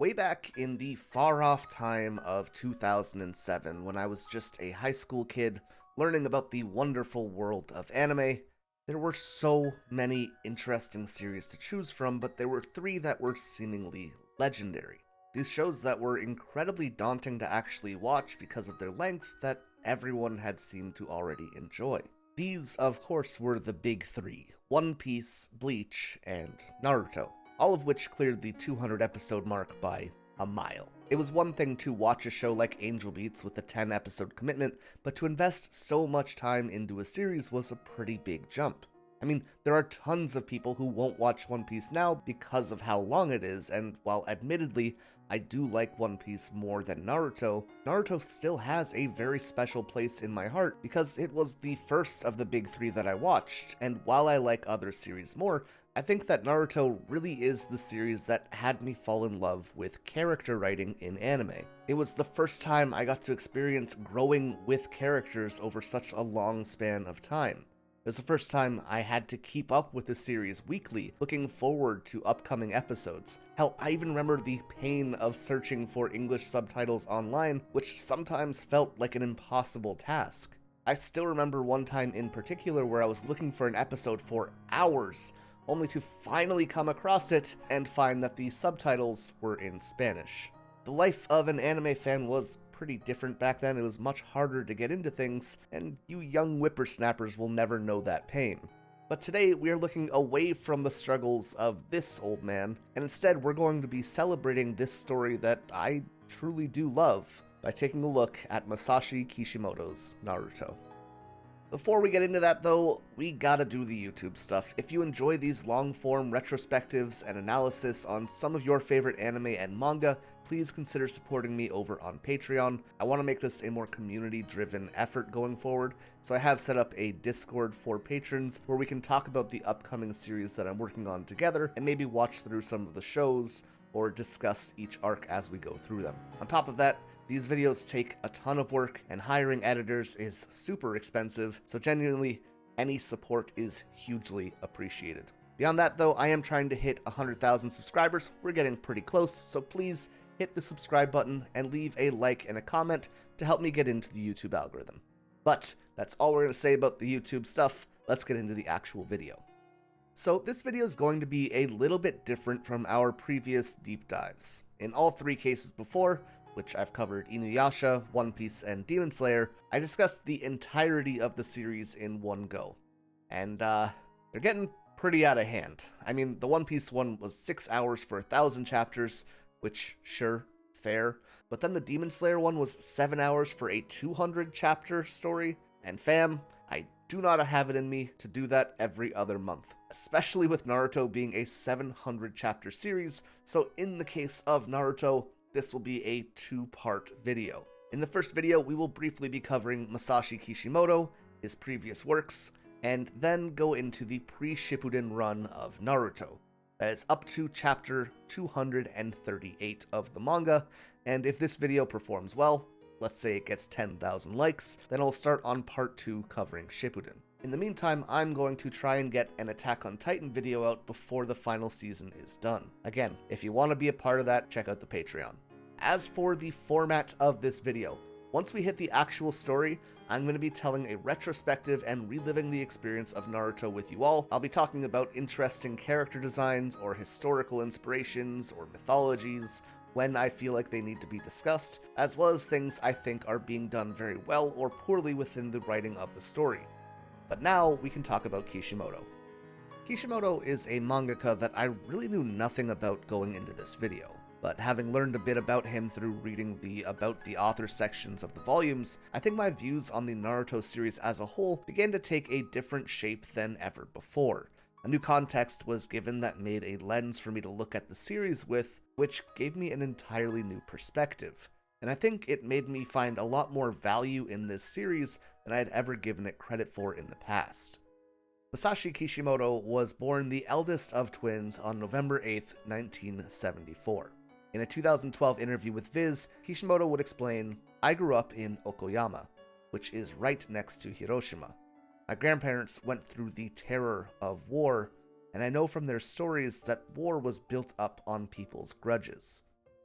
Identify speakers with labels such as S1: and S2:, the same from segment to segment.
S1: Way back in the far-off time of 2007, when I was just a high school kid learning about the wonderful world of anime, there were so many interesting series to choose from, but there were three that were seemingly legendary. These shows that were incredibly daunting to actually watch because of their length that everyone had seemed to already enjoy. These, of course, were the big three: One Piece, Bleach, and Naruto, all of which cleared the 200 episode mark by a mile. It was one thing to watch a show like Axelbeats with a 10 episode commitment, but to invest so much time into a series was a pretty big jump. I mean, there are tons of people who won't watch One Piece now because of how long it is, and while admittedly I do like One Piece more than Naruto, Naruto still has a very special place in my heart because it was the first of the big three that I watched, and while I like other series more, I think that Naruto really is the series that had me fall in love with character writing in anime. It was the first time I got to experience growing with characters over such a long span of time. It was the first time I had to keep up with the series weekly, looking forward to upcoming episodes. Hell, I even remember the pain of searching for English subtitles online, which sometimes felt like an impossible task. I still remember one time in particular where I was looking for an episode for hours, only to finally come across it and find that the subtitles were in Spanish. The life of an anime fan was pretty different back then. It was much harder to get into things, and you young whippersnappers will never know that pain. But today we are looking away from the struggles of this old man, and instead we're going to be celebrating this story that I truly do love by taking a look at Masashi Kishimoto's Naruto. Before we get into that though, we gotta do the YouTube stuff. If you enjoy these long-form retrospectives and analysis on some of your favorite anime and manga, please consider supporting me over on Patreon. I want to make this a more community-driven effort going forward, so I have set up a Discord for patrons where we can talk about the upcoming series that I'm working on together and maybe watch through some of the shows or discuss each arc as we go through them. On top of that, these videos take a ton of work, and hiring editors is super expensive, so genuinely, any support is hugely appreciated. Beyond that though, I am trying to hit 100,000 subscribers. We're getting pretty close, so please hit the subscribe button and leave a like and a comment to help me get into the YouTube algorithm. But that's all we're going to say about the YouTube stuff. Let's get into the actual video. So this video is going to be a little bit different from our previous deep dives. In all three cases before, which I've covered Inuyasha, One Piece, and Demon Slayer, I discussed the entirety of the series in one go. And they're getting pretty out of hand. I mean, the One Piece one was 6 hours for 1,000 chapters, which, sure, fair. But then the Demon Slayer one was 7 hours for a 200 chapter story. And fam, I do not have it in me to do that every other month, especially with Naruto being a 700 chapter series. So in the case of Naruto, this will be a two-part video. In the first video, we will briefly be covering Masashi Kishimoto, his previous works, and then go into the pre-Shippuden run of Naruto. That is up to chapter 238 of the manga, and if this video performs well, let's say it gets 10,000 likes, then I'll start on part 2 covering Shippuden. In the meantime, I'm going to try and get an Attack on Titan video out before the final season is done. Again, if you want to be a part of that, check out the Patreon. As for the format of this video, once we hit the actual story, I'm going to be telling a retrospective and reliving the experience of Naruto with you all. I'll be talking about interesting character designs or historical inspirations or mythologies when I feel like they need to be discussed, as well as things I think are being done very well or poorly within the writing of the story. But now we can talk about Kishimoto. Kishimoto is a mangaka that I really knew nothing about going into this video, but having learned a bit about him through reading the About the Author sections of the volumes, I think my views on the Naruto series as a whole began to take a different shape than ever before. A new context was given that made a lens for me to look at the series with, which gave me an entirely new perspective. And I think it made me find a lot more value in this series than I had ever given it credit for in the past. Masashi Kishimoto was born the eldest of twins on November 8, 1974. In a 2012 interview with Viz, Kishimoto would explain, "I grew up in Okoyama, which is right next to Hiroshima. My grandparents went through the terror of war, and I know from their stories that war was built up on people's grudges.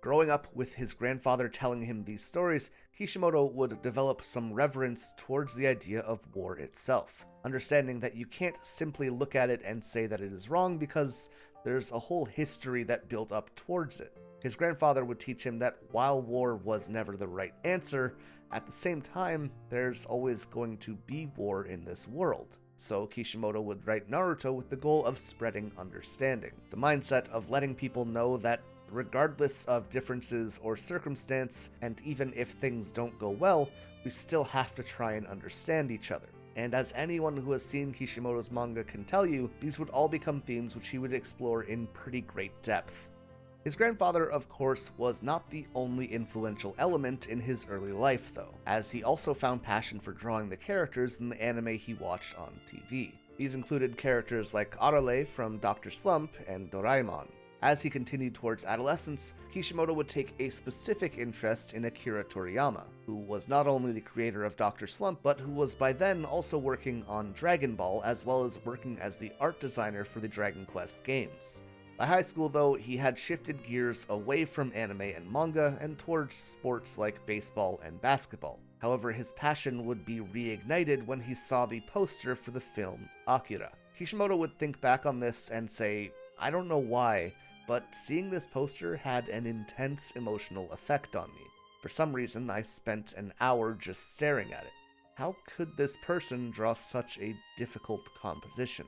S1: Growing up with his grandfather telling him these stories, Kishimoto would develop some reverence towards the idea of war itself, understanding that you can't simply look at it and say that it is wrong because there's a whole history that built up towards it. His grandfather would teach him that while war was never the right answer, at the same time, there's always going to be war in this world. So Kishimoto would write Naruto with the goal of spreading understanding, the mindset of letting people know that regardless of differences or circumstance, and even if things don't go well, we still have to try and understand each other. And as anyone who has seen Kishimoto's manga can tell you, these would all become themes which he would explore in pretty great depth. His grandfather, of course, was not the only influential element in his early life, though, as he also found passion for drawing the characters in the anime he watched on TV. These included characters like Arale from Dr. Slump and Doraemon. As he continued towards adolescence, Kishimoto would take a specific interest in Akira Toriyama, who was not only the creator of Dr. Slump, but who was by then also working on Dragon Ball, as well as working as the art designer for the Dragon Quest games. By high school, though, he had shifted gears away from anime and manga and towards sports like baseball and basketball. However, his passion would be reignited when he saw the poster for the film Akira. Kishimoto would think back on this and say, "I don't know why, but seeing this poster had an intense emotional effect on me. For some reason, I spent an hour just staring at it. How could this person draw such a difficult composition?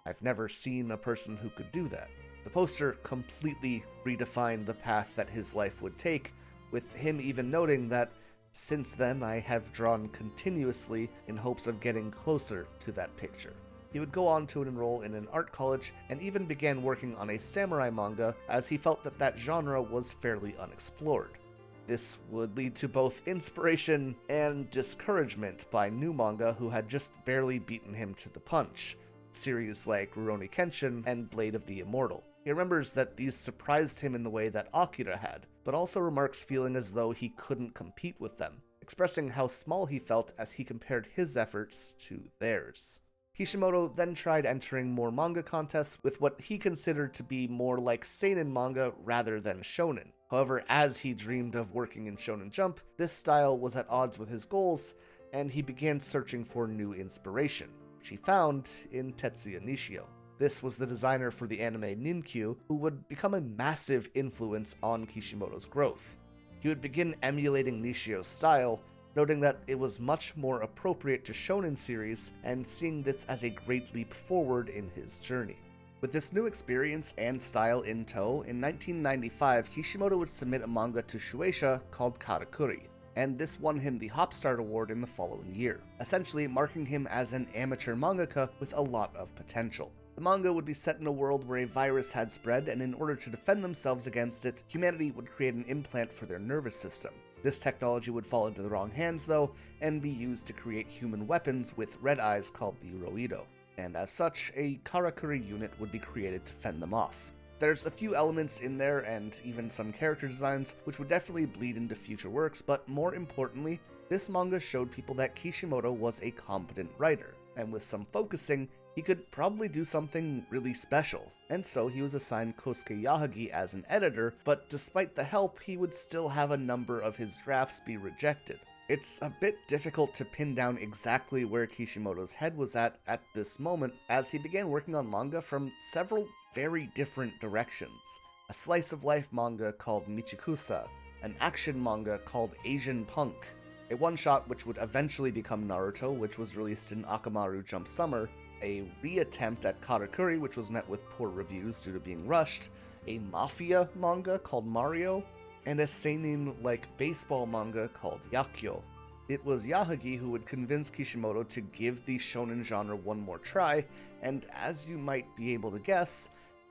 S1: I've never seen a person who could do that." The poster completely redefined the path that his life would take, with him even noting that, "Since then, I have drawn continuously in hopes of getting closer to that picture." He would go on to enroll in an art college and even began working on a samurai manga, as he felt that that genre was fairly unexplored. This would lead to both inspiration and discouragement by new manga who had just barely beaten him to the punch, series like Rurouni Kenshin and Blade of the Immortal. He remembers that these surprised him in the way that Akira had, but also remarks feeling as though he couldn't compete with them, expressing how small he felt as he compared his efforts to theirs. Kishimoto then tried entering more manga contests with what he considered to be more like seinen manga rather than shonen. However, as he dreamed of working in Shonen Jump, this style was at odds with his goals, and he began searching for new inspiration, which he found in Tetsuya Nishio. This was the designer for the anime Ninkyu, who would become a massive influence on Kishimoto's growth. He would begin emulating Nishio's style, noting that it was much more appropriate to shonen series, and seeing this as a great leap forward in his journey. With this new experience and style in tow, in 1995, Kishimoto would submit a manga to Shueisha called Karakuri, and this won him the Hopstart Award in the following year, essentially marking him as an amateur mangaka with a lot of potential. The manga would be set in a world where a virus had spread, and in order to defend themselves against it, humanity would create an implant for their nervous system. This technology would fall into the wrong hands, though, and be used to create human weapons with red eyes called the Roido. And as such, a Karakuri unit would be created to fend them off. There's a few elements in there, and even some character designs, which would definitely bleed into future works, but more importantly, this manga showed people that Kishimoto was a competent writer, and with some focusing, he could probably do something really special. And so he was assigned Kosuke Yahagi as an editor, but despite the help, he would still have a number of his drafts be rejected. It's a bit difficult to pin down exactly where Kishimoto's head was at this moment, as he began working on manga from several very different directions. A slice of life manga called Michikusa, an action manga called Asian Punk, a one-shot which would eventually become Naruto, which was released in Akamaru Jump Summer, a reattempt at Karakuri, which was met with poor reviews due to being rushed, a mafia manga called Mario, and a seinen-like baseball manga called Yakyo. It was Yahagi who would convince Kishimoto to give the shonen genre one more try, and as you might be able to guess,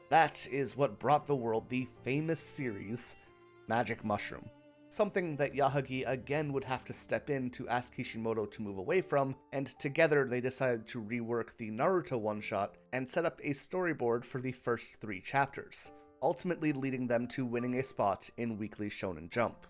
S1: that is what brought the world the famous series Magic Mushroom. Something that Yahagi again would have to step in to ask Kishimoto to move away from, and together they decided to rework the Naruto one-shot and set up a storyboard for the first 3 chapters, ultimately leading them to winning a spot in Weekly Shonen Jump.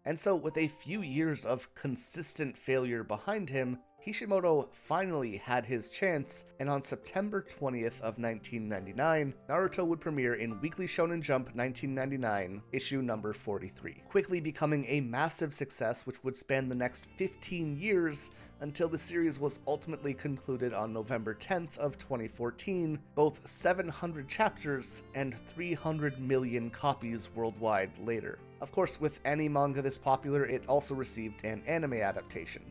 S1: And so, with a few years of consistent failure behind him, Kishimoto finally had his chance, and on September 20th of 1999, Naruto would premiere in Weekly Shonen Jump 1999, issue number 43, quickly becoming a massive success which would span the next 15 years until the series was ultimately concluded on November 10th of 2014, both 700 chapters and 300 million copies worldwide later. Of course, with any manga this popular, it also received an anime adaptation.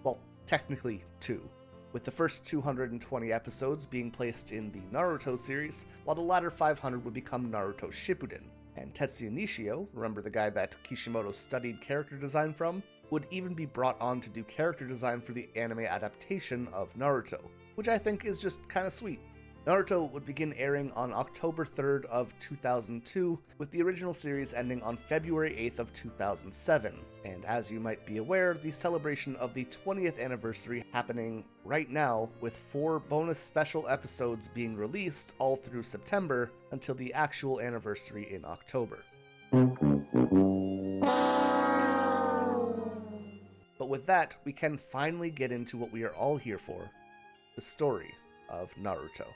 S1: Well, technically two, with the first 220 episodes being placed in the Naruto series, while the latter 500 would become Naruto Shippuden. And Tetsuya Nishio, remember the guy that Kishimoto studied character design from, would even be brought on to do character design for the anime adaptation of Naruto, which I think is just kinda sweet. Naruto would begin airing on October 3rd of 2002, with the original series ending on February 8th of 2007. And as you might be aware, the celebration of the 20th anniversary happening right now, with 4 bonus special episodes being released all through September until the actual anniversary in October. But with that, we can finally get into what we are all here for, the story of Naruto.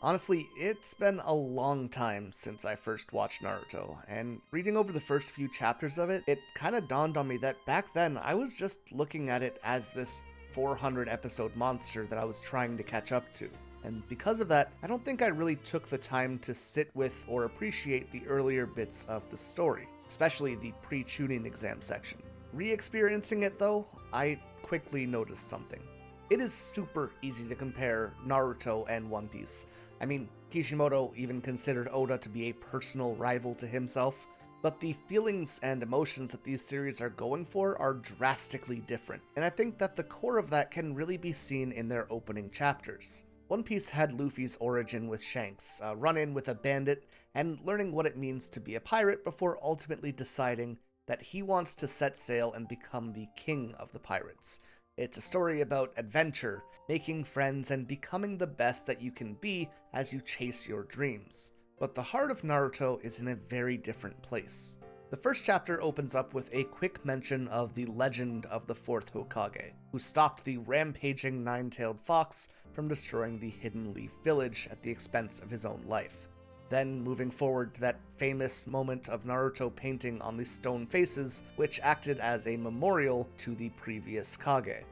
S1: Honestly, it's been a long time since I first watched Naruto, and reading over the first few chapters of it, it kinda dawned on me that back then I was just looking at it as this 400 episode monster that I was trying to catch up to. And because of that, I don't think I really took the time to sit with or appreciate the earlier bits of the story, especially the pre-Chunin exam section. Re-experiencing it though, I quickly noticed something. It is super easy to compare Naruto and One Piece. I mean, Kishimoto even considered Oda to be a personal rival to himself, but the feelings and emotions that these series are going for are drastically different, and I think that the core of that can really be seen in their opening chapters. One Piece had Luffy's origin with Shanks, a run-in with a bandit, and learning what it means to be a pirate before ultimately deciding that he wants to set sail and become the king of the pirates. It's a story about adventure, making friends, and becoming the best that you can be as you chase your dreams. But the heart of Naruto is in a very different place. The first chapter opens up with a quick mention of the legend of the 4th Hokage, who stopped the rampaging nine-tailed fox from destroying the Hidden Leaf Village at the expense of his own life. Then moving forward to that famous moment of Naruto painting on the stone faces, which acted as a memorial to the previous Kage,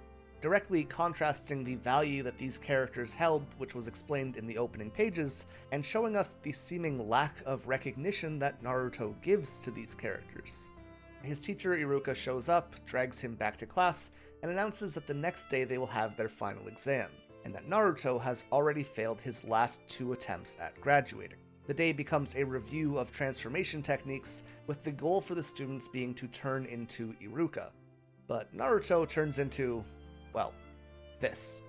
S1: directly contrasting the value that these characters held, which was explained in the opening pages, and showing us the seeming lack of recognition that Naruto gives to these characters. His teacher Iruka shows up, drags him back to class, and announces that the next day they will have their final exam, and that Naruto has already failed his last 2 attempts at graduating. The day becomes a review of transformation techniques, with the goal for the students being to turn into Iruka. But Naruto turns into, well, this.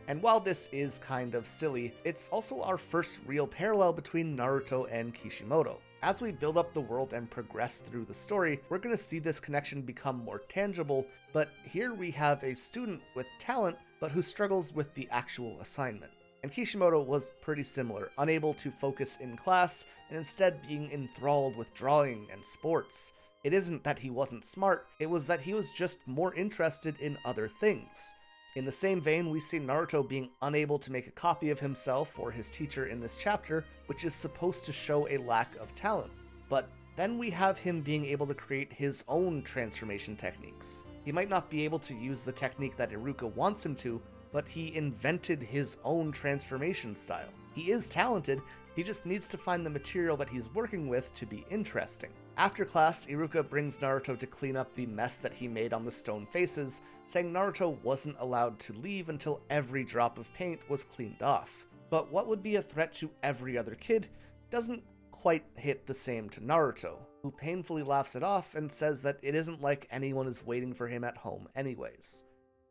S1: And while this is kind of silly, it's also our first real parallel between Naruto and Kishimoto. As we build up the world and progress through the story, we're going to see this connection become more tangible, but here we have a student with talent, but who struggles with the actual assignment. And Kishimoto was pretty similar, unable to focus in class, and instead being enthralled with drawing and sports. It isn't that he wasn't smart, it was that he was just more interested in other things. In the same vein, we see Naruto being unable to make a copy of himself or his teacher in this chapter, which is supposed to show a lack of talent. But then we have him being able to create his own transformation techniques. He might not be able to use the technique that Iruka wants him to, but he invented his own transformation style. He is talented, he just needs to find the material that he's working with to be interesting. After class, Iruka brings Naruto to clean up the mess that he made on the stone faces, saying Naruto wasn't allowed to leave until every drop of paint was cleaned off. But what would be a threat to every other kid doesn't quite hit the same to Naruto, who painfully laughs it off and says that it isn't like anyone is waiting for him at home anyways.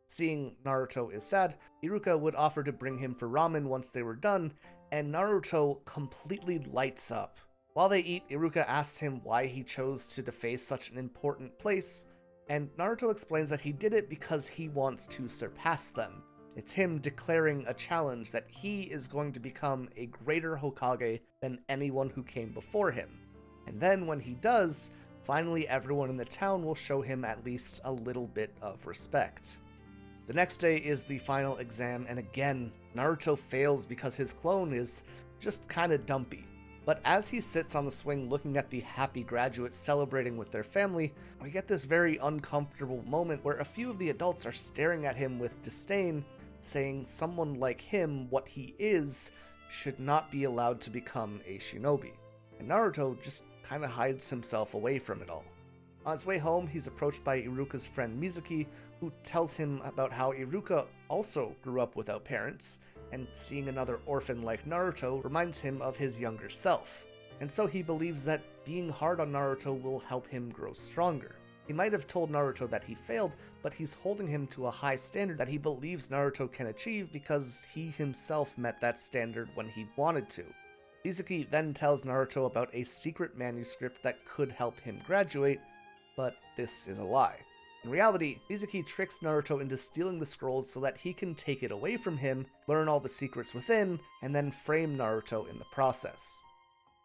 S1: Seeing Naruto is sad, Iruka would offer to bring him for ramen once they were done, and Naruto completely lights up. While they eat, Iruka asks him why he chose to deface such an important place, and Naruto explains that he did it because he wants to surpass them. It's him declaring a challenge that he is going to become a greater Hokage than anyone who came before him. And then when he does, finally everyone in the town will show him at least a little bit of respect. The next day is the final exam, and again, Naruto fails because his clone is just kinda dumpy. But as he sits on the swing looking at the happy graduates celebrating with their family, we get this very uncomfortable moment where a few of the adults are staring at him with disdain, saying someone like him, what he is, should not be allowed to become a shinobi. And Naruto just kinda hides himself away from it all. On his way home, he's approached by Iruka's friend Mizuki, who tells him about how Iruka also grew up without parents, and seeing another orphan like Naruto reminds him of his younger self. And so he believes that being hard on Naruto will help him grow stronger. He might have told Naruto that he failed, but he's holding him to a high standard that he believes Naruto can achieve because he himself met that standard when he wanted to. Mizuki then tells Naruto about a secret manuscript that could help him graduate, but this is a lie. In reality, Mizuki tricks Naruto into stealing the scrolls so that he can take it away from him, learn all the secrets within, and then frame Naruto in the process.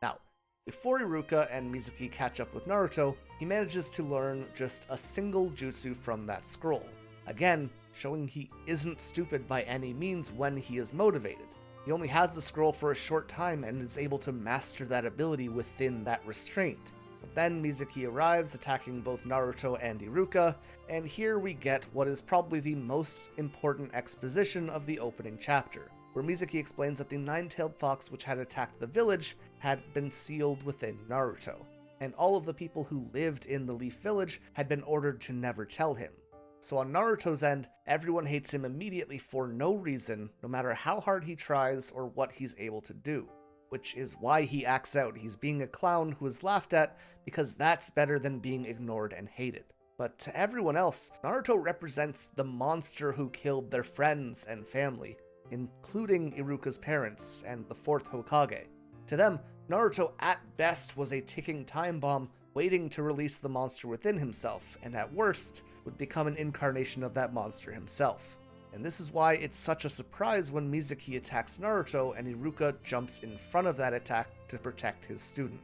S1: Now, before Iruka and Mizuki catch up with Naruto, he manages to learn just a single jutsu from that scroll. Again, showing he isn't stupid by any means when he is motivated. He only has the scroll for a short time and is able to master that ability within that restraint. But then Mizuki arrives, attacking both Naruto and Iruka, and here we get what is probably the most important exposition of the opening chapter, where Mizuki explains that the nine-tailed fox which had attacked the village had been sealed within Naruto, and all of the people who lived in the Leaf Village had been ordered to never tell him. So on Naruto's end, everyone hates him immediately for no reason, no matter how hard he tries or what he's able to do. Which is why he acts out. He's being a clown who is laughed at because that's better than being ignored and hated. But to everyone else, Naruto represents the monster who killed their friends and family, including Iruka's parents and the fourth Hokage. To them, Naruto at best was a ticking time bomb waiting to release the monster within himself, and at worst, would become an incarnation of that monster himself. And this is why it's such a surprise when Mizuki attacks Naruto and Iruka jumps in front of that attack to protect his student.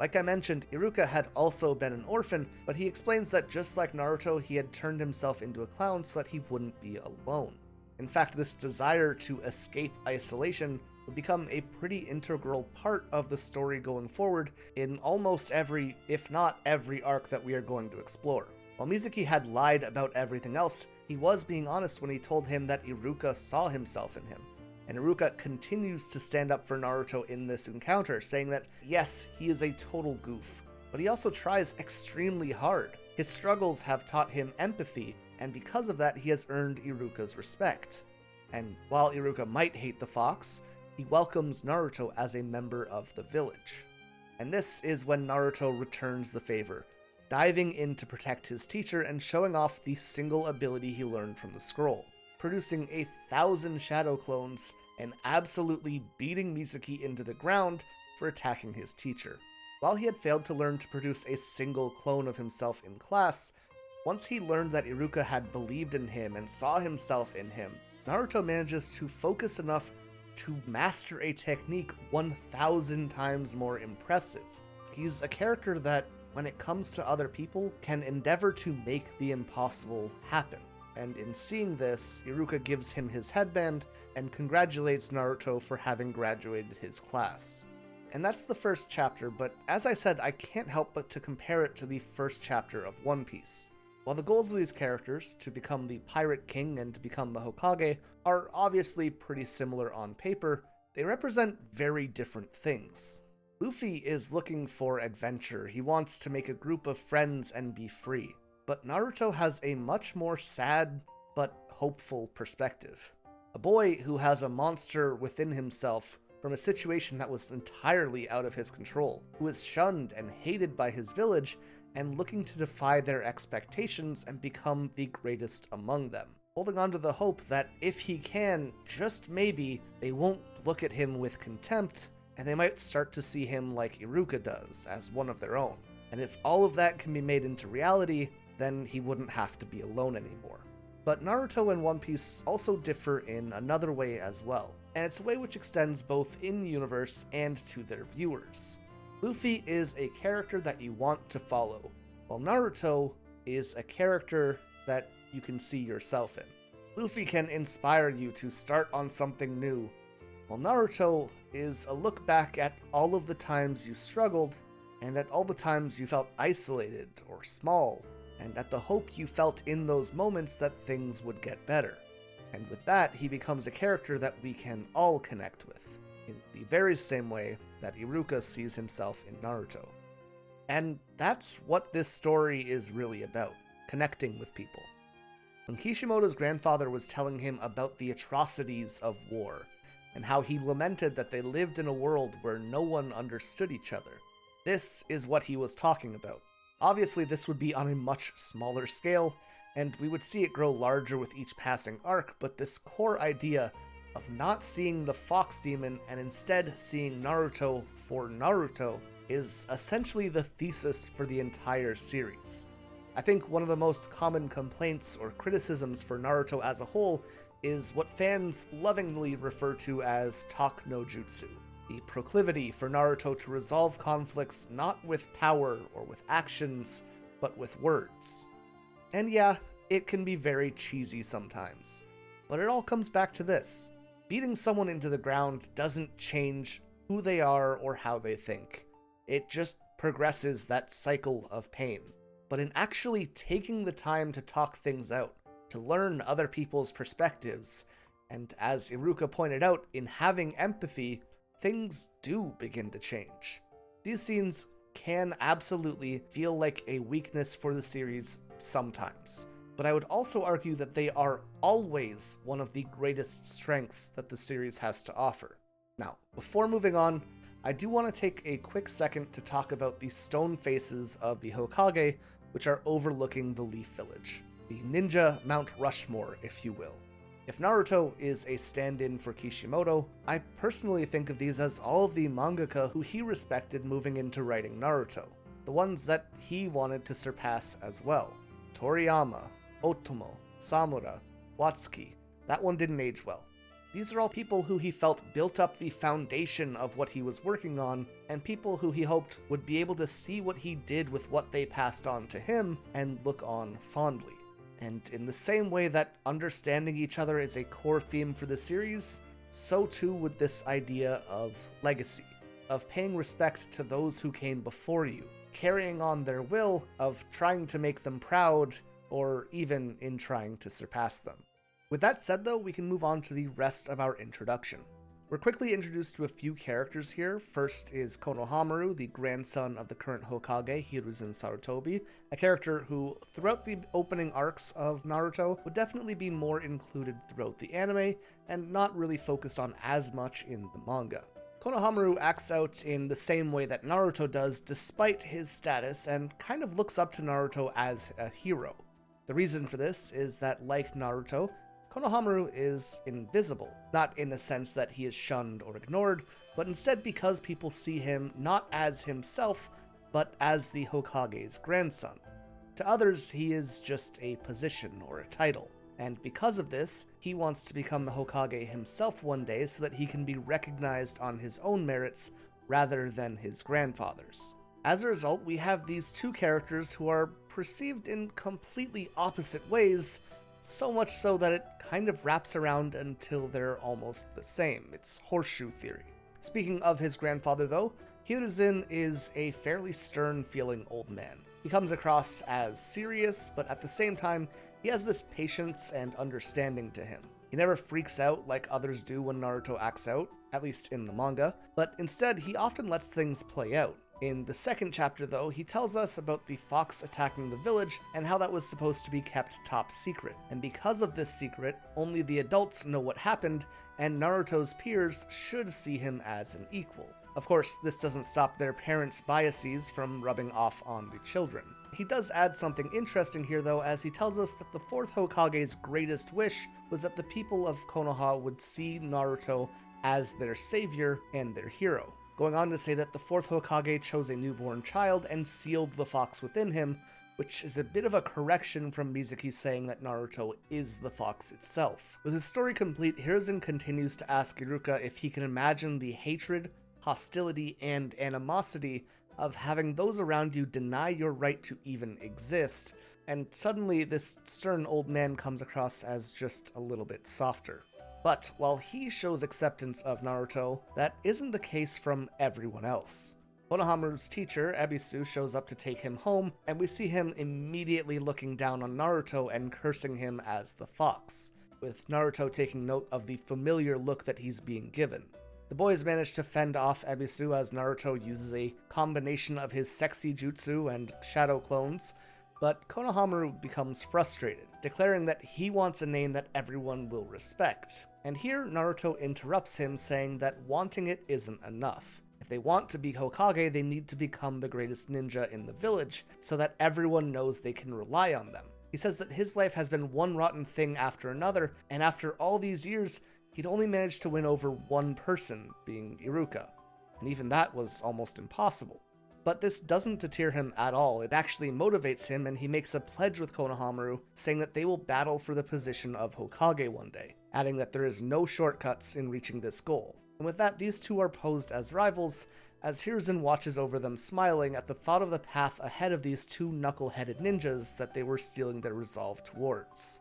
S1: Like I mentioned, Iruka had also been an orphan, but he explains that just like Naruto, he had turned himself into a clown so that he wouldn't be alone. In fact, this desire to escape isolation would become a pretty integral part of the story going forward in almost every, if not every arc that we are going to explore. While Mizuki had lied about everything else, he was being honest when he told him that Iruka saw himself in him. And Iruka continues to stand up for Naruto in this encounter, saying that yes, he is a total goof, but he also tries extremely hard. His struggles have taught him empathy, and because of that, he has earned Iruka's respect. And while Iruka might hate the fox, he welcomes Naruto as a member of the village. And this is when Naruto returns the favor, diving in to protect his teacher and showing off the single ability he learned from the scroll, producing 1,000 shadow clones and absolutely beating Mizuki into the ground for attacking his teacher. While he had failed to learn to produce a single clone of himself in class, once he learned that Iruka had believed in him and saw himself in him, Naruto manages to focus enough to master a technique 1,000 times more impressive. He's a character that, when it comes to other people, can endeavor to make the impossible happen. And in seeing this, Iruka gives him his headband and congratulates Naruto for having graduated his class. And that's the first chapter, but as I said, I can't help but to compare it to the first chapter of One Piece. While the goals of these characters, to become the Pirate King and to become the Hokage, are obviously pretty similar on paper, they represent very different things. Luffy is looking for adventure. He wants to make a group of friends and be free. But Naruto has a much more sad but hopeful perspective. A boy who has a monster within himself from a situation that was entirely out of his control, who is shunned and hated by his village and looking to defy their expectations and become the greatest among them. Holding on to the hope that if he can, just maybe, they won't look at him with contempt, and they might start to see him like Iruka does, as one of their own. And if all of that can be made into reality, then he wouldn't have to be alone anymore. But Naruto and One Piece also differ in another way as well, and it's a way which extends both in-universe and to their viewers. Luffy is a character that you want to follow, while Naruto is a character that you can see yourself in. Luffy can inspire you to start on something new, while Naruto is a look back at all of the times you struggled, and at all the times you felt isolated or small, and at the hope you felt in those moments that things would get better. And with that, he becomes a character that we can all connect with, in the very same way that Iruka sees himself in Naruto. And that's what this story is really about, connecting with people. When Kishimoto's grandfather was telling him about the atrocities of war, and how he lamented that they lived in a world where no one understood each other, this is what he was talking about. Obviously, this would be on a much smaller scale, and we would see it grow larger with each passing arc, but this core idea of not seeing the Fox Demon and instead seeing Naruto for Naruto is essentially the thesis for the entire series. I think one of the most common complaints or criticisms for Naruto as a whole is what fans lovingly refer to as Tak no Jutsu, the proclivity for Naruto to resolve conflicts not with power or with actions, but with words. And yeah, it can be very cheesy sometimes, but it all comes back to this. Beating someone into the ground doesn't change who they are or how they think. It just progresses that cycle of pain. But in actually taking the time to talk things out, to learn other people's perspectives, and as Iruka pointed out, in having empathy, things do begin to change. These scenes can absolutely feel like a weakness for the series sometimes, but I would also argue that they are always one of the greatest strengths that the series has to offer. Now, before moving on, I do want to take a quick second to talk about the stone faces of the Hokage, which are overlooking the Leaf Village. The ninja Mount Rushmore, if you will. If Naruto is a stand-in for Kishimoto, I personally think of these as all of the mangaka who he respected moving into writing Naruto. The ones that he wanted to surpass as well. Toriyama, Otomo, Samura, Watsuki. That one didn't age well. These are all people who he felt built up the foundation of what he was working on, and people who he hoped would be able to see what he did with what they passed on to him and look on fondly. And in the same way that understanding each other is a core theme for the series, so too with this idea of legacy, of paying respect to those who came before you, carrying on their will, of trying to make them proud, or even in trying to surpass them. With that said though, we can move on to the rest of our introduction. We're quickly introduced to a few characters here. First is Konohamaru, the grandson of the current Hokage, Hiruzen Sarutobi, a character who, throughout the opening arcs of Naruto, would definitely be more included throughout the anime, and not really focused on as much in the manga. Konohamaru acts out in the same way that Naruto does, despite his status, and kind of looks up to Naruto as a hero. The reason for this is that, like Naruto, Konohamaru is invisible, not in the sense that he is shunned or ignored, but instead because people see him not as himself, but as the Hokage's grandson. To others, he is just a position or a title, and because of this, he wants to become the Hokage himself one day so that he can be recognized on his own merits rather than his grandfather's. As a result, we have these two characters who are perceived in completely opposite ways, so much so that it kind of wraps around until they're almost the same. It's horseshoe theory. Speaking of his grandfather though, Hiruzen is a fairly stern-feeling old man. He comes across as serious, but at the same time, he has this patience and understanding to him. He never freaks out like others do when Naruto acts out, at least in the manga, but instead he often lets things play out. In the second chapter, though, he tells us about the fox attacking the village and how that was supposed to be kept top secret. And because of this secret, only the adults know what happened, and Naruto's peers should see him as an equal. Of course, this doesn't stop their parents' biases from rubbing off on the children. He does add something interesting here, though, as he tells us that the fourth Hokage's greatest wish was that the people of Konoha would see Naruto as their savior and their hero. Going on to say that the fourth Hokage chose a newborn child and sealed the fox within him, which is a bit of a correction from Mizuki saying that Naruto is the fox itself. With his story complete, Hiruzen continues to ask Iruka if he can imagine the hatred, hostility, and animosity of having those around you deny your right to even exist, and suddenly this stern old man comes across as just a little bit softer. But while he shows acceptance of Naruto, that isn't the case from everyone else. Konohamaru's teacher, Ebisu, shows up to take him home, and we see him immediately looking down on Naruto and cursing him as the fox, with Naruto taking note of the familiar look that he's being given. The boys manage to fend off Ebisu as Naruto uses a combination of his sexy jutsu and shadow clones, but Konohamaru becomes frustrated, declaring that he wants a name that everyone will respect. And here Naruto interrupts him, saying that wanting it isn't enough. If they want to be Hokage, they need to become the greatest ninja in the village, so that everyone knows they can rely on them. He says that his life has been one rotten thing after another, and after all these years, he'd only managed to win over one person, being Iruka. And even that was almost impossible. But this doesn't deter him at all, it actually motivates him, and he makes a pledge with Konohamaru, saying that they will battle for the position of Hokage one day, adding that there is no shortcuts in reaching this goal. And with that, these two are posed as rivals, as Hiruzen watches over them smiling at the thought of the path ahead of these two knuckle-headed ninjas that they were stealing their resolve towards.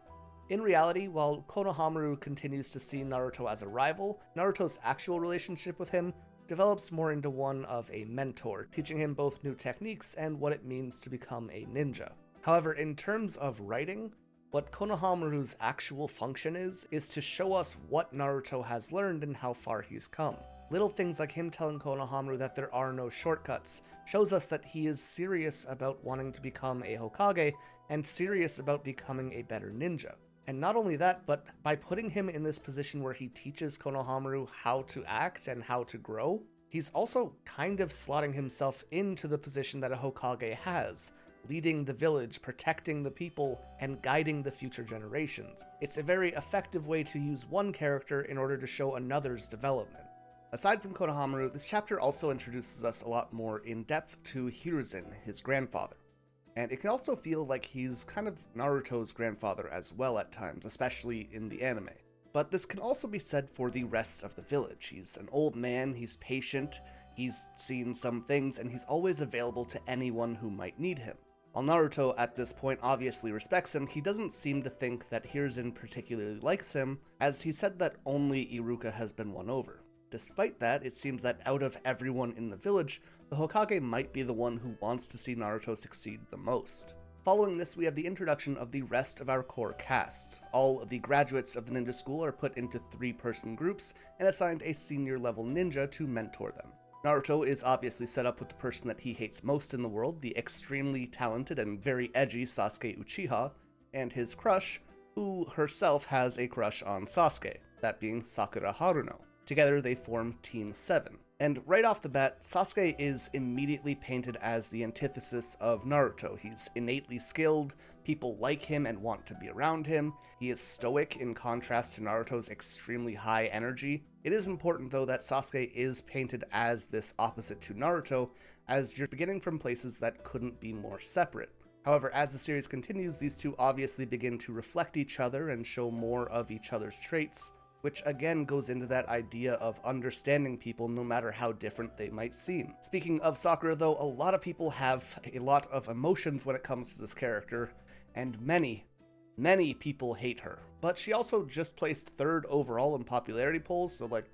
S1: In reality, while Konohamaru continues to see Naruto as a rival, Naruto's actual relationship with him develops more into one of a mentor, teaching him both new techniques and what it means to become a ninja. However, in terms of writing, what Konohamaru's actual function is to show us what Naruto has learned and how far he's come. Little things like him telling Konohamaru that there are no shortcuts shows us that he is serious about wanting to become a Hokage and serious about becoming a better ninja. And not only that, but by putting him in this position where he teaches Konohamaru how to act and how to grow, he's also kind of slotting himself into the position that a Hokage has, leading the village, protecting the people, and guiding the future generations. It's a very effective way to use one character in order to show another's development. Aside from Konohamaru, this chapter also introduces us a lot more in depth to Hiruzen, his grandfather. And it can also feel like he's kind of Naruto's grandfather as well at times, especially in the anime. But this can also be said for the rest of the village. He's an old man, he's patient, he's seen some things, and he's always available to anyone who might need him. While Naruto at this point obviously respects him, he doesn't seem to think that Hiruzen particularly likes him, as he said that only Iruka has been won over. Despite that, it seems that out of everyone in the village, the Hokage might be the one who wants to see Naruto succeed the most. Following this, we have the introduction of the rest of our core cast. All of the graduates of the ninja school are put into 3-person groups and assigned a senior level ninja to mentor them. Naruto is obviously set up with the person that he hates most in the world, the extremely talented and very edgy Sasuke Uchiha, and his crush, who herself has a crush on Sasuke, that being Sakura Haruno. Together they form Team 7. And right off the bat, Sasuke is immediately painted as the antithesis of Naruto. He's innately skilled, people like him and want to be around him. He is stoic in contrast to Naruto's extremely high energy. It is important though that Sasuke is painted as this opposite to Naruto, as you're beginning from places that couldn't be more separate. However, as the series continues, these two obviously begin to reflect each other and show more of each other's traits, which again goes into that idea of understanding people no matter how different they might seem. Speaking of Sakura though, a lot of people have a lot of emotions when it comes to this character, and many people hate her. But she also just placed 3rd overall in popularity polls, so like,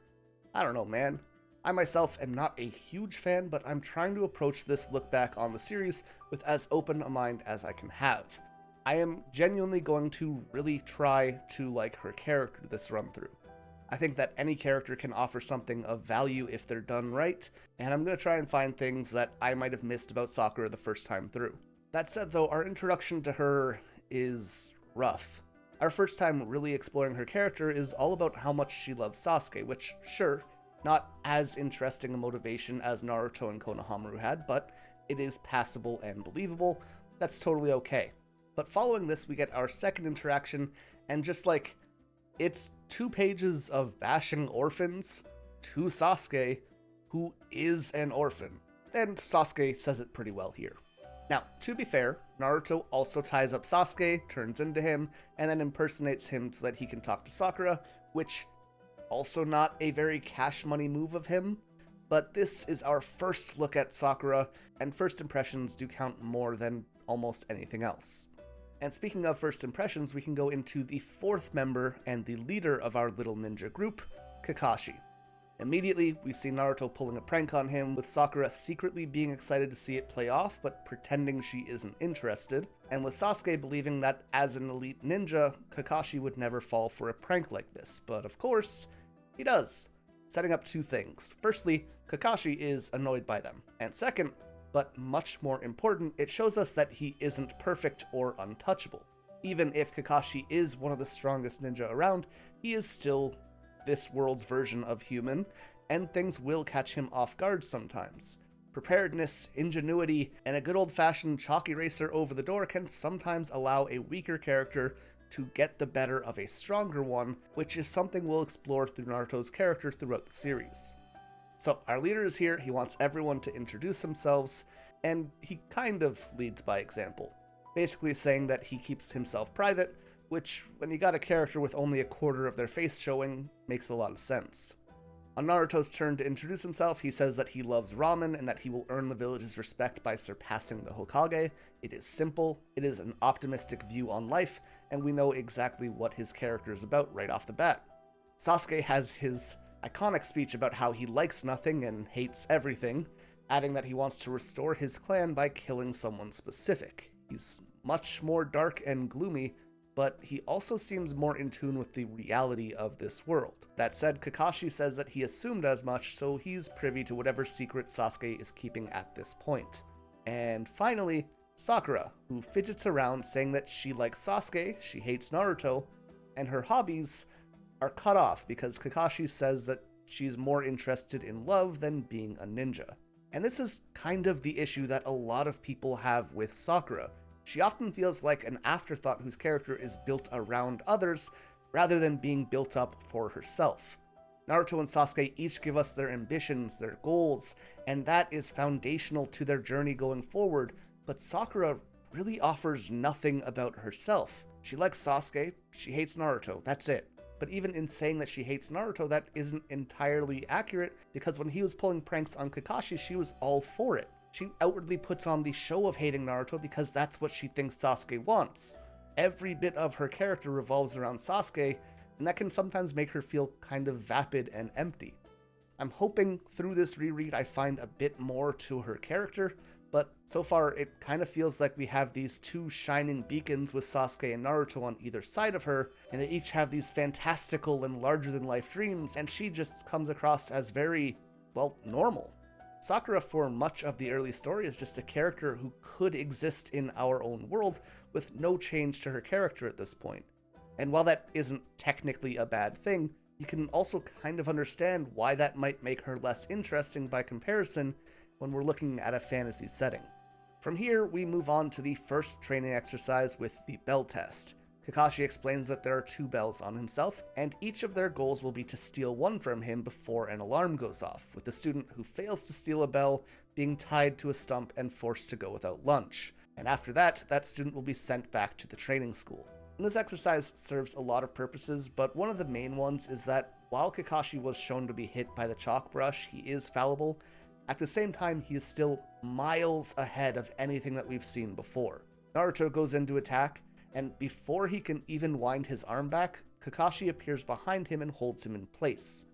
S1: I don't know man. I myself am not a huge fan, but I'm trying to approach this look back on the series with as open a mind as I can have. I am genuinely going to really try to like her character this run through. I think that any character can offer something of value if they're done right, and I'm going to try and find things that I might have missed about Sakura the first time through. That said though, our introduction to her is rough. Our first time really exploring her character is all about how much she loves Sasuke, which, sure, not as interesting a motivation as Naruto and Konohamaru had, but it is passable and believable. That's totally okay. But following this, we get our second interaction, and just like, it's 2 pages of bashing orphans to Sasuke, who is an orphan. And Sasuke says it pretty well here. Now, to be fair, Naruto also ties up Sasuke, turns into him, and then impersonates him so that he can talk to Sakura, which also not a very cash money move of him, But this is our first look at Sakura, and first impressions do count more than almost anything else. And speaking of first impressions, we can go into the fourth member and the leader of our little ninja group, Kakashi. Immediately, we see Naruto pulling a prank on him, with Sakura secretly being excited to see it play off, but pretending she isn't interested, and with Sasuke believing that as an elite ninja, Kakashi would never fall for a prank like this, but of course, he does, setting up two things. Firstly, Kakashi is annoyed by them, and second, but much more important, it shows us that he isn't perfect or untouchable. Even if Kakashi is one of the strongest ninja around, he is still this world's version of human, and things will catch him off guard sometimes. Preparedness, ingenuity, and a good old-fashioned chalk eraser over the door can sometimes allow a weaker character to get the better of a stronger one, which is something we'll explore through Naruto's character throughout the series. So our leader is here, he wants everyone to introduce themselves, and he kind of leads by example, basically saying that he keeps himself private, which, when you got a character with only a quarter of their face showing, makes a lot of sense. On Naruto's turn to introduce himself, he says that he loves ramen and that he will earn the village's respect by surpassing the Hokage. It is simple, it is an optimistic view on life, and we know exactly what his character is about right off the bat. Sasuke has his iconic speech about how he likes nothing and hates everything, adding that he wants to restore his clan by killing someone specific. He's much more dark and gloomy, but he also seems more in tune with the reality of this world. That said, Kakashi says that he assumed as much, so he's privy to whatever secret Sasuke is keeping at this point. And finally, Sakura, who fidgets around saying that she likes Sasuke, she hates Naruto, and her hobbies are cut off because Kakashi says that she's more interested in love than being a ninja. And this is kind of the issue that a lot of people have with Sakura. She often feels like an afterthought whose character is built around others, rather than being built up for herself. Naruto and Sasuke each give us their ambitions, their goals, and that is foundational to their journey going forward, but Sakura really offers nothing about herself. She likes Sasuke, she hates Naruto, that's it. But even in saying that she hates Naruto, that isn't entirely accurate, because when he was pulling pranks on Kakashi, she was all for it. She outwardly puts on the show of hating Naruto because that's what she thinks Sasuke wants. Every bit of her character revolves around Sasuke, and that can sometimes make her feel kind of vapid and empty. I'm hoping through this reread I find a bit more to her character, but so far it kind of feels like we have these two shining beacons with Sasuke and Naruto on either side of her, and they each have these fantastical and larger-than-life dreams, and she just comes across as very, well, normal. Sakura, for much of the early story, is just a character who could exist in our own world with no change to her character at this point. And while that isn't technically a bad thing, you can also kind of understand why that might make her less interesting by comparison when we're looking at a fantasy setting. From here, we move on to the first training exercise with the bell test. Kakashi explains that there are 2 bells on himself, and each of their goals will be to steal one from him before an alarm goes off, with the student who fails to steal a bell being tied to a stump and forced to go without lunch. And after that, that student will be sent back to the training school. And this exercise serves a lot of purposes, but one of the main ones is that while Kakashi was shown to be hit by the chalk brush, he is fallible. At the same time, he is still miles ahead of anything that we've seen before. Naruto goes in to attack, and before he can even wind his arm back, Kakashi appears behind him and holds him in place.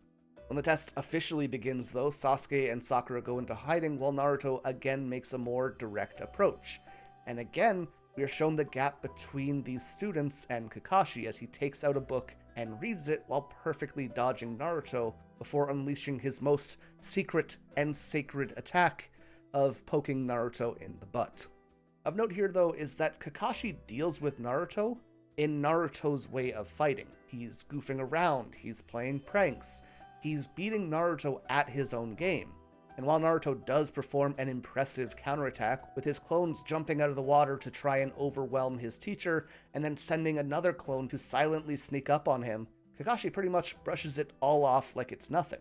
S1: When the test officially begins though, Sasuke and Sakura go into hiding while Naruto again makes a more direct approach. And again, we are shown the gap between these students and Kakashi as he takes out a book and reads it while perfectly dodging Naruto before unleashing his most secret and sacred attack of poking Naruto in the butt. Of note here, though, is that Kakashi deals with Naruto in Naruto's way of fighting. He's goofing around, he's playing pranks, he's beating Naruto at his own game. And while Naruto does perform an impressive counterattack, with his clones jumping out of the water to try and overwhelm his teacher, and then sending another clone to silently sneak up on him, Kakashi pretty much brushes it all off like it's nothing.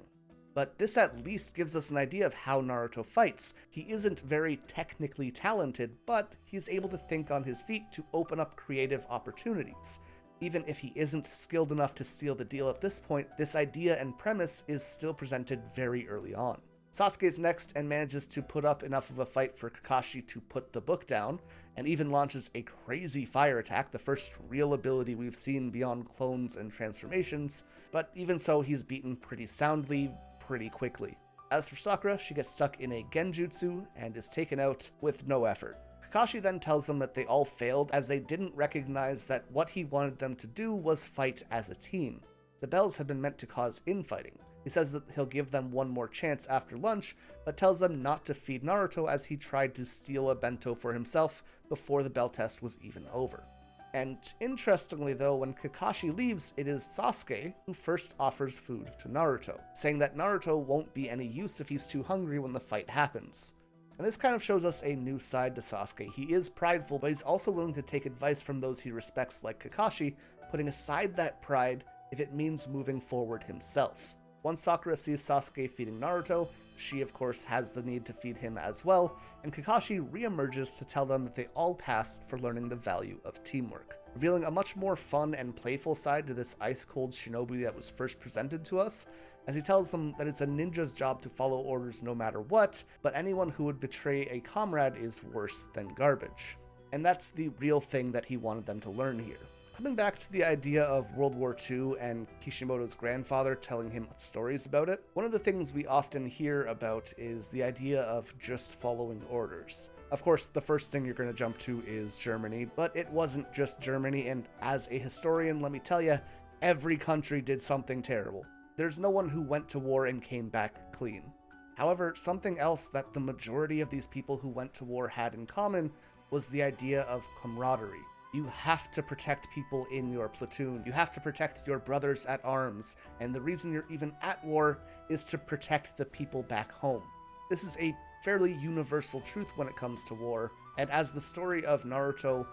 S1: But this at least gives us an idea of how Naruto fights. He isn't very technically talented, but he's able to think on his feet to open up creative opportunities. Even if he isn't skilled enough to seal the deal at this point, this idea and premise is still presented very early on. Sasuke's next and manages to put up enough of a fight for Kakashi to put the book down, and even launches a crazy fire attack, the first real ability we've seen beyond clones and transformations, but even so, he's beaten pretty soundly, pretty quickly. As for Sakura, she gets stuck in a genjutsu and is taken out with no effort. Kakashi then tells them that they all failed as they didn't recognize that what he wanted them to do was fight as a team. The bells had been meant to cause infighting. He says that he'll give them one more chance after lunch, but tells them not to feed Naruto as he tried to steal a bento for himself before the bell test was even over. And interestingly though, when Kakashi leaves, it is Sasuke who first offers food to Naruto, saying that Naruto won't be any use if he's too hungry when the fight happens. And this kind of shows us a new side to Sasuke. He is prideful, but he's also willing to take advice from those he respects like Kakashi, putting aside that pride if it means moving forward himself. Once Sakura sees Sasuke feeding Naruto, she of course has the need to feed him as well, and Kakashi re-emerges to tell them that they all passed for learning the value of teamwork, revealing a much more fun and playful side to this ice-cold shinobi that was first presented to us, as he tells them that it's a ninja's job to follow orders no matter what, but anyone who would betray a comrade is worse than garbage. And that's the real thing that he wanted them to learn here. Coming back to the idea of World War II and Kishimoto's grandfather telling him stories about it, one of the things we often hear about is the idea of just following orders. Of course, the first thing you're going to jump to is Germany, but it wasn't just Germany, and as a historian, let me tell you, every country did something terrible. There's no one who went to war and came back clean. However, something else that the majority of these people who went to war had in common was the idea of camaraderie. You have to protect people in your platoon. You have to protect your brothers at arms. And the reason you're even at war is to protect the people back home. This is a fairly universal truth when it comes to war. And as the story of Naruto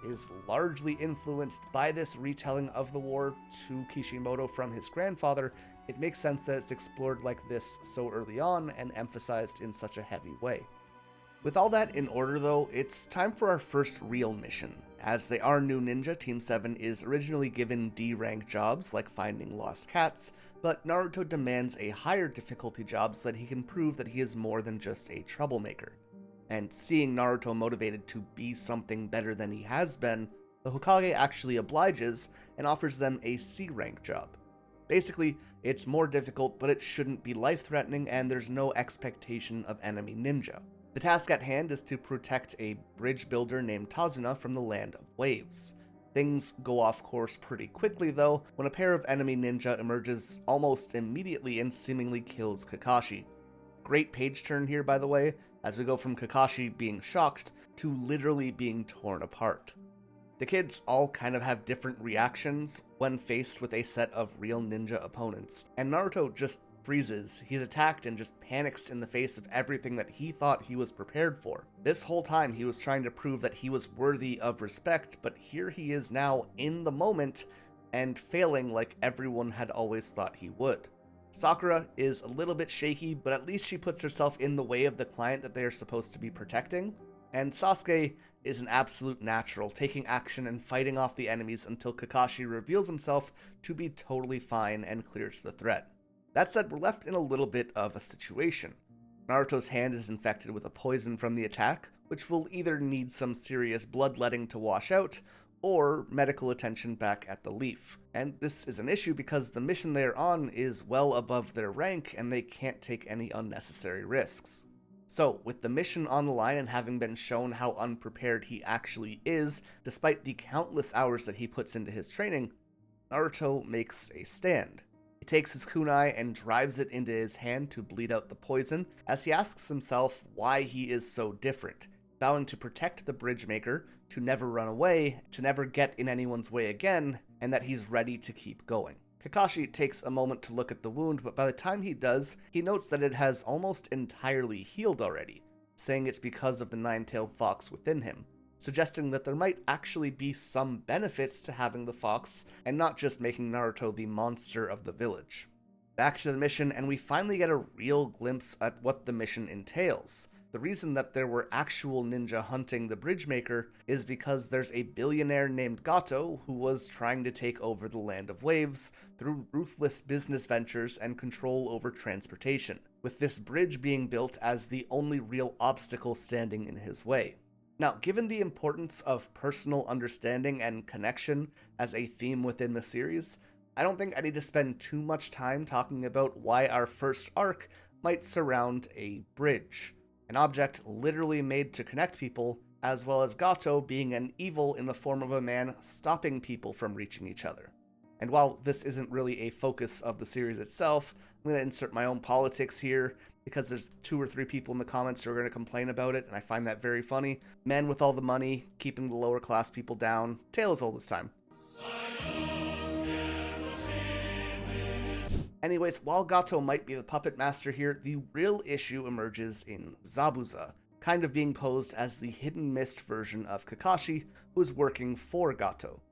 S1: is largely influenced by this retelling of the war to Kishimoto from his grandfather, it makes sense that it's explored like this so early on and emphasized in such a heavy way. With all that in order though, it's time for our first real mission. As they are new ninja, Team 7 is originally given D-rank jobs like finding lost cats, but Naruto demands a higher difficulty job so that he can prove that he is more than just a troublemaker. And seeing Naruto motivated to be something better than he has been, the Hokage actually obliges and offers them a C-rank job. Basically, it's more difficult, but it shouldn't be life-threatening and there's no expectation of enemy ninja. The task at hand is to protect a bridge builder named Tazuna from the Land of Waves. Things go off course pretty quickly though, when a pair of enemy ninja emerges almost immediately and seemingly kills Kakashi. Great page turn here by the way, as we go from Kakashi being shocked to literally being torn apart. The kids all kind of have different reactions when faced with a set of real ninja opponents, and Naruto just freezes. He's attacked and just panics in the face of everything that he thought he was prepared for. This whole time he was trying to prove that he was worthy of respect, but here he is now in the moment and failing like everyone had always thought he would. Sakura is a little bit shaky, but at least she puts herself in the way of the client that they are supposed to be protecting. And Sasuke is an absolute natural, taking action and fighting off the enemies until Kakashi reveals himself to be totally fine and clears the threat. That said, we're left in a little bit of a situation. Naruto's hand is infected with a poison from the attack, which will either need some serious bloodletting to wash out, or medical attention back at the Leaf. And this is an issue because the mission they are on is well above their rank and they can't take any unnecessary risks. So, with the mission on the line and having been shown how unprepared he actually is, despite the countless hours that he puts into his training, Naruto makes a stand. He takes his kunai and drives it into his hand to bleed out the poison, as he asks himself why he is so different, vowing to protect the bridge maker, to never run away, to never get in anyone's way again, and that he's ready to keep going. Kakashi takes a moment to look at the wound, but by the time he does, he notes that it has almost entirely healed already, saying it's because of the nine-tailed fox within him, suggesting that there might actually be some benefits to having the fox, and not just making Naruto the monster of the village. Back to the mission, and we finally get a real glimpse at what the mission entails. The reason that there were actual ninja hunting the Bridgemaker is because there's a billionaire named Gato who was trying to take over the Land of Waves through ruthless business ventures and control over transportation, with this bridge being built as the only real obstacle standing in his way. Now, given the importance of personal understanding and connection as a theme within the series, I don't think I need to spend too much time talking about why our first arc might surround a bridge, an object literally made to connect people, as well as Gato being an evil in the form of a man stopping people from reaching each other. And while this isn't really a focus of the series itself, I'm going to insert my own politics here, because there's 2 or 3 people in the comments who are going to complain about it, and I find that very funny. Men with all the money, keeping the lower class people down, tale as old as time. Anyways, while Gato might be the puppet master here, the real issue emerges in Zabuza, kind of being posed as the hidden mist version of Kakashi, who is working for Gato.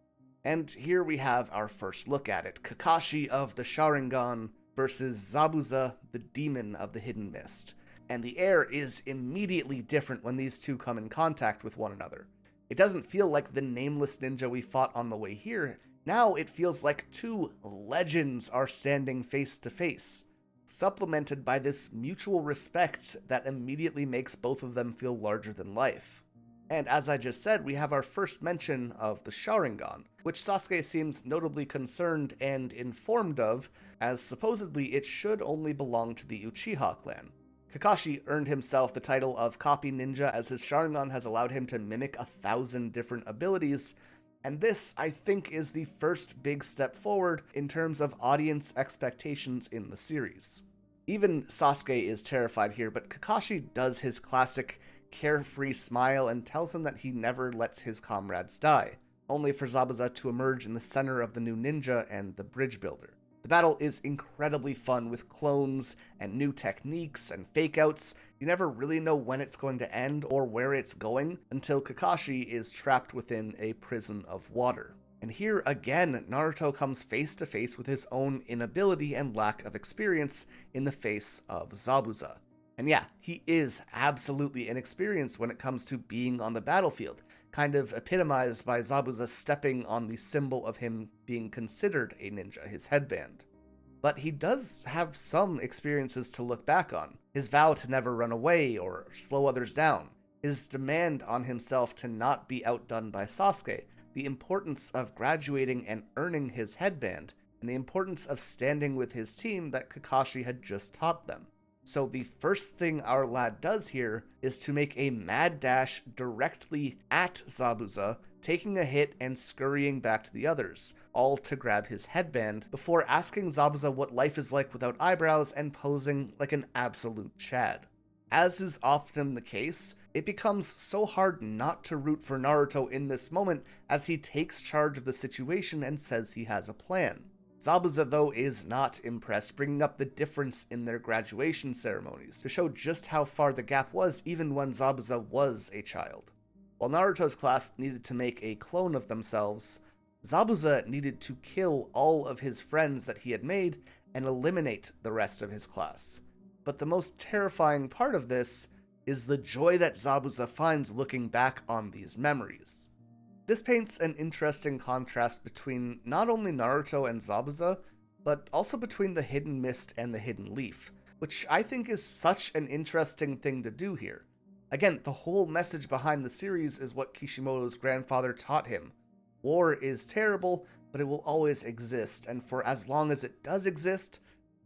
S1: And here we have our first look at it, Kakashi of the Sharingan versus Zabuza, the demon of the hidden mist. And the air is immediately different when these two come in contact with one another. It doesn't feel like the nameless ninja we fought on the way here. Now it feels like 2 legends are standing face to face, supplemented by this mutual respect that immediately makes both of them feel larger than life. And as I just said, we have our first mention of the Sharingan, which Sasuke seems notably concerned and informed of, as supposedly it should only belong to the Uchiha clan. Kakashi earned himself the title of Copy Ninja as his Sharingan has allowed him to mimic 1,000 different abilities, and this, I think, is the first big step forward in terms of audience expectations in the series. Even Sasuke is terrified here, but Kakashi does his classic carefree smile and tells him that he never lets his comrades die, only for Zabuza to emerge in the center of the new ninja and the bridge builder. The battle is incredibly fun with clones and new techniques and fake-outs. You never really know when it's going to end or where it's going until Kakashi is trapped within a prison of water. And here again, Naruto comes face to face with his own inability and lack of experience in the face of Zabuza. And yeah, he is absolutely inexperienced when it comes to being on the battlefield, kind of epitomized by Zabuza stepping on the symbol of him being considered a ninja, his headband. But he does have some experiences to look back on. His vow to never run away or slow others down, his demand on himself to not be outdone by Sasuke, the importance of graduating and earning his headband, and the importance of standing with his team that Kakashi had just taught them. So the first thing our lad does here is to make a mad dash directly at Zabuza, taking a hit and scurrying back to the others, all to grab his headband, before asking Zabuza what life is like without eyebrows and posing like an absolute Chad. As is often the case, it becomes so hard not to root for Naruto in this moment as he takes charge of the situation and says he has a plan. Zabuza, though, is not impressed, bringing up the difference in their graduation ceremonies to show just how far the gap was even when Zabuza was a child. While Naruto's class needed to make a clone of themselves, Zabuza needed to kill all of his friends that he had made and eliminate the rest of his class. But the most terrifying part of this is the joy that Zabuza finds looking back on these memories. This paints an interesting contrast between not only Naruto and Zabuza, but also between the Hidden Mist and the Hidden Leaf, which I think is such an interesting thing to do here. Again, the whole message behind the series is what Kishimoto's grandfather taught him. War is terrible, but it will always exist, and for as long as it does exist,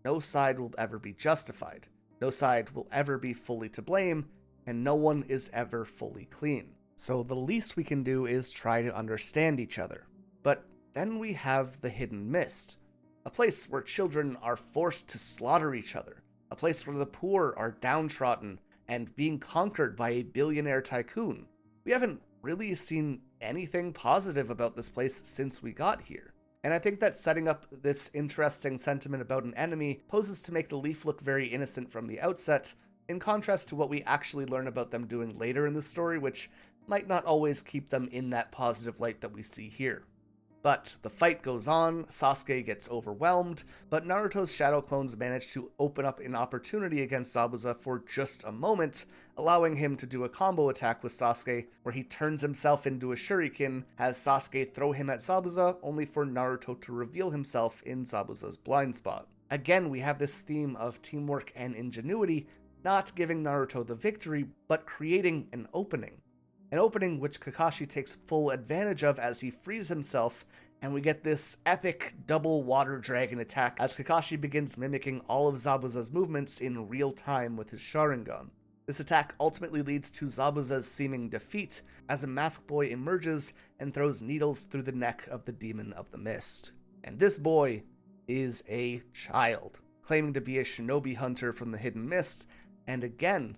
S1: no side will ever be justified, no side will ever be fully to blame, and no one is ever fully clean. So the least we can do is try to understand each other. But then we have the Hidden Mist, a place where children are forced to slaughter each other, a place where the poor are downtrodden and being conquered by a billionaire tycoon. We haven't really seen anything positive about this place since we got here. And I think that setting up this interesting sentiment about an enemy poses to make the Leaf look very innocent from the outset, in contrast to what we actually learn about them doing later in the story, which might not always keep them in that positive light that we see here. But the fight goes on, Sasuke gets overwhelmed, but Naruto's shadow clones manage to open up an opportunity against Zabuza for just a moment, allowing him to do a combo attack with Sasuke, where he turns himself into a shuriken, has Sasuke throw him at Zabuza, only for Naruto to reveal himself in Zabuza's blind spot. Again, we have this theme of teamwork and ingenuity, not giving Naruto the victory, but creating an opening. An opening which Kakashi takes full advantage of as he frees himself, and we get this epic double water dragon attack as Kakashi begins mimicking all of Zabuza's movements in real time with his Sharingan. This attack ultimately leads to Zabuza's seeming defeat as a masked boy emerges and throws needles through the neck of the Demon of the Mist. And this boy is a child, claiming to be a shinobi hunter from the Hidden Mist, and again,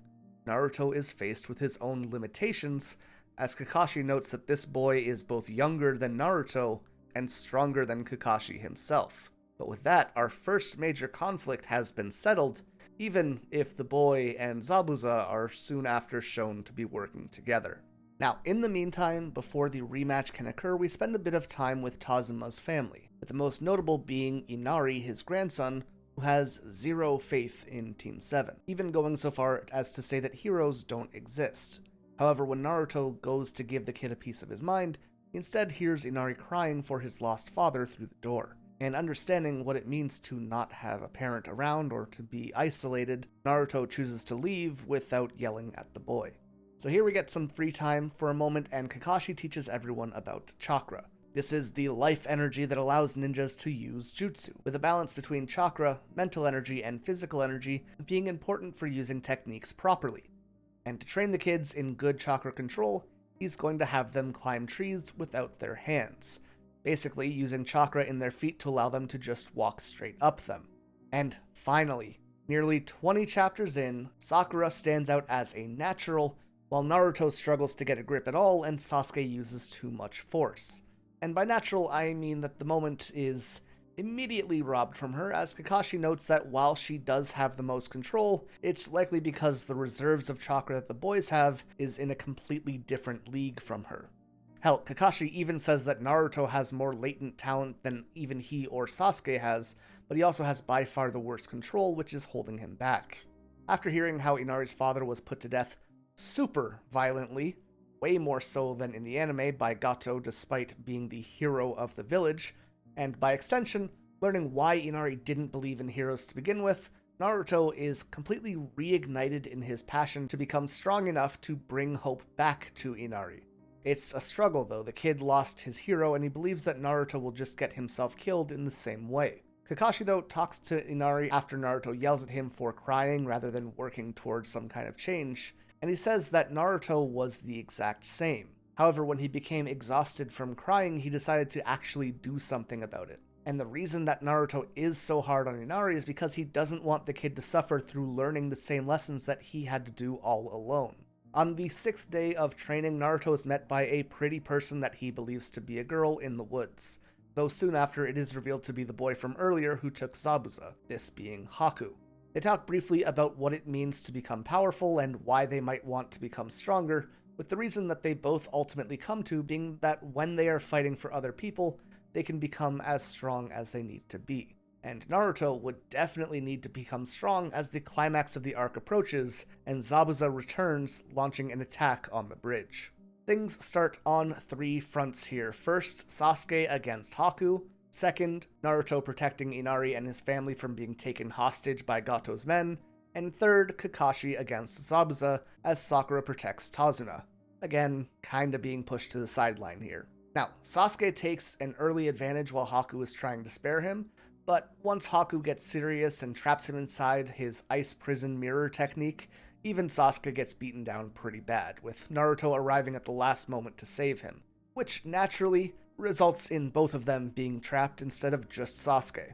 S1: Naruto is faced with his own limitations, as Kakashi notes that this boy is both younger than Naruto and stronger than Kakashi himself. But with that, our first major conflict has been settled, even if the boy and Zabuza are soon after shown to be working together. Now, in the meantime, before the rematch can occur, we spend a bit of time with Tazuma's family, with the most notable being Inari, his grandson, who has zero faith in Team 7, even going so far as to say that heroes don't exist. However, when Naruto goes to give the kid a piece of his mind, he instead hears Inari crying for his lost father through the door. And understanding what it means to not have a parent around or to be isolated, Naruto chooses to leave without yelling at the boy. So here we get some free time for a moment, and Kakashi teaches everyone about chakra. This is the life energy that allows ninjas to use jutsu, with a balance between chakra, mental energy, and physical energy being important for using techniques properly. And to train the kids in good chakra control, he's going to have them climb trees without their hands, basically using chakra in their feet to allow them to just walk straight up them. And finally, nearly 20 chapters in, Sakura stands out as a natural, while Naruto struggles to get a grip at all and Sasuke uses too much force. And by natural, I mean that the moment is immediately robbed from her, as Kakashi notes that while she does have the most control, it's likely because the reserves of chakra that the boys have is in a completely different league from her. Hell, Kakashi even says that Naruto has more latent talent than even he or Sasuke has, but he also has by far the worst control, which is holding him back. After hearing how Inari's father was put to death super violently, way more so than in the anime by Gato despite being the hero of the village, and by extension, learning why Inari didn't believe in heroes to begin with, Naruto is completely reignited in his passion to become strong enough to bring hope back to Inari. It's a struggle though, the kid lost his hero and he believes that Naruto will just get himself killed in the same way. Kakashi though talks to Inari after Naruto yells at him for crying rather than working towards some kind of change, and he says that Naruto was the exact same. However, when he became exhausted from crying, he decided to actually do something about it. And the reason that Naruto is so hard on Inari is because he doesn't want the kid to suffer through learning the same lessons that he had to do all alone. On the 6th day of training, Naruto is met by a pretty person that he believes to be a girl in the woods, though soon after it is revealed to be the boy from earlier who took Zabuza, this being Haku. They talk briefly about what it means to become powerful and why they might want to become stronger, with the reason that they both ultimately come to being that when they are fighting for other people, they can become as strong as they need to be. And Naruto would definitely need to become strong as the climax of the arc approaches, and Zabuza returns, launching an attack on the bridge. Things start on 3 fronts here. First, Sasuke against Haku. Second, Naruto protecting Inari and his family from being taken hostage by Gato's men. And third, Kakashi against Zabuza, as Sakura protects Tazuna. Again, kinda being pushed to the sideline here. Now, Sasuke takes an early advantage while Haku is trying to spare him, but once Haku gets serious and traps him inside his ice prison mirror technique, even Sasuke gets beaten down pretty bad, with Naruto arriving at the last moment to save him, which naturally results in both of them being trapped instead of just Sasuke.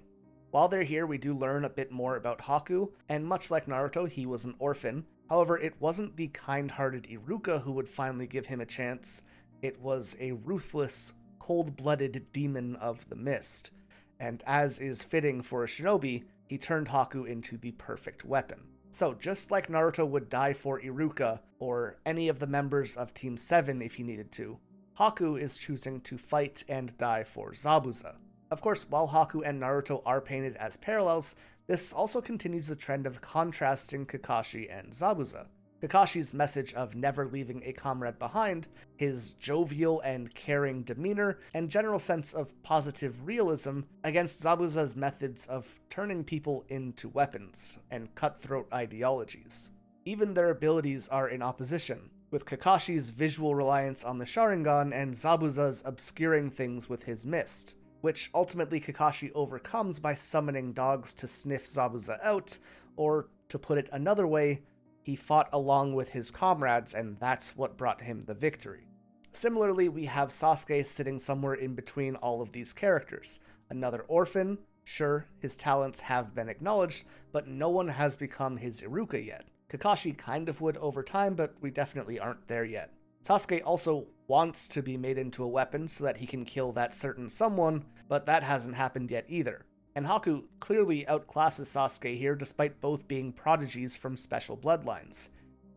S1: While they're here, we do learn a bit more about Haku, and much like Naruto, he was an orphan. However, it wasn't the kind-hearted Iruka who would finally give him a chance. It was a ruthless, cold-blooded demon of the mist. And as is fitting for a shinobi, he turned Haku into the perfect weapon. So just like Naruto would die for Iruka, or any of the members of Team 7 if he needed to, Haku is choosing to fight and die for Zabuza. Of course, while Haku and Naruto are painted as parallels, this also continues the trend of contrasting Kakashi and Zabuza. Kakashi's message of never leaving a comrade behind, his jovial and caring demeanor, and general sense of positive realism against Zabuza's methods of turning people into weapons and cutthroat ideologies. Even their abilities are in opposition, with Kakashi's visual reliance on the Sharingan and Zabuza's obscuring things with his mist, which ultimately Kakashi overcomes by summoning dogs to sniff Zabuza out, or, to put it another way, he fought along with his comrades, and that's what brought him the victory. Similarly, we have Sasuke sitting somewhere in between all of these characters. Another orphan, sure, his talents have been acknowledged, but no one has become his Iruka yet. Kakashi kind of would over time, but we definitely aren't there yet. Sasuke also wants to be made into a weapon so that he can kill that certain someone, but that hasn't happened yet either. And Haku clearly outclasses Sasuke here despite both being prodigies from special bloodlines.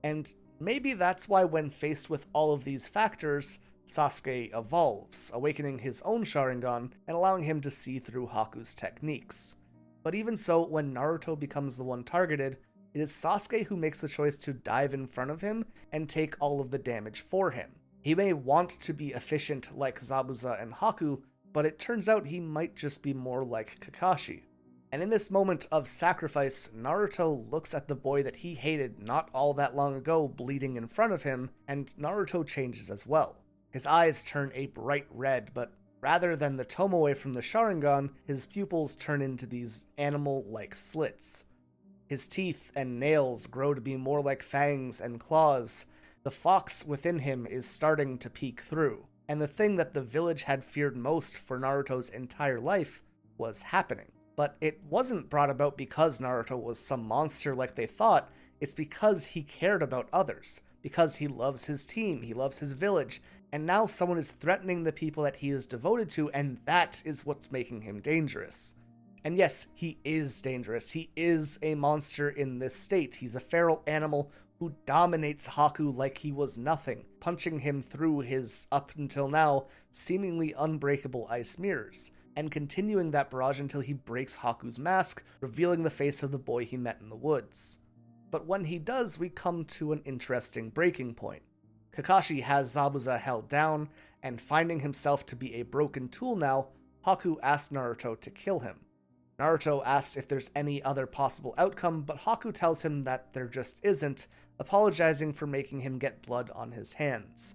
S1: And maybe that's why when faced with all of these factors, Sasuke evolves, awakening his own Sharingan and allowing him to see through Haku's techniques. But even so, when Naruto becomes the one targeted, it is Sasuke who makes the choice to dive in front of him and take all of the damage for him. He may want to be efficient like Zabuza and Haku, but it turns out he might just be more like Kakashi. And in this moment of sacrifice, Naruto looks at the boy that he hated not all that long ago bleeding in front of him, and Naruto changes as well. His eyes turn a bright red, but rather than the tomoe from the Sharingan, his pupils turn into these animal-like slits. His teeth and nails grow to be more like fangs and claws. The fox within him is starting to peek through. And the thing that the village had feared most for Naruto's entire life was happening. But it wasn't brought about because Naruto was some monster like they thought, it's because he cared about others, because he loves his team, he loves his village, and now someone is threatening the people that he is devoted to, and that is what's making him dangerous. And yes, he is dangerous, he is a monster in this state, he's a feral animal who dominates Haku like he was nothing, punching him through his, up until now, seemingly unbreakable ice mirrors, and continuing that barrage until he breaks Haku's mask, revealing the face of the boy he met in the woods. But when he does, we come to an interesting breaking point. Kakashi has Zabuza held down, and finding himself to be a broken tool now, Haku asks Naruto to kill him. Naruto asks if there's any other possible outcome, but Haku tells him that there just isn't, apologizing for making him get blood on his hands.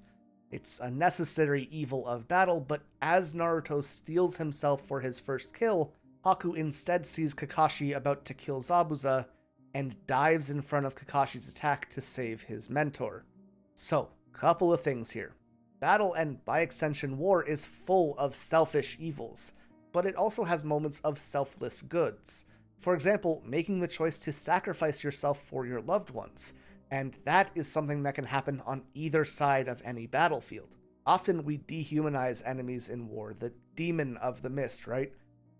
S1: It's a necessary evil of battle, but as Naruto steels himself for his first kill, Haku instead sees Kakashi about to kill Zabuza, and dives in front of Kakashi's attack to save his mentor. So, couple of things here. Battle, and by extension war, is full of selfish evils, but it also has moments of selfless goods. For example, making the choice to sacrifice yourself for your loved ones, and that is something that can happen on either side of any battlefield. Often we dehumanize enemies in war, the demon of the mist, right?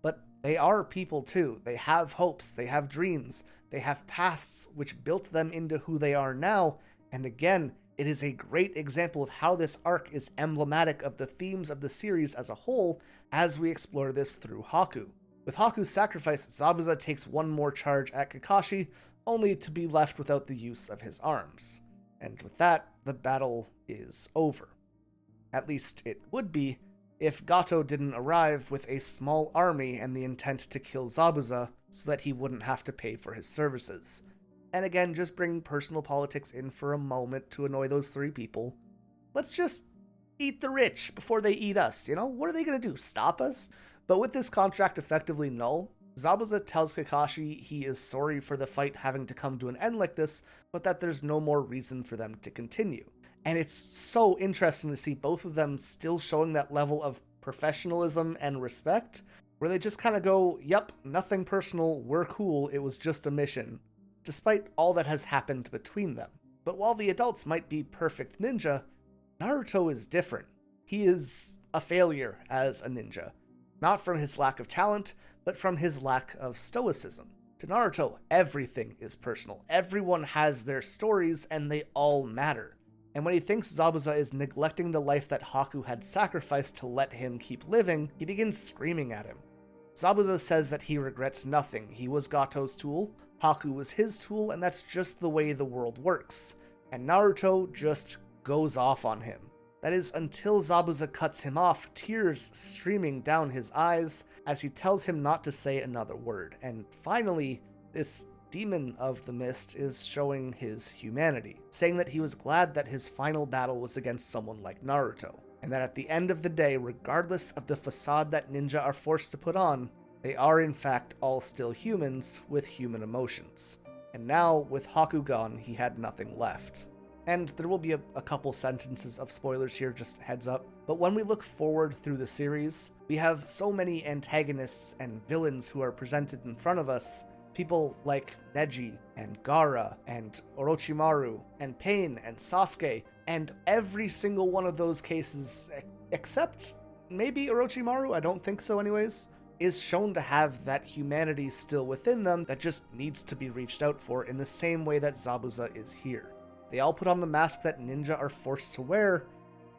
S1: But they are people too. They have hopes, they have dreams, they have pasts which built them into who they are now, and again, it is a great example of how this arc is emblematic of the themes of the series as a whole as we explore this through Haku. With Haku's sacrifice, Zabuza takes one more charge at Kakashi, only to be left without the use of his arms. And with that, the battle is over. At least it would be, if Gato didn't arrive with a small army and the intent to kill Zabuza so that he wouldn't have to pay for his services. And again, just bring personal politics in for a moment to annoy those three people. Let's just eat the rich before they eat us, you know? What are they gonna do, stop us? But with this contract effectively null, Zabuza tells Kakashi he is sorry for the fight having to come to an end like this, but that there's no more reason for them to continue. And it's so interesting to see both of them still showing that level of professionalism and respect, where they just kind of go, yep, nothing personal, we're cool, it was just a mission, despite all that has happened between them. But while the adults might be perfect ninja, Naruto is different. He is a failure as a ninja. Not from his lack of talent, but from his lack of stoicism. To Naruto, everything is personal. Everyone has their stories, and they all matter. And when he thinks Zabuza is neglecting the life that Haku had sacrificed to let him keep living, he begins screaming at him. Zabuza says that he regrets nothing. He was Gato's tool, Haku was his tool, and that's just the way the world works. And Naruto just goes off on him. That is until Zabuza cuts him off, tears streaming down his eyes as he tells him not to say another word. And finally, this demon of the mist is showing his humanity, saying that he was glad that his final battle was against someone like Naruto, and that at the end of the day, regardless of the facade that ninja are forced to put on, they are in fact all still humans with human emotions. And now, with Haku gone, he had nothing left. And there will be a couple sentences of spoilers here, just heads up. But when we look forward through the series, we have so many antagonists and villains who are presented in front of us. People like Neji and Gaara and Orochimaru and Pain and Sasuke. And every single one of those cases, except maybe Orochimaru, I don't think so anyways, is shown to have that humanity still within them that just needs to be reached out for in the same way that Zabuza is here. They all put on the mask that ninja are forced to wear,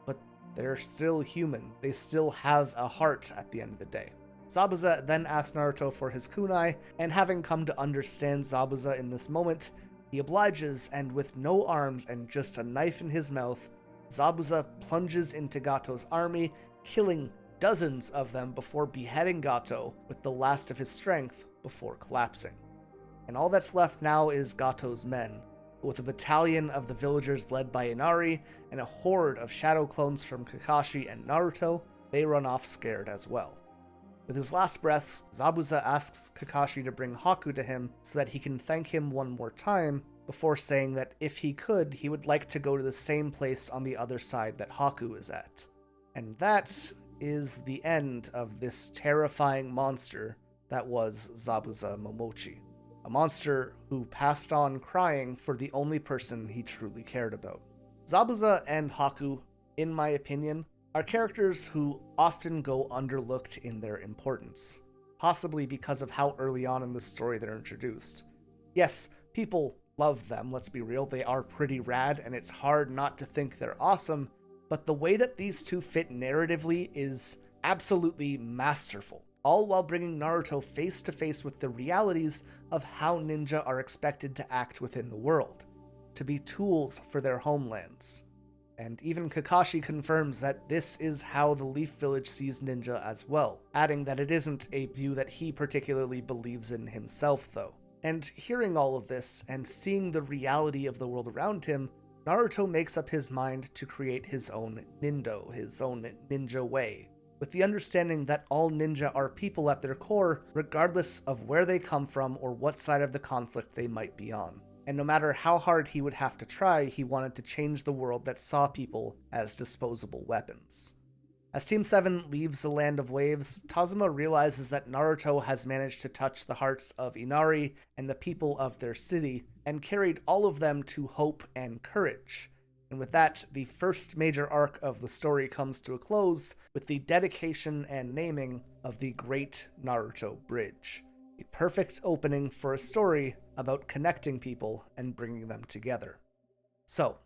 S1: but they're still human. They still have a heart at the end of the day. Zabuza then asks Naruto for his kunai, and having come to understand Zabuza in this moment, he obliges, and with no arms and just a knife in his mouth, Zabuza plunges into Gato's army, killing dozens of them before beheading Gato with the last of his strength before collapsing. And all that's left now is Gato's men, with a battalion of the villagers led by Inari and a horde of shadow clones from Kakashi and Naruto. They run off scared as well. With his last breaths, Zabuza asks Kakashi to bring Haku to him so that he can thank him one more time, before saying that if he could, he would like to go to the same place on the other side that Haku is at. And that is the end of this terrifying monster that was Zabuza Momochi. A monster who passed on crying for the only person he truly cared about. Zabuza and Haku, in my opinion, are characters who often go underlooked in their importance, possibly because of how early on in the story they're introduced. Yes, people love them, let's be real, they are pretty rad, and it's hard not to think they're awesome, but the way that these two fit narratively is absolutely masterful, all while bringing Naruto face to face with the realities of how ninja are expected to act within the world, to be tools for their homelands. And even Kakashi confirms that this is how the Leaf Village sees ninja as well, adding that it isn't a view that he particularly believes in himself though. And hearing all of this, and seeing the reality of the world around him, Naruto makes up his mind to create his own nindo, his own ninja way, with the understanding that all ninja are people at their core, regardless of where they come from or what side of the conflict they might be on. And no matter how hard he would have to try, he wanted to change the world that saw people as disposable weapons. As Team 7 leaves the Land of Waves, Tazuma realizes that Naruto has managed to touch the hearts of Inari and the people of their city, and carried all of them to hope and courage. And with that, the first major arc of the story comes to a close with the dedication and naming of the Great Naruto Bridge. A perfect opening for a story about connecting people and bringing them together. So,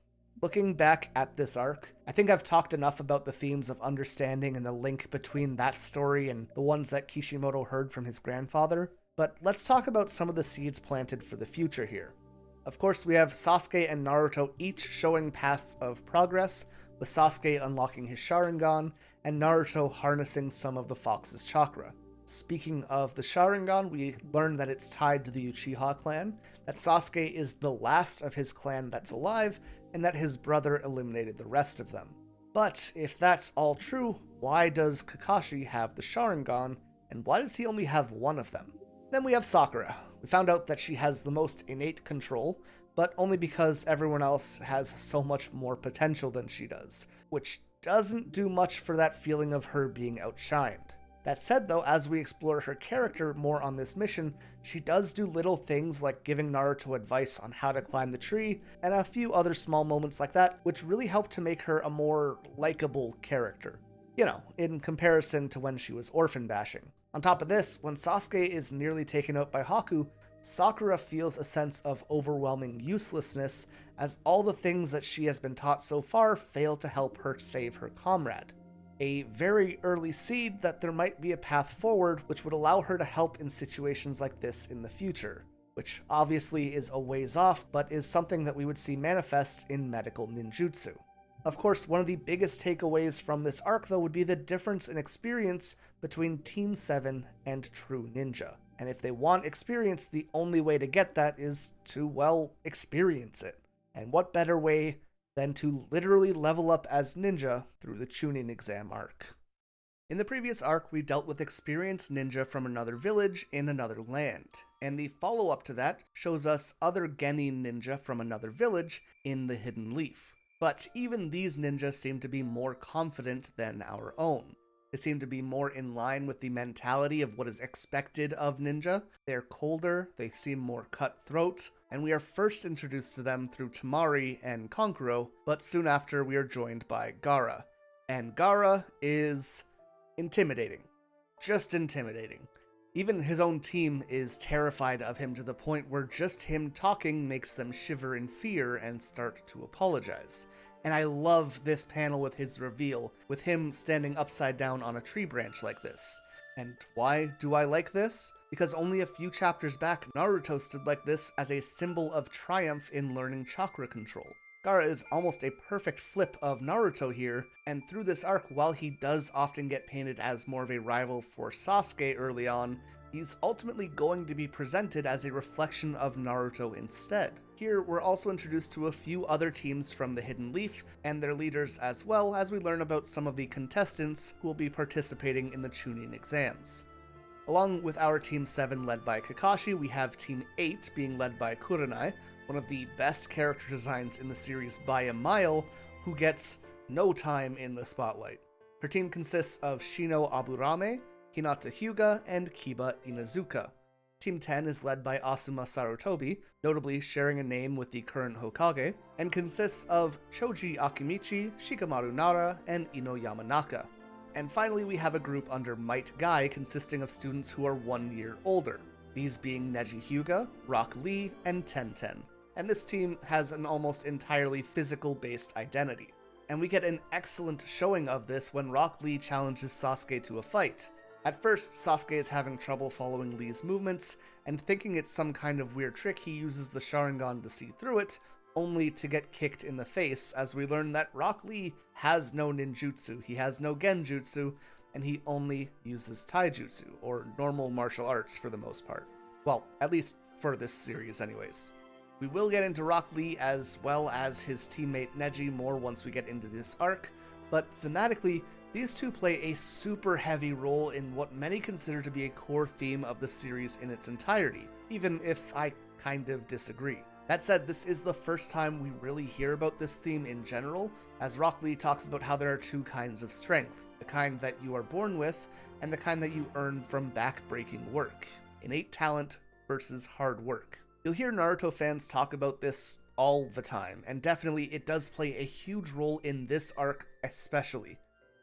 S1: looking back at this arc, I think I've talked enough about the themes of understanding and the link between that story and the ones that Kishimoto heard from his grandfather, but let's talk about some of the seeds planted for the future here. Of course, we have Sasuke and Naruto each showing paths of progress, with Sasuke unlocking his Sharingan, and Naruto harnessing some of the Fox's chakra. Speaking of the Sharingan, we learn that it's tied to the Uchiha clan, that Sasuke is the last of his clan that's alive, and that his brother eliminated the rest of them. But if that's all true, why does Kakashi have the Sharingan, and why does he only have one of them? Then we have Sakura. We found out that she has the most innate control, but only because everyone else has so much more potential than she does, which doesn't do much for that feeling of her being outshined. That said though, as we explore her character more on this mission, she does do little things like giving Naruto advice on how to climb the tree, and a few other small moments like that, which really help to make her a more likable character. You know, in comparison to when she was orphan bashing. On top of this, when Sasuke is nearly taken out by Haku, Sakura feels a sense of overwhelming uselessness as all the things that she has been taught so far fail to help her save her comrade. A very early seed that there might be a path forward which would allow her to help in situations like this in the future, which obviously is a ways off, but is something that we would see manifest in medical ninjutsu. Of course, one of the biggest takeaways from this arc, though, would be the difference in experience between Team 7 and True Ninja. And if they want experience, the only way to get that is to, well, experience it. And what better way than to literally level up as ninja through the Chunin exam arc. In the previous arc, we dealt with experienced ninja from another village in another land, and the follow-up to that shows us other genin ninja from another village in the Hidden Leaf. But even these ninjas seem to be more confident than our own. They seem to be more in line with the mentality of what is expected of ninja. They're colder, they seem more cutthroat, and we are first introduced to them through Temari and Kankuro, but soon after we are joined by Gaara. And Gaara is intimidating. Just intimidating. Even his own team is terrified of him to the point where just him talking makes them shiver in fear and start to apologize. And I love this panel with his reveal, with him standing upside down on a tree branch like this. And why do I like this? Because only a few chapters back, Naruto stood like this as a symbol of triumph in learning chakra control. Gaara is almost a perfect flip of Naruto here, and through this arc, while he does often get painted as more of a rival for Sasuke early on, he's ultimately going to be presented as a reflection of Naruto instead. Here, we're also introduced to a few other teams from the Hidden Leaf, and their leaders as well, as we learn about some of the contestants who will be participating in the Chunin exams. Along with our Team 7 led by Kakashi, we have Team 8 being led by Kurenai, one of the best character designs in the series by a mile, who gets no time in the spotlight. Her team consists of Shino Aburame, Hinata Hyuga, and Kiba Inazuka. Team 10 is led by Asuma Sarutobi, notably sharing a name with the current Hokage, and consists of Choji Akimichi, Shikamaru Nara, and Ino Yamanaka. And finally, we have a group under Might Guy consisting of students who are 1 year older, these being Neji Hyuga, Rock Lee, and Tenten. And this team has an almost entirely physical-based identity. And we get an excellent showing of this when Rock Lee challenges Sasuke to a fight. At first, Sasuke is having trouble following Lee's movements, and thinking it's some kind of weird trick, he uses the Sharingan to see through it, only to get kicked in the face as we learn that Rock Lee has no ninjutsu, he has no genjutsu, and he only uses taijutsu, or normal martial arts for the most part. Well, at least for this series anyways. We will get into Rock Lee as well as his teammate Neji more once we get into this arc, but thematically, these two play a super heavy role in what many consider to be a core theme of the series in its entirety, even if I kind of disagree. That said, this is the first time we really hear about this theme in general, as Rock Lee talks about how there are two kinds of strength, the kind that you are born with, and the kind that you earn from back-breaking work, innate talent versus hard work. You'll hear Naruto fans talk about this all the time, and definitely it does play a huge role in this arc especially.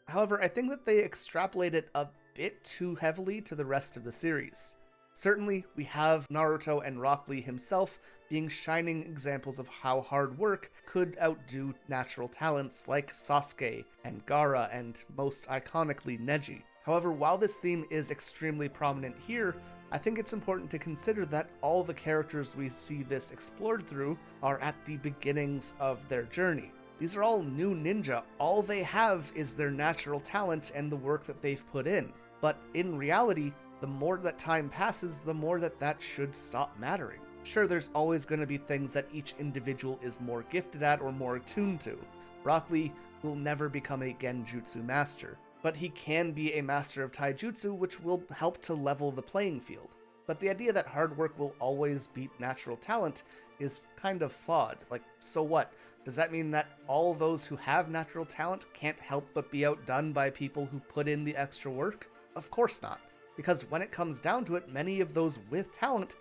S1: However, I think that they extrapolate it a bit too heavily to the rest of the series. Certainly, we have Naruto and Rock Lee himself being shining examples of how hard work could outdo natural talents like Sasuke and Gaara and most iconically Neji. However, while this theme is extremely prominent here, I think it's important to consider that all the characters we see this explored through are at the beginnings of their journey. These are all new ninja. All they have is their natural talent and the work that they've put in. But in reality, the more that time passes, the more that should stop mattering. Sure, there's always going to be things that each individual is more gifted at or more attuned to. Rock Lee will never become a genjutsu master, but he can be a master of taijutsu, which will help to level the playing field. But the idea that hard work will always beat natural talent is kind of flawed. Like, so what? Does that mean that all those who have natural talent can't help but be outdone by people who put in the extra work? Of course not. Because when it comes down to it, many of those with talent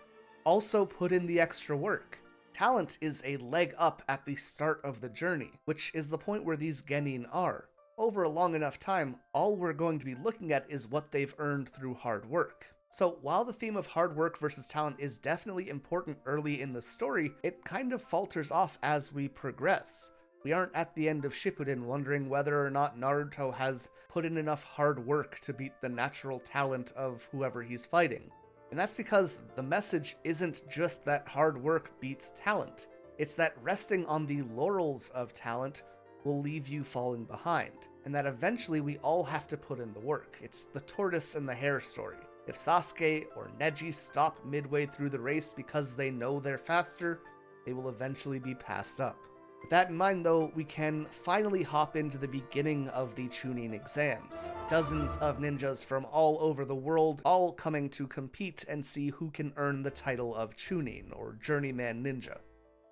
S1: also put in the extra work. Talent is a leg up at the start of the journey, which is the point where these genin are. Over a long enough time, all we're going to be looking at is what they've earned through hard work. So while the theme of hard work versus talent is definitely important early in the story, it kind of falters off as we progress. We aren't at the end of Shippuden wondering whether or not Naruto has put in enough hard work to beat the natural talent of whoever he's fighting. And that's because the message isn't just that hard work beats talent. It's that resting on the laurels of talent will leave you falling behind, and that eventually we all have to put in the work. It's the tortoise and the hare story. If Sasuke or Neji stop midway through the race because they know they're faster, they will eventually be passed up. With that in mind though, we can finally hop into the beginning of the Chunin Exams. Dozens of ninjas from all over the world, all coming to compete and see who can earn the title of Chunin, or Journeyman Ninja.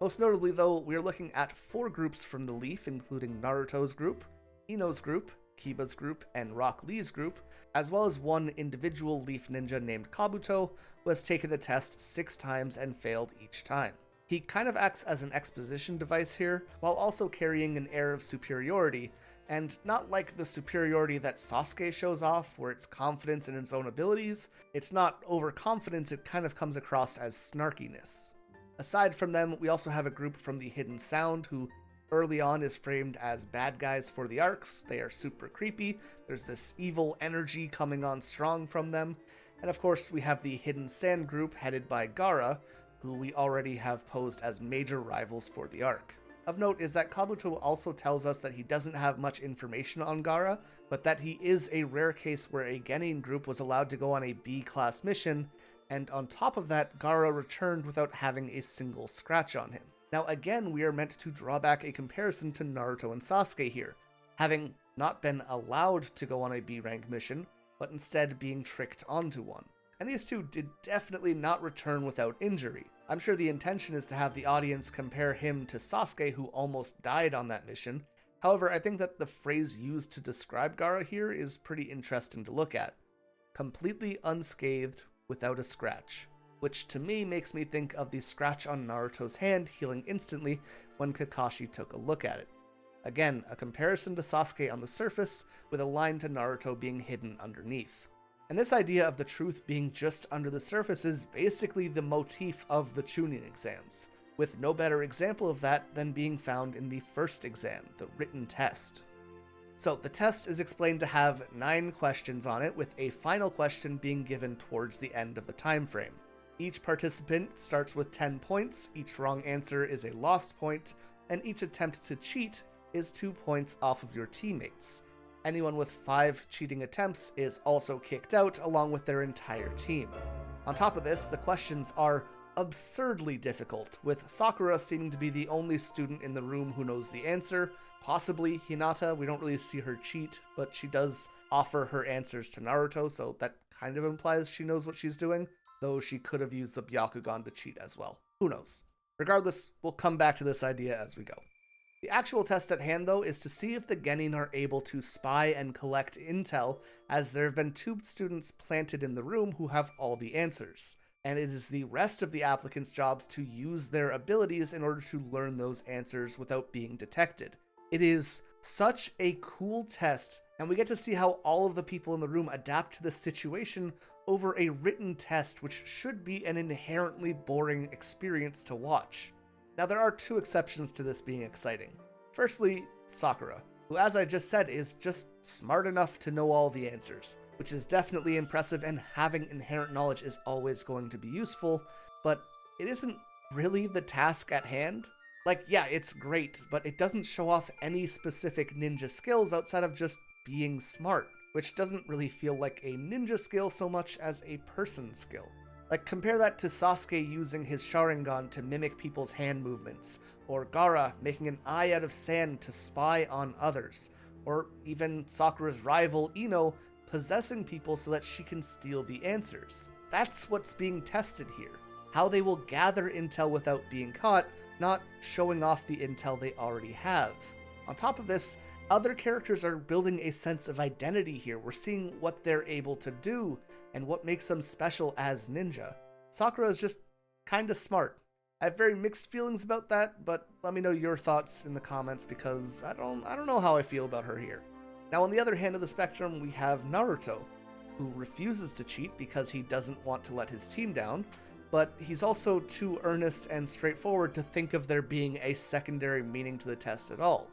S1: Most notably though, we're looking at 4 groups from the Leaf, including Naruto's group, Ino's group, Kiba's group, and Rock Lee's group, as well as one individual Leaf ninja named Kabuto, who has taken the test 6 times and failed each time. He kind of acts as an exposition device here, while also carrying an air of superiority, and not like the superiority that Sasuke shows off, where it's confidence in its own abilities. It's not overconfidence, it kind of comes across as snarkiness. Aside from them, we also have a group from the Hidden Sound, who early on is framed as bad guys for the arcs. They are super creepy, there's this evil energy coming on strong from them, and of course we have the Hidden Sand group headed by Gaara, who we already have posed as major rivals for the arc. Of note is that Kabuto also tells us that he doesn't have much information on Gaara, but that he is a rare case where a Genin group was allowed to go on a B-class mission, and on top of that, Gaara returned without having a single scratch on him. Now again, we are meant to draw back a comparison to Naruto and Sasuke here, having not been allowed to go on a B-rank mission, but instead being tricked onto one. And these two did definitely not return without injury. I'm sure the intention is to have the audience compare him to Sasuke, who almost died on that mission. However, I think that the phrase used to describe Gaara here is pretty interesting to look at. Completely unscathed, without a scratch. Which to me makes me think of the scratch on Naruto's hand healing instantly when Kakashi took a look at it. Again, a comparison to Sasuke on the surface, with a line to Naruto being hidden underneath. And this idea of the truth being just under the surface is basically the motif of the Chunin Exams, with no better example of that than being found in the first exam, the written test. So the test is explained to have 9 questions on it, with a final question being given towards the end of the time frame. Each participant starts with 10 points, each wrong answer is a lost point, and each attempt to cheat is 2 points off of your teammates. Anyone with 5 cheating attempts is also kicked out, along with their entire team. On top of this, the questions are absurdly difficult, with Sakura seeming to be the only student in the room who knows the answer. Possibly Hinata, we don't really see her cheat, but she does offer her answers to Naruto, so that kind of implies she knows what she's doing, though she could have used the Byakugan to cheat as well. Who knows? Regardless, we'll come back to this idea as we go. The actual test at hand, though, is to see if the Genin are able to spy and collect intel, as there have been 2 students planted in the room who have all the answers, and it is the rest of the applicants' jobs to use their abilities in order to learn those answers without being detected. It is such a cool test, and we get to see how all of the people in the room adapt to the situation over a written test, which should be an inherently boring experience to watch. Now, there are 2 exceptions to this being exciting. Firstly, Sakura, who, as I just said, is just smart enough to know all the answers, which is definitely impressive, and having inherent knowledge is always going to be useful, but it isn't really the task at hand. Like, yeah, it's great, but it doesn't show off any specific ninja skills outside of just being smart, which doesn't really feel like a ninja skill so much as a person skill. Like, compare that to Sasuke using his Sharingan to mimic people's hand movements, or Gaara making an eye out of sand to spy on others, or even Sakura's rival Ino possessing people so that she can steal the answers. That's what's being tested here. How they will gather intel without being caught, not showing off the intel they already have. On top of this, other characters are building a sense of identity here. We're seeing what they're able to do and what makes them special as ninja. Sakura is just kinda smart. I have very mixed feelings about that, but let me know your thoughts in the comments, because I don't know how I feel about her here. Now, on the other hand of the spectrum, we have Naruto, who refuses to cheat because he doesn't want to let his team down, but he's also too earnest and straightforward to think of there being a secondary meaning to the test at all.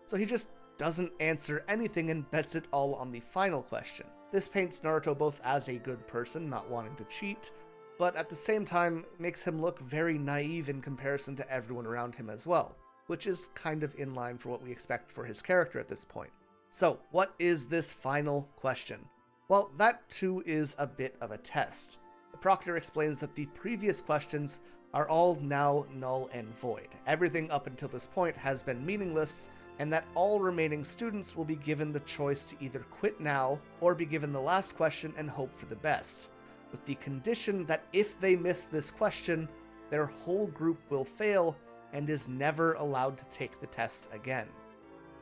S1: So he just doesn't answer anything and bets it all on the final question. This paints Naruto both as a good person, not wanting to cheat, but at the same time makes him look very naive in comparison to everyone around him as well, which is kind of in line for what we expect for his character at this point. So, what is this final question? Well, that too is a bit of a test. The proctor explains that the previous questions are all now null and void. Everything up until this point has been meaningless, and that all remaining students will be given the choice to either quit now or be given the last question and hope for the best, with the condition that if they miss this question, their whole group will fail and is never allowed to take the test again.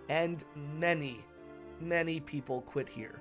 S1: And many people quit here.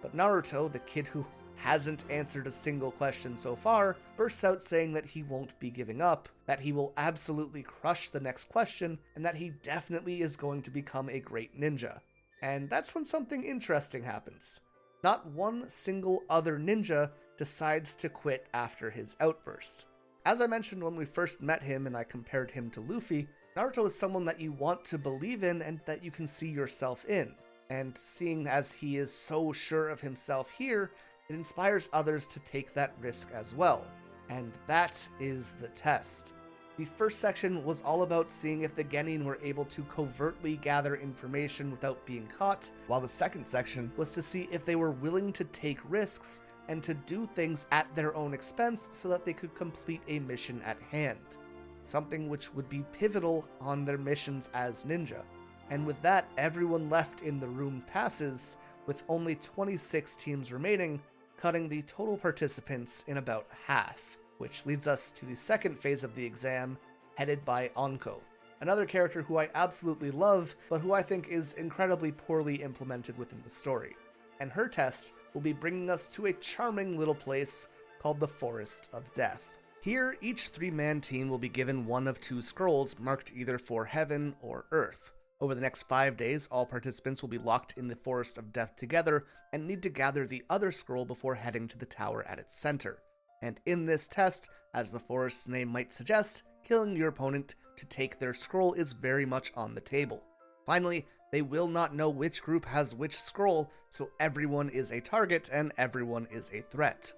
S1: But Naruto, the kid who hasn't answered a single question so far, bursts out saying that he won't be giving up, that he will absolutely crush the next question, and that he definitely is going to become a great ninja. And that's when something interesting happens. Not one single other ninja decides to quit after his outburst. As I mentioned when we first met him and I compared him to Luffy, Naruto is someone that you want to believe in and that you can see yourself in. And seeing as he is so sure of himself here, it inspires others to take that risk as well. And that is the test. The first section was all about seeing if the Genin were able to covertly gather information without being caught, while the second section was to see if they were willing to take risks and to do things at their own expense so that they could complete a mission at hand. Something which would be pivotal on their missions as ninja. And with that, everyone left in the room passes, with only 26 teams remaining, cutting the total participants in about half, which leads us to the second phase of the exam, headed by Anko, another character who I absolutely love, but who I think is incredibly poorly implemented within the story. And her test will be bringing us to a charming little place called the Forest of Death. Here, each 3-man team will be given one of 2 scrolls marked either for Heaven or Earth. Over the next 5 days, all participants will be locked in the Forest of Death together and need to gather the other scroll before heading to the tower at its center. And in this test, as the forest's name might suggest, killing your opponent to take their scroll is very much on the table. Finally, they will not know which group has which scroll, so everyone is a target and everyone is a threat.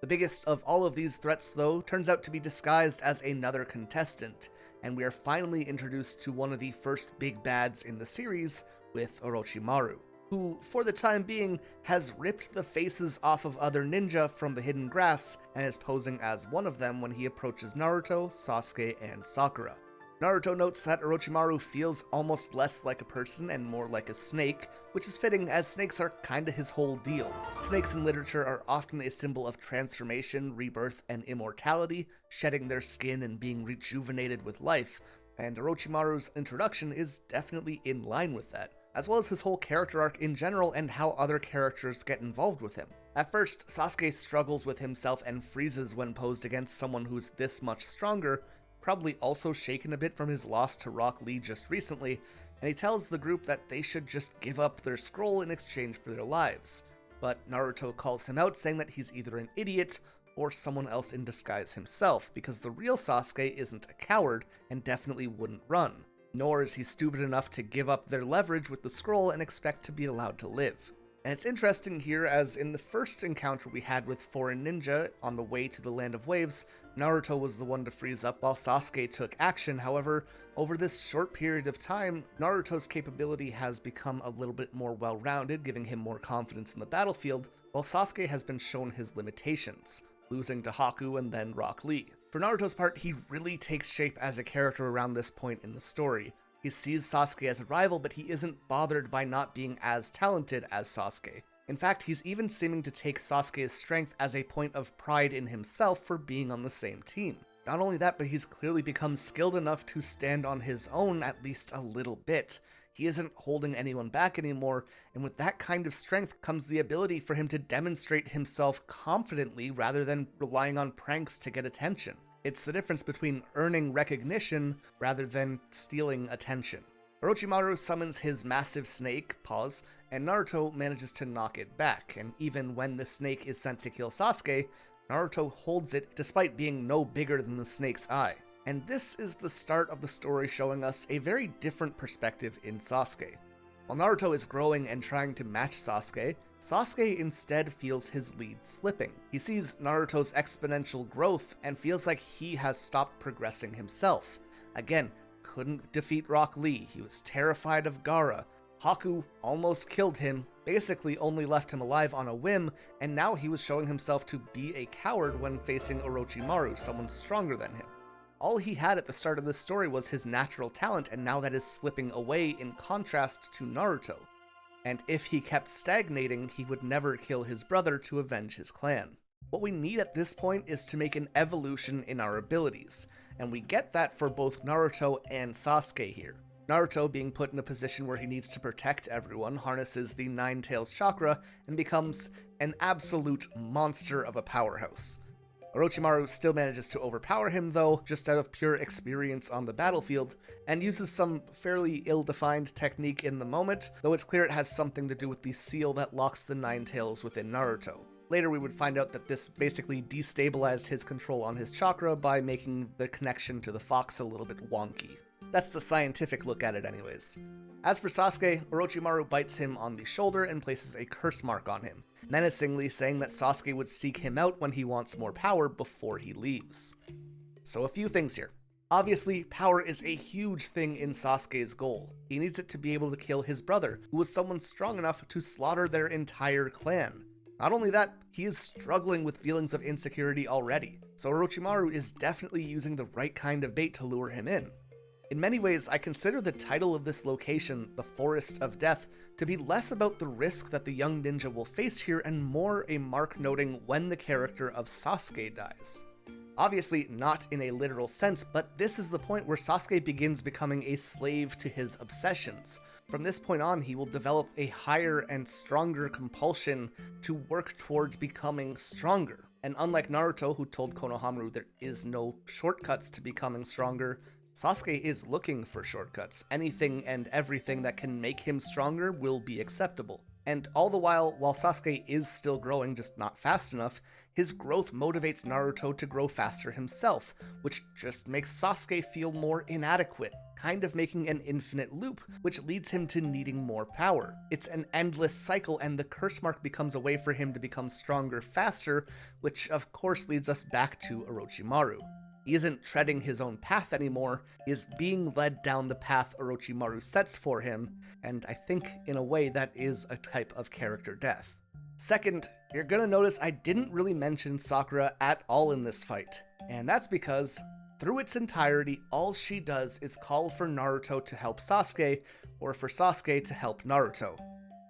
S1: The biggest of all of these threats, though, turns out to be disguised as another contestant, and we are finally introduced to one of the first big bads in the series with Orochimaru, who, for the time being, has ripped the faces off of other ninja from the hidden grass and is posing as one of them when he approaches Naruto, Sasuke, and Sakura. Naruto notes that Orochimaru feels almost less like a person and more like a snake, which is fitting as snakes are kinda his whole deal. Snakes in literature are often a symbol of transformation, rebirth, and immortality, shedding their skin and being rejuvenated with life, and Orochimaru's introduction is definitely in line with that, as well as his whole character arc in general and how other characters get involved with him. At first, Sasuke struggles with himself and freezes when posed against someone who's this much stronger, probably also shaken a bit from his loss to Rock Lee just recently, and he tells the group that they should just give up their scroll in exchange for their lives. But Naruto calls him out, saying that he's either an idiot or someone else in disguise himself, because the real Sasuke isn't a coward and definitely wouldn't run, nor is he stupid enough to give up their leverage with the scroll and expect to be allowed to live. And it's interesting here, as in the first encounter we had with Foreign Ninja on the way to the Land of Waves, Naruto was the one to freeze up while Sasuke took action. However, over this short period of time, Naruto's capability has become a little bit more well-rounded, giving him more confidence in the battlefield, while Sasuke has been shown his limitations, losing to Haku and then Rock Lee. For Naruto's part, he really takes shape as a character around this point in the story. He sees Sasuke as a rival, but he isn't bothered by not being as talented as Sasuke. In fact, he's even seeming to take Sasuke's strength as a point of pride in himself for being on the same team. Not only that, but he's clearly become skilled enough to stand on his own at least a little bit. He isn't holding anyone back anymore, and with that kind of strength comes the ability for him to demonstrate himself confidently rather than relying on pranks to get attention. It's the difference between earning recognition rather than stealing attention. Orochimaru summons his massive snake, and Naruto manages to knock it back, and even when the snake is sent to kill Sasuke, Naruto holds it despite being no bigger than the snake's eye. And this is the start of the story showing us a very different perspective in Sasuke. While Naruto is growing and trying to match Sasuke, Sasuke instead feels his lead slipping. He sees Naruto's exponential growth and feels like he has stopped progressing himself. Again, couldn't defeat Rock Lee, he was terrified of Gaara. Haku almost killed him, basically only left him alive on a whim, and now he was showing himself to be a coward when facing Orochimaru, someone stronger than him. All he had at the start of this story was his natural talent, and now that is slipping away in contrast to Naruto. And if he kept stagnating, he would never kill his brother to avenge his clan. What we need at this point is to make an evolution in our abilities, and we get that for both Naruto and Sasuke here. Naruto, being put in a position where he needs to protect everyone, harnesses the Nine Tails chakra and becomes an absolute monster of a powerhouse. Orochimaru still manages to overpower him though, just out of pure experience on the battlefield, and uses some fairly ill-defined technique in the moment, though it's clear it has something to do with the seal that locks the Nine Tails within Naruto. Later we would find out that this basically destabilized his control on his chakra by making the connection to the fox a little bit wonky. That's the scientific look at it anyways. As for Sasuke, Orochimaru bites him on the shoulder and places a curse mark on him, menacingly saying that Sasuke would seek him out when he wants more power before he leaves. So a few things here. Obviously, power is a huge thing in Sasuke's goal. He needs it to be able to kill his brother, who was someone strong enough to slaughter their entire clan. Not only that, he is struggling with feelings of insecurity already, so Orochimaru is definitely using the right kind of bait to lure him in. In many ways, I consider the title of this location, the Forest of Death, to be less about the risk that the young ninja will face here and more a mark noting when the character of Sasuke dies. Obviously not in a literal sense, but this is the point where Sasuke begins becoming a slave to his obsessions. From this point on, he will develop a higher and stronger compulsion to work towards becoming stronger. And unlike Naruto, who told Konohamaru there is no shortcuts to becoming stronger, Sasuke is looking for shortcuts. Anything and everything that can make him stronger will be acceptable. And all the while Sasuke is still growing, just not fast enough, his growth motivates Naruto to grow faster himself, which just makes Sasuke feel more inadequate, kind of making an infinite loop, which leads him to needing more power. It's an endless cycle, and the curse mark becomes a way for him to become stronger faster, which of course leads us back to Orochimaru. He isn't treading his own path anymore, he is being led down the path Orochimaru sets for him, and I think in a way that is a type of character death. Second, you're gonna notice I didn't really mention Sakura at all in this fight, and that's because through its entirety, all she does is call for Naruto to help Sasuke, or for Sasuke to help Naruto.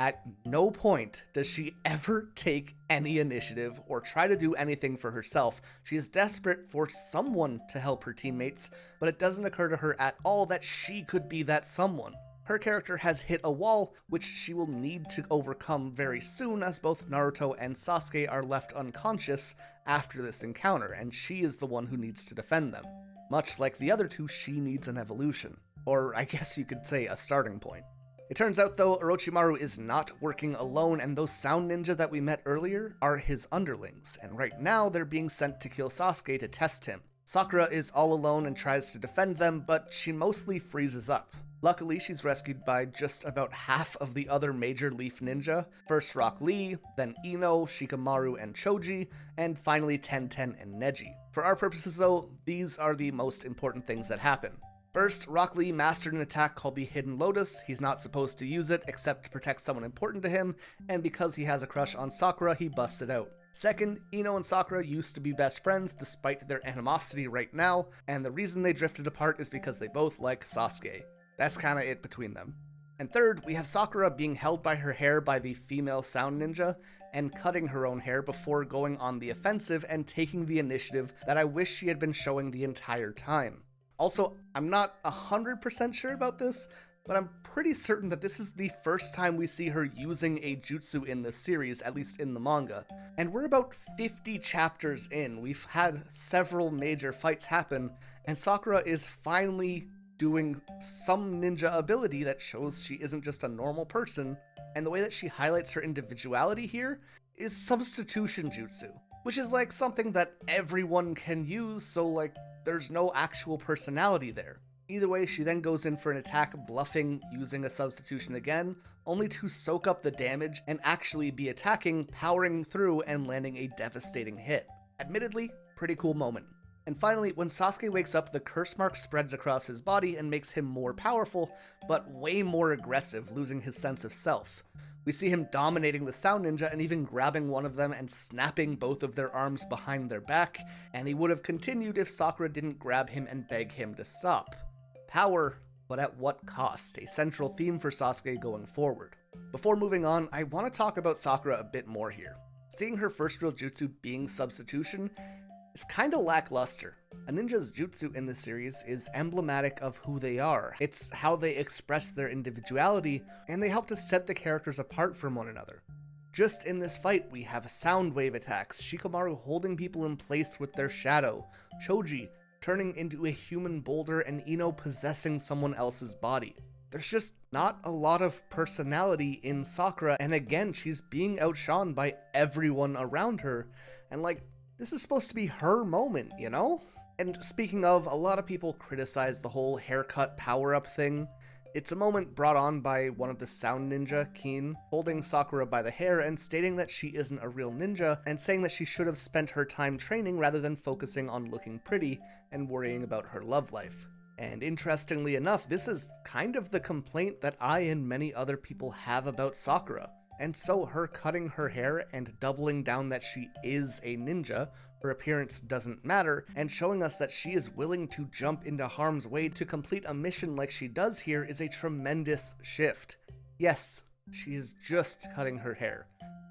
S1: At no point does she ever take any initiative or try to do anything for herself. She is desperate for someone to help her teammates, but it doesn't occur to her at all that she could be that someone. Her character has hit a wall, which she will need to overcome very soon, as both Naruto and Sasuke are left unconscious after this encounter, and she is the one who needs to defend them. Much like the other two, she needs an evolution. Or I guess you could say a starting point. It turns out, though, Orochimaru is not working alone, and those sound ninja that we met earlier are his underlings, and right now they're being sent to kill Sasuke to test him. Sakura is all alone and tries to defend them, but she mostly freezes up. Luckily, she's rescued by just about half of the other major Leaf Ninja, first Rock Lee, then Ino, Shikamaru, and Choji, and finally Tenten and Neji. For our purposes though, these are the most important things that happen. First, Rock Lee mastered an attack called the Hidden Lotus. He's not supposed to use it except to protect someone important to him, and because he has a crush on Sakura, he busts it out. Second, Ino and Sakura used to be best friends despite their animosity right now, and the reason they drifted apart is because they both like Sasuke. That's kinda it between them. And third, we have Sakura being held by her hair by the female sound ninja, and cutting her own hair before going on the offensive and taking the initiative that I wish she had been showing the entire time. Also, I'm not 100% sure about this, but I'm pretty certain that this is the first time we see her using a jutsu in this series, at least in the manga. And we're about 50 chapters in, we've had several major fights happen, and Sakura is finally doing some ninja ability that shows she isn't just a normal person. And the way that she highlights her individuality here is substitution jutsu, which is like something that everyone can use, so like there's no actual personality there. Either way, she then goes in for an attack, bluffing, using a substitution again, only to soak up the damage and actually be attacking, powering through, and landing a devastating hit. Admittedly, pretty cool moment. And finally, when Sasuke wakes up, the curse mark spreads across his body and makes him more powerful, but way more aggressive, losing his sense of self. We see him dominating the Sound Ninja and even grabbing one of them and snapping both of their arms behind their back, and he would have continued if Sakura didn't grab him and beg him to stop. Power, but at what cost? A central theme for Sasuke going forward. Before moving on, I want to talk about Sakura a bit more here. Seeing her first real jutsu being substitution is kinda lackluster. A ninja's jutsu in this series is emblematic of who they are. It's how they express their individuality, and they help to set the characters apart from one another. Just in this fight, we have sound wave attacks, Shikamaru holding people in place with their shadow, Choji turning into a human boulder, and Ino possessing someone else's body. There's just not a lot of personality in Sakura, and again, she's being outshone by everyone around her, and like, this is supposed to be her moment, you know? And speaking of, a lot of people criticize the whole haircut power-up thing. It's a moment brought on by one of the Sound Ninja, Keen, holding Sakura by the hair and stating that she isn't a real ninja, and saying that she should have spent her time training rather than focusing on looking pretty and worrying about her love life. And interestingly enough, this is kind of the complaint that I and many other people have about Sakura. And so her cutting her hair and doubling down that she is a ninja, her appearance doesn't matter, and showing us that she is willing to jump into harm's way to complete a mission like she does here is a tremendous shift. Yes, she's just cutting her hair,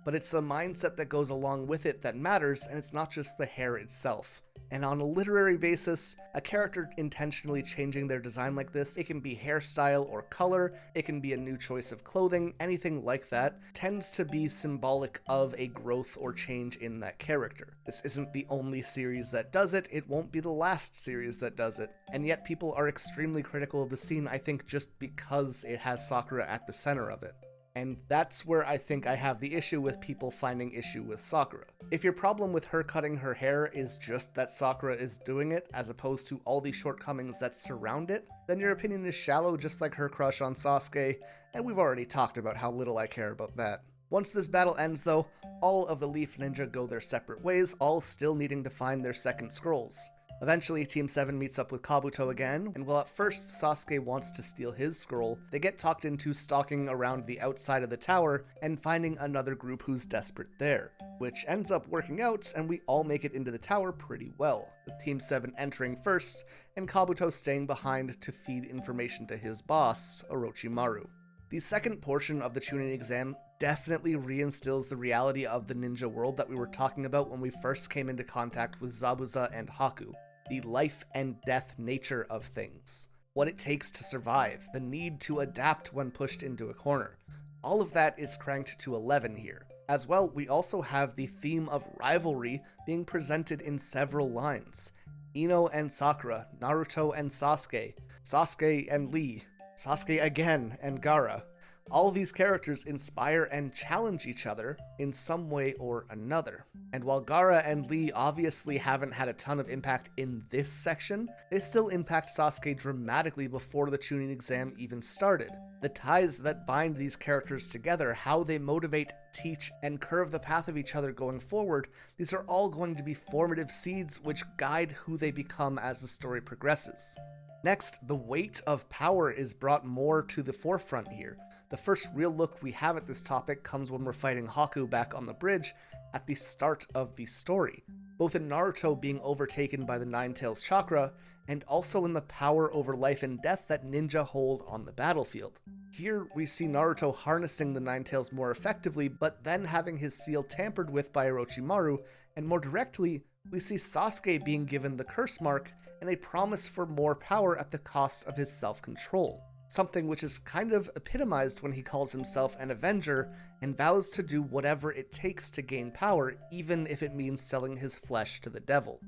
S1: but it's the mindset that goes along with it that matters, and it's not just the hair itself. And on a literary basis, a character intentionally changing their design like this, it can be hairstyle or color, it can be a new choice of clothing, anything like that, tends to be symbolic of a growth or change in that character. This isn't the only series that does it, it won't be the last series that does it, and yet people are extremely critical of the scene, I think just because it has Sakura at the center of it. And that's where I think I have the issue with people finding issue with Sakura. If your problem with her cutting her hair is just that Sakura is doing it, as opposed to all the shortcomings that surround it, then your opinion is shallow just like her crush on Sasuke, and we've already talked about how little I care about that. Once this battle ends though, all of the Leaf Ninja go their separate ways, all still needing to find their second scrolls. Eventually, Team 7 meets up with Kabuto again, and while at first Sasuke wants to steal his scroll, they get talked into stalking around the outside of the tower and finding another group who's desperate there, which ends up working out, and we all make it into the tower pretty well, with Team 7 entering first, and Kabuto staying behind to feed information to his boss, Orochimaru. The second portion of the Chunin exam definitely reinstills the reality of the ninja world that we were talking about when we first came into contact with Zabuza and Haku. The life and death nature of things, what it takes to survive, the need to adapt when pushed into a corner. All of that is cranked to 11 here. As well, we also have the theme of rivalry being presented in several lines. Ino and Sakura, Naruto and Sasuke, Sasuke and Lee, Sasuke again and Gaara. All these characters inspire and challenge each other in some way or another. And while Gaara and Lee obviously haven't had a ton of impact in this section, they still impact Sasuke dramatically before the Chunin exam even started. The ties that bind these characters together, how they motivate, teach, and curve the path of each other going forward, these are all going to be formative seeds which guide who they become as the story progresses. Next, the weight of power is brought more to the forefront here. The first real look we have at this topic comes when we're fighting Haku back on the bridge at the start of the story, both in Naruto being overtaken by the Nine-Tails chakra, and also in the power over life and death that ninja hold on the battlefield. Here we see Naruto harnessing the Nine-Tails more effectively, but then having his seal tampered with by Orochimaru, and more directly, we see Sasuke being given the curse mark and a promise for more power at the cost of his self-control. Something which is kind of epitomized when he calls himself an Avenger and vows to do whatever it takes to gain power, even if it means selling his flesh to the devil.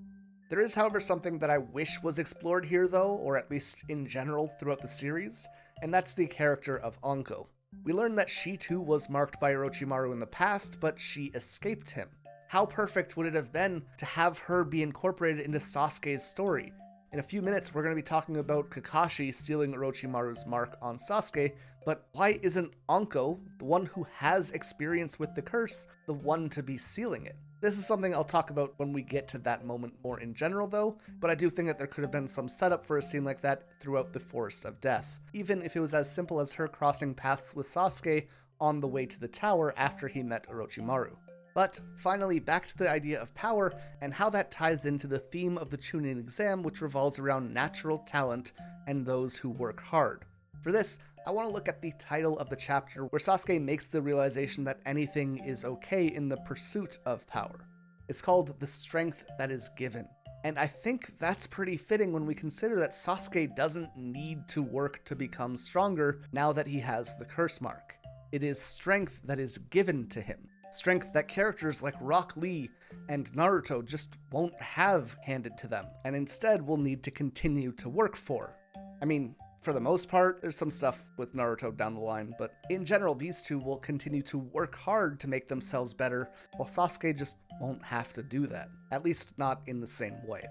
S1: There is, however, something that I wish was explored here though, or at least in general throughout the series, and that's the character of Anko. We learn that she too was marked by Orochimaru in the past, but she escaped him. How perfect would it have been to have her be incorporated into Sasuke's story? In a few minutes, we're going to be talking about Kakashi stealing Orochimaru's mark on Sasuke, but why isn't Anko, the one who has experience with the curse, the one to be sealing it? This is something I'll talk about when we get to that moment more in general though, but I do think that there could have been some setup for a scene like that throughout the Forest of Death, even if it was as simple as her crossing paths with Sasuke on the way to the tower after he met Orochimaru. But finally, back to the idea of power and how that ties into the theme of the Chunin exam, which revolves around natural talent and those who work hard. For this, I want to look at the title of the chapter where Sasuke makes the realization that anything is okay in the pursuit of power. It's called The Strength That Is Given. And I think that's pretty fitting when we consider that Sasuke doesn't need to work to become stronger now that he has the curse mark. It is strength that is given to him. Strength that characters like Rock Lee and Naruto just won't have handed to them, and instead will need to continue to work for. I mean, for the most part, there's some stuff with Naruto down the line, but in general, these two will continue to work hard to make themselves better, while Sasuke just won't have to do that, at least not in the same way.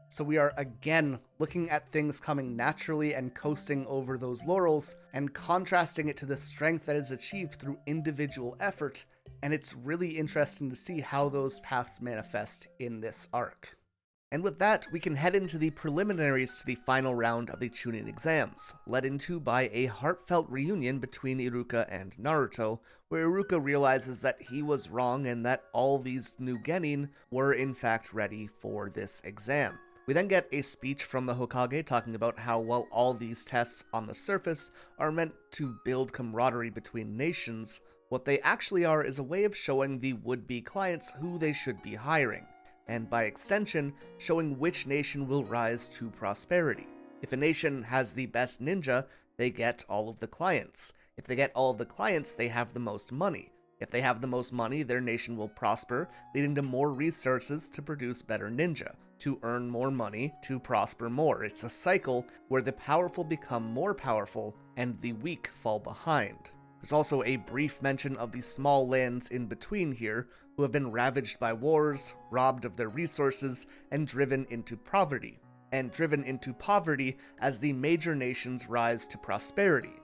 S1: So we are again looking at things coming naturally and coasting over those laurels, and contrasting it to the strength that is achieved through individual effort, and it's really interesting to see how those paths manifest in this arc. And with that, we can head into the preliminaries to the final round of the Chunin exams, led into by a heartfelt reunion between Iruka and Naruto, where Iruka realizes that he was wrong and that all these new genin were in fact ready for this exam. We then get a speech from the Hokage talking about how while all these tests on the surface are meant to build camaraderie between nations, what they actually are is a way of showing the would-be clients who they should be hiring, and by extension, showing which nation will rise to prosperity. If a nation has the best ninja, they get all of the clients. If they get all of the clients, they have the most money. If they have the most money, their nation will prosper, leading to more resources to produce better ninja, to earn more money, to prosper more. It's a cycle where the powerful become more powerful and the weak fall behind. There's also a brief mention of the small lands in between here, who have been ravaged by wars, robbed of their resources, and driven into poverty. And driven into poverty as the major nations rise to prosperity.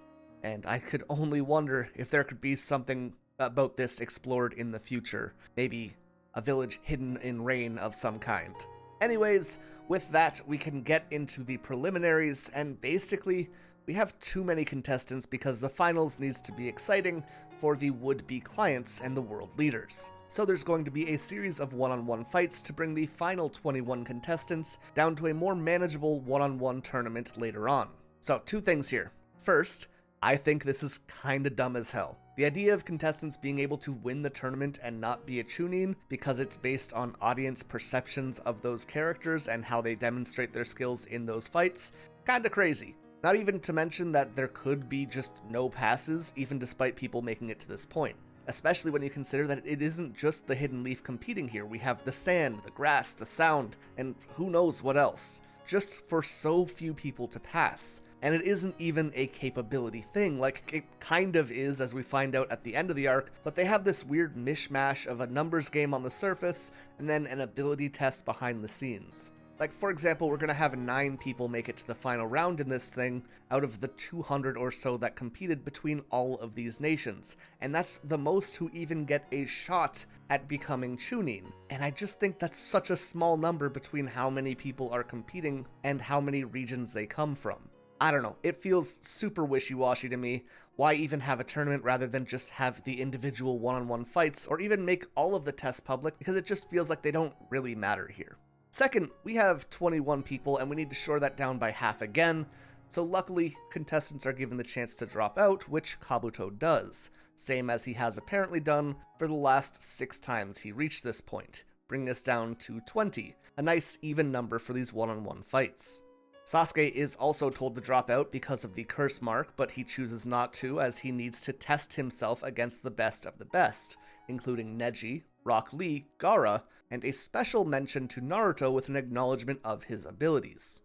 S1: And I could only wonder if there could be something about this explored in the future. Maybe a village hidden in rain of some kind. Anyways, with that, we can get into the preliminaries, and basically, we have too many contestants because the finals needs to be exciting for the would-be clients and the world leaders. So there's going to be a series of one-on-one fights to bring the final 21 contestants down to a more manageable one-on-one tournament later on. So 2 things here. First, I think this is kinda dumb as hell. The idea of contestants being able to win the tournament and not be a Chunin because it's based on audience perceptions of those characters and how they demonstrate their skills in those fights, kinda crazy. Not even to mention that there could be just no passes, even despite people making it to this point. Especially when you consider that it isn't just the Hidden Leaf competing here. We have the sand, the grass, the sound, and who knows what else. Just for so few people to pass. And it isn't even a capability thing, like it kind of is as we find out at the end of the arc, but they have this weird mishmash of a numbers game on the surface, and then an ability test behind the scenes. Like, for example, we're going to have 9 people make it to the final round in this thing out of the 200 or so that competed between all of these nations. And that's the most who even get a shot at becoming Chunin. And I just think that's such a small number between how many people are competing and how many regions they come from. I don't know, it feels super wishy-washy to me. Why even have a tournament rather than just have the individual one-on-one fights, or even make all of the tests public, because it just feels like they don't really matter here. Second, we have 21 people and we need to shore that down by half again, so luckily contestants are given the chance to drop out, which Kabuto does, same as he has apparently done for the last 6 times he reached this point, bringing us down to 20, a nice even number for these one-on-one fights. Sasuke is also told to drop out because of the curse mark, but he chooses not to as he needs to test himself against the best of the best, including Neji, Rock Lee, Gaara, and a special mention to Naruto with an acknowledgement of his abilities.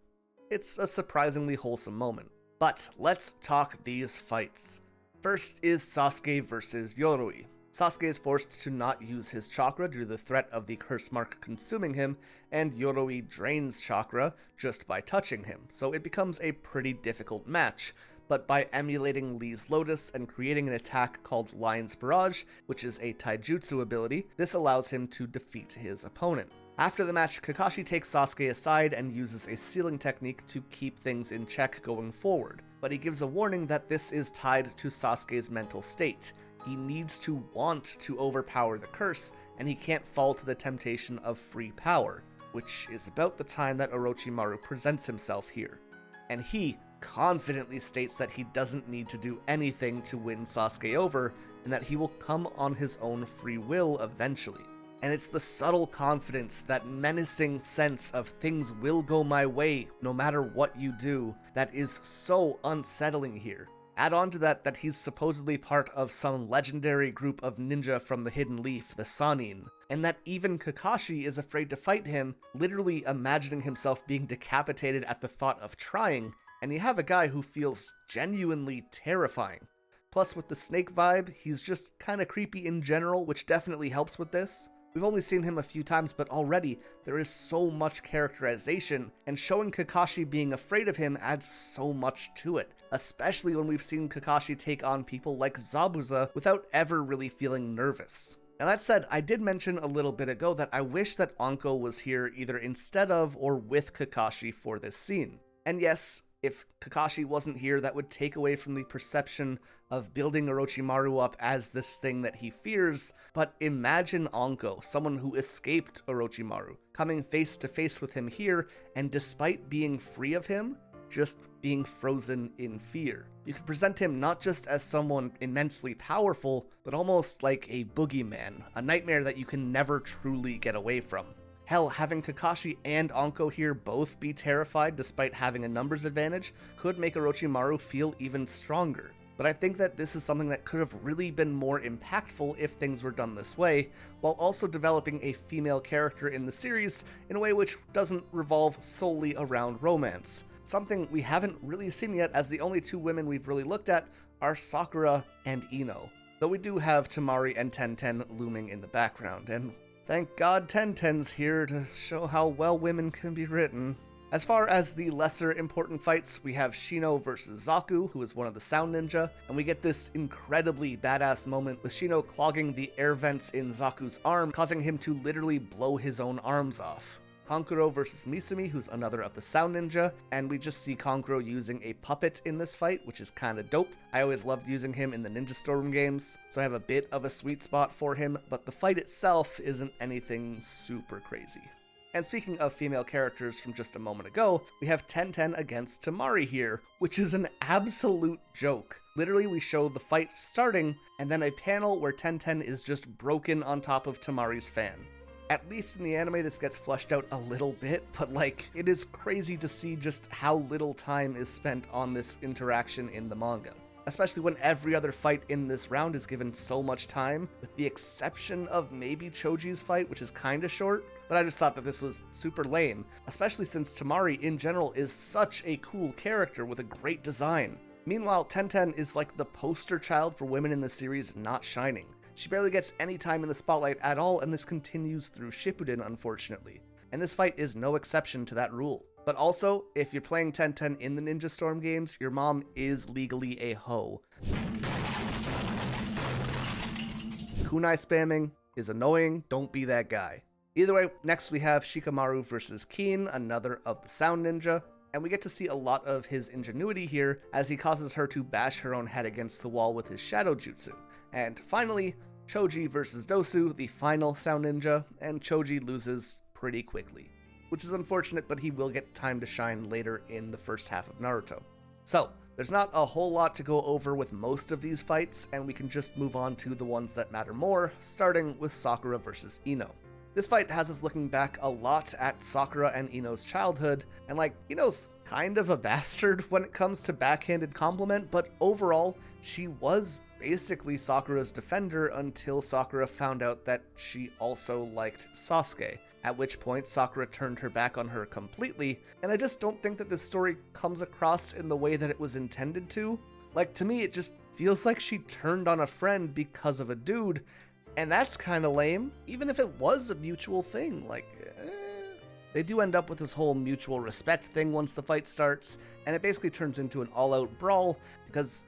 S1: It's a surprisingly wholesome moment. But let's talk these fights. First is Sasuke versus Yoroi. Sasuke is forced to not use his chakra due to the threat of the curse mark consuming him, and Yoroi drains chakra just by touching him, so it becomes a pretty difficult match. But by emulating Lee's Lotus and creating an attack called Lion's Barrage, which is a taijutsu ability, this allows him to defeat his opponent. After the match, Kakashi takes Sasuke aside and uses a sealing technique to keep things in check going forward, but he gives a warning that this is tied to Sasuke's mental state. He needs to want to overpower the curse, and he can't fall to the temptation of free power, which is about the time that Orochimaru presents himself here. And he confidently states that he doesn't need to do anything to win Sasuke over, and that he will come on his own free will eventually. And it's the subtle confidence, that menacing sense of things will go my way no matter what you do, that is so unsettling here. Add on to that he's supposedly part of some legendary group of ninja from the Hidden Leaf, the Sannin, and that even Kakashi is afraid to fight him, literally imagining himself being decapitated at the thought of trying, and you have a guy who feels genuinely terrifying. Plus, with the snake vibe, he's just kinda creepy in general, which definitely helps with this. We've only seen him a few times, but already there is so much characterization, and showing Kakashi being afraid of him adds so much to it, especially when we've seen Kakashi take on people like Zabuza without ever really feeling nervous. Now that said, I did mention a little bit ago that I wish that Anko was here either instead of or with Kakashi for this scene. And yes, if Kakashi wasn't here, that would take away from the perception of building Orochimaru up as this thing that he fears, but imagine Anko, someone who escaped Orochimaru, coming face to face with him here, and despite being free of him, just being frozen in fear. You could present him not just as someone immensely powerful, but almost like a boogeyman, a nightmare that you can never truly get away from. Hell, having Kakashi and Anko here both be terrified despite having a numbers advantage could make Orochimaru feel even stronger. But I think that this is something that could have really been more impactful if things were done this way, while also developing a female character in the series in a way which doesn't revolve solely around romance. Something we haven't really seen yet, as the only two women we've really looked at are Sakura and Ino. Though we do have Temari and Tenten looming in the background, and thank God Tenten's here to show how well women can be written. As far as the lesser important fights, we have Shino versus Zaku, who is one of the Sound Ninja, and we get this incredibly badass moment with Shino clogging the air vents in Zaku's arm, causing him to literally blow his own arms off. Kankuro versus Misumi, who's another of the Sound Ninja, and we just see Kankuro using a puppet in this fight, which is kinda dope. I always loved using him in the Ninja Storm games, so I have a bit of a sweet spot for him, but the fight itself isn't anything super crazy. And speaking of female characters from just a moment ago, we have Tenten against Temari here, which is an absolute joke. Literally, we show the fight starting, and then a panel where Tenten is just broken on top of Temari's fan. At least in the anime, this gets fleshed out a little bit, but it is crazy to see just how little time is spent on this interaction in the manga. Especially when every other fight in this round is given so much time, with the exception of maybe Choji's fight, which is kinda short. But I just thought that this was super lame, especially since Temari in general is such a cool character with a great design. Meanwhile, Tenten is like the poster child for women in the series not shining. She barely gets any time in the spotlight at all, and this continues through Shippuden, unfortunately. And this fight is no exception to that rule. But also, if you're playing Tenten in the Ninja Storm games, your mom is legally a hoe. Kunai spamming is annoying, don't be that guy. Either way, next we have Shikamaru versus Keen, another of the Sound Ninja, and we get to see a lot of his ingenuity here as he causes her to bash her own head against the wall with his Shadow Jutsu. And finally, Choji versus Dosu, the final Sound Ninja, and Choji loses pretty quickly, which is unfortunate, but he will get time to shine later in the first half of Naruto. So, there's not a whole lot to go over with most of these fights, and we can just move on to the ones that matter more, starting with Sakura versus Ino. This fight has us looking back a lot at Sakura and Ino's childhood, and Ino's kind of a bastard when it comes to backhanded compliment, but overall, she was basically Sakura's defender until Sakura found out that she also liked Sasuke, at which point Sakura turned her back on her completely, and I just don't think that this story comes across in the way that it was intended to. To me, it just feels like she turned on a friend because of a dude, and that's kinda lame, even if it was a mutual thing, They do end up with this whole mutual respect thing once the fight starts, and it basically turns into an all-out brawl, because,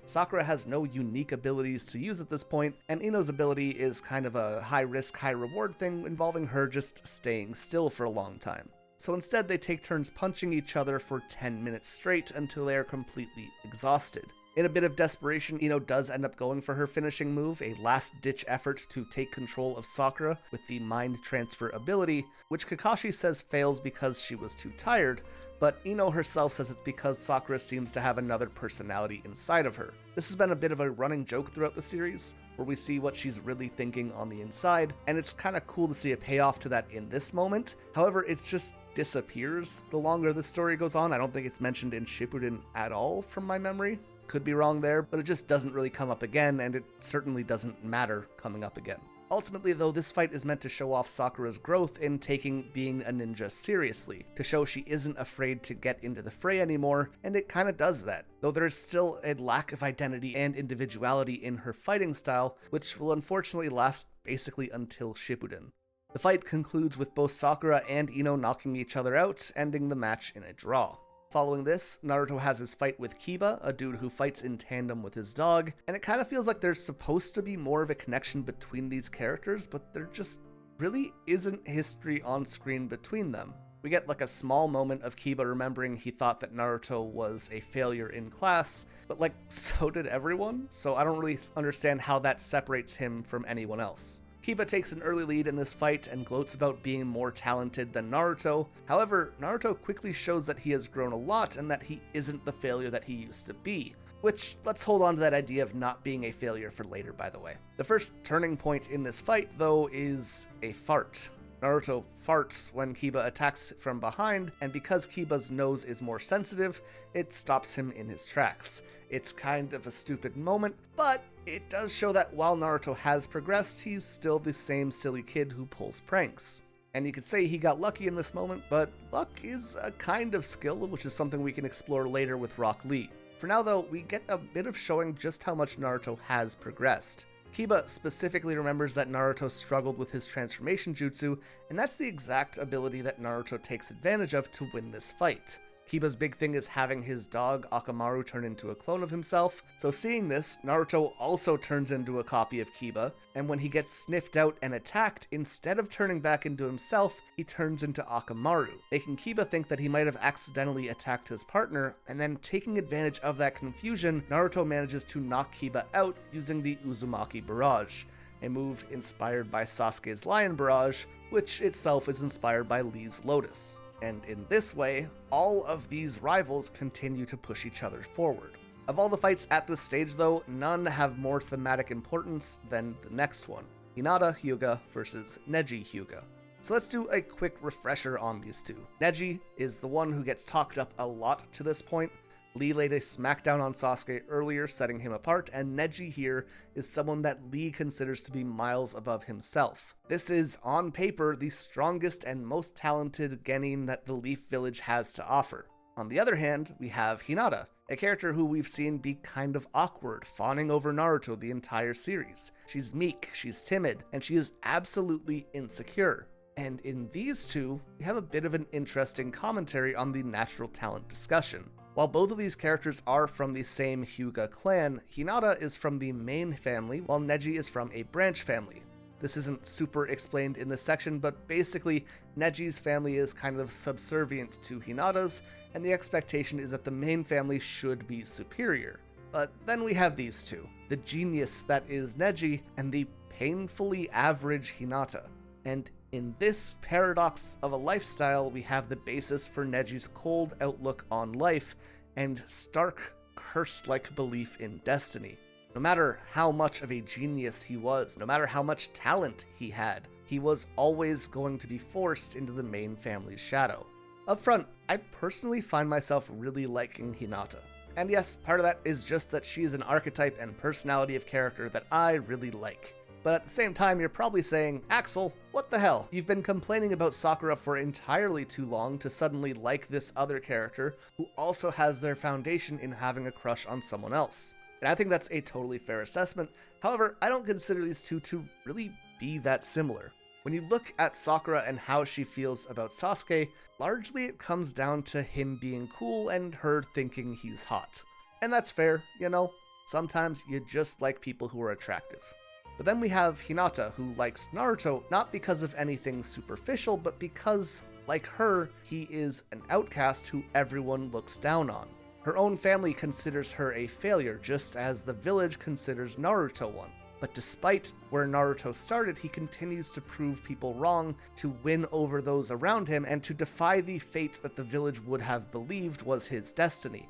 S1: Sakura has no unique abilities to use at this point, and Ino's ability is kind of a high-risk, high-reward thing involving her just staying still for a long time. So instead, they take turns punching each other for 10 minutes straight until they are completely exhausted. In a bit of desperation, Ino does end up going for her finishing move, a last-ditch effort to take control of Sakura with the mind transfer ability, which Kakashi says fails because she was too tired, but Ino herself says it's because Sakura seems to have another personality inside of her. This has been a bit of a running joke throughout the series, where we see what she's really thinking on the inside, and it's kinda cool to see a payoff to that in this moment. However, it just disappears the longer the story goes on. I don't think it's mentioned in Shippuden at all from my memory. Could be wrong there, but it just doesn't really come up again, and it certainly doesn't matter coming up again. Ultimately, though, this fight is meant to show off Sakura's growth in taking being a ninja seriously, to show she isn't afraid to get into the fray anymore, and it kinda does that, though there's still a lack of identity and individuality in her fighting style, which will unfortunately last basically until Shippuden. The fight concludes with both Sakura and Ino knocking each other out, ending the match in a draw. Following this, Naruto has his fight with Kiba, a dude who fights in tandem with his dog, and it kind of feels like there's supposed to be more of a connection between these characters, but there just really isn't history on screen between them. We get a small moment of Kiba remembering he thought that Naruto was a failure in class, but so did everyone, so I don't really understand how that separates him from anyone else. Kiba takes an early lead in this fight and gloats about being more talented than Naruto. However, Naruto quickly shows that he has grown a lot and that he isn't the failure that he used to be. Which, let's hold on to that idea of not being a failure for later, by the way. The first turning point in this fight, though, is a fart. Naruto farts when Kiba attacks from behind, and because Kiba's nose is more sensitive, it stops him in his tracks. It's kind of a stupid moment, but it does show that while Naruto has progressed, he's still the same silly kid who pulls pranks. And you could say he got lucky in this moment, but luck is a kind of skill, which is something we can explore later with Rock Lee. For now, though, we get a bit of showing just how much Naruto has progressed. Kiba specifically remembers that Naruto struggled with his transformation jutsu, and that's the exact ability that Naruto takes advantage of to win this fight. Kiba's big thing is having his dog Akamaru turn into a clone of himself, so seeing this, Naruto also turns into a copy of Kiba, and when he gets sniffed out and attacked, instead of turning back into himself, he turns into Akamaru, making Kiba think that he might have accidentally attacked his partner, and then taking advantage of that confusion, Naruto manages to knock Kiba out using the Uzumaki Barrage, a move inspired by Sasuke's Lion Barrage, which itself is inspired by Lee's Lotus. And in this way, all of these rivals continue to push each other forward. Of all the fights at this stage though, none have more thematic importance than the next one, Hinata Hyuga versus Neji Hyuga. So let's do a quick refresher on these two. Neji is the one who gets talked up a lot to this point. Lee laid a smackdown on Sasuke earlier, setting him apart, and Neji here is someone that Lee considers to be miles above himself. This is, on paper, the strongest and most talented genin that the Leaf Village has to offer. On the other hand, we have Hinata, a character who we've seen be kind of awkward, fawning over Naruto the entire series. She's meek, she's timid, and she is absolutely insecure. And in these two, we have a bit of an interesting commentary on the natural talent discussion. While both of these characters are from the same Hyuga clan, Hinata is from the main family, while Neji is from a branch family. This isn't super explained in this section, but basically, Neji's family is kind of subservient to Hinata's, and the expectation is that the main family should be superior. But then we have these two, the genius that is Neji, and the painfully average Hinata. And in this paradox of a lifestyle, we have the basis for Neji's cold outlook on life and stark, curse-like belief in destiny. No matter how much of a genius he was, no matter how much talent he had, he was always going to be forced into the main family's shadow. Up front, I personally find myself really liking Hinata. And yes, part of that is just that she is an archetype and personality of character that I really like. But at the same time, you're probably saying, Axel, what the hell? You've been complaining about Sakura for entirely too long to suddenly like this other character who also has their foundation in having a crush on someone else. And I think that's a totally fair assessment. However, I don't consider these two to really be that similar. When you look at Sakura and how she feels about Sasuke, largely it comes down to him being cool and her thinking he's hot. And that's fair, you know? Sometimes you just like people who are attractive. But then we have Hinata, who likes Naruto not because of anything superficial, but because, like her, he is an outcast who everyone looks down on. Her own family considers her a failure, just as the village considers Naruto one. But despite where Naruto started, he continues to prove people wrong, to win over those around him, and to defy the fate that the village would have believed was his destiny.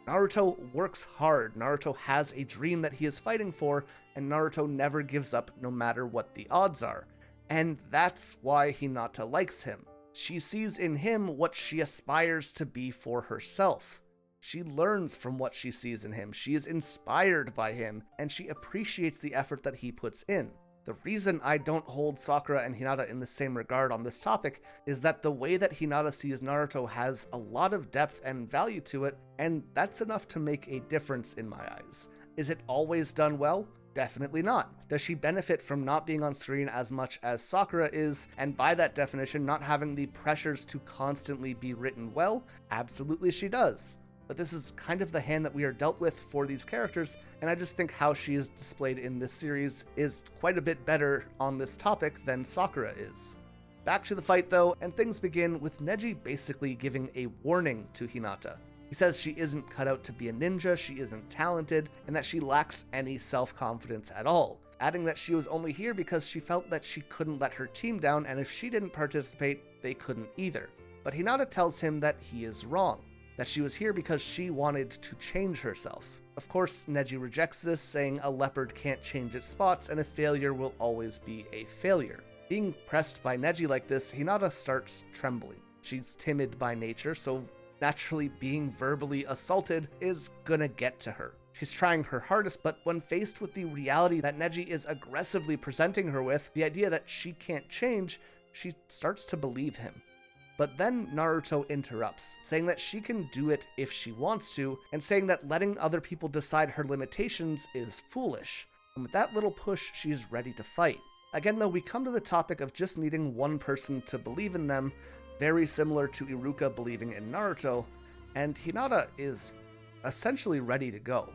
S1: Naruto works hard, Naruto has a dream that he is fighting for, and Naruto never gives up no matter what the odds are. And that's why Hinata likes him. She sees in him what she aspires to be for herself. She learns from what she sees in him, she is inspired by him, and she appreciates the effort that he puts in. The reason I don't hold Sakura and Hinata in the same regard on this topic is that the way that Hinata sees Naruto has a lot of depth and value to it, and that's enough to make a difference in my eyes. Is it always done well? Definitely not. Does she benefit from not being on screen as much as Sakura is, and by that definition not having the pressures to constantly be written well? Absolutely she does. But this is kind of the hand that we are dealt with for these characters, and I just think how she is displayed in this series is quite a bit better on this topic than Sakura is. Back to the fight though, and things begin with Neji basically giving a warning to Hinata. He says she isn't cut out to be a ninja, she isn't talented, and that she lacks any self-confidence at all, adding that she was only here because she felt that she couldn't let her team down, and if she didn't participate, they couldn't either. But Hinata tells him that he is wrong, that she was here because she wanted to change herself. Of course, Neji rejects this, saying a leopard can't change its spots and a failure will always be a failure. Being pressed by Neji like this, Hinata starts trembling. She's timid by nature, so naturally being verbally assaulted is gonna get to her. She's trying her hardest, but when faced with the reality that Neji is aggressively presenting her with, the idea that she can't change, she starts to believe him. But then Naruto interrupts, saying that she can do it if she wants to, and saying that letting other people decide her limitations is foolish. And with that little push, she's ready to fight. Again though, we come to the topic of just needing one person to believe in them, very similar to Iruka believing in Naruto, and Hinata is essentially ready to go.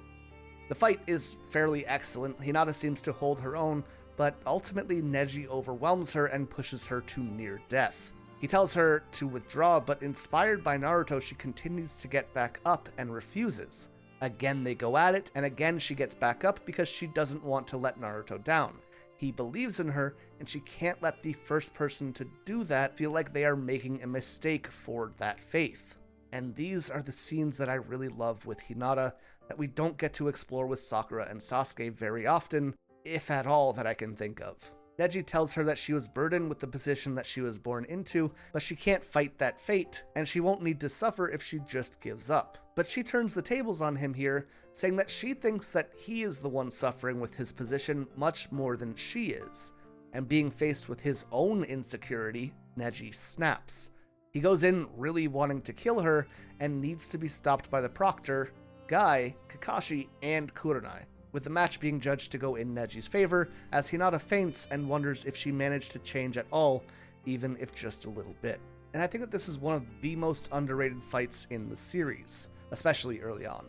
S1: The fight is fairly excellent, Hinata seems to hold her own, but ultimately Neji overwhelms her and pushes her to near death. He tells her to withdraw, but inspired by Naruto, she continues to get back up and refuses. Again they go at it, and again she gets back up because she doesn't want to let Naruto down. He believes in her, and she can't let the first person to do that feel like they are making a mistake for that faith. And these are the scenes that I really love with Hinata, that we don't get to explore with Sakura and Sasuke very often, if at all that I can think of. Neji tells her that she was burdened with the position that she was born into, but she can't fight that fate, and she won't need to suffer if she just gives up. But she turns the tables on him here, saying that she thinks that he is the one suffering with his position much more than she is. And being faced with his own insecurity, Neji snaps. He goes in really wanting to kill her, and needs to be stopped by the proctor, Guy, Kakashi, and Kurenai, with the match being judged to go in Neji's favor, as Hinata faints and wonders if she managed to change at all, even if just a little bit. And I think that this is one of the most underrated fights in the series, especially early on.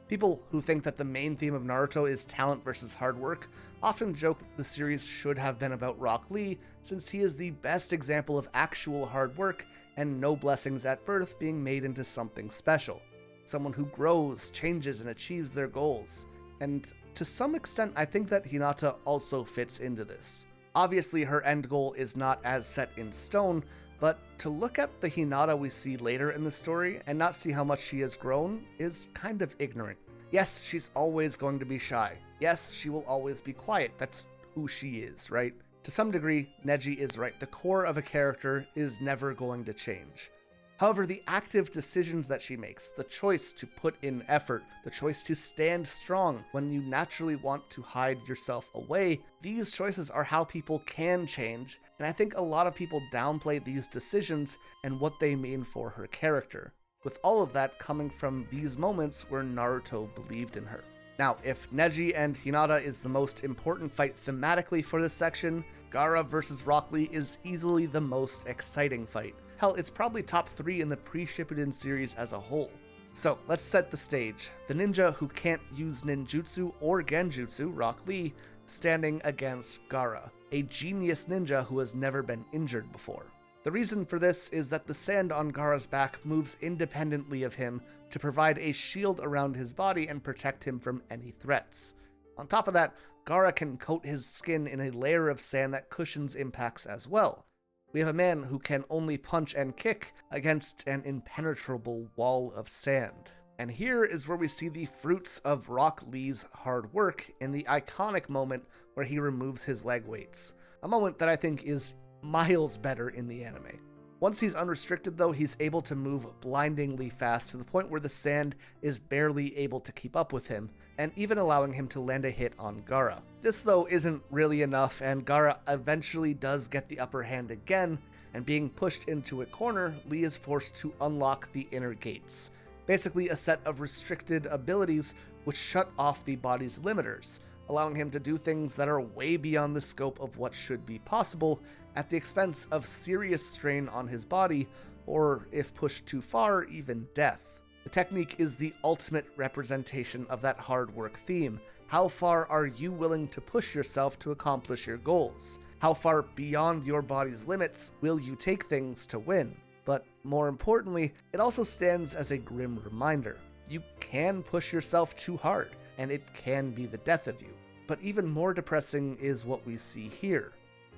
S1: People who think that the main theme of Naruto is talent versus hard work often joke that the series should have been about Rock Lee, since he is the best example of actual hard work and no blessings at birth being made into something special. Someone who grows, changes, and achieves their goals. And to some extent, I think that Hinata also fits into this. Obviously, her end goal is not as set in stone, but to look at the Hinata we see later in the story and not see how much she has grown is kind of ignorant. Yes, she's always going to be shy. Yes, she will always be quiet. That's who she is, right? To some degree, Neji is right. The core of a character is never going to change. However, the active decisions that she makes, the choice to put in effort, the choice to stand strong when you naturally want to hide yourself away, these choices are how people can change, and I think a lot of people downplay these decisions and what they mean for her character, with all of that coming from these moments where Naruto believed in her. Now, if Neji and Hinata is the most important fight thematically for this section, Gaara vs. Rock Lee is easily the most exciting fight. Hell, it's probably top 3 in the pre-Shippuden series as a whole. So, let's set the stage. The ninja who can't use ninjutsu or genjutsu, Rock Lee, standing against Gaara, a genius ninja who has never been injured before. The reason for this is that the sand on Gaara's back moves independently of him to provide a shield around his body and protect him from any threats. On top of that, Gaara can coat his skin in a layer of sand that cushions impacts as well. We have a man who can only punch and kick against an impenetrable wall of sand. And here is where we see the fruits of Rock Lee's hard work in the iconic moment where he removes his leg weights. A moment that I think is miles better in the anime. Once he's unrestricted though, he's able to move blindingly fast to the point where the sand is barely able to keep up with him, and even allowing him to land a hit on Gaara. This though isn't really enough, and Gaara eventually does get the upper hand again, and being pushed into a corner, Lee is forced to unlock the inner gates. Basically a set of restricted abilities which shut off the body's limiters, allowing him to do things that are way beyond the scope of what should be possible at the expense of serious strain on his body, or if pushed too far, even death. The technique is the ultimate representation of that hard work theme. How far are you willing to push yourself to accomplish your goals? How far beyond your body's limits will you take things to win? But more importantly, it also stands as a grim reminder. You can push yourself too hard, and it can be the death of you. But even more depressing is what we see here.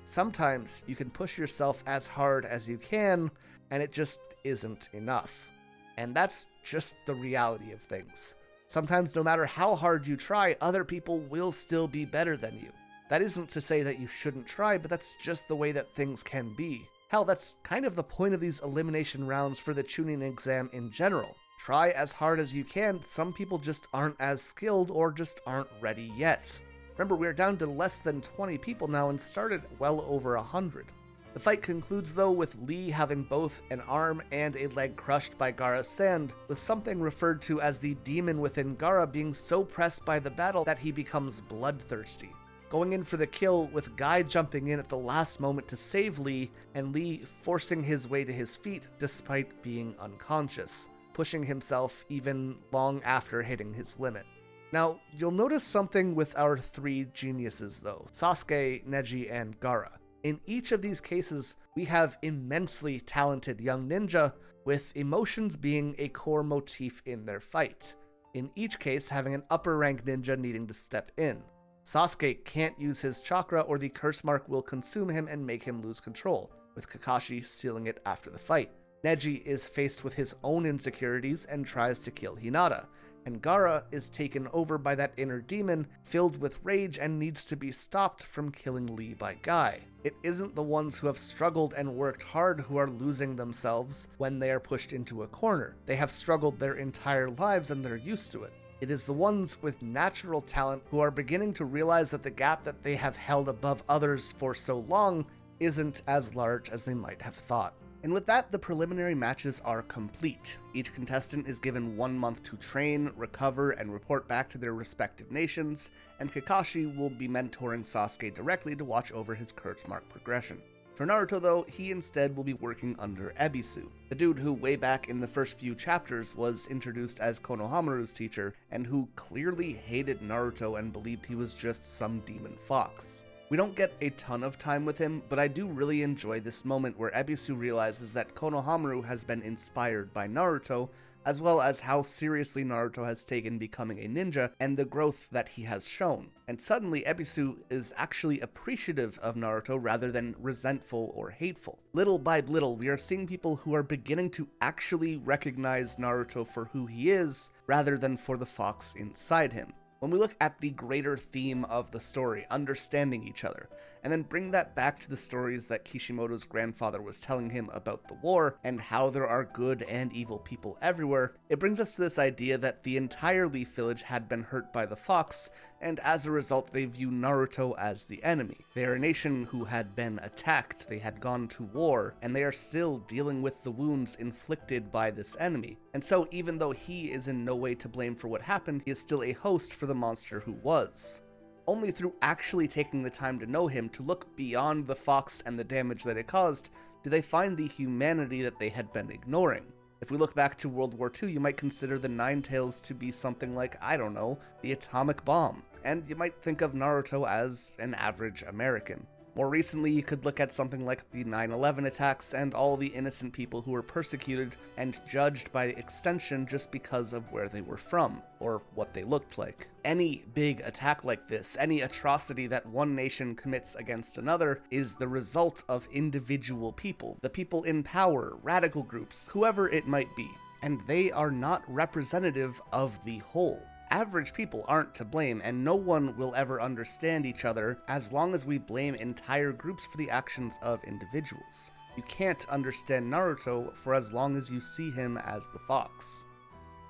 S1: Sometimes you can push yourself as hard as you can, and it just isn't enough. And that's just the reality of things. Sometimes no matter how hard you try, other people will still be better than you. That isn't to say that you shouldn't try, but that's just the way that things can be. Hell, that's kind of the point of these elimination rounds for the Chunin exam in general. Try as hard as you can, some people just aren't as skilled or just aren't ready yet. Remember, we're down to less than 20 people now and started well over 100. The fight concludes though with Lee having both an arm and a leg crushed by Gaara's sand, with something referred to as the demon within Gaara being so pressed by the battle that he becomes bloodthirsty. Going in for the kill, with Guy jumping in at the last moment to save Lee, and Lee forcing his way to his feet despite being unconscious, pushing himself even long after hitting his limit. Now, you'll notice something with our 3 geniuses though, Sasuke, Neji, and Gaara. In each of these cases, we have immensely talented young ninja, with emotions being a core motif in their fight. In each case, having an upper rank ninja needing to step in. Sasuke can't use his chakra or the curse mark will consume him and make him lose control, with Kakashi stealing it after the fight. Neji is faced with his own insecurities and tries to kill Hinata, and Gaara is taken over by that inner demon, filled with rage and needs to be stopped from killing Lee by Guy. It isn't the ones who have struggled and worked hard who are losing themselves when they are pushed into a corner. They have struggled their entire lives and they're used to it. It is the ones with natural talent who are beginning to realize that the gap that they have held above others for so long isn't as large as they might have thought. And with that, the preliminary matches are complete. Each contestant is given 1 month to train, recover, and report back to their respective nations, and Kakashi will be mentoring Sasuke directly to watch over his curse mark progression. For Naruto though, he instead will be working under Ebisu, the dude who way back in the first few chapters was introduced as Konohamaru's teacher, and who clearly hated Naruto and believed he was just some demon fox. We don't get a ton of time with him, but I do really enjoy this moment where Ebisu realizes that Konohamaru has been inspired by Naruto, as well as how seriously Naruto has taken becoming a ninja and the growth that he has shown. And suddenly Ebisu is actually appreciative of Naruto rather than resentful or hateful. Little by little, we are seeing people who are beginning to actually recognize Naruto for who he is, rather than for the fox inside him. When we look at the greater theme of the story, understanding each other, and then bring that back to the stories that Kishimoto's grandfather was telling him about the war and how there are good and evil people everywhere, it brings us to this idea that the entire Leaf Village had been hurt by the fox, and as a result they view Naruto as the enemy. They are a nation who had been attacked, they had gone to war, and they are still dealing with the wounds inflicted by this enemy. And so even though he is in no way to blame for what happened, he is still a host for the monster who was. Only through actually taking the time to know him, to look beyond the fox and the damage that it caused, do they find the humanity that they had been ignoring. If we look back to World War II, you might consider the Nine Tails to be something like, I don't know, the atomic bomb, and you might think of Naruto as an average American. More recently, you could look at something like the 9/11 attacks and all the innocent people who were persecuted and judged by extension just because of where they were from, or what they looked like. Any big attack like this, any atrocity that one nation commits against another, is the result of individual people, the people in power, radical groups, whoever it might be, and they are not representative of the whole. Average people aren't to blame, and no one will ever understand each other as long as we blame entire groups for the actions of individuals. You can't understand Naruto for as long as you see him as the fox.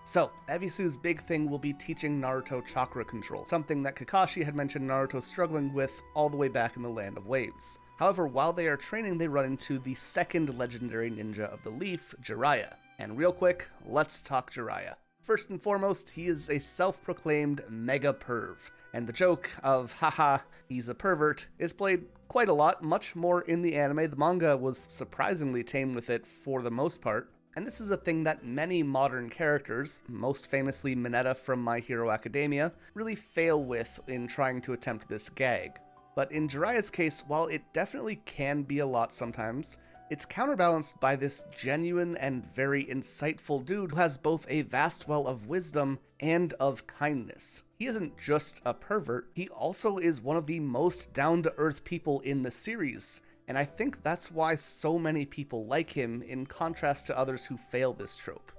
S1: So, Ebisu's big thing will be teaching Naruto chakra control, something that Kakashi had mentioned Naruto struggling with all the way back in the Land of Waves. However, while they are training, they run into the second legendary ninja of the Leaf, Jiraiya. And real quick, let's talk Jiraiya. First and foremost, he is a self-proclaimed mega perv, and the joke of haha, he's a pervert is played quite a lot, much more in the anime. The manga was surprisingly tame with it for the most part, and this is a thing that many modern characters, most famously Mineta from My Hero Academia, really fail with in trying to attempt this gag. But in Jiraiya's case, while it definitely can be a lot sometimes, it's counterbalanced by this genuine and very insightful dude who has both a vast well of wisdom and of kindness. He isn't just a pervert, he also is one of the most down-to-earth people in the series, and I think that's why so many people like him in contrast to others who fail this trope.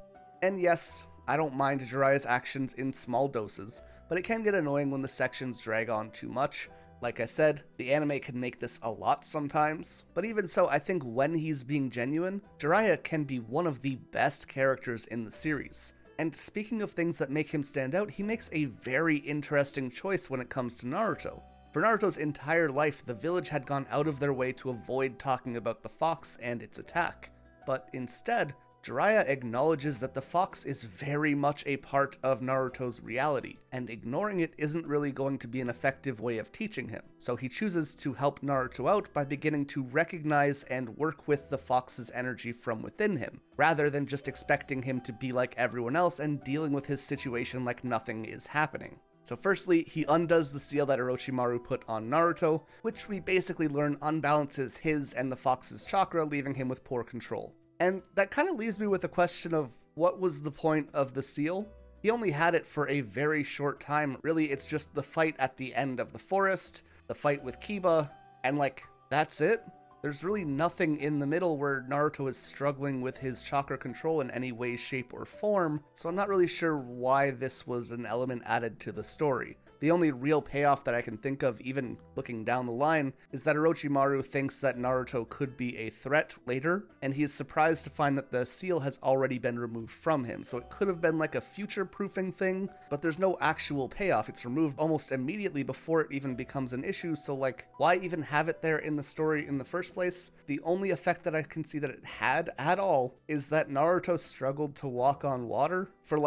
S1: And yes, I don't mind Jiraiya's actions in small doses, but it can get annoying when the sections drag on too much. Like I said, the anime can make this a lot sometimes, but even so, I think when he's being genuine, Jiraiya can be one of the best characters in the series. And speaking of things that make him stand out, he makes a very interesting choice when it comes to Naruto. For Naruto's entire life, the village had gone out of their way to avoid talking about the fox and its attack, but instead, Jiraiya acknowledges that the fox is very much a part of Naruto's reality, and ignoring it isn't really going to be an effective way of teaching him. So he chooses to help Naruto out by beginning to recognize and work with the fox's energy from within him, rather than just expecting him to be like everyone else and dealing with his situation like nothing is happening. So firstly, he undoes the seal that Orochimaru put on Naruto, which we basically learn unbalances his and the fox's chakra, leaving him with poor control. And that kind of leaves me with a question of what was the point of the seal? He only had it for a very short time. Really, it's just the fight at the end of the forest, the fight with Kiba, and that's it. There's really nothing in the middle where Naruto is struggling with his chakra control in any way, shape, or form, so I'm not really sure why this was an element added to the story. The only real payoff that I can think of, even looking down the line, is that Orochimaru thinks that Naruto could be a threat later, and he is surprised to find that the seal has already been removed from him, so it could have been like a future-proofing thing, but there's no actual payoff. It's removed almost immediately before it even becomes an issue, so why even have it there in the story in the first place? The only effect that I can see that it had at all is that Naruto struggled to walk on water for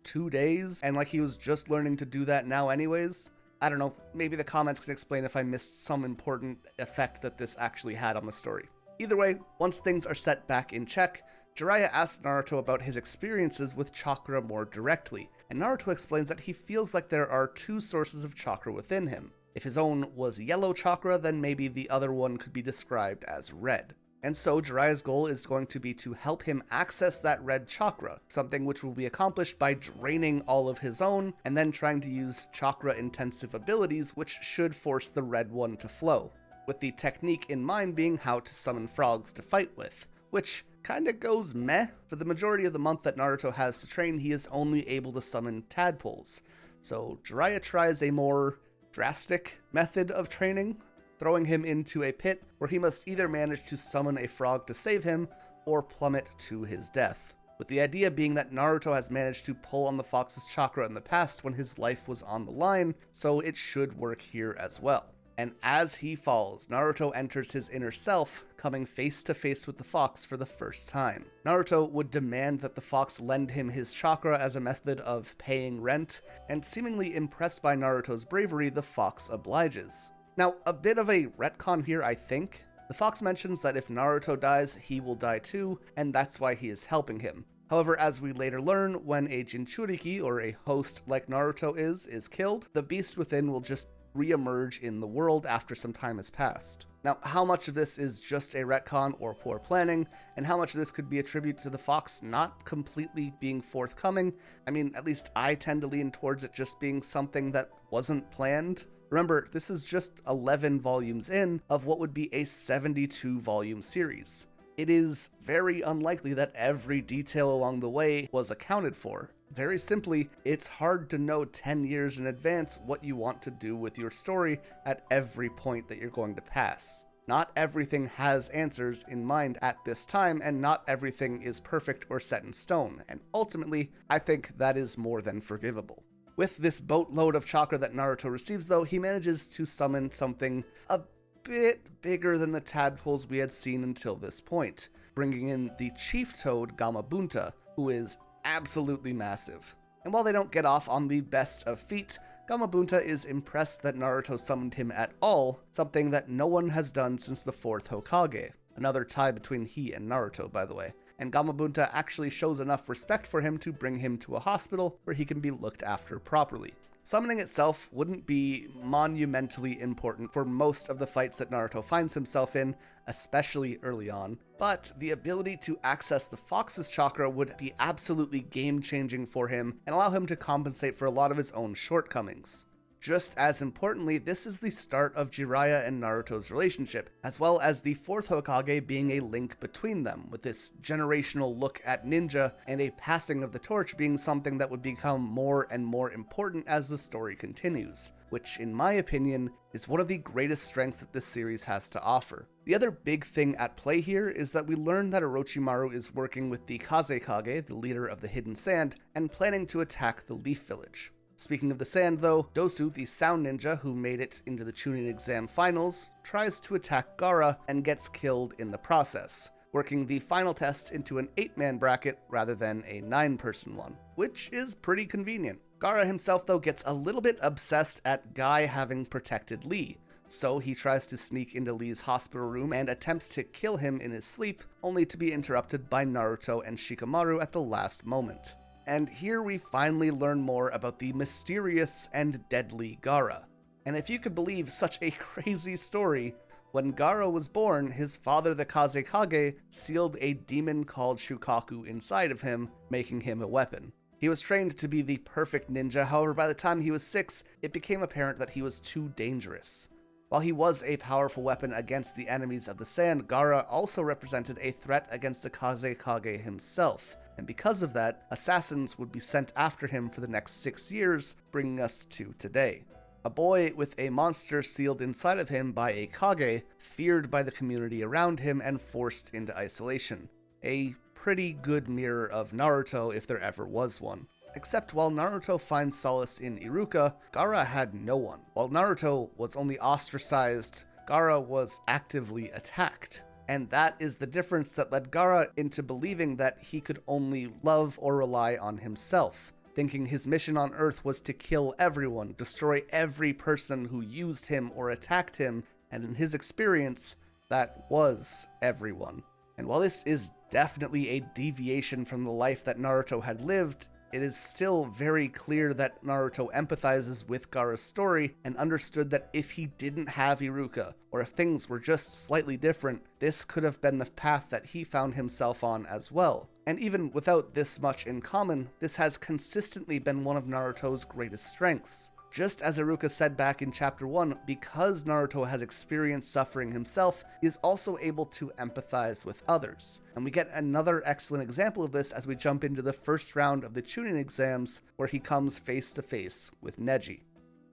S1: 2 days, and he was just learning to do that now anyways. I don't know, maybe the comments can explain if I missed some important effect that this actually had on the story. Either way, once things are set back in check, Jiraiya asks Naruto about his experiences with chakra more directly, and Naruto explains that he feels like there are two sources of chakra within him. If his own was yellow chakra, then maybe the other one could be described as red. And so Jiraiya's goal is going to be to help him access that red chakra, something which will be accomplished by draining all of his own, and then trying to use chakra-intensive abilities which should force the red one to flow, with the technique in mind being how to summon frogs to fight with, which kinda goes meh. For the majority of the month that Naruto has to train, he is only able to summon tadpoles. So Jiraiya tries a more drastic method of training, throwing him into a pit where he must either manage to summon a frog to save him, or plummet to his death. with the idea being that Naruto has managed to pull on the fox's chakra in the past when his life was on the line, so it should work here as well. And as he falls, Naruto enters his inner self, coming face to face with the fox for the first time. Naruto would demand that the fox lend him his chakra as a method of paying rent, and seemingly impressed by Naruto's bravery, the fox obliges. Now, a bit of a retcon here, I think. The fox mentions that if Naruto dies, he will die too, and that's why he is helping him. However, as we later learn, when a Jinchuriki, or a host like Naruto is killed, the beast within will just re-emerge in the world after some time has passed. Now, how much of this is just a retcon or poor planning, and how much of this could be attributed to the fox not completely being forthcoming? I mean, at least I tend to lean towards it just being something that wasn't planned. Remember, this is just 11 volumes in of what would be a 72-volume series. It is very unlikely that every detail along the way was accounted for. Very simply, it's hard to know 10 years in advance what you want to do with your story at every point that you're going to pass. Not everything has answers in mind at this time, and not everything is perfect or set in stone, and ultimately, I think that is more than forgivable. With this boatload of chakra that Naruto receives, though, he manages to summon something a bit bigger than the tadpoles we had seen until this point, bringing in the chief toad Gamabunta, who is absolutely massive. And while they don't get off on the best of feet, Gamabunta is impressed that Naruto summoned him at all, something that no one has done since the 4th Hokage. Another tie between he and Naruto, by the way. And Gamabunta actually shows enough respect for him to bring him to a hospital where he can be looked after properly. Summoning itself wouldn't be monumentally important for most of the fights that Naruto finds himself in, especially early on, but the ability to access the fox's chakra would be absolutely game-changing for him and allow him to compensate for a lot of his own shortcomings. Just as importantly, this is the start of Jiraiya and Naruto's relationship, as well as the 4th Hokage being a link between them, with this generational look at ninja and a passing of the torch being something that would become more and more important as the story continues, which, in my opinion, is one of the greatest strengths that this series has to offer. The other big thing at play here is that we learn that Orochimaru is working with the Kage, the leader of the Hidden Sand, and planning to attack the Leaf Village. Speaking of the sand though, Dosu, the sound ninja who made it into the Chunin Exam finals, tries to attack Gaara and gets killed in the process, working the final test into an 8-man bracket rather than a 9-person one, which is pretty convenient. Gaara himself though gets a little bit obsessed at Guy having protected Lee, so he tries to sneak into Lee's hospital room and attempts to kill him in his sleep, only to be interrupted by Naruto and Shikamaru at the last moment. And here we finally learn more about the mysterious and deadly Gaara. And if you could believe such a crazy story, when Gaara was born, his father the Kage sealed a demon called Shukaku inside of him, making him a weapon. He was trained to be the perfect ninja, however by the time he was 6, it became apparent that he was too dangerous. While he was a powerful weapon against the enemies of the sand, Gaara also represented a threat against the Kage himself, and because of that, assassins would be sent after him for the next 6 years, bringing us to today. A boy with a monster sealed inside of him by a Kage, feared by the community around him and forced into isolation. A pretty good mirror of Naruto if there ever was one. Except while Naruto finds solace in Iruka, Gaara had no one. While Naruto was only ostracized, Gaara was actively attacked. And that is the difference that led Gaara into believing that he could only love or rely on himself, thinking his mission on Earth was to kill everyone, destroy every person who used him or attacked him, and in his experience, that was everyone. And while this is definitely a deviation from the life that Naruto had lived, it is still very clear that Naruto empathizes with Gaara's story and understood that if he didn't have Iruka, or if things were just slightly different, this could have been the path that he found himself on as well. And even without this much in common, this has consistently been one of Naruto's greatest strengths. Just as Iruka said back in Chapter 1, because Naruto has experienced suffering himself, he is also able to empathize with others. And we get another excellent example of this as we jump into the first round of the Chunin Exams, where he comes face to face with Neji.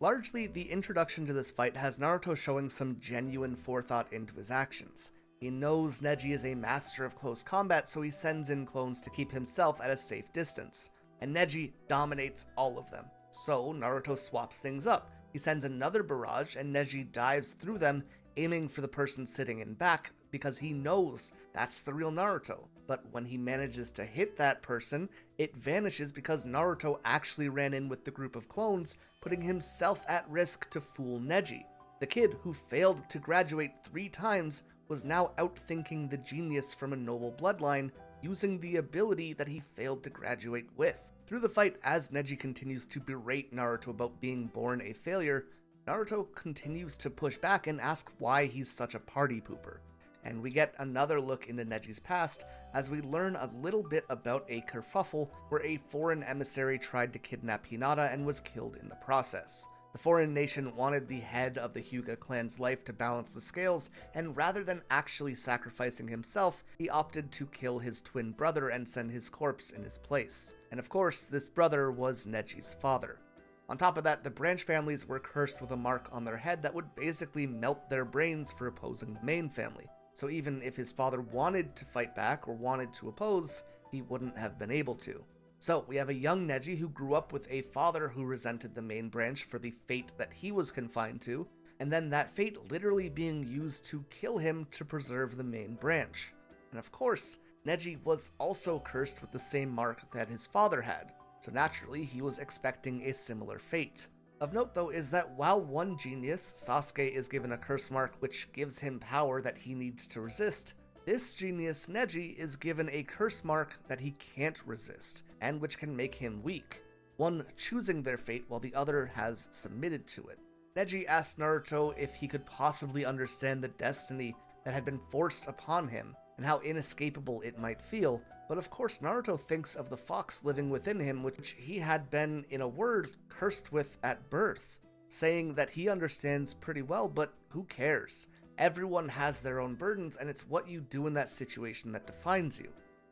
S1: Largely, the introduction to this fight has Naruto showing some genuine forethought into his actions. He knows Neji is a master of close combat, so he sends in clones to keep himself at a safe distance. And Neji dominates all of them. So Naruto swaps things up. He sends another barrage, and Neji dives through them, aiming for the person sitting in back, because he knows that's the real Naruto. But when he manages to hit that person, it vanishes because Naruto actually ran in with the group of clones, putting himself at risk to fool Neji. The kid who failed to graduate 3 times was now outthinking the genius from a noble bloodline, using the ability that he failed to graduate with. Through the fight, as Neji continues to berate Naruto about being born a failure, Naruto continues to push back and ask why he's such a party pooper. And we get another look into Neji's past as we learn a little bit about a kerfuffle where a foreign emissary tried to kidnap Hinata and was killed in the process. The foreign nation wanted the head of the Hyuga clan's life to balance the scales, and rather than actually sacrificing himself, he opted to kill his twin brother and send his corpse in his place. And of course, this brother was Neji's father. On top of that, the branch families were cursed with a mark on their head that would basically melt their brains for opposing the main family. So even if his father wanted to fight back or wanted to oppose, he wouldn't have been able to. So we have a young Neji who grew up with a father who resented the main branch for the fate that he was confined to, and then that fate literally being used to kill him to preserve the main branch. And of course, Neji was also cursed with the same mark that his father had, so naturally he was expecting a similar fate. Of note though is that while one genius, Sasuke, is given a curse mark which gives him power that he needs to resist, this genius Neji is given a curse mark that he can't resist, and which can make him weak, one choosing their fate while the other has submitted to it. Neji asked Naruto if he could possibly understand the destiny that had been forced upon him, and how inescapable it might feel, but of course Naruto thinks of the fox living within him, which he had been, in a word, cursed with at birth, saying that he understands pretty well, but who cares? Everyone has their own burdens, and it's what you do in that situation that defines you.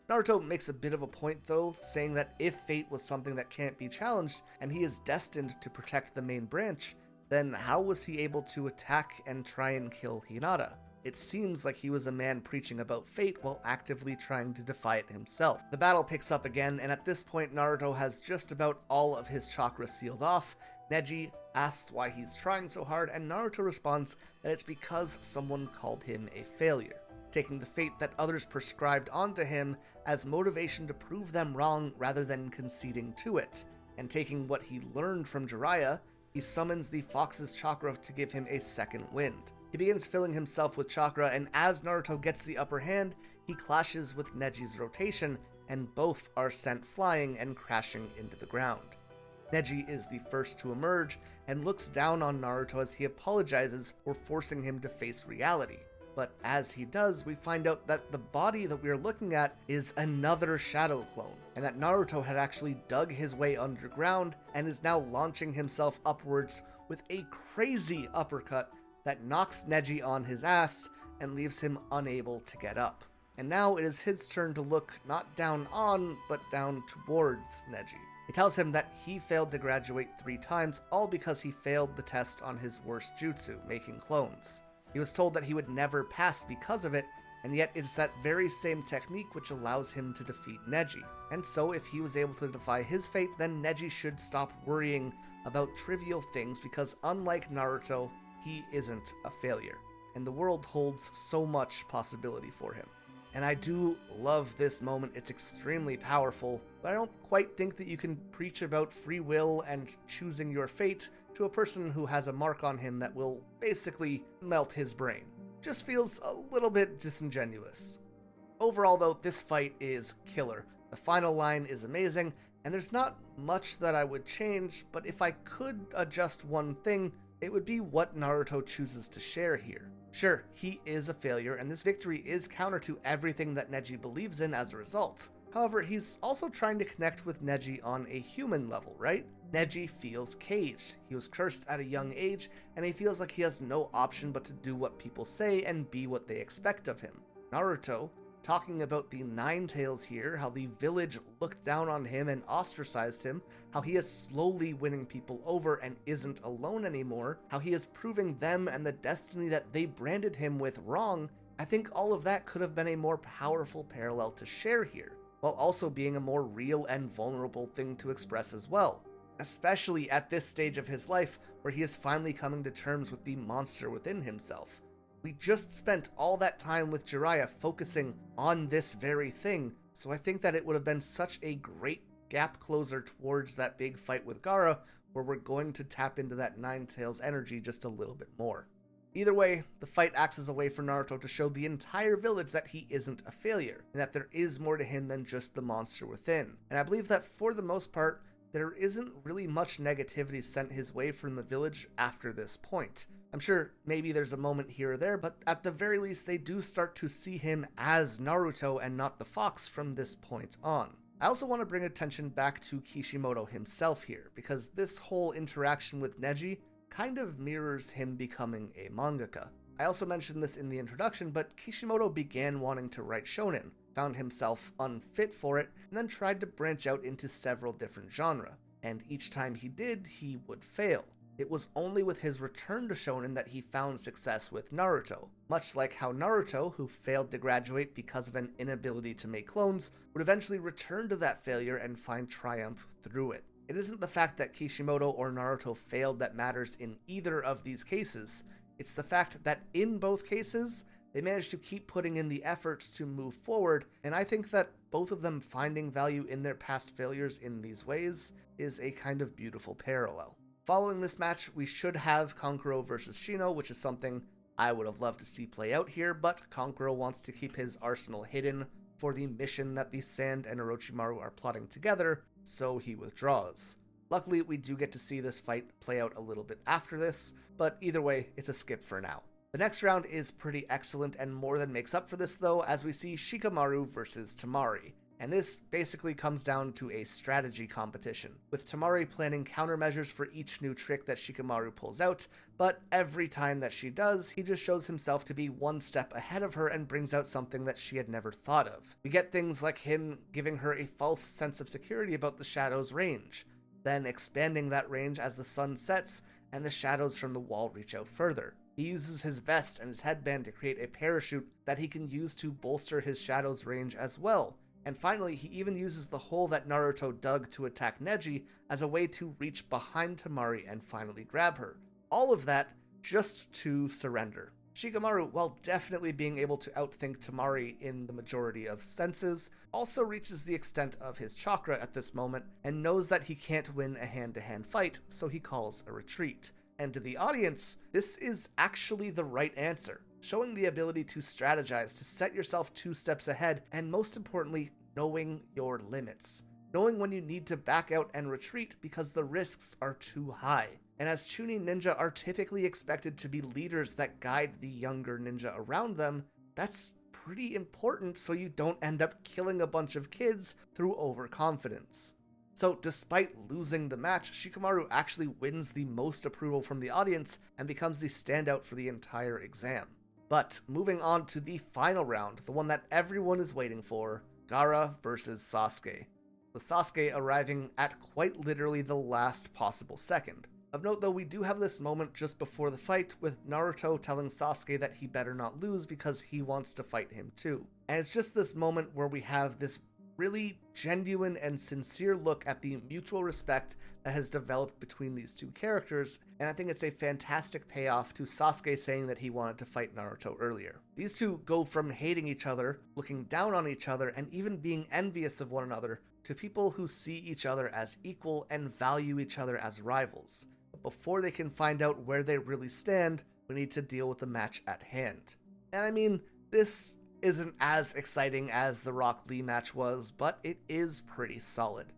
S1: Naruto makes a bit of a point though, saying that if fate was something that can't be challenged, and he is destined to protect the main branch, then how was he able to attack and try and kill Hinata? It seems like he was a man preaching about fate while actively trying to defy it himself. The battle picks up again, and at this point Naruto has just about all of his chakra sealed off. Neji asks why he's trying so hard, and Naruto responds that it's because someone called him a failure, taking the fate that others prescribed onto him as motivation to prove them wrong rather than conceding to it. And taking what he learned from Jiraiya, he summons the fox's chakra to give him a second wind. He begins filling himself with chakra, and as Naruto gets the upper hand, he clashes with Neji's rotation, and both are sent flying and crashing into the ground. Neji is the first to emerge, and looks down on Naruto as he apologizes for forcing him to face reality. But as he does, we find out that the body that we are looking at is another shadow clone, and that Naruto had actually dug his way underground and is now launching himself upwards with a crazy uppercut that knocks Neji on his ass and leaves him unable to get up. And now it is his turn to look not down on, but down towards Neji. He tells him that he failed to graduate 3 times, all because he failed the test on his worst jutsu, making clones. He was told that he would never pass because of it, and yet it's that very same technique which allows him to defeat Neji. And so if he was able to defy his fate, then Neji should stop worrying about trivial things, because unlike Naruto, he isn't a failure, and the world holds so much possibility for him. And I do love this moment. It's extremely powerful, but I don't quite think that you can preach about free will and choosing your fate to a person who has a mark on him that will basically melt his brain. Just feels a little bit disingenuous. Overall though, this fight is killer. The final line is amazing, and there's not much that I would change, but if I could adjust one thing, it would be what Naruto chooses to share here. Sure, he is a failure, and this victory is counter to everything that Neji believes in as a result. However, he's also trying to connect with Neji on a human level, right? Neji feels caged. He was cursed at a young age, and he feels like he has no option but to do what people say and be what they expect of him. Naruto, talking about the Nine Tails here, how the village looked down on him and ostracized him, how he is slowly winning people over and isn't alone anymore, how he is proving them and the destiny that they branded him with wrong, I think all of that could have been a more powerful parallel to share here, while also being a more real and vulnerable thing to express as well, especially at this stage of his life where he is finally coming to terms with the monster within himself. We just spent all that time with Jiraiya focusing on this very thing, so I think that it would have been such a great gap closer towards that big fight with Gaara, where we're going to tap into that Nine Tails energy just a little bit more. Either way, the fight acts as a way for Naruto to show the entire village that he isn't a failure, and that there is more to him than just the monster within. And I believe that for the most part, there isn't really much negativity sent his way from the village after this point. I'm sure maybe there's a moment here or there, but at the very least they do start to see him as Naruto and not the fox from this point on. I also want to bring attention back to Kishimoto himself here, because this whole interaction with Neji kind of mirrors him becoming a mangaka. I also mentioned this in the introduction, but Kishimoto began wanting to write shonen, found himself unfit for it, and then tried to branch out into several different genres, and each time he did, he would fail. It was only with his return to shonen that he found success with Naruto, much like how Naruto, who failed to graduate because of an inability to make clones, would eventually return to that failure and find triumph through it. It isn't the fact that Kishimoto or Naruto failed that matters in either of these cases, it's the fact that in both cases, they managed to keep putting in the efforts to move forward, and I think that both of them finding value in their past failures in these ways is a kind of beautiful parallel. Following this match, we should have Kankuro versus Shino, which is something I would have loved to see play out here, but Kankuro wants to keep his arsenal hidden for the mission that the Sand and Orochimaru are plotting together, so he withdraws. Luckily, we do get to see this fight play out a little bit after this, but either way, it's a skip for now. The next round is pretty excellent and more than makes up for this though, as we see Shikamaru versus Temari. And this basically comes down to a strategy competition, with Temari planning countermeasures for each new trick that Shikamaru pulls out, but every time that she does, he just shows himself to be one step ahead of her and brings out something that she had never thought of. We get things like him giving her a false sense of security about the shadow's range, then expanding that range as the sun sets and the shadows from the wall reach out further. He uses his vest and his headband to create a parachute that he can use to bolster his shadow's range as well. And finally, he even uses the hole that Naruto dug to attack Neji as a way to reach behind Temari and finally grab her. All of that just to surrender. Shikamaru, while definitely being able to outthink Temari in the majority of senses, also reaches the extent of his chakra at this moment and knows that he can't win a hand-to-hand fight, so he calls a retreat. And to the audience, this is actually the right answer, showing the ability to strategize, to set yourself 2 steps ahead, and most importantly, knowing your limits. Knowing when you need to back out and retreat because the risks are too high. And as Chunin ninja are typically expected to be leaders that guide the younger ninja around them, that's pretty important so you don't end up killing a bunch of kids through overconfidence. So despite losing the match, Shikamaru actually wins the most approval from the audience and becomes the standout for the entire exam. But moving on to the final round, the one that everyone is waiting for, Gaara versus Sasuke. With Sasuke arriving at quite literally the last possible second. Of note though, we do have this moment just before the fight with Naruto telling Sasuke that he better not lose because he wants to fight him too. And it's just this moment where we have this really genuine and sincere look at the mutual respect that has developed between these two characters, and I think it's a fantastic payoff to Sasuke saying that he wanted to fight Naruto earlier. These two go from hating each other, looking down on each other, and even being envious of one another, to people who see each other as equal and value each other as rivals. But before they can find out where they really stand, we need to deal with the match at hand. And I mean, this isn't as exciting as the Rock Lee match was, but it is pretty solid.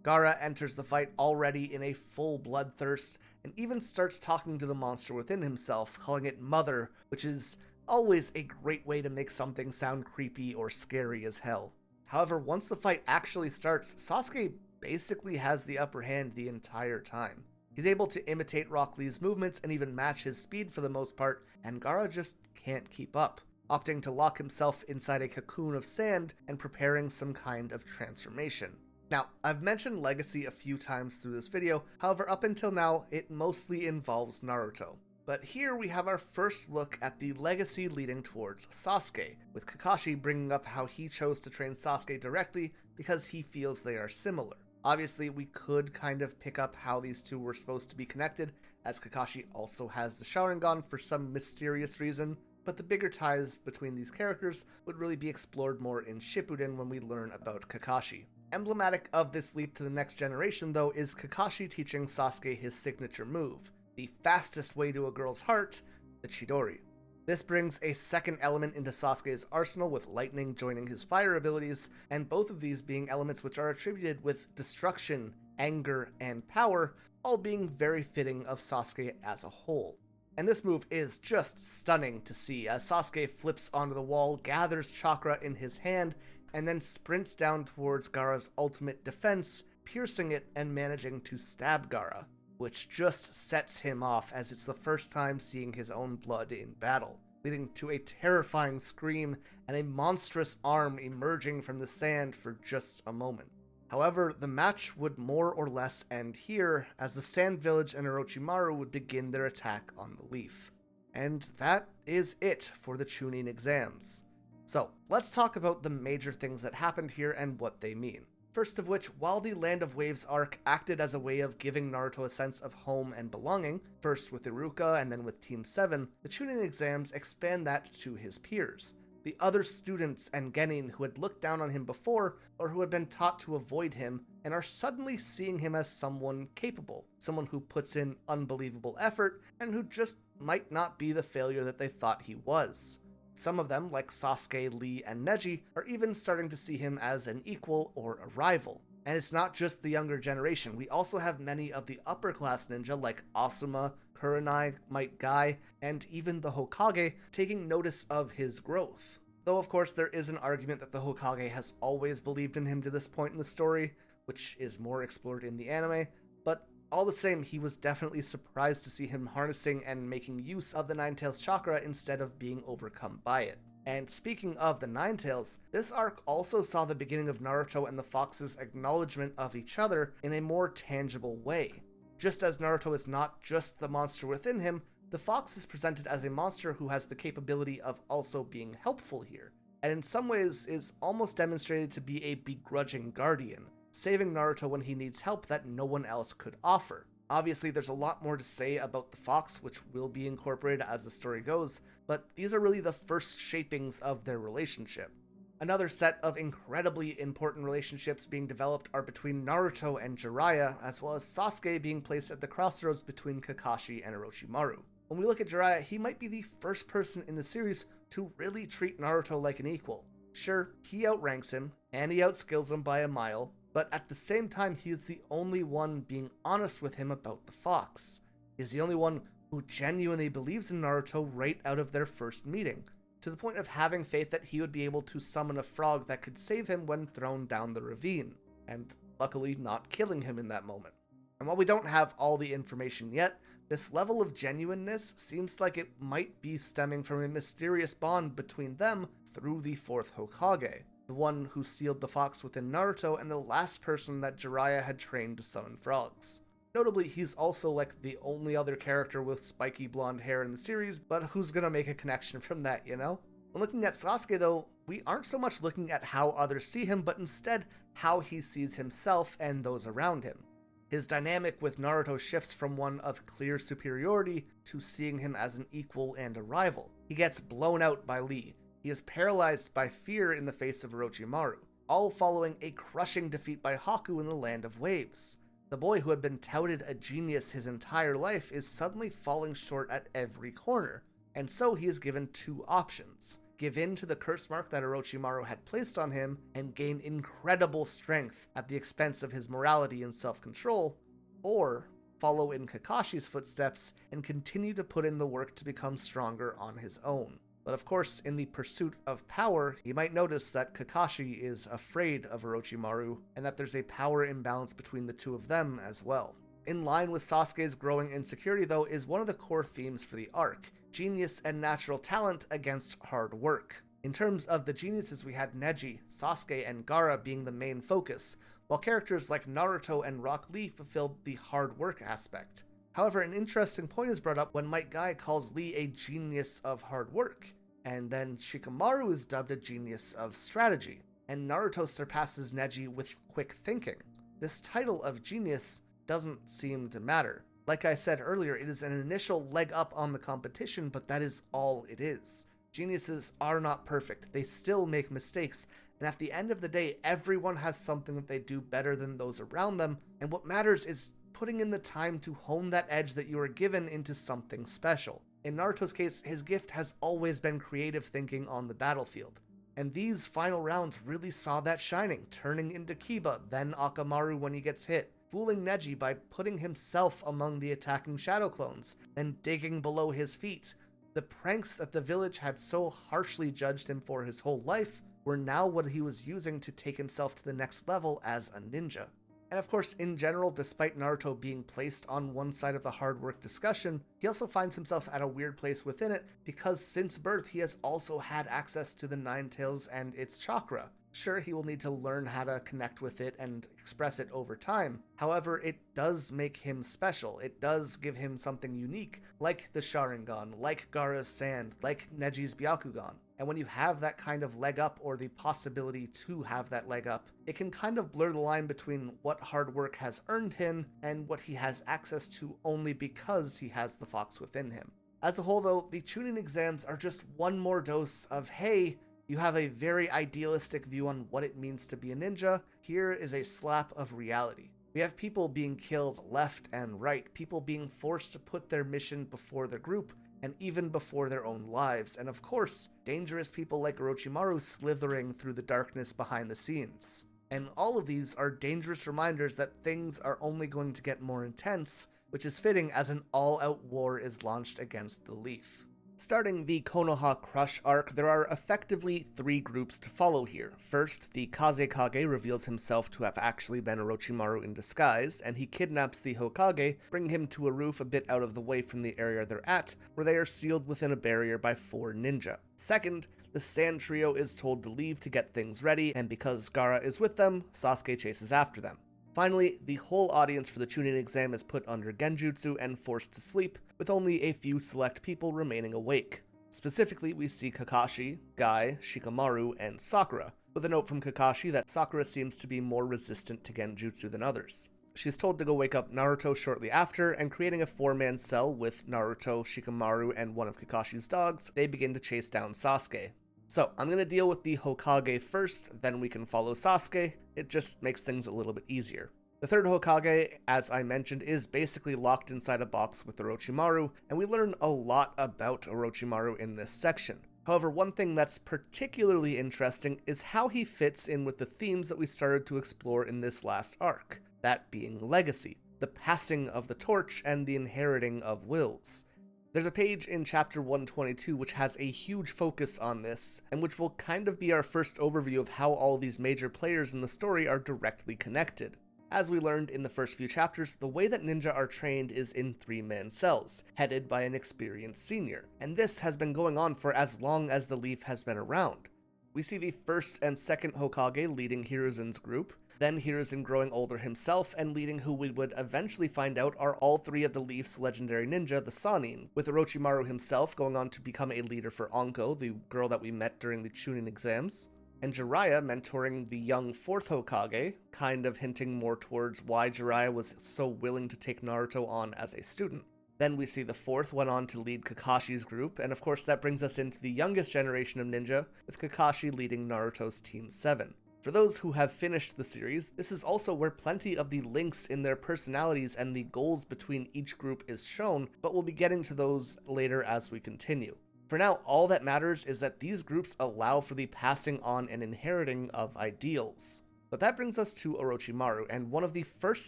S1: Gaara enters the fight already in a full bloodthirst, and even starts talking to the monster within himself, calling it Mother, which is always a great way to make something sound creepy or scary as hell. However, once the fight actually starts, Sasuke basically has the upper hand the entire time. He's able to imitate Rock Lee's movements and even match his speed for the most part, and Gaara just can't keep up, opting to lock himself inside a cocoon of sand and preparing some kind of transformation. Now, I've mentioned Legacy a few times through this video, however up until now, it mostly involves Naruto. But here we have our first look at the legacy leading towards Sasuke, with Kakashi bringing up how he chose to train Sasuke directly because he feels they are similar. Obviously, we could kind of pick up how these two were supposed to be connected, as Kakashi also has the Sharingan for some mysterious reason, but the bigger ties between these characters would really be explored more in Shippuden when we learn about Kakashi. Emblematic of this leap to the next generation, though, is Kakashi teaching Sasuke his signature move, the fastest way to a girl's heart, the Chidori. This brings a second element into Sasuke's arsenal, with lightning joining his fire abilities, and both of these being elements which are attributed with destruction, anger, and power, all being very fitting of Sasuke as a whole. And this move is just stunning to see, as Sasuke flips onto the wall, gathers chakra in his hand, and then sprints down towards Gaara's ultimate defense, piercing it and managing to stab Gaara, which just sets him off, as it's the first time seeing his own blood in battle, leading to a terrifying scream and a monstrous arm emerging from the sand for just a moment. However, the match would more or less end here, as the Sand Village and Orochimaru would begin their attack on the Leaf. And that is it for the Chunin Exams. So, let's talk about the major things that happened here and what they mean. First of which, while the Land of Waves arc acted as a way of giving Naruto a sense of home and belonging, first with Iruka and then with Team 7, the Chunin Exams expand that to his peers, the other students and genin who had looked down on him before, or who had been taught to avoid him, and are suddenly seeing him as someone capable, someone who puts in unbelievable effort, and who just might not be the failure that they thought he was. Some of them, like Sasuke, Lee, and Neji, are even starting to see him as an equal or a rival. And it's not just the younger generation, we also have many of the upper class ninja like Asuma, Kurenai, Might Guy, and even the Hokage taking notice of his growth. Though of course there is an argument that the Hokage has always believed in him to this point in the story, which is more explored in the anime, but all the same, he was definitely surprised to see him harnessing and making use of the Nine-Tails chakra instead of being overcome by it. And speaking of the Nine-Tails, this arc also saw the beginning of Naruto and the Fox's acknowledgement of each other in a more tangible way. Just as Naruto is not just the monster within him, the Fox is presented as a monster who has the capability of also being helpful here, and in some ways is almost demonstrated to be a begrudging guardian, saving Naruto when he needs help that no one else could offer. Obviously, there's a lot more to say about the Fox, which will be incorporated as the story goes, but these are really the first shapings of their relationship. Another set of incredibly important relationships being developed are between Naruto and Jiraiya, as well as Sasuke being placed at the crossroads between Kakashi and Orochimaru. When we look at Jiraiya, he might be the first person in the series to really treat Naruto like an equal. Sure, he outranks him, and he outskills him by a mile, but at the same time, he is the only one being honest with him about the Fox. He is the only one who genuinely believes in Naruto right out of their first meeting, to the point of having faith that he would be able to summon a frog that could save him when thrown down the ravine, and luckily not killing him in that moment. And while we don't have all the information yet, this level of genuineness seems like it might be stemming from a mysterious bond between them through the fourth Hokage, the one who sealed the Fox within Naruto and the last person that Jiraiya had trained to summon frogs. Notably, he's also like the only other character with spiky blonde hair in the series, but who's gonna make a connection from that, you know? When looking at Sasuke though, we aren't so much looking at how others see him, but instead how he sees himself and those around him. His dynamic with Naruto shifts from one of clear superiority to seeing him as an equal and a rival. He gets blown out by Lee. He is paralyzed by fear in the face of Orochimaru, all following a crushing defeat by Haku in the Land of Waves. The boy who had been touted a genius his entire life is suddenly falling short at every corner, and so he is given two options: give in to the curse mark that Orochimaru had placed on him and gain incredible strength at the expense of his morality and self-control, or follow in Kakashi's footsteps and continue to put in the work to become stronger on his own. But of course, in the pursuit of power, he might notice that Kakashi is afraid of Orochimaru, and that there's a power imbalance between the two of them as well. In line with Sasuke's growing insecurity though is one of the core themes for the arc: genius and natural talent against hard work. In terms of the geniuses, we had Neji, Sasuke, and Gaara being the main focus, while characters like Naruto and Rock Lee fulfilled the hard work aspect. However, an interesting point is brought up when Might Guy calls Lee a genius of hard work, and then Shikamaru is dubbed a genius of strategy, and Naruto surpasses Neji with quick thinking. This title of genius doesn't seem to matter. Like I said earlier, it is an initial leg up on the competition, but that is all it is. Geniuses are not perfect. They still make mistakes, and at the end of the day, everyone has something that they do better than those around them, and what matters is putting in the time to hone that edge that you are given into something special. In Naruto's case, his gift has always been creative thinking on the battlefield. And these final rounds really saw that shining, turning into Kiba, then Akamaru when he gets hit, fooling Neji by putting himself among the attacking shadow clones, then digging below his feet. The pranks that the village had so harshly judged him for his whole life were now what he was using to take himself to the next level as a ninja. And of course, in general, despite Naruto being placed on one side of the hard work discussion, he also finds himself at a weird place within it because since birth he has also had access to the Nine Tails and its chakra. Sure, he will need to learn how to connect with it and express it over time. However, it does make him special. It does give him something unique, like the Sharingan, like Gaara's Sand, like Neji's Byakugan. And when you have that kind of leg up, or the possibility to have that leg up, it can kind of blur the line between what hard work has earned him and what he has access to only because he has the fox within him. As a whole though, the Chunin Exams are just one more dose of, hey, you have a very idealistic view on what it means to be a ninja. Here is a slap of reality. We have people being killed left and right, people being forced to put their mission before their group, and even before their own lives, and of course, dangerous people like Orochimaru slithering through the darkness behind the scenes. And all of these are dangerous reminders that things are only going to get more intense, which is fitting as an all-out war is launched against the Leaf. Starting the Konoha Crush arc, there are effectively 3 groups to follow here. First, the Kage reveals himself to have actually been Orochimaru in disguise, and he kidnaps the Hokage, bringing him to a roof a bit out of the way from the area they're at, where they are sealed within a barrier by 4 ninja. Second, the Sand Trio is told to leave to get things ready, and because Gaara is with them, Sasuke chases after them. Finally, the whole audience for the Chunin exam is put under genjutsu and forced to sleep, with only a few select people remaining awake. Specifically, we see Kakashi, Guy, Shikamaru, and Sakura, with a note from Kakashi that Sakura seems to be more resistant to genjutsu than others. She's told to go wake up Naruto shortly after, and creating a 4-man cell with Naruto, Shikamaru, and one of Kakashi's dogs, they begin to chase down Sasuke. So, I'm going to deal with the Hokage first, then we can follow Sasuke. It just makes things a little bit easier. The third Hokage, as I mentioned, is basically locked inside a box with Orochimaru, and we learn a lot about Orochimaru in this section. However, one thing that's particularly interesting is how he fits in with the themes that we started to explore in this last arc, that being legacy, the passing of the torch, and the inheriting of wills. There's a page in chapter 122 which has a huge focus on this, and which will kind of be our first overview of how all these major players in the story are directly connected. As we learned in the first few chapters, the way that ninja are trained is in 3-man cells, headed by an experienced senior, and this has been going on for as long as the Leaf has been around. We see the first and second Hokage leading Hiruzen's group, then Hiruzen growing older himself and leading who we would eventually find out are all 3 of the Leaf's legendary ninja, the Sannin, with Orochimaru himself going on to become a leader for Anko, the girl that we met during the Chunin exams, and Jiraiya mentoring the young 4th Hokage, kind of hinting more towards why Jiraiya was so willing to take Naruto on as a student. Then we see the 4th went on to lead Kakashi's group, and of course that brings us into the youngest generation of ninja, with Kakashi leading Naruto's Team 7. For those who have finished the series, this is also where plenty of the links in their personalities and the goals between each group is shown, but we'll be getting to those later as we continue. For now, all that matters is that these groups allow for the passing on and inheriting of ideals. But that brings us to Orochimaru, and one of the first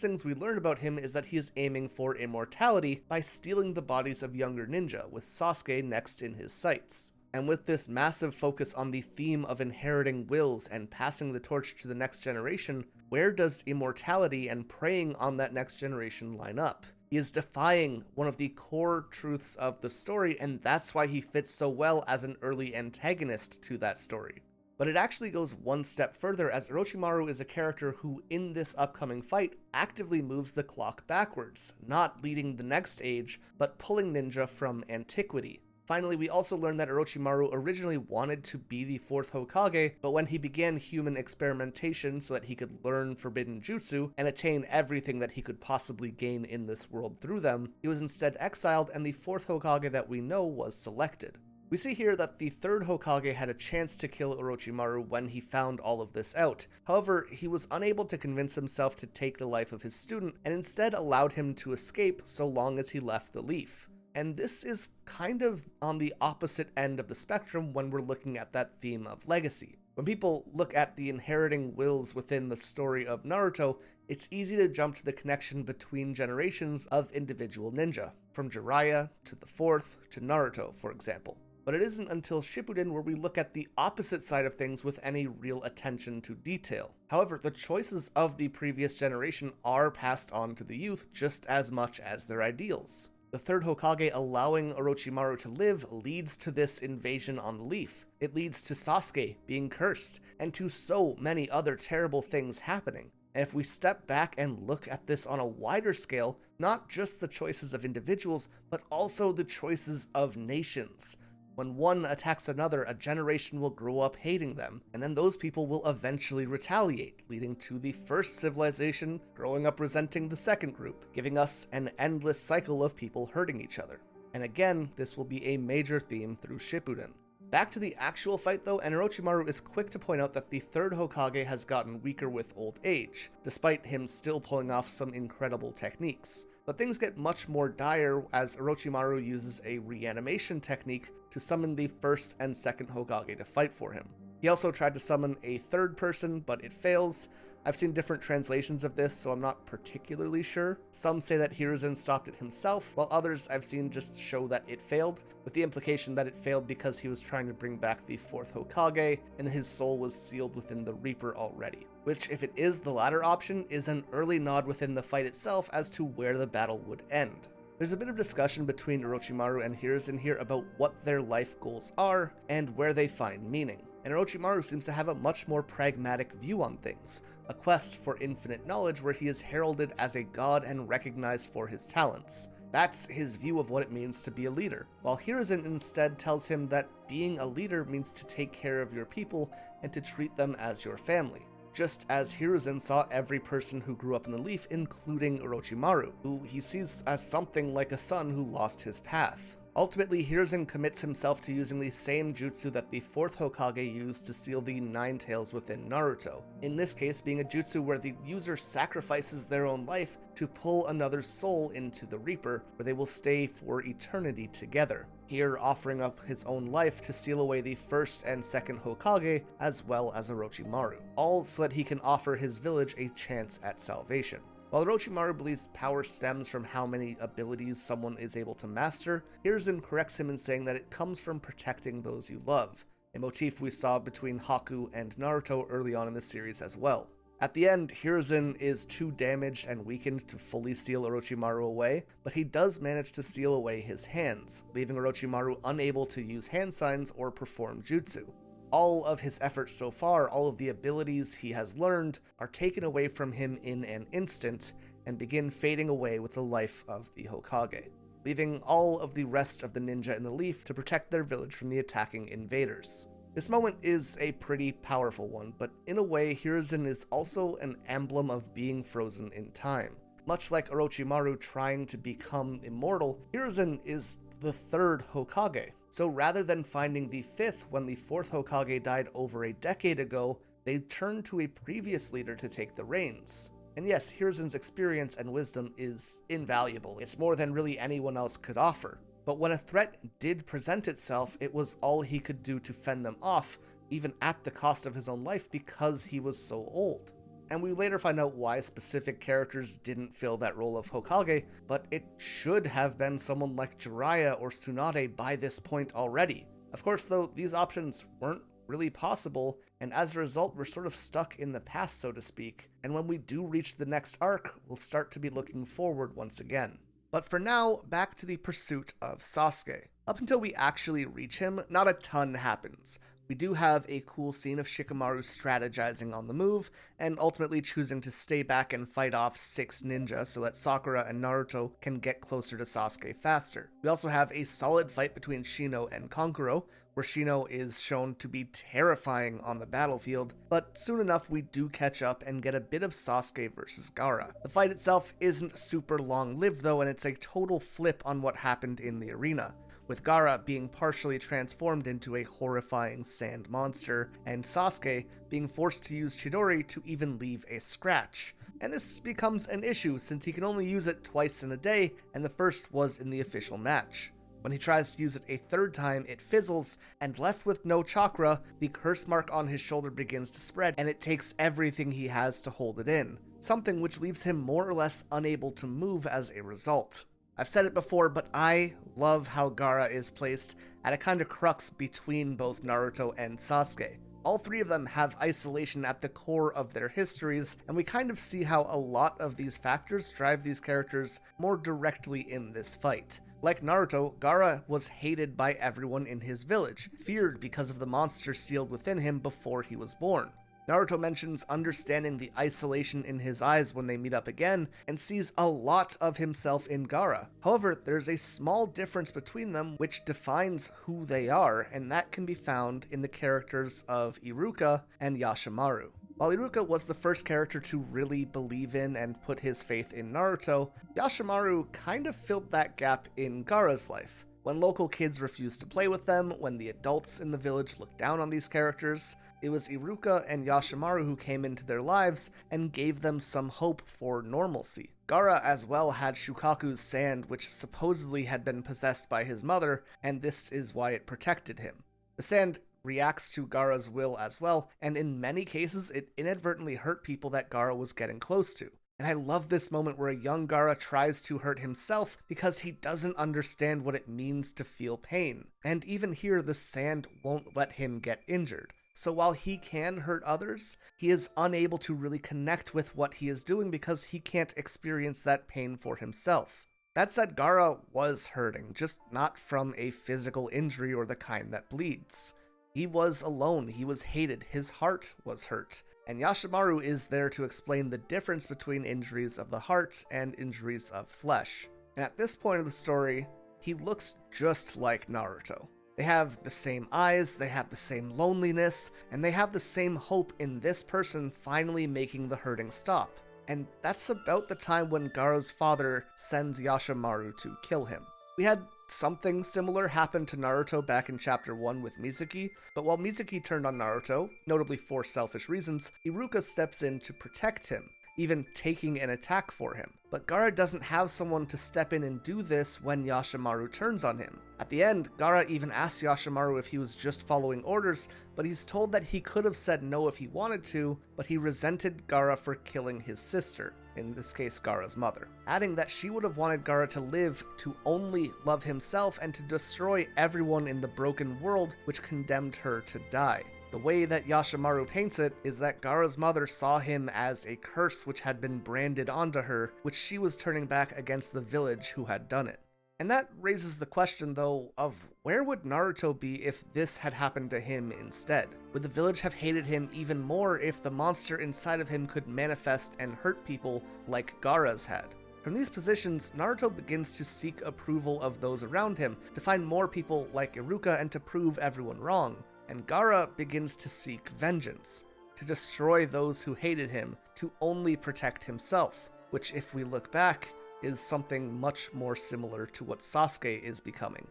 S1: things we learn about him is that he is aiming for immortality by stealing the bodies of younger ninja, with Sasuke next in his sights. And with this massive focus on the theme of inheriting wills and passing the torch to the next generation, where does immortality and preying on that next generation line up? He is defying one of the core truths of the story, and that's why he fits so well as an early antagonist to that story. But it actually goes one step further, as Orochimaru is a character who, in this upcoming fight, actively moves the clock backwards, not leading the next age, but pulling ninja from antiquity. Finally, we also learn that Orochimaru originally wanted to be the 4th Hokage, but when he began human experimentation so that he could learn forbidden jutsu and attain everything that he could possibly gain in this world through them, he was instead exiled, and the 4th Hokage that we know was selected. We see here that the 3rd Hokage had a chance to kill Orochimaru when he found all of this out. However, he was unable to convince himself to take the life of his student, and instead allowed him to escape so long as he left the leaf. And this is kind of on the opposite end of the spectrum when we're looking at that theme of legacy. When people look at the inheriting wills within the story of Naruto, it's easy to jump to the connection between generations of individual ninja, from Jiraiya to the 4th to Naruto, for example. But it isn't until Shippuden where we look at the opposite side of things with any real attention to detail. However, the choices of the previous generation are passed on to the youth just as much as their ideals. The 3rd Hokage allowing Orochimaru to live leads to this invasion on the leaf. It leads to Sasuke being cursed, and to so many other terrible things happening. And if we step back and look at this on a wider scale, not just the choices of individuals, but also the choices of nations. When one attacks another, a generation will grow up hating them, and then those people will eventually retaliate, leading to the first civilization growing up resenting the second group, giving us an endless cycle of people hurting each other. And again, this will be a major theme through Shippuden. Back to the actual fight though, and Orochimaru is quick to point out that the 3rd Hokage has gotten weaker with old age, despite him still pulling off some incredible techniques. But things get much more dire as Orochimaru uses a reanimation technique to summon the 1st and 2nd Hokage to fight for him. He also tried to summon a 3rd person, but it fails. I've seen different translations of this, so I'm not particularly sure. Some say that Hiruzen stopped it himself, while others I've seen just show that it failed, with the implication that it failed because he was trying to bring back the 4th Hokage, and his soul was sealed within the Reaper already. Which, if it is the latter option, is an early nod within the fight itself as to where the battle would end. There's a bit of discussion between Orochimaru and Hiruzen here about what their life goals are, and where they find meaning. And Orochimaru seems to have a much more pragmatic view on things, a quest for infinite knowledge where he is heralded as a god and recognized for his talents. That's his view of what it means to be a leader, while Hiruzen instead tells him that being a leader means to take care of your people and to treat them as your family. Just as Hiruzen saw every person who grew up in the leaf, including Orochimaru, who he sees as something like a son who lost his path. Ultimately, Hiruzen commits himself to using the same jutsu that the 4th Hokage used to seal the 9 tails within Naruto, in this case being a jutsu where the user sacrifices their own life to pull another's soul into the Reaper, where they will stay for eternity together, here offering up his own life to seal away the 1st and 2nd Hokage, as well as Orochimaru, all so that he can offer his village a chance at salvation. While Orochimaru believes power stems from how many abilities someone is able to master, Hiruzen corrects him in saying that it comes from protecting those you love, a motif we saw between Haku and Naruto early on in the series as well. At the end, Hiruzen is too damaged and weakened to fully seal Orochimaru away, but he does manage to seal away his hands, leaving Orochimaru unable to use hand signs or perform jutsu. All of his efforts so far, all of the abilities he has learned, are taken away from him in an instant and begin fading away with the life of the Hokage, leaving all of the rest of the ninja in the leaf to protect their village from the attacking invaders. This moment is a pretty powerful one, but in a way, Hiruzen is also an emblem of being frozen in time. Much like Orochimaru trying to become immortal, Hiruzen is the 3rd Hokage. So rather than finding the 5th when the 4th Hokage died over a decade ago, they turned to a previous leader to take the reins. And yes, Hiruzen's experience and wisdom is invaluable. It's more than really anyone else could offer. But when a threat did present itself, it was all he could do to fend them off, even at the cost of his own life because he was so old. And we later find out why specific characters didn't fill that role of Hokage, but it should have been someone like Jiraiya or Tsunade by this point already. Of course, though, these options weren't really possible, and as a result, we're sort of stuck in the past, so to speak, and when we do reach the next arc, we'll start to be looking forward once again. But for now, back to the pursuit of Sasuke. Up until we actually reach him, not a ton happens. We do have a cool scene of Shikamaru strategizing on the move, and ultimately choosing to stay back and fight off 6 ninja so that Sakura and Naruto can get closer to Sasuke faster. We also have a solid fight between Shino and Kankuro, where Shino is shown to be terrifying on the battlefield, but soon enough we do catch up and get a bit of Sasuke versus Gaara. The fight itself isn't super long-lived though, and it's a total flip on what happened in the arena, with Gaara being partially transformed into a horrifying sand monster, and Sasuke being forced to use Chidori to even leave a scratch. And this becomes an issue since he can only use it twice in a day, and the first was in the official match. When he tries to use it a third time, it fizzles, and left with no chakra, the curse mark on his shoulder begins to spread, and it takes everything he has to hold it in, something which leaves him more or less unable to move as a result. I've said it before, but I love how Gaara is placed at a kind of crux between both Naruto and Sasuke. All three of them have isolation at the core of their histories, and we kind of see how a lot of these factors drive these characters more directly in this fight. Like Naruto, Gaara was hated by everyone in his village, feared because of the monster sealed within him before he was born. Naruto mentions understanding the isolation in his eyes when they meet up again, and sees a lot of himself in Gaara. However, there's a small difference between them which defines who they are, and that can be found in the characters of Iruka and Yashimaru. While Iruka was the first character to really believe in and put his faith in Naruto, Yashimaru kind of filled that gap in Gaara's life. When local kids refused to play with them, when the adults in the village looked down on these characters, it was Iruka and Yashimaru who came into their lives and gave them some hope for normalcy. Gaara as well had Shukaku's sand, which supposedly had been possessed by his mother, and this is why it protected him. The sand reacts to Gaara's will as well, and in many cases it inadvertently hurt people that Gaara was getting close to. And I love this moment where a young Gaara tries to hurt himself because he doesn't understand what it means to feel pain. And even here, the sand won't let him get injured. So while he can hurt others, he is unable to really connect with what he is doing because he can't experience that pain for himself. That said, Gaara was hurting, just not from a physical injury or the kind that bleeds. He was alone, he was hated, his heart was hurt, and Yashimaru is there to explain the difference between injuries of the heart and injuries of flesh. And at this point of the story, he looks just like Naruto. They have the same eyes, they have the same loneliness, and they have the same hope in this person finally making the hurting stop. And that's about the time when Gaara's father sends Yashimaru to kill him. We had something similar happen to Naruto back in chapter 1 with Mizuki, but while Mizuki turned on Naruto, notably for selfish reasons, Iruka steps in to protect him, even taking an attack for him. But Gaara doesn't have someone to step in and do this when Yashimaru turns on him. At the end, Gaara even asks Yashimaru if he was just following orders, but he's told that he could have said no if he wanted to, but he resented Gaara for killing his sister, in this case Gaara's mother, adding that she would have wanted Gaara to live to only love himself and to destroy everyone in the broken world which condemned her to die. The way that Yashimaru paints it is that Gaara's mother saw him as a curse which had been branded onto her, which she was turning back against the village who had done it. And that raises the question, though, of where would Naruto be if this had happened to him instead? Would the village have hated him even more if the monster inside of him could manifest and hurt people like Gaara's had? From these positions, Naruto begins to seek approval of those around him, to find more people like Iruka and to prove everyone wrong. And Gaara begins to seek vengeance, to destroy those who hated him, to only protect himself, which, if we look back, is something much more similar to what Sasuke is becoming.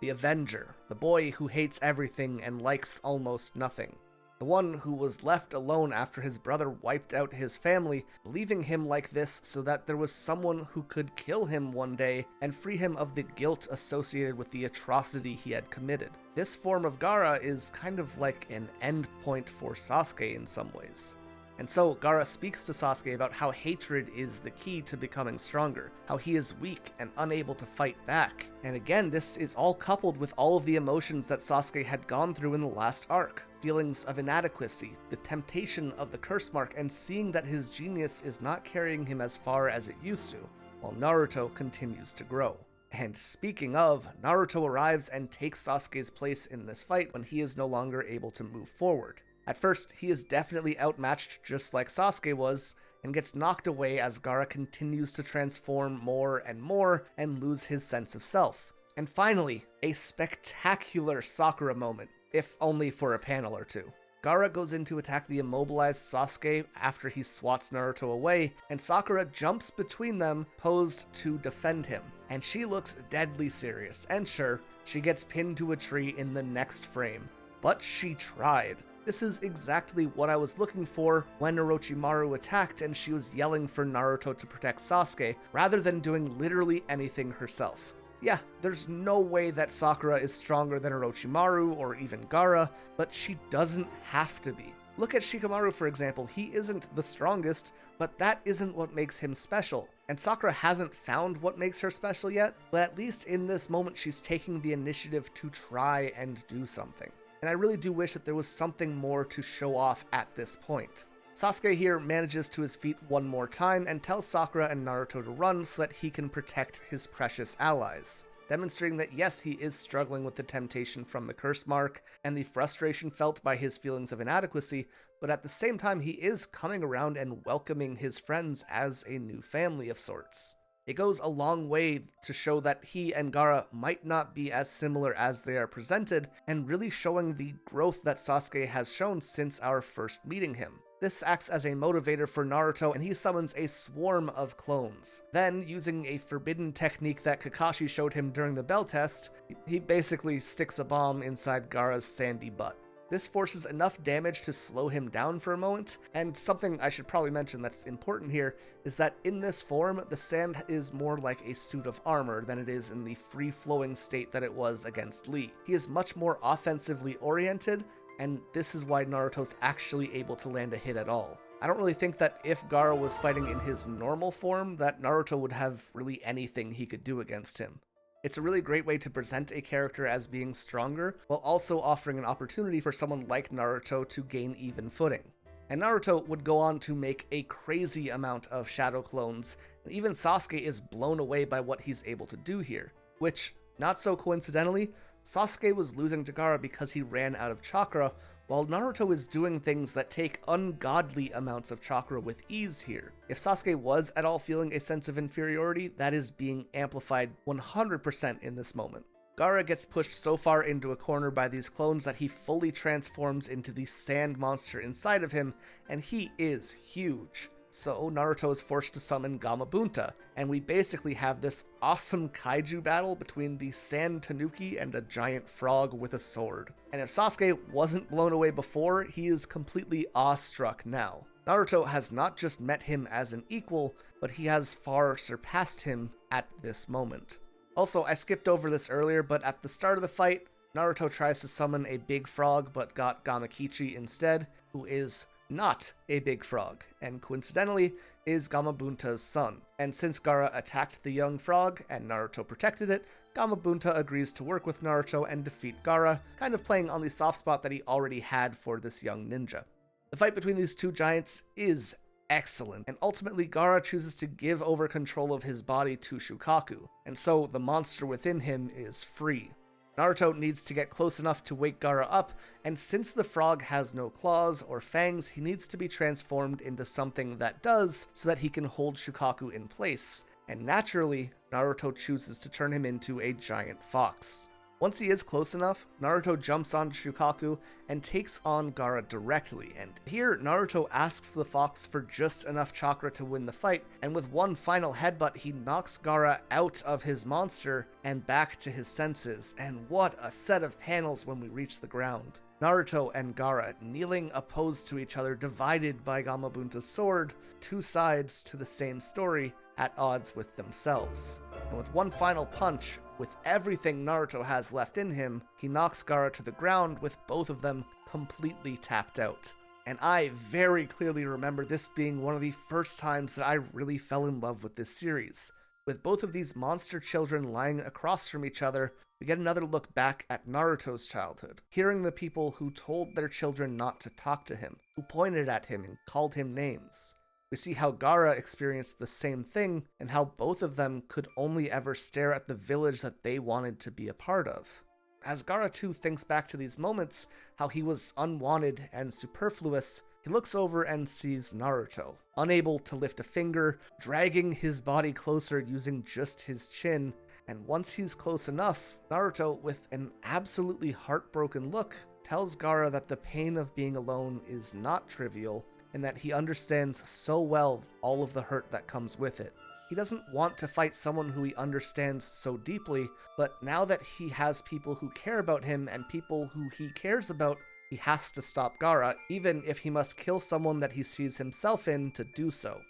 S1: The Avenger, the boy who hates everything and likes almost nothing. The one who was left alone after his brother wiped out his family, leaving him like this so that there was someone who could kill him one day and free him of the guilt associated with the atrocity he had committed. This form of Gaara is kind of like an end point for Sasuke in some ways. And so Gaara speaks to Sasuke about how hatred is the key to becoming stronger, how he is weak and unable to fight back. And again, this is all coupled with all of the emotions that Sasuke had gone through in the last arc. Feelings of inadequacy, the temptation of the curse mark, and seeing that his genius is not carrying him as far as it used to, while Naruto continues to grow. And speaking of, Naruto arrives and takes Sasuke's place in this fight when he is no longer able to move forward. At first, he is definitely outmatched just like Sasuke was, and gets knocked away as Gaara continues to transform more and more and lose his sense of self. And finally, a spectacular Sakura moment, if only for a panel or two. Gaara goes in to attack the immobilized Sasuke after he swats Naruto away, and Sakura jumps between them, posed to defend him. And she looks deadly serious, and sure, she gets pinned to a tree in the next frame. But she tried. This is exactly what I was looking for when Orochimaru attacked and she was yelling for Naruto to protect Sasuke, rather than doing literally anything herself. Yeah, there's no way that Sakura is stronger than Orochimaru or even Gaara, but she doesn't have to be. Look at Shikamaru, for example. He isn't the strongest, but that isn't what makes him special. And Sakura hasn't found what makes her special yet, but at least in this moment she's taking the initiative to try and do something. And I really do wish that there was something more to show off at this point. Sasuke here manages to his feet one more time and tells Sakura and Naruto to run so that he can protect his precious allies, demonstrating that yes, he is struggling with the temptation from the curse mark and the frustration felt by his feelings of inadequacy, but at the same time he is coming around and welcoming his friends as a new family of sorts. It goes a long way to show that he and Gaara might not be as similar as they are presented, and really showing the growth that Sasuke has shown since our first meeting him. This acts as a motivator for Naruto, and he summons a swarm of clones. Then, using a forbidden technique that Kakashi showed him during the bell test, he basically sticks a bomb inside Gaara's sandy butt. This forces enough damage to slow him down for a moment, and something I should probably mention that's important here is that in this form, the sand is more like a suit of armor than it is in the free-flowing state that it was against Lee. He is much more offensively oriented, and this is why Naruto's actually able to land a hit at all. I don't really think that if Gaara was fighting in his normal form, that Naruto would have really anything he could do against him. It's a really great way to present a character as being stronger, while also offering an opportunity for someone like Naruto to gain even footing. And Naruto would go on to make a crazy amount of shadow clones, and even Sasuke is blown away by what he's able to do here, which, not so coincidentally, Sasuke was losing to Gaara because he ran out of chakra, while Naruto is doing things that take ungodly amounts of chakra with ease here. If Sasuke was at all feeling a sense of inferiority, that is being amplified 100% in this moment. Gaara gets pushed so far into a corner by these clones that he fully transforms into the sand monster inside of him, and he is huge. So Naruto is forced to summon Gamabunta, and we basically have this awesome kaiju battle between the sand tanuki and a giant frog with a sword. And if Sasuke wasn't blown away before, he is completely awestruck now. Naruto has not just met him as an equal, but he has far surpassed him at this moment. Also, I skipped over this earlier, but at the start of the fight, Naruto tries to summon a big frog but got Gamakichi instead, who is not a big frog, and coincidentally is Gamabunta's son. And since Gaara attacked the young frog and Naruto protected it, Gamabunta agrees to work with Naruto and defeat Gaara, kind of playing on the soft spot that he already had for this young ninja. The fight between these two giants is excellent, and ultimately Gaara chooses to give over control of his body to Shukaku, and so the monster within him is free. Naruto needs to get close enough to wake Gaara up, and since the frog has no claws or fangs, he needs to be transformed into something that does, so that he can hold Shukaku in place. And naturally, Naruto chooses to turn him into a giant fox. Once he is close enough, Naruto jumps onto Shukaku and takes on Gaara directly, and here Naruto asks the fox for just enough chakra to win the fight, and with one final headbutt he knocks Gaara out of his monster and back to his senses, and what a set of panels when we reach the ground. Naruto and Gaara kneeling opposed to each other, divided by Gamabunta's sword, two sides to the same story, at odds with themselves. And with one final punch, with everything Naruto has left in him, he knocks Gaara to the ground with both of them completely tapped out. And I very clearly remember this being one of the first times that I really fell in love with this series. With both of these monster children lying across from each other, we get another look back at Naruto's childhood, hearing the people who told their children not to talk to him, who pointed at him and called him names. We see how Gaara experienced the same thing, and how both of them could only ever stare at the village that they wanted to be a part of. As Gaara too thinks back to these moments, how he was unwanted and superfluous, he looks over and sees Naruto, unable to lift a finger, dragging his body closer using just his chin, and once he's close enough, Naruto, with an absolutely heartbroken look, tells Gaara that the pain of being alone is not trivial, and that he understands so well all of the hurt that comes with it. He doesn't want to fight someone who he understands so deeply, but now that he has people who care about him and people who he cares about, he has to stop Gaara, even if he must kill someone that he sees himself in to do so.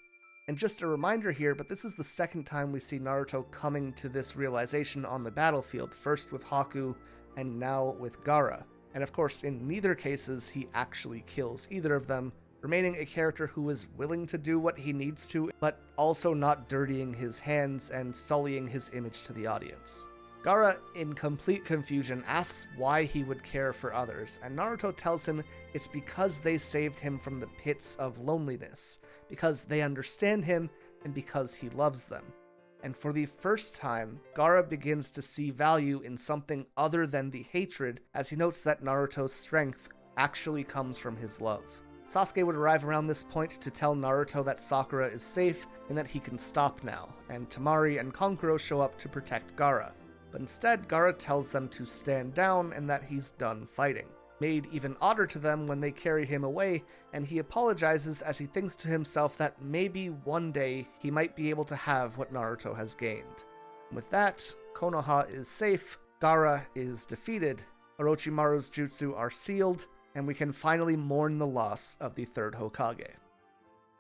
S1: And just a reminder here, but this is the second time we see Naruto coming to this realization on the battlefield, first with Haku and now with Gaara. And of course, in neither cases, he actually kills either of them, remaining a character who is willing to do what he needs to, but also not dirtying his hands and sullying his image to the audience. Gaara, in complete confusion, asks why he would care for others, and Naruto tells him it's because they saved him from the pits of loneliness, because they understand him, and because he loves them. And for the first time, Gaara begins to see value in something other than the hatred, as he notes that Naruto's strength actually comes from his love. Sasuke would arrive around this point to tell Naruto that Sakura is safe and that he can stop now, and Temari and Kankuro show up to protect Gaara. But instead, Gaara tells them to stand down and that he's done fighting. Made even odder to them when they carry him away, and he apologizes as he thinks to himself that maybe one day he might be able to have what Naruto has gained. With that, Konoha is safe, Gaara is defeated, Orochimaru's jutsu are sealed, and we can finally mourn the loss of the third Hokage.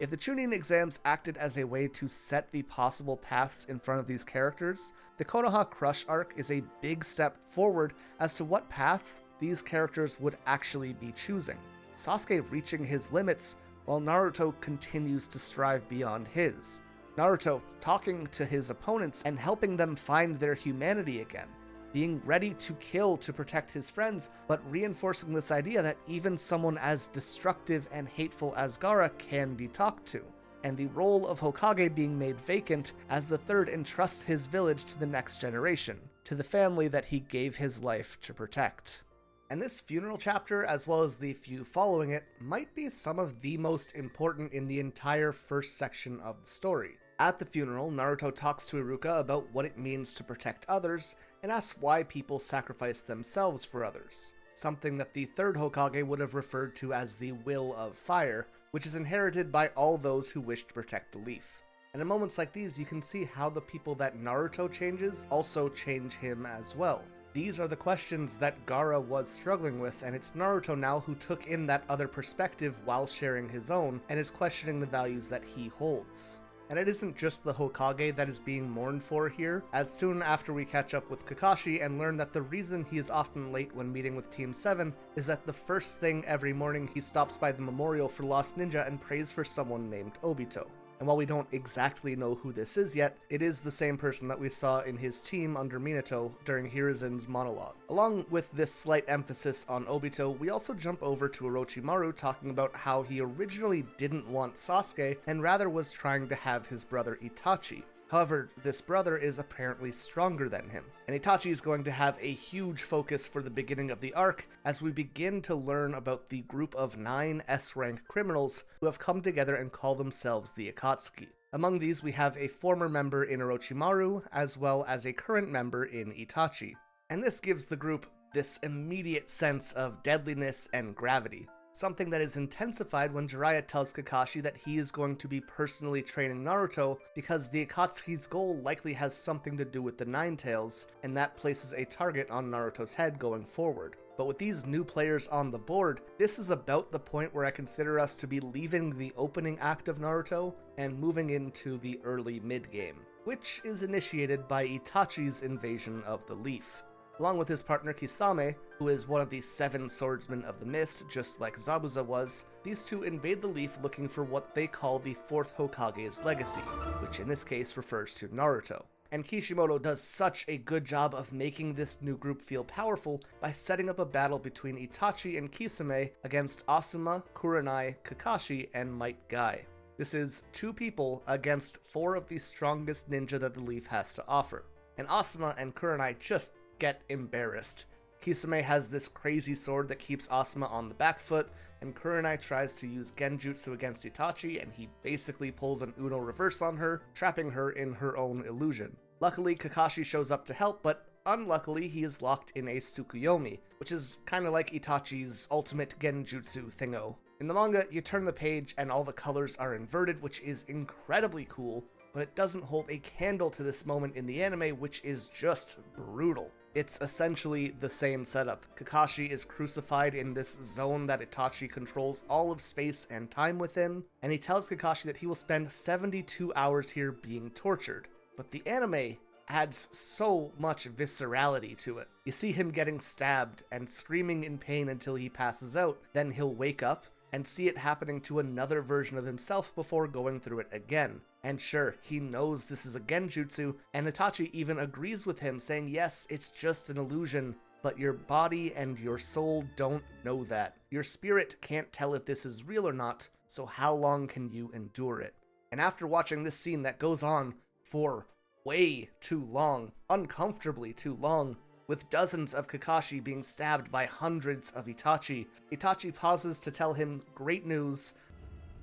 S1: If the Chunin Exams acted as a way to set the possible paths in front of these characters, the Konoha Crush arc is a big step forward as to what paths these characters would actually be choosing. Sasuke reaching his limits, while Naruto continues to strive beyond his. Naruto talking to his opponents and helping them find their humanity again. Being ready to kill to protect his friends, but reinforcing this idea that even someone as destructive and hateful as Gaara can be talked to. And the role of Hokage being made vacant as the third entrusts his village to the next generation, to the family that he gave his life to protect. And this funeral chapter, as well as the few following it, might be some of the most important in the entire first section of the story. At the funeral, Naruto talks to Iruka about what it means to protect others, and asks why people sacrifice themselves for others, something that the third Hokage would have referred to as the Will of Fire, which is inherited by all those who wish to protect the leaf. And in moments like these, you can see how the people that Naruto changes also change him as well. These are the questions that Gaara was struggling with, and it's Naruto now who took in that other perspective while sharing his own, and is questioning the values that he holds. And it isn't just the Hokage that is being mourned for here, as soon after we catch up with Kakashi and learn that the reason he is often late when meeting with Team 7 is that the first thing every morning he stops by the memorial for Lost Ninja and prays for someone named Obito. And while we don't exactly know who this is yet, it is the same person that we saw in his team under Minato during Hiruzen's monologue. Along with this slight emphasis on Obito, we also jump over to Orochimaru talking about how he originally didn't want Sasuke and rather was trying to have his brother Itachi. However, this brother is apparently stronger than him, and Itachi is going to have a huge focus for the beginning of the arc as we begin to learn about the group of 9 S-rank criminals who have come together and call themselves the Akatsuki. Among these, we have a former member in Orochimaru, as well as a current member in Itachi. And this gives the group this immediate sense of deadliness and gravity. Something that is intensified when Jiraiya tells Kakashi that he is going to be personally training Naruto because the Akatsuki's goal likely has something to do with the Nine Tails, and that places a target on Naruto's head going forward. But with these new players on the board, this is about the point where I consider us to be leaving the opening act of Naruto and moving into the early mid-game, which is initiated by Itachi's invasion of the Leaf. Along with his partner Kisame, who is one of the 7 swordsmen of the mist, just like Zabuza was, these two invade the Leaf looking for what they call the 4th Hokage's legacy, which in this case refers to Naruto. And Kishimoto does such a good job of making this new group feel powerful by setting up a battle between Itachi and Kisame against Asuma, Kurenai, Kakashi, and Might Guy. This is 2 people against 4 of the strongest ninja that the Leaf has to offer. And Asuma and Kurenai just get embarrassed. Kisame has this crazy sword that keeps Asuma on the back foot, and Kurenai tries to use genjutsu against Itachi, and he basically pulls an Uno reverse on her, trapping her in her own illusion. Luckily, Kakashi shows up to help, but unluckily, he is locked in a Tsukuyomi, which is kinda like Itachi's ultimate genjutsu thingo. In the manga, you turn the page and all the colors are inverted, which is incredibly cool, but it doesn't hold a candle to this moment in the anime, which is just brutal. It's essentially the same setup. Kakashi is crucified in this zone that Itachi controls all of space and time within, and he tells Kakashi that he will spend 72 hours here being tortured. But the anime adds so much viscerality to it. You see him getting stabbed and screaming in pain until he passes out, then he'll wake up and see it happening to another version of himself before going through it again. And sure, he knows this is a genjutsu, and Itachi even agrees with him, saying yes, it's just an illusion, but your body and your soul don't know that. Your spirit can't tell if this is real or not, so how long can you endure it? And after watching this scene that goes on for way too long, uncomfortably too long, with dozens of Kakashi being stabbed by hundreds of Itachi, Itachi pauses to tell him great news.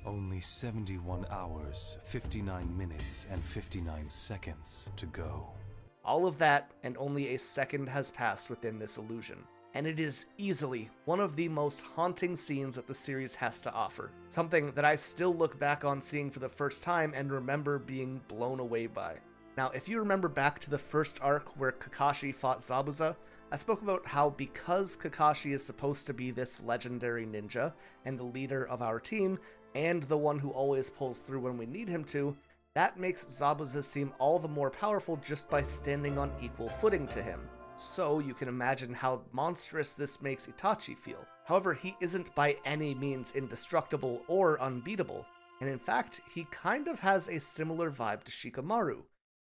S2: Only 71 hours, 59 minutes, and 59 seconds to go.
S1: All of that, and only a second has passed within this illusion. And it is easily one of the most haunting scenes that the series has to offer. Something that I still look back on seeing for the first time and remember being blown away by. Now, if you remember back to the first arc where Kakashi fought Zabuza, I spoke about how because Kakashi is supposed to be this legendary ninja and the leader of our team, and the one who always pulls through when we need him to, that makes Zabuza seem all the more powerful just by standing on equal footing to him. So you can imagine how monstrous this makes Itachi feel. However, he isn't by any means indestructible or unbeatable, and in fact, he kind of has a similar vibe to Shikamaru.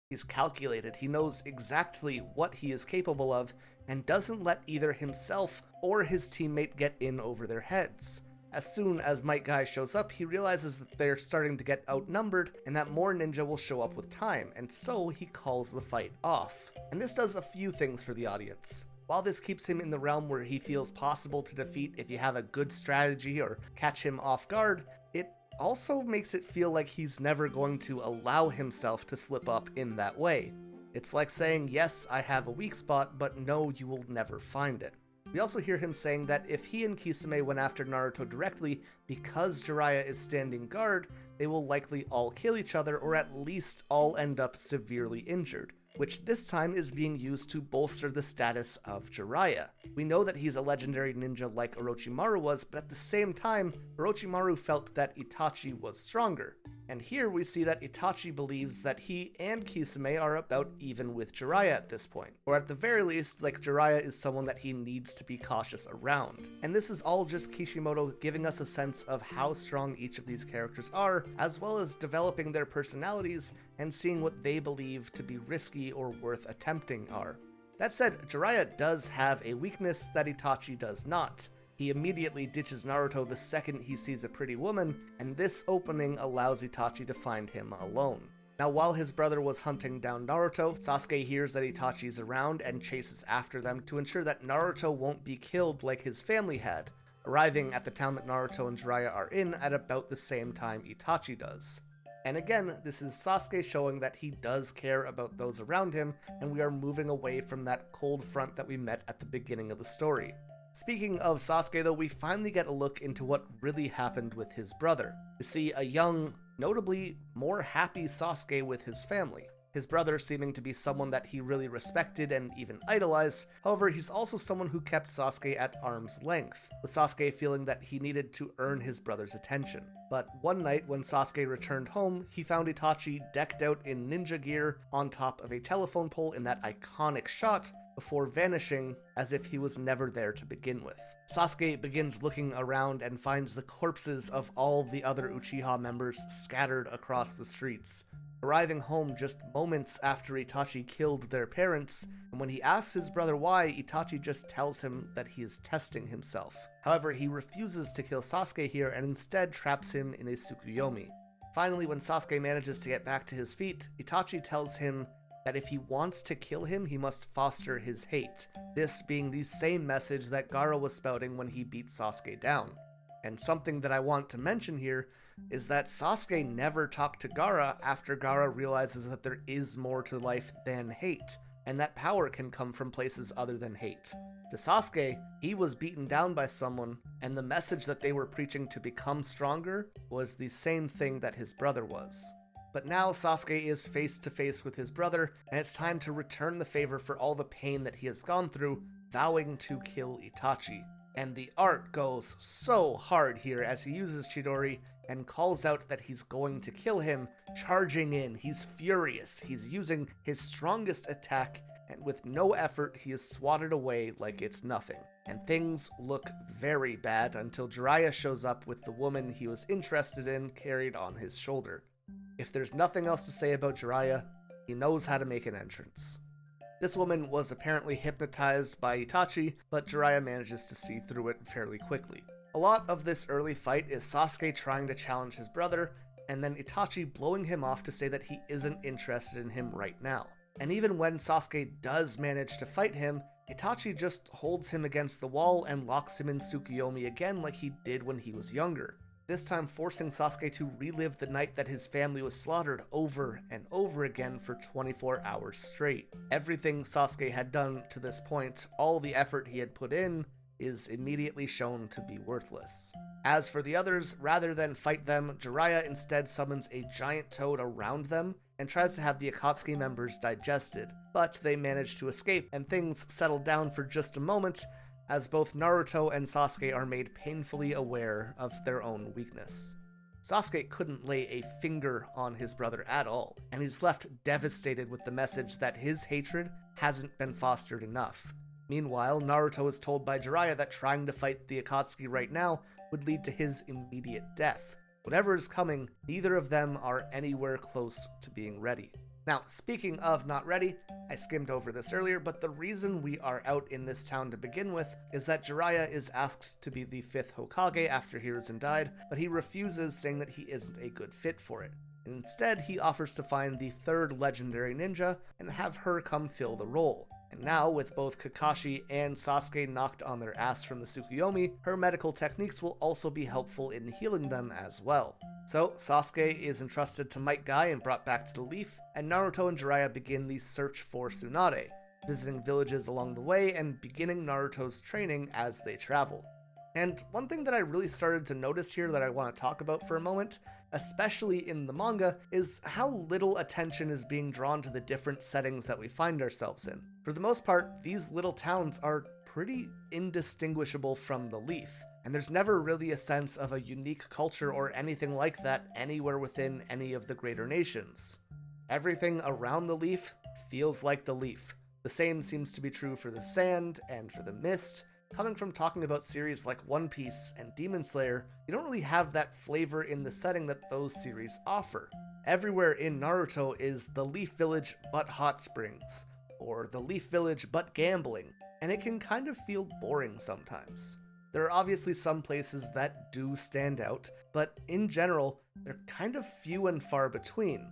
S1: He's calculated, he knows exactly what he is capable of, and doesn't let either himself or his teammate get in over their heads. As soon as Might Guy shows up, he realizes that they're starting to get outnumbered and that more ninja will show up with time, and so he calls the fight off. And this does a few things for the audience. While this keeps him in the realm where he feels possible to defeat if you have a good strategy or catch him off guard, it also makes it feel like he's never going to allow himself to slip up in that way. It's like saying, yes, I have a weak spot, but no, you will never find it. We also hear him saying that if he and Kisame went after Naruto directly, because Jiraiya is standing guard, they will likely all kill each other, or at least all end up severely injured, which this time is being used to bolster the status of Jiraiya. We know that he's a legendary ninja like Orochimaru was, but at the same time, Orochimaru felt that Itachi was stronger. And here we see that Itachi believes that he and Kisame are about even with Jiraiya at this point. Or at the very least, like Jiraiya is someone that he needs to be cautious around. And this is all just Kishimoto giving us a sense of how strong each of these characters are, as well as developing their personalities and seeing what they believe to be risky or worth attempting are. That said, Jiraiya does have a weakness that Itachi does not. He immediately ditches Naruto the second he sees a pretty woman, and this opening allows Itachi to find him alone. Now, while his brother was hunting down Naruto, Sasuke hears that Itachi is around and chases after them to ensure that Naruto won't be killed like his family had, arriving at the town that Naruto and Jiraiya are in at about the same time Itachi does. And again, this is Sasuke showing that he does care about those around him, and we are moving away from that cold front that we met at the beginning of the story. Speaking of Sasuke though, we finally get a look into what really happened with his brother. We see a young, notably more happy Sasuke with his family. His brother seeming to be someone that he really respected and even idolized. However, he's also someone who kept Sasuke at arm's length, with Sasuke feeling that he needed to earn his brother's attention. But one night when Sasuke returned home, he found Itachi decked out in ninja gear on top of a telephone pole in that iconic shot, before vanishing as if he was never there to begin with. Sasuke begins looking around and finds the corpses of all the other Uchiha members scattered across the streets. Arriving home just moments after Itachi killed their parents, and when he asks his brother why, Itachi just tells him that he is testing himself. However, he refuses to kill Sasuke here and instead traps him in a Tsukuyomi. Finally, when Sasuke manages to get back to his feet, Itachi tells him that if he wants to kill him, he must foster his hate. This being the same message that Gaara was spouting when he beat Sasuke down. And something that I want to mention here is that Sasuke never talked to Gaara after Gaara realizes that there is more to life than hate, and that power can come from places other than hate. To Sasuke, he was beaten down by someone, and the message that they were preaching to become stronger was the same thing that his brother was. But now Sasuke is face to face with his brother, and it's time to return the favor for all the pain that he has gone through, vowing to kill Itachi. And the art goes so hard here as he uses Chidori and calls out that he's going to kill him, charging in. He's furious. He's using his strongest attack, and with no effort, he is swatted away like it's nothing. And things look very bad until Jiraiya shows up with the woman he was interested in carried on his shoulder. If there's nothing else to say about Jiraiya, he knows how to make an entrance. This woman was apparently hypnotized by Itachi, but Jiraiya manages to see through it fairly quickly. A lot of this early fight is Sasuke trying to challenge his brother, and then Itachi blowing him off to say that he isn't interested in him right now. And even when Sasuke does manage to fight him, Itachi just holds him against the wall and locks him in Tsukuyomi again like he did when he was younger. This time forcing Sasuke to relive the night that his family was slaughtered over and over again for 24 hours straight. Everything Sasuke had done to this point, all the effort he had put in, is immediately shown to be worthless. As for the others, rather than fight them, Jiraiya instead summons a giant toad around them and tries to have the Akatsuki members digested, but they manage to escape and things settle down for just a moment as both Naruto and Sasuke are made painfully aware of their own weakness. Sasuke couldn't lay a finger on his brother at all, and he's left devastated with the message that his hatred hasn't been fostered enough. Meanwhile, Naruto is told by Jiraiya that trying to fight the Akatsuki right now would lead to his immediate death. Whatever is coming, neither of them are anywhere close to being ready. Now, speaking of not ready, I skimmed over this earlier, but the reason we are out in this town to begin with is that Jiraiya is asked to be the 5th Hokage after Hiruzen died, but he refuses, saying that he isn't a good fit for it. And instead, he offers to find the 3rd legendary ninja and have her come fill the role. And now, with both Kakashi and Sasuke knocked on their ass from the Tsukuyomi, her medical techniques will also be helpful in healing them as well. So, Sasuke is entrusted to Might Guy and brought back to the Leaf, and Naruto and Jiraiya begin the search for Tsunade, visiting villages along the way and beginning Naruto's training as they travel. And one thing that I really started to notice here that I want to talk about for a moment, especially in the manga, is how little attention is being drawn to the different settings that we find ourselves in. For the most part, these little towns are pretty indistinguishable from the Leaf, and there's never really a sense of a unique culture or anything like that anywhere within any of the greater nations. Everything around the Leaf feels like the Leaf. The same seems to be true for the Sand and for the Mist. Coming from talking about series like One Piece and Demon Slayer, you don't really have that flavor in the setting that those series offer. Everywhere in Naruto is the Leaf Village but hot springs, or the Leaf Village but gambling, and it can kind of feel boring sometimes. There are obviously some places that do stand out, but in general, they're kind of few and far between.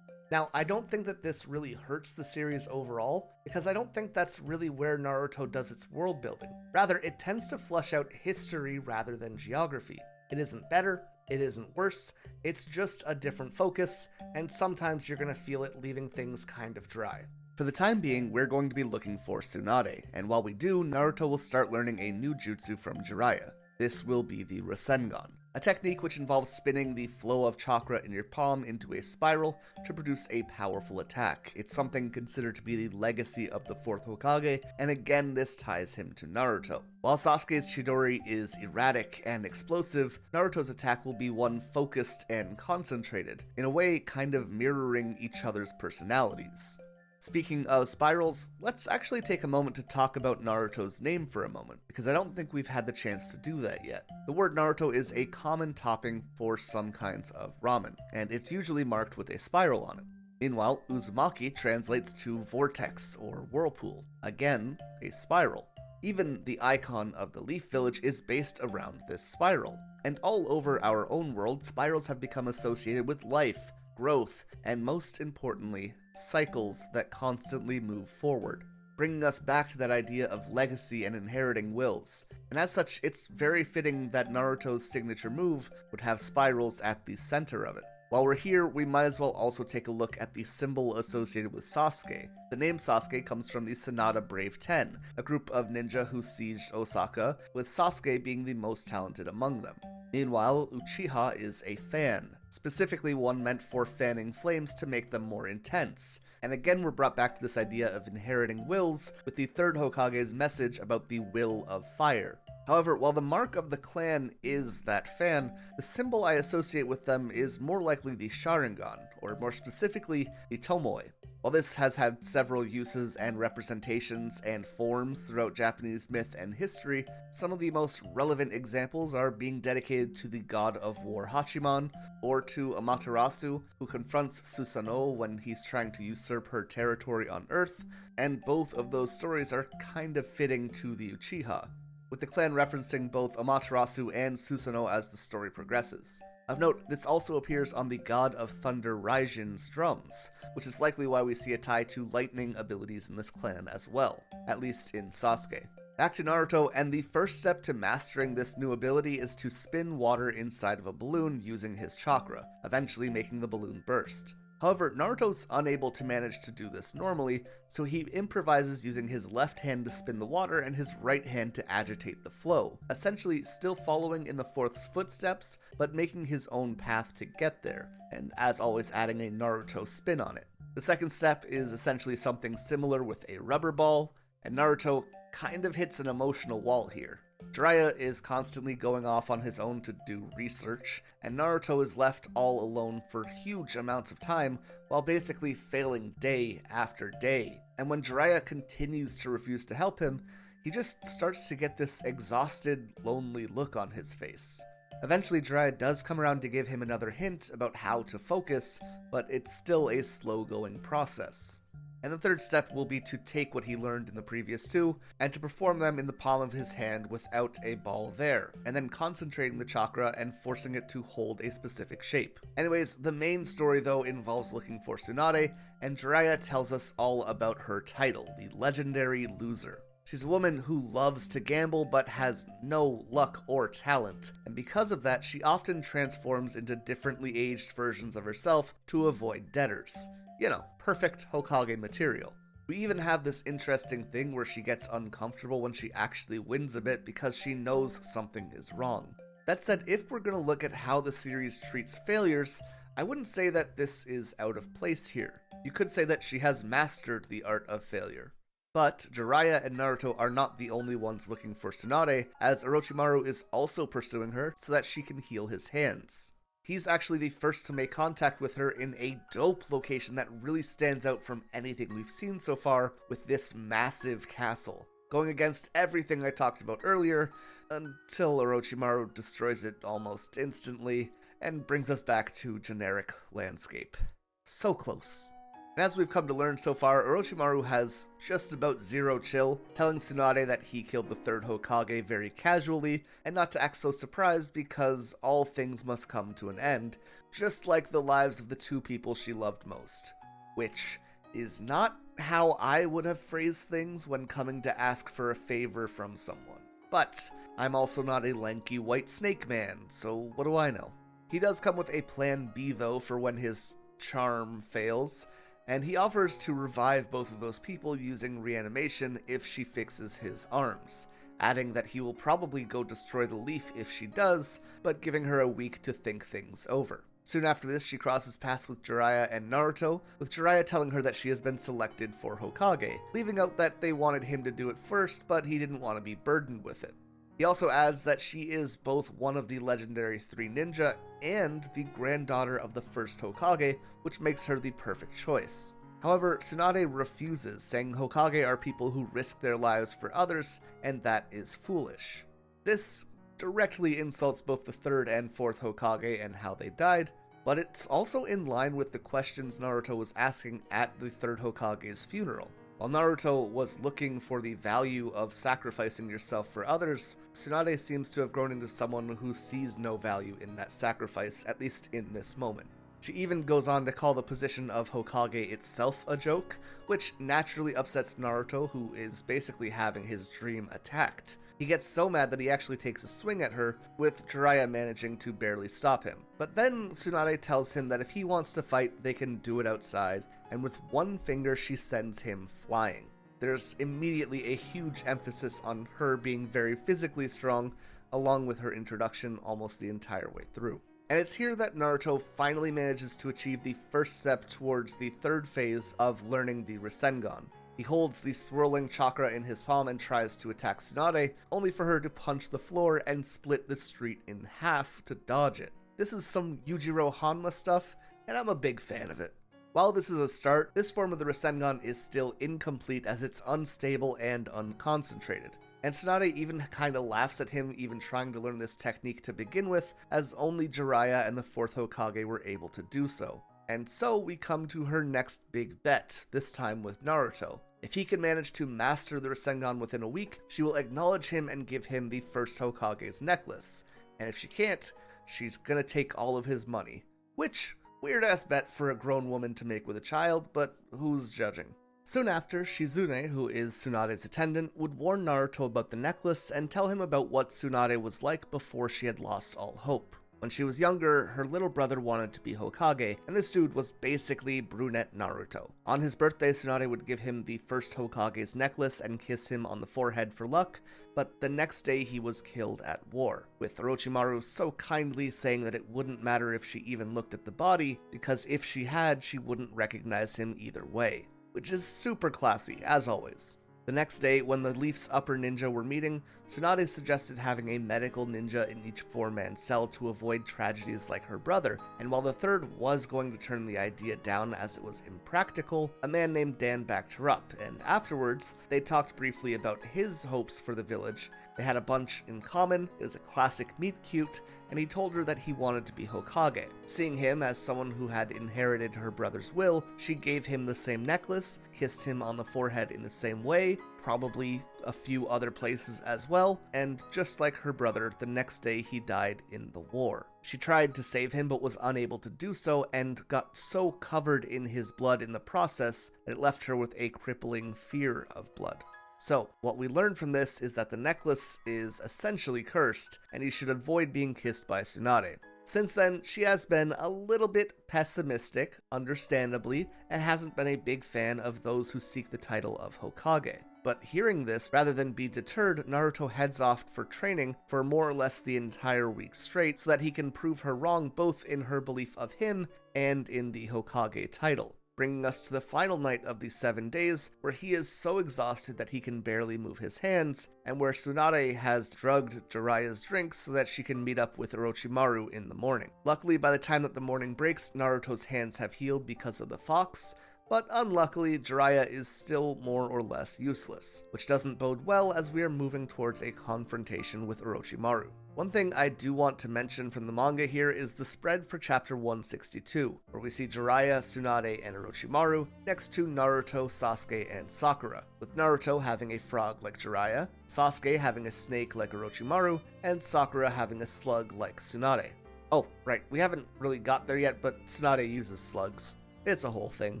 S1: Now, I don't think that this really hurts the series overall, because I don't think that's really where Naruto does its world building. Rather, it tends to flesh out history rather than geography. It isn't better, it isn't worse, it's just a different focus, and sometimes you're going to feel it leaving things kind of dry. For the time being, we're going to be looking for Tsunade, and while we do, Naruto will start learning a new jutsu from Jiraiya. This will be the Rasengan, a technique which involves spinning the flow of chakra in your palm into a spiral to produce a powerful attack. It's something considered to be the legacy of the 4th Hokage, and again this ties him to Naruto. While Sasuke's Chidori is erratic and explosive, Naruto's attack will be one focused and concentrated, in a way kind of mirroring each other's personalities. Speaking of spirals, let's actually take a moment to talk about Naruto's name for a moment, because I don't think we've had the chance to do that yet. The word Naruto is a common topping for some kinds of ramen, and it's usually marked with a spiral on it. Meanwhile, Uzumaki translates to vortex or whirlpool, again, a spiral. Even the icon of the Leaf Village is based around this spiral. And all over our own world, spirals have become associated with life, growth, and most importantly, cycles that constantly move forward, bringing us back to that idea of legacy and inheriting wills. And as such, it's very fitting that Naruto's signature move would have spirals at the center of it. While we're here, we might as well also take a look at the symbol associated with Sasuke. The name Sasuke comes from the Tsunade Brave 10, a group of ninja who sieged Osaka, with Sasuke being the most talented among them. Meanwhile, Uchiha is a fan, specifically one meant for fanning flames to make them more intense. And again, we're brought back to this idea of inheriting wills, with the third Hokage's message about the will of fire. However, while the mark of the clan is that fan, the symbol I associate with them is more likely the Sharingan, or more specifically, the Tomoe. While this has had several uses and representations and forms throughout Japanese myth and history, some of the most relevant examples are being dedicated to the god of war Hachiman, or to Amaterasu, who confronts Susanoo when he's trying to usurp her territory on Earth, and both of those stories are kind of fitting to the Uchiha, with the clan referencing both Amaterasu and Susanoo as the story progresses. Of note, this also appears on the God of Thunder Raijin's drums, which is likely why we see a tie to lightning abilities in this clan as well, at least in Sasuke. Back to Naruto, and the first step to mastering this new ability is to spin water inside of a balloon using his chakra, eventually making the balloon burst. However, Naruto's unable to manage to do this normally, so he improvises using his left hand to spin the water and his right hand to agitate the flow, essentially still following in the fourth's footsteps, but making his own path to get there, and as always adding a Naruto spin on it. The second step is essentially something similar with a rubber ball, and Naruto kind of hits an emotional wall here. Jiraiya is constantly going off on his own to do research, and Naruto is left all alone for huge amounts of time while basically failing day after day. And when Jiraiya continues to refuse to help him, he just starts to get this exhausted, lonely look on his face. Eventually, Jiraiya does come around to give him another hint about how to focus, but it's still a slow-going process. And the third step will be to take what he learned in the previous two, and to perform them in the palm of his hand without a ball there, and then concentrating the chakra and forcing it to hold a specific shape. Anyways, the main story though involves looking for Tsunade, and Jiraiya tells us all about her title, the Legendary Loser. She's a woman who loves to gamble but has no luck or talent, and because of that, she often transforms into differently aged versions of herself to avoid debtors. You know, perfect Hokage material. We even have this interesting thing where she gets uncomfortable when she actually wins a bit because she knows something is wrong. That said, if we're going to look at how the series treats failures, I wouldn't say that this is out of place here. You could say that she has mastered the art of failure. But Jiraiya and Naruto are not the only ones looking for Tsunade, as Orochimaru is also pursuing her so that she can heal his hands. He's actually the first to make contact with her in a dope location that really stands out from anything we've seen so far, with this massive castle, going against everything I talked about earlier, until Orochimaru destroys it almost instantly, and brings us back to generic landscape. So close. As we've come to learn so far, Orochimaru has just about zero chill, telling Tsunade that he killed the third Hokage very casually, and not to act so surprised because all things must come to an end, just like the lives of the two people she loved most. Which is not how I would have phrased things when coming to ask for a favor from someone. But I'm also not a lanky white snake man, so what do I know? He does come with a plan B though for when his charm fails, and he offers to revive both of those people using reanimation if she fixes his arms, adding that he will probably go destroy the leaf if she does, but giving her a week to think things over. Soon after this, she crosses paths with Jiraiya and Naruto, with Jiraiya telling her that she has been selected for Hokage, leaving out that they wanted him to do it first, but he didn't want to be burdened with it. He also adds that she is both one of the legendary 3 ninja and the granddaughter of the first Hokage, which makes her the perfect choice. However, Tsunade refuses, saying Hokage are people who risk their lives for others, and that is foolish. This directly insults both the 3rd and 4th Hokage and how they died, but it's also in line with the questions Naruto was asking at the 3rd Hokage's funeral. While Naruto was looking for the value of sacrificing yourself for others, Tsunade seems to have grown into someone who sees no value in that sacrifice, at least in this moment. She even goes on to call the position of Hokage itself a joke, which naturally upsets Naruto, who is basically having his dream attacked. He gets so mad that he actually takes a swing at her, with Jiraiya managing to barely stop him. But then Tsunade tells him that if he wants to fight, they can do it outside, and with one finger she sends him flying. There's immediately a huge emphasis on her being very physically strong, along with her introduction almost the entire way through. And it's here that Naruto finally manages to achieve the first step towards the third phase of learning the Rasengan. He holds the swirling chakra in his palm and tries to attack Tsunade, only for her to punch the floor and split the street in half to dodge it. This is some Yujiro Hanma stuff, and I'm a big fan of it. While this is a start, this form of the Rasengan is still incomplete as it's unstable and unconcentrated. And Tsunade even kinda laughs at him even trying to learn this technique to begin with, as only Jiraiya and the 4th Hokage were able to do so. And so we come to her next big bet, this time with Naruto. If he can manage to master the Rasengan within a week, she will acknowledge him and give him the 1st Hokage's necklace. And if she can't, she's gonna take all of his money. Which, weird-ass bet for a grown woman to make with a child, but who's judging? Soon after, Shizune, who is Tsunade's attendant, would warn Naruto about the necklace and tell him about what Tsunade was like before she had lost all hope. When she was younger, her little brother wanted to be Hokage, and this dude was basically brunette Naruto. On his birthday, Tsunade would give him the 1st Hokage's necklace and kiss him on the forehead for luck, but the next day he was killed at war, with Orochimaru so kindly saying that it wouldn't matter if she even looked at the body, because if she had, she wouldn't recognize him either way. Which is super classy, as always. The next day, when the Leaf's upper ninja were meeting, Tsunade suggested having a medical ninja in each 4-man cell to avoid tragedies like her brother, and while the third was going to turn the idea down as it was impractical, a man named Dan backed her up, and afterwards, they talked briefly about his hopes for the village. They had a bunch in common, it was a classic meet cute, and he told her that he wanted to be Hokage. Seeing him as someone who had inherited her brother's will, she gave him the same necklace, kissed him on the forehead in the same way, probably a few other places as well, and just like her brother, the next day he died in the war. She tried to save him but was unable to do so and got so covered in his blood in the process that it left her with a crippling fear of blood. So, what we learned from this is that the necklace is essentially cursed, and he should avoid being kissed by Tsunade. Since then, she has been a little bit pessimistic, understandably, and hasn't been a big fan of those who seek the title of Hokage. But hearing this, rather than be deterred, Naruto heads off for training for more or less the entire week straight so that he can prove her wrong both in her belief of him and in the Hokage title. Bringing us to the final night of the 7 days, where he is so exhausted that he can barely move his hands, and where Tsunade has drugged Jiraiya's drink so that she can meet up with Orochimaru in the morning. Luckily, by the time that the morning breaks, Naruto's hands have healed because of the fox, but unluckily, Jiraiya is still more or less useless, which doesn't bode well as we are moving towards a confrontation with Orochimaru. One thing I do want to mention from the manga here is the spread for chapter 162, where we see Jiraiya, Tsunade, and Orochimaru next to Naruto, Sasuke, and Sakura, with Naruto having a frog like Jiraiya, Sasuke having a snake like Orochimaru, and Sakura having a slug like Tsunade. Oh, right, we haven't really got there yet, but Tsunade uses slugs. It's a whole thing.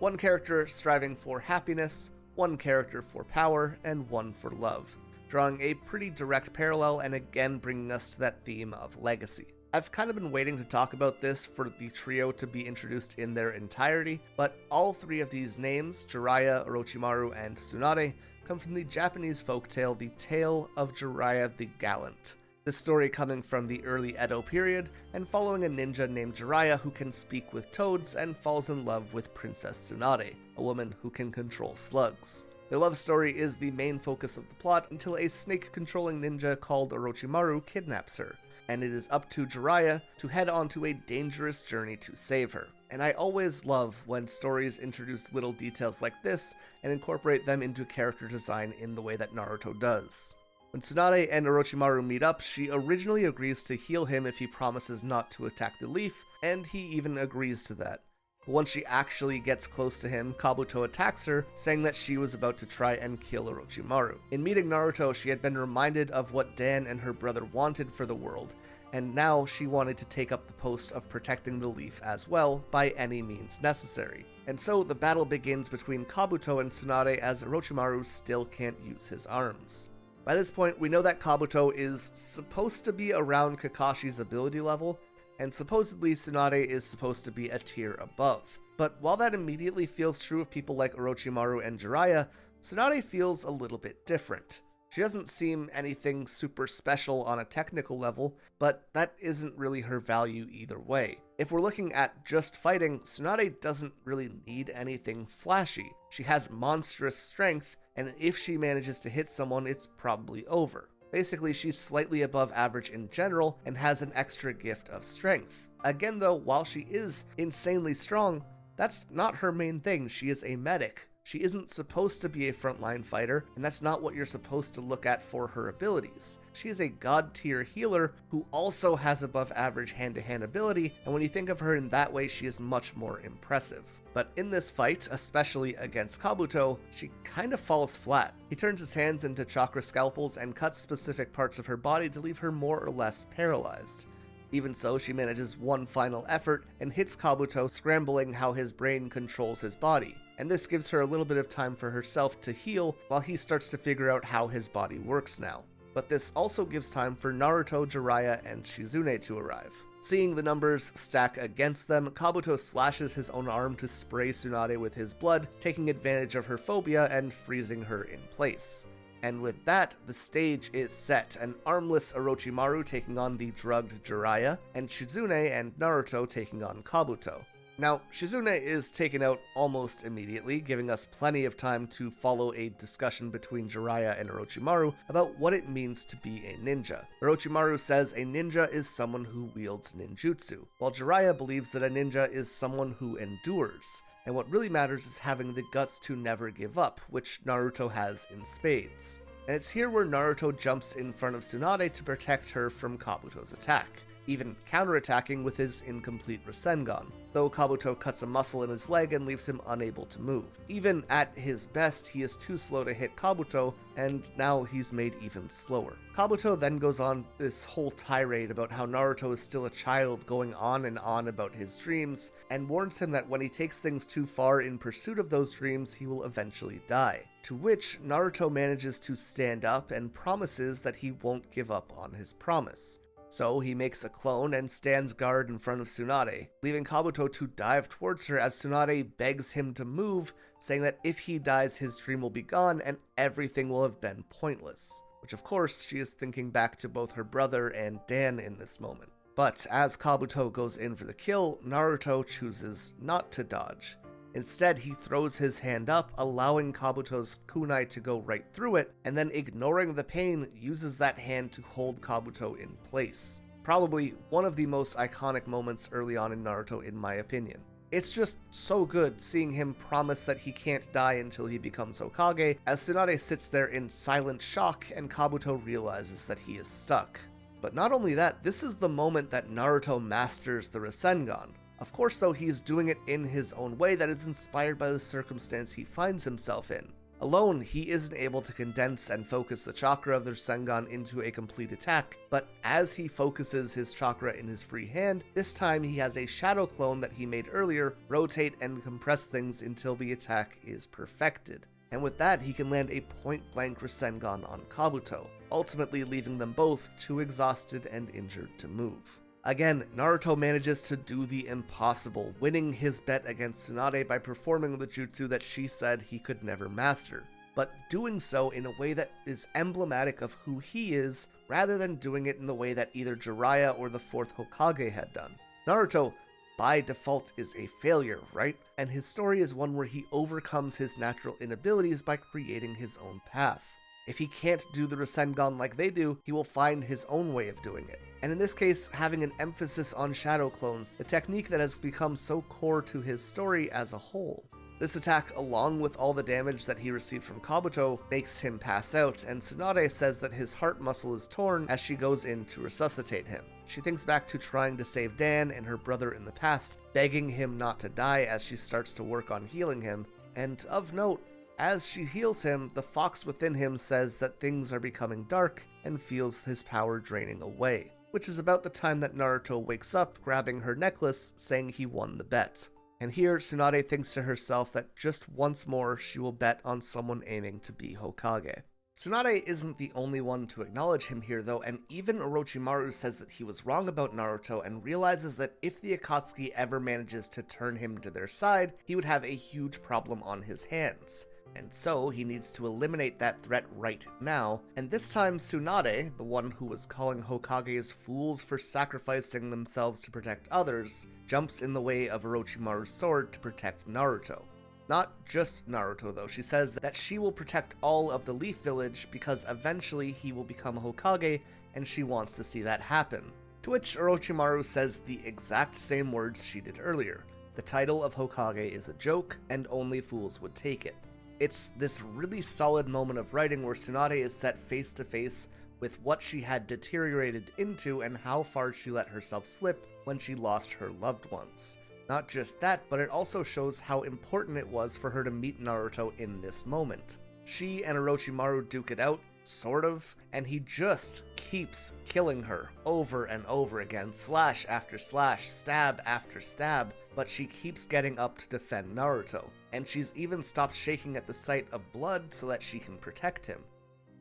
S1: One character striving for happiness, one character for power, and one for love, drawing a pretty direct parallel and again bringing us to that theme of legacy. I've kind of been waiting to talk about this for the trio to be introduced in their entirety, but all three of these names, Jiraiya, Orochimaru, and Tsunade, come from the Japanese folktale The Tale of Jiraiya the Gallant. This story coming from the early Edo period, and following a ninja named Jiraiya who can speak with toads and falls in love with Princess Tsunade, a woman who can control slugs. Their love story is the main focus of the plot until a snake-controlling ninja called Orochimaru kidnaps her, and it is up to Jiraiya to head onto a dangerous journey to save her. And I always love when stories introduce little details like this and incorporate them into character design in the way that Naruto does. When Tsunade and Orochimaru meet up, she originally agrees to heal him if he promises not to attack the leaf, and he even agrees to that. But once she actually gets close to him, Kabuto attacks her, saying that she was about to try and kill Orochimaru. In meeting Naruto, she had been reminded of what Dan and her brother wanted for the world, and now she wanted to take up the post of protecting the leaf as well, by any means necessary. And so the battle begins between Kabuto and Tsunade as Orochimaru still can't use his arms. By this point, we know that Kabuto is supposed to be around Kakashi's ability level, and supposedly Tsunade is supposed to be a tier above. But while that immediately feels true of people like Orochimaru and Jiraiya, Tsunade feels a little bit different. She doesn't seem anything super special on a technical level, but that isn't really her value either way. If we're looking at just fighting, Tsunade doesn't really need anything flashy. She has monstrous strength, and if she manages to hit someone, it's probably over. Basically, she's slightly above average in general and has an extra gift of strength. Again though, while she is insanely strong, that's not her main thing. She is a medic. She isn't supposed to be a frontline fighter, and that's not what you're supposed to look at for her abilities. She is a god tier healer who also has above average hand-to-hand ability, and when you think of her in that way, she is much more impressive. But in this fight, especially against Kabuto, she kind of falls flat. He turns his hands into chakra scalpels and cuts specific parts of her body to leave her more or less paralyzed. Even so, she manages one final effort and hits Kabuto, scrambling how his brain controls his body. And this gives her a little bit of time for herself to heal while he starts to figure out how his body works now. But this also gives time for Naruto, Jiraiya, and Shizune to arrive. Seeing the numbers stack against them, Kabuto slashes his own arm to spray Tsunade with his blood, taking advantage of her phobia and freezing her in place. And with that, the stage is set, an armless Orochimaru taking on the drugged Jiraiya, and Shizune and Naruto taking on Kabuto. Now, Shizune is taken out almost immediately, giving us plenty of time to follow a discussion between Jiraiya and Orochimaru about what it means to be a ninja. Orochimaru says a ninja is someone who wields ninjutsu, while Jiraiya believes that a ninja is someone who endures. And what really matters is having the guts to never give up, which Naruto has in spades. And it's here where Naruto jumps in front of Tsunade to protect her from Kabuto's attack, even counterattacking with his incomplete Rasengan, though Kabuto cuts a muscle in his leg and leaves him unable to move. Even at his best, he is too slow to hit Kabuto, and now he's made even slower. Kabuto then goes on this whole tirade about how Naruto is still a child, going on and on about his dreams, and warns him that when he takes things too far in pursuit of those dreams, he will eventually die. To which Naruto manages to stand up and promises that he won't give up on his promise. So he makes a clone and stands guard in front of Tsunade, leaving Kabuto to dive towards her as Tsunade begs him to move, saying that if he dies, his dream will be gone and everything will have been pointless. Which of course, she is thinking back to both her brother and Dan in this moment. But as Kabuto goes in for the kill, Naruto chooses not to dodge. Instead, he throws his hand up, allowing Kabuto's kunai to go right through it, and then ignoring the pain, uses that hand to hold Kabuto in place. Probably one of the most iconic moments early on in Naruto, in my opinion. It's just so good seeing him promise that he can't die until he becomes Hokage, as Tsunade sits there in silent shock and Kabuto realizes that he is stuck. But not only that, this is the moment that Naruto masters the Rasengan. Of course though, he's doing it in his own way that is inspired by the circumstance he finds himself in. Alone, he isn't able to condense and focus the chakra of the Rasengan into a complete attack, but as he focuses his chakra in his free hand, this time he has a shadow clone that he made earlier rotate and compress things until the attack is perfected. And with that, he can land a point-blank Rasengan on Kabuto, ultimately leaving them both too exhausted and injured to move. Again, Naruto manages to do the impossible, winning his bet against Tsunade by performing the jutsu that she said he could never master, but doing so in a way that is emblematic of who he is, rather than doing it in the way that either Jiraiya or the 4th Hokage had done. Naruto, by default, is a failure, right? And his story is one where he overcomes his natural inabilities by creating his own path. If he can't do the Rasengan like they do, he will find his own way of doing it. And in this case, having an emphasis on shadow clones, the technique that has become so core to his story as a whole. This attack, along with all the damage that he received from Kabuto, makes him pass out, and Tsunade says that his heart muscle is torn as she goes in to resuscitate him. She thinks back to trying to save Dan and her brother in the past, begging him not to die as she starts to work on healing him, and of note, as she heals him, the fox within him says that things are becoming dark and feels his power draining away, which is about the time that Naruto wakes up grabbing her necklace, saying he won the bet. And here, Tsunade thinks to herself that just once more she will bet on someone aiming to be Hokage. Tsunade isn't the only one to acknowledge him here though, and even Orochimaru says that he was wrong about Naruto and realizes that if the Akatsuki ever manages to turn him to their side, he would have a huge problem on his hands. And so he needs to eliminate that threat right now, and this time Tsunade, the one who was calling Hokages fools for sacrificing themselves to protect others, jumps in the way of Orochimaru's sword to protect Naruto. Not just Naruto though, she says that she will protect all of the Leaf Village because eventually he will become Hokage and she wants to see that happen. To which Orochimaru says the exact same words she did earlier. The title of Hokage is a joke and only fools would take it. It's this really solid moment of writing where Tsunade is set face to face with what she had deteriorated into and how far she let herself slip when she lost her loved ones. Not just that, but it also shows how important it was for her to meet Naruto in this moment. She and Orochimaru duke it out, sort of, and he just keeps killing her over and over again, slash after slash, stab after stab, but she keeps getting up to defend Naruto, and she's even stopped shaking at the sight of blood so that she can protect him.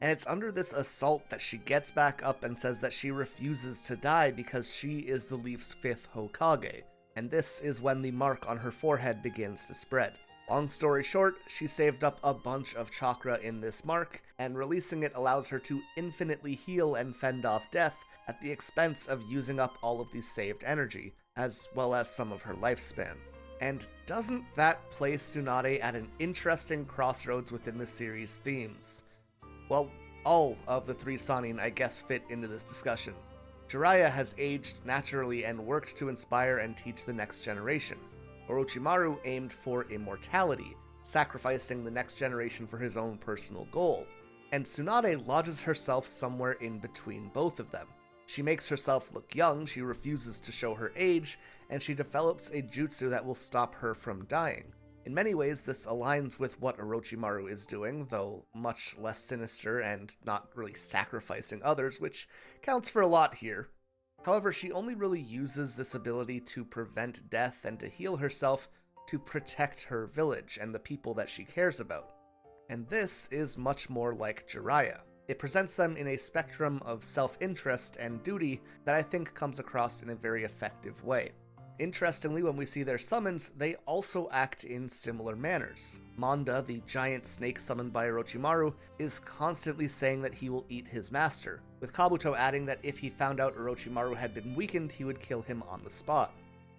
S1: And it's under this assault that she gets back up and says that she refuses to die because she is the Leaf's 5th Hokage, and this is when the mark on her forehead begins to spread. Long story short, she saved up a bunch of chakra in this mark, and releasing it allows her to infinitely heal and fend off death at the expense of using up all of the saved energy, as well as some of her lifespan. And doesn't that place Tsunade at an interesting crossroads within the series' themes? Well, all of the 3 Sannin I guess fit into this discussion. Jiraiya has aged naturally and worked to inspire and teach the next generation. Orochimaru aimed for immortality, sacrificing the next generation for his own personal goal, and Tsunade lodges herself somewhere in between both of them. She makes herself look young, she refuses to show her age, and she develops a jutsu that will stop her from dying. In many ways, this aligns with what Orochimaru is doing, though much less sinister and not really sacrificing others, which counts for a lot here. However, she only really uses this ability to prevent death and to heal herself to protect her village and the people that she cares about. And this is much more like Jiraiya. It presents them in a spectrum of self-interest and duty that I think comes across in a very effective way. Interestingly, when we see their summons, they also act in similar manners. Manda, the giant snake summoned by Orochimaru, is constantly saying that he will eat his master, with Kabuto adding that if he found out Orochimaru had been weakened, he would kill him on the spot.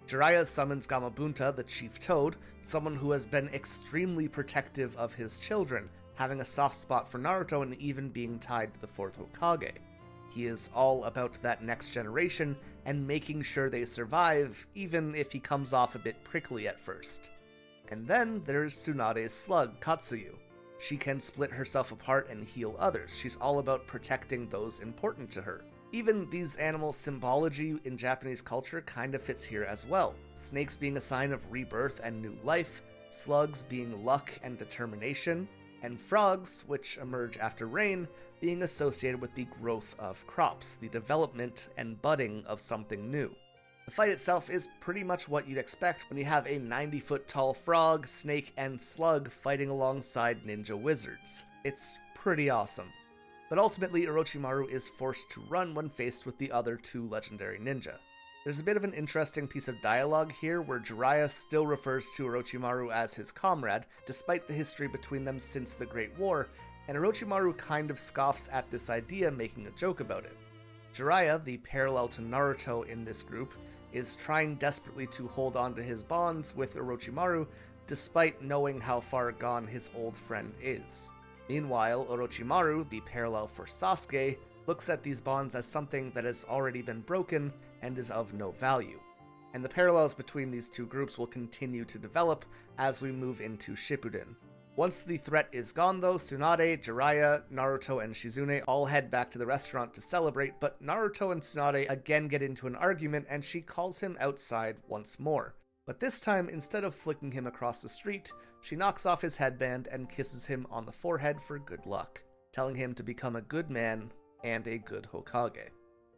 S1: Jiraiya summons Gamabunta, the chief toad, someone who has been extremely protective of his children, having a soft spot for Naruto and even being tied to the 4th Hokage. He is all about that next generation and making sure they survive, even if he comes off a bit prickly at first. And then there's Tsunade's slug, Katsuyu. She can split herself apart and heal others. She's all about protecting those important to her. Even these animal symbology in Japanese culture kind of fits here as well. Snakes being a sign of rebirth and new life, slugs being luck and determination, and frogs, which emerge after rain, being associated with the growth of crops, the development and budding of something new. The fight itself is pretty much what you'd expect when you have a 90-foot tall frog, snake, and slug fighting alongside ninja wizards. It's pretty awesome. But ultimately, Orochimaru is forced to run when faced with the other 2 legendary ninja. There's a bit of an interesting piece of dialogue here where Jiraiya still refers to Orochimaru as his comrade, despite the history between them since the Great War, and Orochimaru kind of scoffs at this idea, making a joke about it. Jiraiya, the parallel to Naruto in this group, is trying desperately to hold on to his bonds with Orochimaru, despite knowing how far gone his old friend is. Meanwhile, Orochimaru, the parallel for Sasuke, looks at these bonds as something that has already been broken and is of no value. and the parallels between these two groups will continue to develop as we move into Shippuden. Once the threat is gone though, Tsunade, Jiraiya, Naruto, and Shizune all head back to the restaurant to celebrate, but Naruto and Tsunade again get into an argument and she calls him outside once more. But this time, instead of flicking him across the street, she knocks off his headband and kisses him on the forehead for good luck, telling him to become a good man and a good Hokage.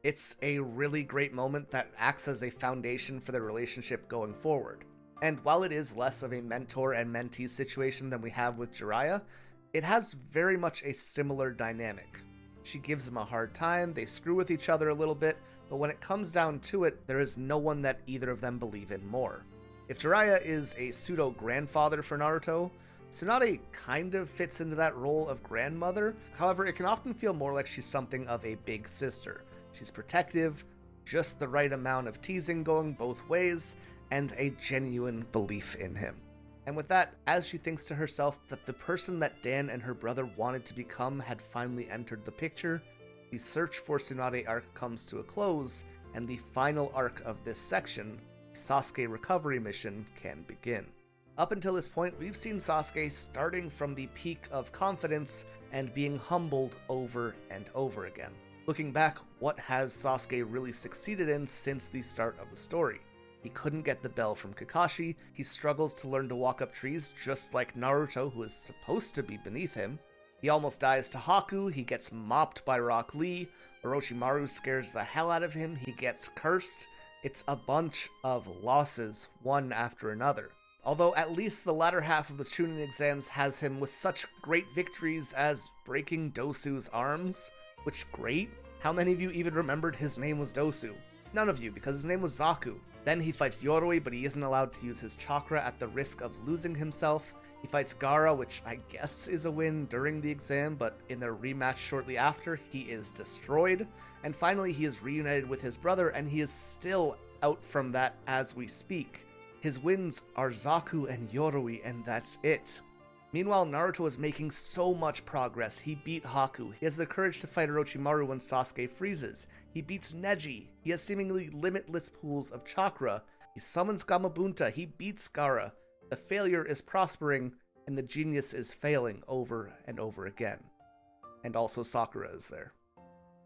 S1: It's a really great moment that acts as a foundation for their relationship going forward. And while it is less of a mentor and mentee situation than we have with Jiraiya, it has very much a similar dynamic. She gives him a hard time, they screw with each other a little bit, but when it comes down to it, there is no one that either of them believe in more. If Jiraiya is a pseudo-grandfather for Naruto, Tsunade kind of fits into that role of grandmother. However, it can often feel more like she's something of a big sister. She's protective, just the right amount of teasing going both ways, and a genuine belief in him. And with that, as she thinks to herself that the person that Dan and her brother wanted to become had finally entered the picture, the search for Tsunade arc comes to a close, and the final arc of this section, the Sasuke recovery mission, can begin. Up until this point, we've seen Sasuke starting from the peak of confidence and being humbled over and over again. Looking back, what has Sasuke really succeeded in since the start of the story? He couldn't get the bell from Kakashi, he struggles to learn to walk up trees just like Naruto, who is supposed to be beneath him. He almost dies to Haku, he gets mopped by Rock Lee, Orochimaru scares the hell out of him, he gets cursed. It's a bunch of losses, one after another. Although at least the latter half of the Chunin Exams has him with such great victories as breaking Dosu's arms, which great. How many of you even remembered his name was Dosu? None of you, because his name was Zaku. Then he fights Yoroi, but he isn't allowed to use his chakra at the risk of losing himself. He fights Gaara, which I guess is a win during the exam, but in their rematch shortly after, he is destroyed. And finally, he is reunited with his brother, and he is still out from that as we speak. His wins are Zaku and Yoroi, and that's it. Meanwhile, Naruto is making so much progress. He beat Haku. He has the courage to fight Orochimaru when Sasuke freezes. He beats Neji. He has seemingly limitless pools of chakra. He summons Gamabunta. He beats Gaara. The failure is prospering, and the genius is failing over and over again. And also Sakura is there.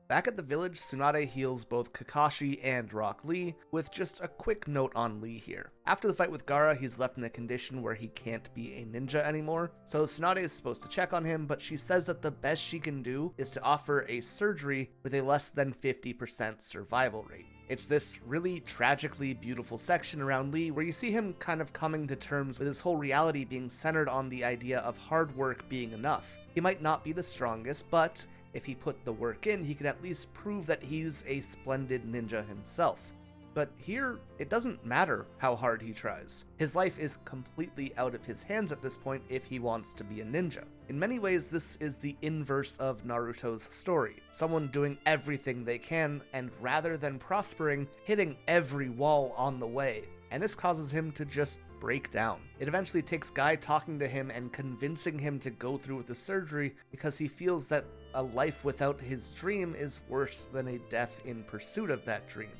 S1: Back at the village, Tsunade heals both Kakashi and Rock Lee, with just a quick note on Lee here. After the fight with Gaara, he's left in a condition where he can't be a ninja anymore, so Tsunade is supposed to check on him, but she says that the best she can do is to offer a surgery with a less than 50% survival rate. It's this really tragically beautiful section around Lee where you see him kind of coming to terms with his whole reality being centered on the idea of hard work being enough. He might not be the strongest, but if he put the work in, he could at least prove that he's a splendid ninja himself. But here, it doesn't matter how hard he tries. His life is completely out of his hands at this point if he wants to be a ninja. In many ways, this is the inverse of Naruto's story. Someone doing everything they can, and rather than prospering, hitting every wall on the way. And this causes him to just break down. It eventually takes Guy talking to him and convincing him to go through with the surgery because he feels that a life without his dream is worse than a death in pursuit of that dream.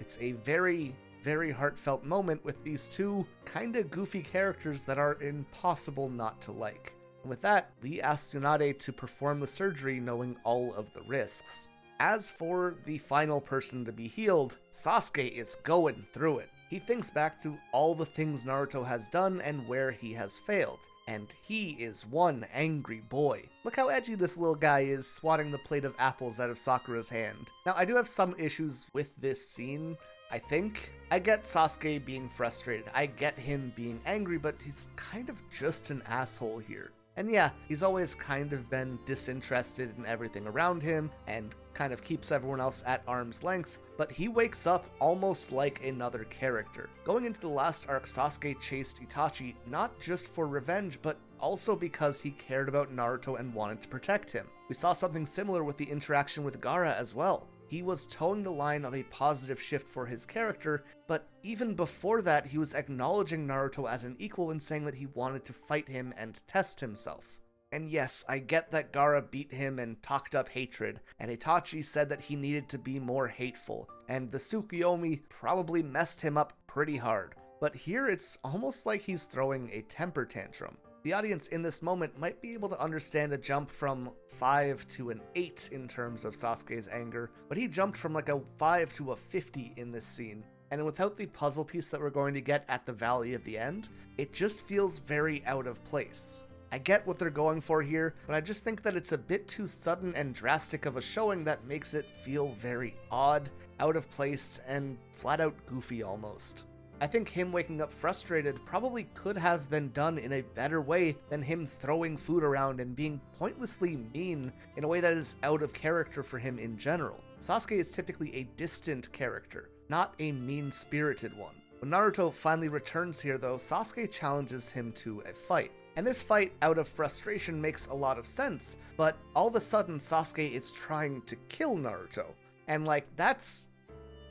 S1: It's a very, very heartfelt moment with these two kinda goofy characters that are impossible not to like. And with that, Lee asks Tsunade to perform the surgery knowing all of the risks. As for the final person to be healed, Sasuke is going through it. He thinks back to all the things Naruto has done and where he has failed. And he is one angry boy. Look how edgy this little guy is swatting the plate of apples out of Sakura's hand. Now, I do have some issues with this scene, I think. I get Sasuke being frustrated, I get him being angry, but he's kind of just an asshole here. And yeah, he's always kind of been disinterested in everything around him and kind of keeps everyone else at arm's length, but he wakes up almost like another character. Going into the last arc, Sasuke chased Itachi not just for revenge, but also because he cared about Naruto and wanted to protect him. We saw something similar with the interaction with Gaara as well. He was towing the line of a positive shift for his character, but even before that, he was acknowledging Naruto as an equal and saying that he wanted to fight him and test himself. And yes, I get that Gaara beat him and talked up hatred, and Itachi said that he needed to be more hateful, and the Tsukuyomi probably messed him up pretty hard. But here it's almost like he's throwing a temper tantrum. The audience in this moment might be able to understand a jump from 5 to an 8 in terms of Sasuke's anger, but he jumped from like a 5 to a 50 in this scene. And without the puzzle piece that we're going to get at the Valley of the End, it just feels very out of place. I get what they're going for here, but I just think that it's a bit too sudden and drastic of a showing that makes it feel very odd, out of place, and flat out goofy almost. I think him waking up frustrated probably could have been done in a better way than him throwing food around and being pointlessly mean in a way that is out of character for him in general. Sasuke is typically a distant character, not a mean-spirited one. When Naruto finally returns here though, Sasuke challenges him to a fight. And this fight, out of frustration, makes a lot of sense, but all of a sudden Sasuke is trying to kill Naruto. And like, that's...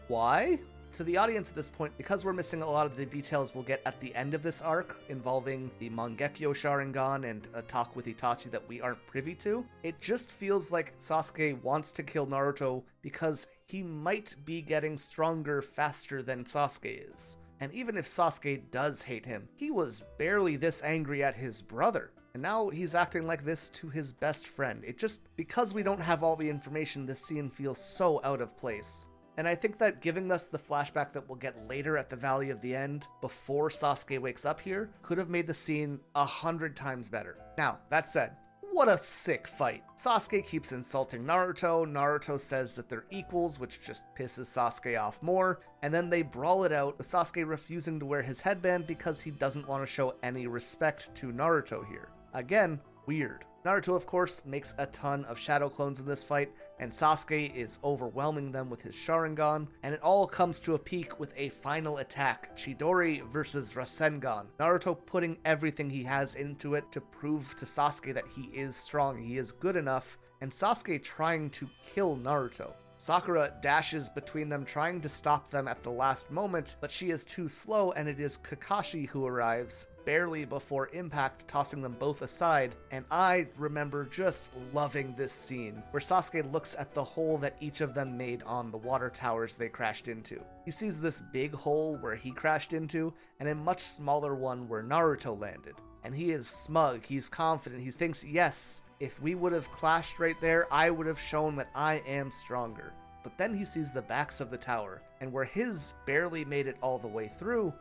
S1: why? To the audience at this point, because we're missing a lot of the details we'll get at the end of this arc, involving the Mangekyo Sharingan and a talk with Itachi that we aren't privy to, it just feels like Sasuke wants to kill Naruto because he might be getting stronger faster than Sasuke is. And even if Sasuke does hate him, he was barely this angry at his brother. And now he's acting like this to his best friend. It just, because we don't have all the information, this scene feels so out of place. And I think that giving us the flashback that we'll get later at the Valley of the End, before Sasuke wakes up here, could have made the scene 100 times better. Now, that said, what a sick fight. Sasuke keeps insulting Naruto, Naruto says that they're equals, which just pisses Sasuke off more, and then they brawl it out, with Sasuke refusing to wear his headband because he doesn't want to show any respect to Naruto here. Again, weird. Naruto, of course, makes a ton of shadow clones in this fight, and Sasuke is overwhelming them with his Sharingan, and it all comes to a peak with a final attack, Chidori versus Rasengan. Naruto putting everything he has into it to prove to Sasuke that he is strong, he is good enough, and Sasuke trying to kill Naruto. Sakura dashes between them, trying to stop them at the last moment, but she is too slow, and it is Kakashi who arrives, barely before impact, tossing them both aside. And I remember just loving this scene, where Sasuke looks at the hole that each of them made on the water towers they crashed into. He sees this big hole where he crashed into, and a much smaller one where Naruto landed. And he is smug, he's confident, he thinks, yes, if we would have clashed right there, I would have shown that I am stronger. But then he sees the backs of the tower, and where his barely made it all the way through,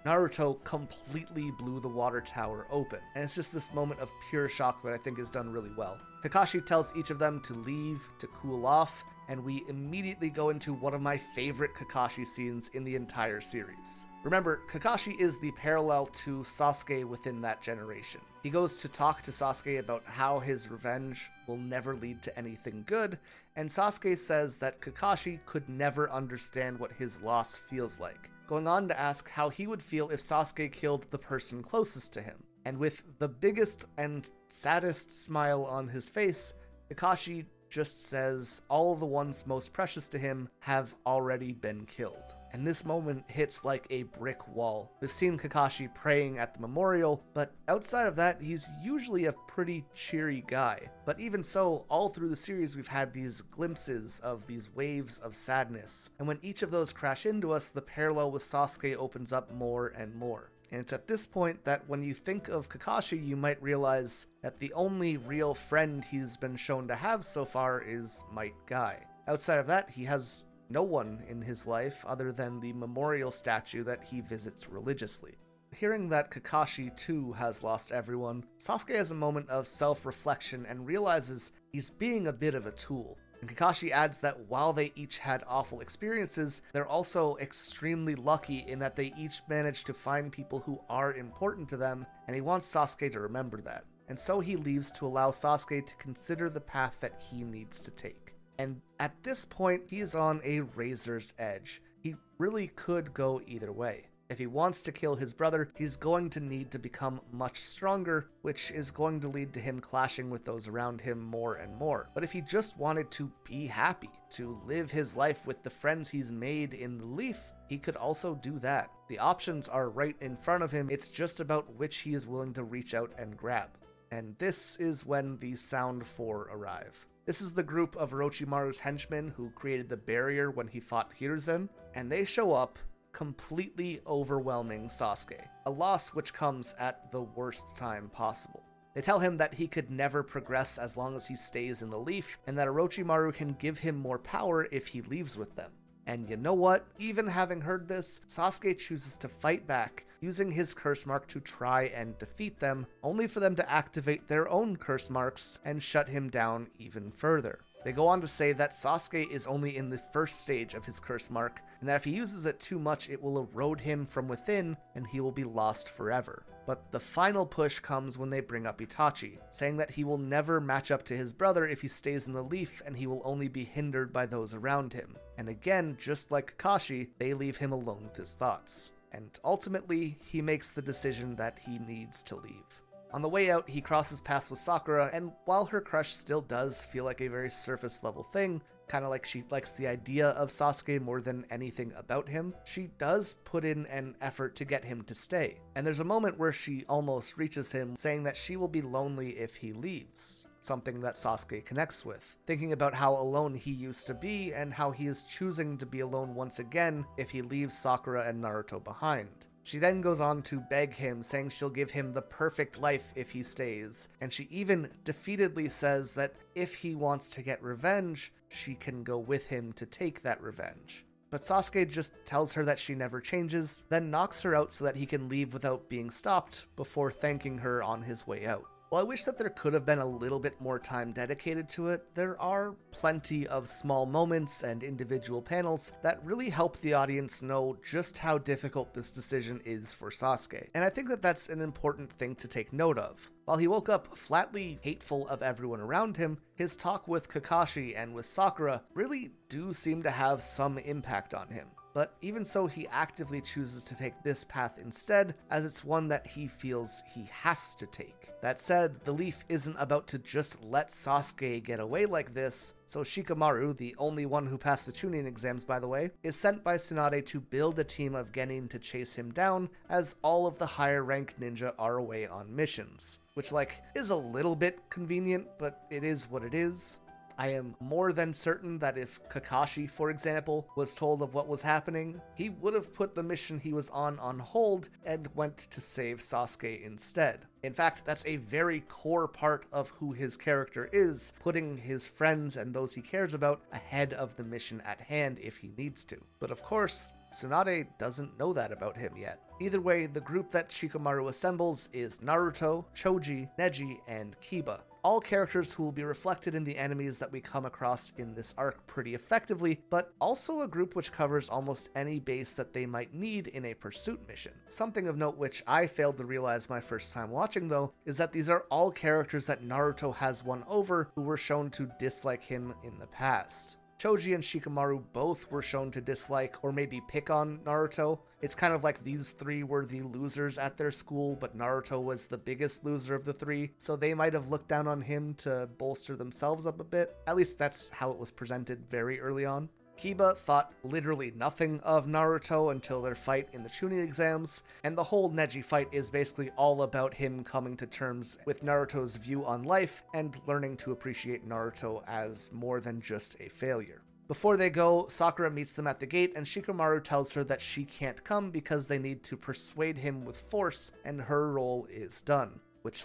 S1: Naruto completely blew the water tower open. And it's just this moment of pure shock that I think is done really well. Kakashi tells each of them to leave, to cool off, and we immediately go into one of my favorite Kakashi scenes in the entire series. Remember, Kakashi is the parallel to Sasuke within that generation. He goes to talk to Sasuke about how his revenge will never lead to anything good, and Sasuke says that Kakashi could never understand what his loss feels like, going on to ask how he would feel if Sasuke killed the person closest to him. And with the biggest and saddest smile on his face, Kakashi just says all the ones most precious to him have already been killed. And this moment hits like a brick wall. We've seen Kakashi praying at the memorial, but outside of that, he's usually a pretty cheery guy. But even so, all through the series, we've had these glimpses of these waves of sadness. And when each of those crash into us, the parallel with Sasuke opens up more and more. And it's at this point that when you think of Kakashi, you might realize that the only real friend he's been shown to have so far is Might Guy. Outside of that, he has no one in his life other than the memorial statue that he visits religiously. Hearing that Kakashi too has lost everyone, Sasuke has a moment of self-reflection and realizes he's being a bit of a tool. And Kakashi adds that while they each had awful experiences, they're also extremely lucky in that they each managed to find people who are important to them, and he wants Sasuke to remember that. And so he leaves to allow Sasuke to consider the path that he needs to take. And at this point, he is on a razor's edge. He really could go either way. If he wants to kill his brother, he's going to need to become much stronger, which is going to lead to him clashing with those around him more and more. But if he just wanted to be happy, to live his life with the friends he's made in the Leaf, he could also do that. The options are right in front of him, it's just about which he is willing to reach out and grab. And this is when the Sound Four arrive. This is the group of Orochimaru's henchmen who created the barrier when he fought Hiruzen, and they show up, completely overwhelming Sasuke, a loss which comes at the worst time possible. They tell him that he could never progress as long as he stays in the leaf, and that Orochimaru can give him more power if he leaves with them. And you know what? Even having heard this, Sasuke chooses to fight back, using his curse mark to try and defeat them, only for them to activate their own curse marks and shut him down even further. They go on to say that Sasuke is only in the first stage of his curse mark, and that if he uses it too much, it will erode him from within, and he will be lost forever. But the final push comes when they bring up Itachi, saying that he will never match up to his brother if he stays in the leaf, and he will only be hindered by those around him. And again, just like Kakashi, they leave him alone with his thoughts. And ultimately, he makes the decision that he needs to leave. On the way out, he crosses paths with Sakura, and while her crush still does feel like a very surface level thing, kind of like she likes the idea of Sasuke more than anything about him, she does put in an effort to get him to stay. And there's a moment where she almost reaches him, saying that she will be lonely if he leaves, something that Sasuke connects with, thinking about how alone he used to be and how he is choosing to be alone once again if he leaves Sakura and Naruto behind. She then goes on to beg him, saying she'll give him the perfect life if he stays, and she even defeatedly says that if he wants to get revenge, she can go with him to take that revenge. But Sasuke just tells her that she never changes, then knocks her out so that he can leave without being stopped, before thanking her on his way out. While I wish that there could have been a little bit more time dedicated to it, there are plenty of small moments and individual panels that really help the audience know just how difficult this decision is for Sasuke. And I think that that's an important thing to take note of. While he woke up flatly hateful of everyone around him, his talk with Kakashi and with Sakura really do seem to have some impact on him. But even so, he actively chooses to take this path instead, as it's one that he feels he has to take. That said, the leaf isn't about to just let Sasuke get away like this, so Shikamaru, the only one who passed the Chunin exams by the way, is sent by Tsunade to build a team of genin to chase him down, as all of the higher ranked ninja are away on missions. Which, is a little bit convenient, but it is what it is. I am more than certain that if Kakashi, for example, was told of what was happening, he would have put the mission he was on hold and went to save Sasuke instead. In fact, that's a very core part of who his character is, putting his friends and those he cares about ahead of the mission at hand if he needs to. But of course, Tsunade doesn't know that about him yet. Either way, the group that Shikamaru assembles is Naruto, Choji, Neji, and Kiba. All characters who will be reflected in the enemies that we come across in this arc pretty effectively, but also a group which covers almost any base that they might need in a pursuit mission. Something of note which I failed to realize my first time watching though, is that these are all characters that Naruto has won over who were shown to dislike him in the past. Choji and Shikamaru both were shown to dislike or maybe pick on Naruto. It's kind of like these three were the losers at their school, but Naruto was the biggest loser of the three, so they might have looked down on him to bolster themselves up a bit. At least that's how it was presented very early on. Kiba thought literally nothing of Naruto until their fight in the Chunin exams, and the whole Neji fight is basically all about him coming to terms with Naruto's view on life and learning to appreciate Naruto as more than just a failure. Before they go, Sakura meets them at the gate, and Shikamaru tells her that she can't come because they need to persuade him with force, and her role is done. Which,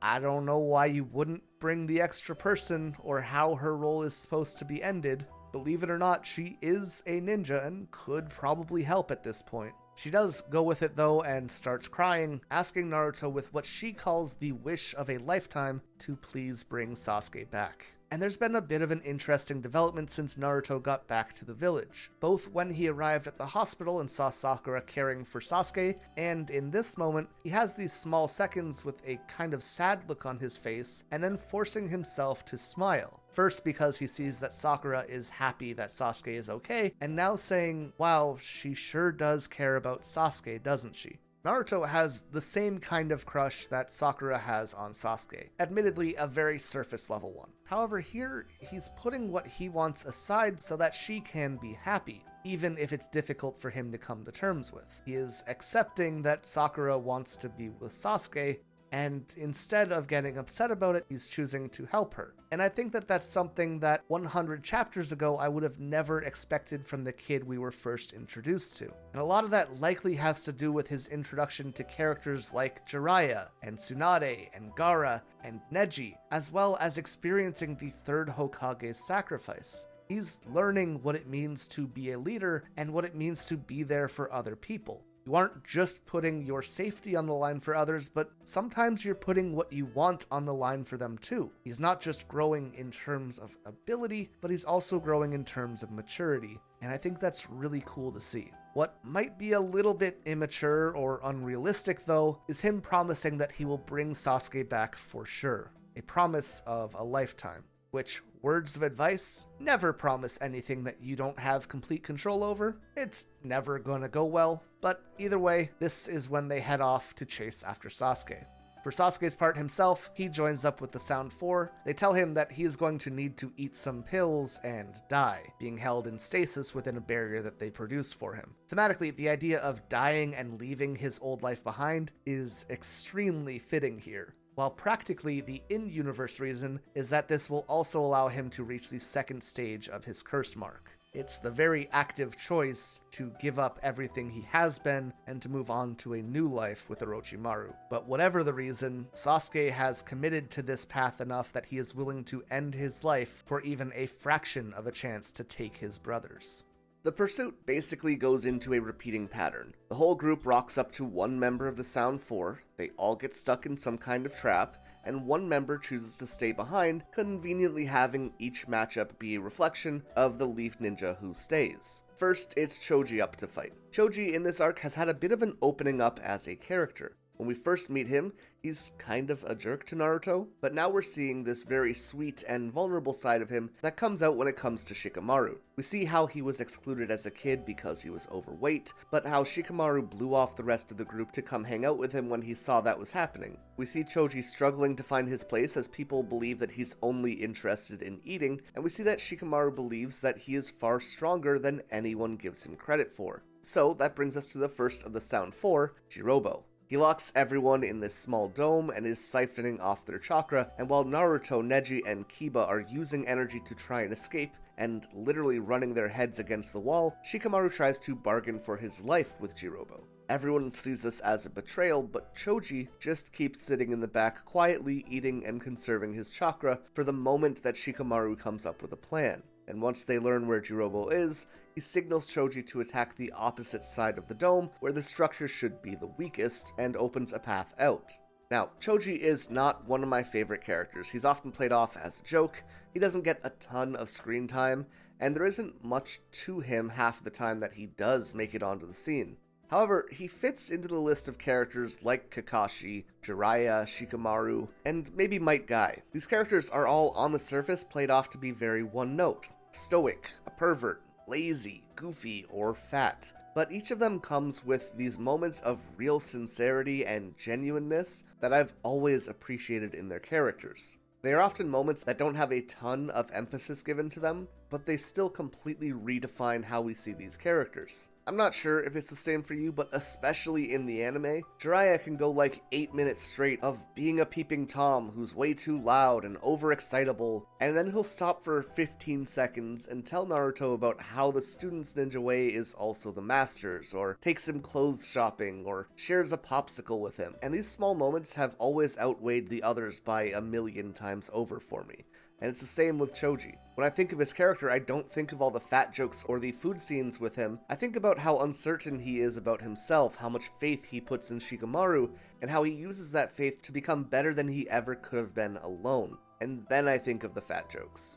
S1: I don't know why you wouldn't bring the extra person, or how her role is supposed to be ended. Believe it or not, she is a ninja and could probably help at this point. She does go with it though and starts crying, asking Naruto with what she calls the wish of a lifetime to please bring Sasuke back. And there's been a bit of an interesting development since Naruto got back to the village, both when he arrived at the hospital and saw Sakura caring for Sasuke, and in this moment, he has these small seconds with a kind of sad look on his face, and then forcing himself to smile. First because he sees that Sakura is happy that Sasuke is okay, and now saying, wow, she sure does care about Sasuke, doesn't she? Naruto has the same kind of crush that Sakura has on Sasuke, admittedly a very surface level one. However, here he's putting what he wants aside so that she can be happy, even if it's difficult for him to come to terms with. He is accepting that Sakura wants to be with Sasuke, and instead of getting upset about it, he's choosing to help her. And I think that that's something that 100 chapters ago I would have never expected from the kid we were first introduced to. And a lot of that likely has to do with his introduction to characters like Jiraiya and Tsunade and Gaara and Neji, as well as experiencing the third Hokage's sacrifice. He's learning what it means to be a leader and what it means to be there for other people. You aren't just putting your safety on the line for others, but sometimes you're putting what you want on the line for them too. He's not just growing in terms of ability, but he's also growing in terms of maturity, and I think that's really cool to see. What might be a little bit immature or unrealistic though, is him promising that he will bring Sasuke back for sure. A promise of a lifetime. Which, words of advice, never promise anything that you don't have complete control over. It's never gonna go well, but either way, this is when they head off to chase after Sasuke. For Sasuke's part himself, he joins up with the Sound 4. They tell him that he is going to need to eat some pills and die, being held in stasis within a barrier that they produce for him. Thematically, the idea of dying and leaving his old life behind is extremely fitting here. While practically the in-universe reason is that this will also allow him to reach the second stage of his curse mark. It's the very active choice to give up everything he has been and to move on to a new life with Orochimaru. But whatever the reason, Sasuke has committed to this path enough that he is willing to end his life for even a fraction of a chance to take his brothers. The pursuit basically goes into a repeating pattern. The whole group rocks up to one member of the Sound 4, they all get stuck in some kind of trap, and one member chooses to stay behind, conveniently having each matchup be a reflection of the Leaf Ninja who stays. First, it's Choji up to fight. Choji in this arc has had a bit of an opening up as a character. When we first meet him, he's kind of a jerk to Naruto, but now we're seeing this very sweet and vulnerable side of him that comes out when it comes to Shikamaru. We see how he was excluded as a kid because he was overweight, but how Shikamaru blew off the rest of the group to come hang out with him when he saw that was happening. We see Choji struggling to find his place as people believe that he's only interested in eating, and we see that Shikamaru believes that he is far stronger than anyone gives him credit for. So that brings us to the first of the Sound 4, Jirobo. He locks everyone in this small dome and is siphoning off their chakra, and while Naruto, Neji, and Kiba are using energy to try and escape, and literally running their heads against the wall, Shikamaru tries to bargain for his life with Jirobo. Everyone sees this as a betrayal, but Choji just keeps sitting in the back quietly eating and conserving his chakra for the moment that Shikamaru comes up with a plan. And once they learn where Jirobo is, he signals Choji to attack the opposite side of the dome, where the structure should be the weakest, and opens a path out. Now, Choji is not one of my favorite characters. He's often played off as a joke, he doesn't get a ton of screen time, and there isn't much to him half the time that he does make it onto the scene. However, he fits into the list of characters like Kakashi, Jiraiya, Shikamaru, and maybe Might Guy. These characters are all on the surface played off to be very one-note. Stoic, a pervert, lazy, goofy, or fat. But each of them comes with these moments of real sincerity and genuineness that I've always appreciated in their characters. They are often moments that don't have a ton of emphasis given to them, but they still completely redefine how we see these characters. I'm not sure if it's the same for you, but especially in the anime, Jiraiya can go like 8 minutes straight of being a peeping Tom who's way too loud and overexcitable, and then he'll stop for 15 seconds and tell Naruto about how the student's ninja way is also the master's, or takes him clothes shopping, or shares a popsicle with him. And these small moments have always outweighed the others by a million times over for me. And it's the same with Choji. When I think of his character, I don't think of all the fat jokes or the food scenes with him. I think about how uncertain he is about himself, how much faith he puts in Shikamaru, and how he uses that faith to become better than he ever could have been alone. And then I think of the fat jokes.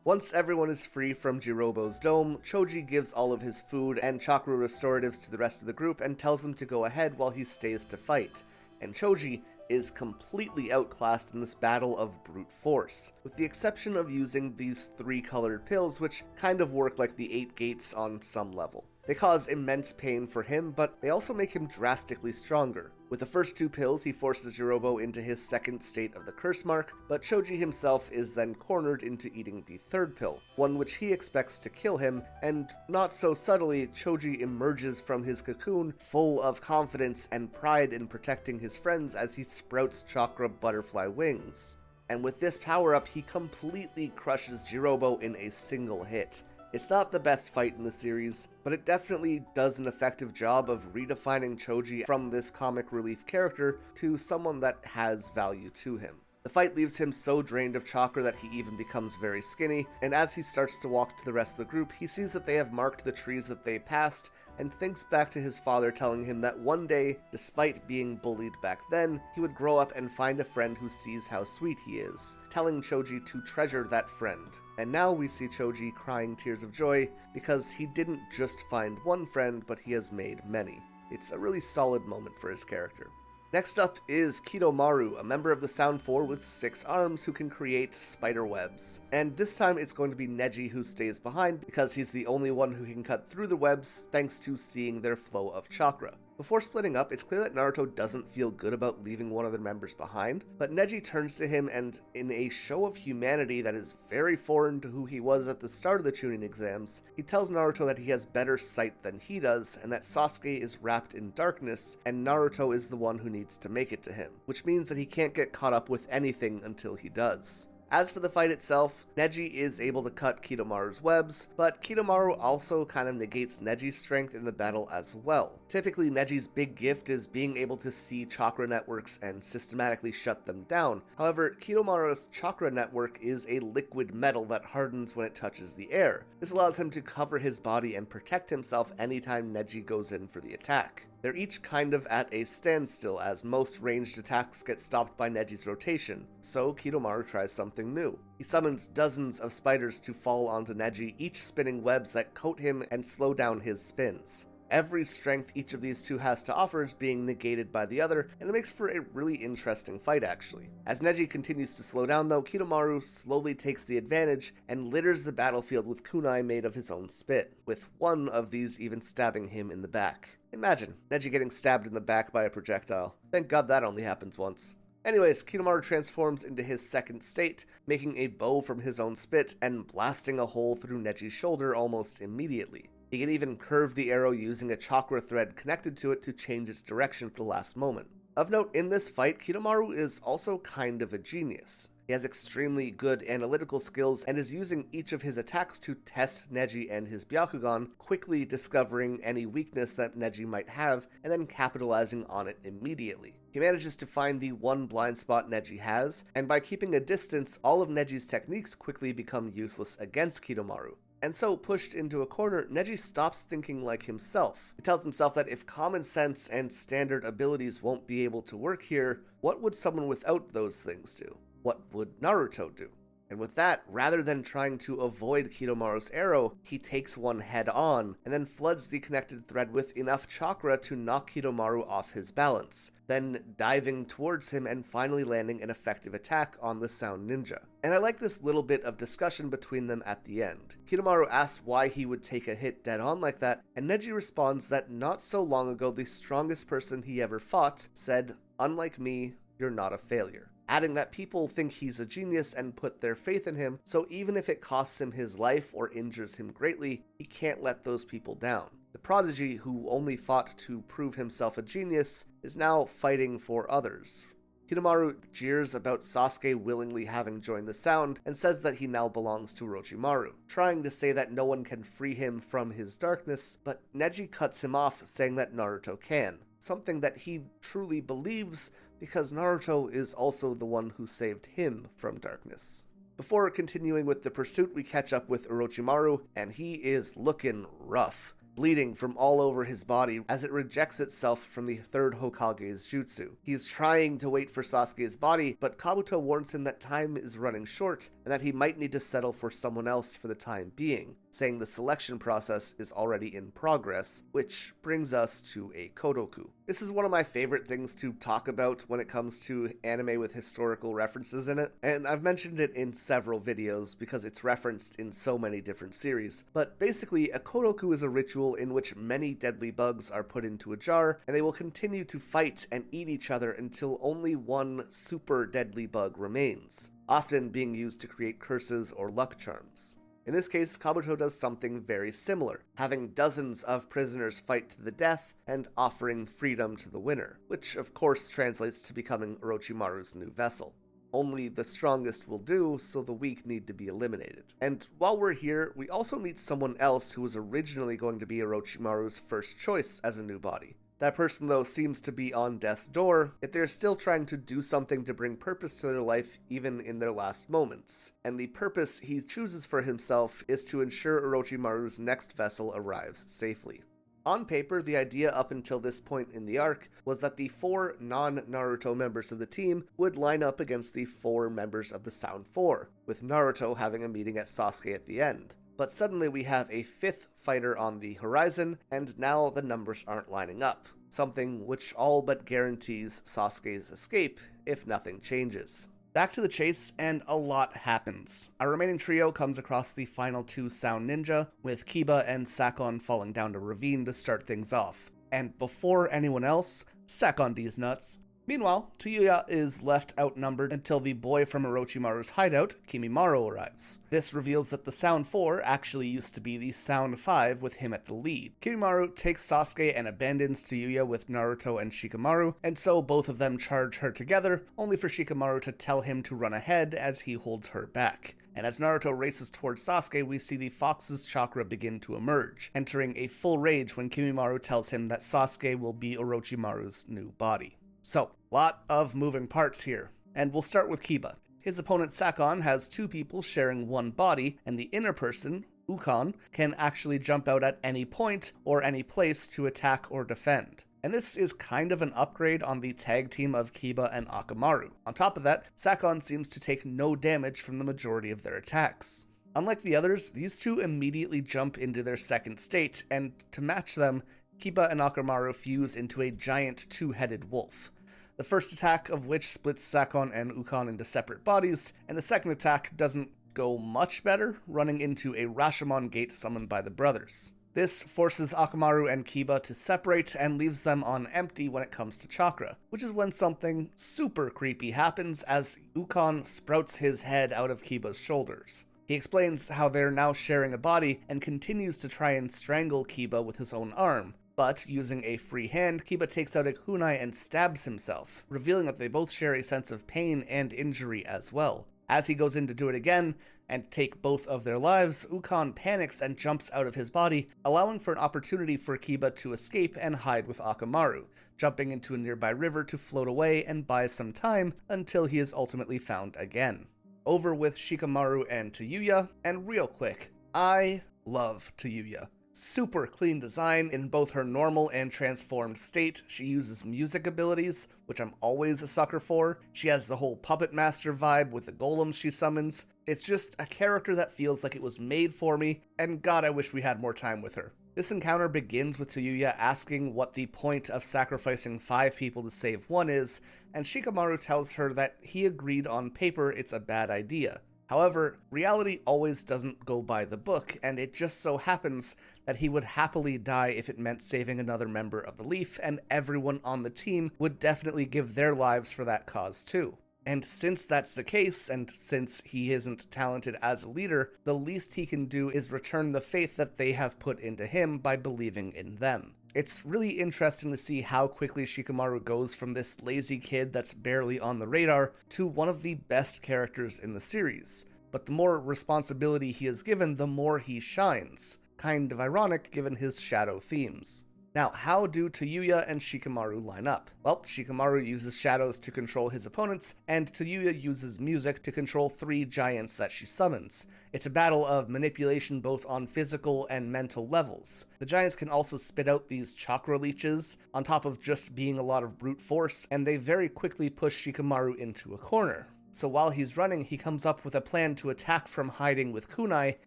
S1: Once everyone is free from Jirobo's dome, Choji gives all of his food and chakra restoratives to the rest of the group and tells them to go ahead while he stays to fight. And Choji is completely outclassed in this battle of brute force, with the exception of using these 3 colored pills, which kind of work like the 8 gates on some level. They cause immense pain for him, but they also make him drastically stronger. With the first 2 pills, he forces Jirobo into his second state of the curse mark, but Choji himself is then cornered into eating the 3rd pill, one which he expects to kill him, and not so subtly, Choji emerges from his cocoon full of confidence and pride in protecting his friends as he sprouts chakra butterfly wings. And with this power-up, he completely crushes Jirobo in a single hit. It's not the best fight in the series, but it definitely does an effective job of redefining Choji from this comic relief character to someone that has value to him. The fight leaves him so drained of chakra that he even becomes very skinny, and as he starts to walk to the rest of the group, he sees that they have marked the trees that they passed, and thinks back to his father telling him that one day, despite being bullied back then, he would grow up and find a friend who sees how sweet he is, telling Choji to treasure that friend. And now we see Choji crying tears of joy because he didn't just find one friend, but he has made many. It's a really solid moment for his character. Next up is Kidomaru, a member of the Sound Four with 6 arms who can create spider webs. And this time it's going to be Neji who stays behind because he's the only one who can cut through the webs thanks to seeing their flow of chakra. Before splitting up, it's clear that Naruto doesn't feel good about leaving one of their members behind, but Neji turns to him and, in a show of humanity that is very foreign to who he was at the start of the Chunin Exams, he tells Naruto that he has better sight than he does, and that Sasuke is wrapped in darkness, and Naruto is the one who needs to make it to him, which means that he can't get caught up with anything until he does. As for the fight itself, Neji is able to cut Kidomaru's webs, but Kidomaru also kind of negates Neji's strength in the battle as well. Typically, Neji's big gift is being able to see chakra networks and systematically shut them down. However, Kidomaru's chakra network is a liquid metal that hardens when it touches the air. This allows him to cover his body and protect himself anytime Neji goes in for the attack. They're each kind of at a standstill as most ranged attacks get stopped by Neji's rotation, so Kidomaru tries something new. He summons dozens of spiders to fall onto Neji, each spinning webs that coat him and slow down his spins. Every strength each of these two has to offer is being negated by the other, and it makes for a really interesting fight actually. As Neji continues to slow down though, Kidomaru slowly takes the advantage and litters the battlefield with kunai made of his own spit, with one of these even stabbing him in the back. Imagine, Neji getting stabbed in the back by a projectile. Thank God that only happens once. Anyways, Kidomaru transforms into his second state, making a bow from his own spit and blasting a hole through Neji's shoulder almost immediately. He can even curve the arrow using a chakra thread connected to it to change its direction at the last moment. Of note, in this fight, Kidomaru is also kind of a genius. He has extremely good analytical skills and is using each of his attacks to test Neji and his Byakugan, quickly discovering any weakness that Neji might have and then capitalizing on it immediately. He manages to find the one blind spot Neji has, and by keeping a distance, all of Neji's techniques quickly become useless against Kidomaru. And so, pushed into a corner, Neji stops thinking like himself. He tells himself that if common sense and standard abilities won't be able to work here, what would someone without those things do? What would Naruto do? And with that, rather than trying to avoid Kidomaru's arrow, he takes one head on, and then floods the connected thread with enough chakra to knock Kidomaru off his balance, then diving towards him and finally landing an effective attack on the Sound Ninja. And I like this little bit of discussion between them at the end. Kidomaru asks why he would take a hit dead on like that, and Neji responds that not so long ago the strongest person he ever fought said, "Unlike me, you're not a failure." Adding that people think he's a genius and put their faith in him, so even if it costs him his life or injures him greatly, he can't let those people down. The prodigy, who only fought to prove himself a genius, is now fighting for others. Kidomaru jeers about Sasuke willingly having joined the Sound and says that he now belongs to Orochimaru, trying to say that no one can free him from his darkness, but Neji cuts him off, saying that Naruto can, something that he truly believes because Naruto is also the one who saved him from darkness. Before continuing with the pursuit, we catch up with Orochimaru, and he is looking rough, bleeding from all over his body as it rejects itself from the third Hokage's jutsu. He is trying to wait for Sasuke's body, but Kabuto warns him that time is running short and that he might need to settle for someone else for the time being. saying the selection process is already in progress, which brings us to a kodoku. This is one of my favorite things to talk about when it comes to anime with historical references in it, and I've mentioned it in several videos because it's referenced in so many different series. But basically, a kodoku is a ritual in which many deadly bugs are put into a jar, and they will continue to fight and eat each other until only one super deadly bug remains, often being used to create curses or luck charms. In this case, Kabuto does something very similar, having dozens of prisoners fight to the death and offering freedom to the winner, which of course translates to becoming Orochimaru's new vessel. Only the strongest will do, so the weak need to be eliminated. And while we're here, we also meet someone else who was originally going to be Orochimaru's first choice as a new body. That person, though, seems to be on death's door, yet they're still trying to do something to bring purpose to their life even in their last moments. And the purpose he chooses for himself is to ensure Orochimaru's next vessel arrives safely. On paper, the idea up until this point in the arc was that the 4 non-Naruto members of the team would line up against the 4 members of the Sound 4, with Naruto having a meeting at Sasuke at the end. But suddenly we have a 5th fighter on the horizon, and now the numbers aren't lining up, something which all but guarantees Sasuke's escape if nothing changes. Back to the chase, and a lot happens. Our remaining trio comes across the final 2 Sound Ninja, with Kiba and Sakon falling down a ravine to start things off. And before anyone else, Sakon these nuts. Meanwhile, Tayuya is left outnumbered until the boy from Orochimaru's hideout, Kimimaro, arrives. This reveals that the Sound 4 actually used to be the Sound 5 with him at the lead. Kimimaro takes Sasuke and abandons Tayuya with Naruto and Shikamaru, and so both of them charge her together, only for Shikamaru to tell him to run ahead as he holds her back. And as Naruto races towards Sasuke, we see the fox's chakra begin to emerge, entering a full rage when Kimimaro tells him that Sasuke will be Orochimaru's new body. So, lot of moving parts here, and we'll start with Kiba. His opponent Sakon has 2 people sharing one body, and the inner person, Ukon, can actually jump out at any point or any place to attack or defend. And this is kind of an upgrade on the tag team of Kiba and Akamaru. On top of that, Sakon seems to take no damage from the majority of their attacks. Unlike the others, these 2 immediately jump into their second state, and to match them, Kiba and Akamaru fuse into a giant 2-headed wolf. The first attack of which splits Sakon and Ukon into separate bodies, and the second attack doesn't go much better, running into a Rashomon gate summoned by the brothers. This forces Akamaru and Kiba to separate and leaves them on empty when it comes to chakra, which is when something super creepy happens as Ukon sprouts his head out of Kiba's shoulders. He explains how they're now sharing a body and continues to try and strangle Kiba with his own arm. But, using a free hand, Kiba takes out a kunai and stabs himself, revealing that they both share a sense of pain and injury as well. As he goes in to do it again, and take both of their lives, Ukon panics and jumps out of his body, allowing for an opportunity for Kiba to escape and hide with Akamaru, jumping into a nearby river to float away and buy some time until he is ultimately found again. Over with Shikamaru and Tayuya, and real quick, I love Tayuya. Super clean design in both her normal and transformed state. She uses music abilities, which I'm always a sucker for. She has the whole puppet master vibe with the golems she summons. It's just a character that feels like it was made for me, and god, I wish we had more time with her. This encounter begins with Tayuya asking what the point of sacrificing 5 people to save 1 is, and Shikamaru tells her that he agreed on paper it's a bad idea. However, reality always doesn't go by the book, and it just so happens that he would happily die if it meant saving another member of the Leaf, and everyone on the team would definitely give their lives for that cause too. And since that's the case, and since he isn't talented as a leader, the least he can do is return the faith that they have put into him by believing in them. It's really interesting to see how quickly Shikamaru goes from this lazy kid that's barely on the radar to one of the best characters in the series. But the more responsibility he is given, the more he shines. Kind of ironic given his shadow themes. Now, how do Tayuya and Shikamaru line up? Well, Shikamaru uses shadows to control his opponents, and Tayuya uses music to control 3 giants that she summons. It's a battle of manipulation both on physical and mental levels. The giants can also spit out these chakra leeches, on top of just being a lot of brute force, and they very quickly push Shikamaru into a corner. So while he's running, he comes up with a plan to attack from hiding with kunai,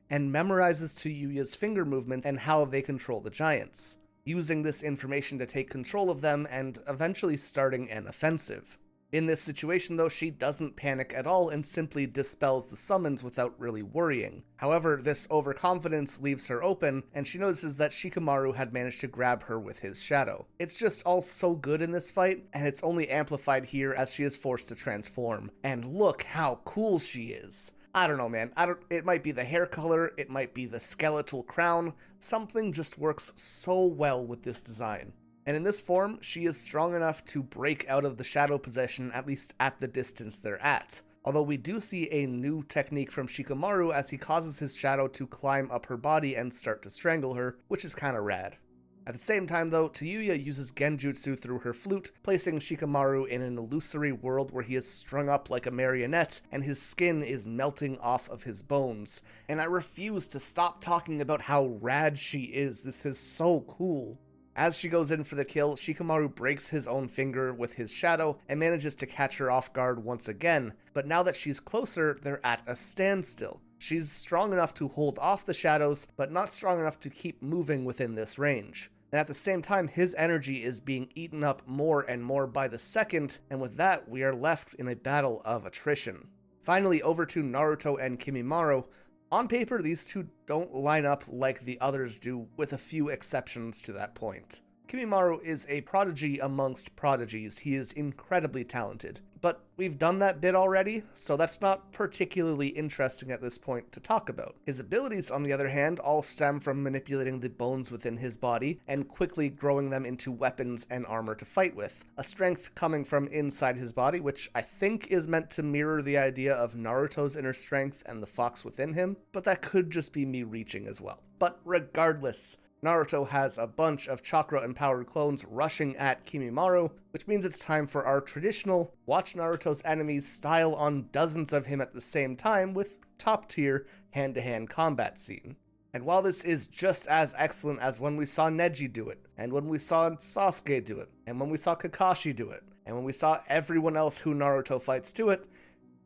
S1: and memorizes Tsuyuya's finger movement and how they control the giants, using this information to take control of them and eventually starting an offensive. In this situation though, she doesn't panic at all and simply dispels the summons without really worrying. However, this overconfidence leaves her open, and she notices that Shikamaru had managed to grab her with his shadow. It's just all so good in this fight, and it's only amplified here as she is forced to transform. And look how cool she is. I don't know, man. It might be the hair color, it might be the skeletal crown. Something just works so well with this design. And in this form, she is strong enough to break out of the shadow possession, at least at the distance they're at. Although we do see a new technique from Shikamaru as he causes his shadow to climb up her body and start to strangle her, which is kinda rad. At the same time though, Tsuyuya uses genjutsu through her flute, placing Shikamaru in an illusory world where he is strung up like a marionette and his skin is melting off of his bones. And I refuse to stop talking about how rad she is. This is so cool. As she goes in for the kill, Shikamaru breaks his own finger with his shadow and manages to catch her off guard once again, but now that she's closer, they're at a standstill. She's strong enough to hold off the shadows, but not strong enough to keep moving within this range. And at the same time, his energy is being eaten up more and more by the second, and with that, we are left in a battle of attrition. Finally, over to Naruto and Kimimaro. On paper, these two don't line up like the others do, with a few exceptions to that point. Kimimaro is a prodigy amongst prodigies. He is incredibly talented. But we've done that bit already, so that's not particularly interesting at this point to talk about. His abilities, on the other hand, all stem from manipulating the bones within his body and quickly growing them into weapons and armor to fight with. A strength coming from inside his body, which I think is meant to mirror the idea of Naruto's inner strength and the fox within him, but that could just be me reaching as well. But regardless, Naruto has a bunch of chakra-empowered clones rushing at Kimimaro, which means it's time for our traditional watch Naruto's enemies style on dozens of him at the same time with top-tier hand-to-hand combat scene. And while this is just as excellent as when we saw Neji do it, and when we saw Sasuke do it, and when we saw Kakashi do it, and when we saw everyone else who Naruto fights do it,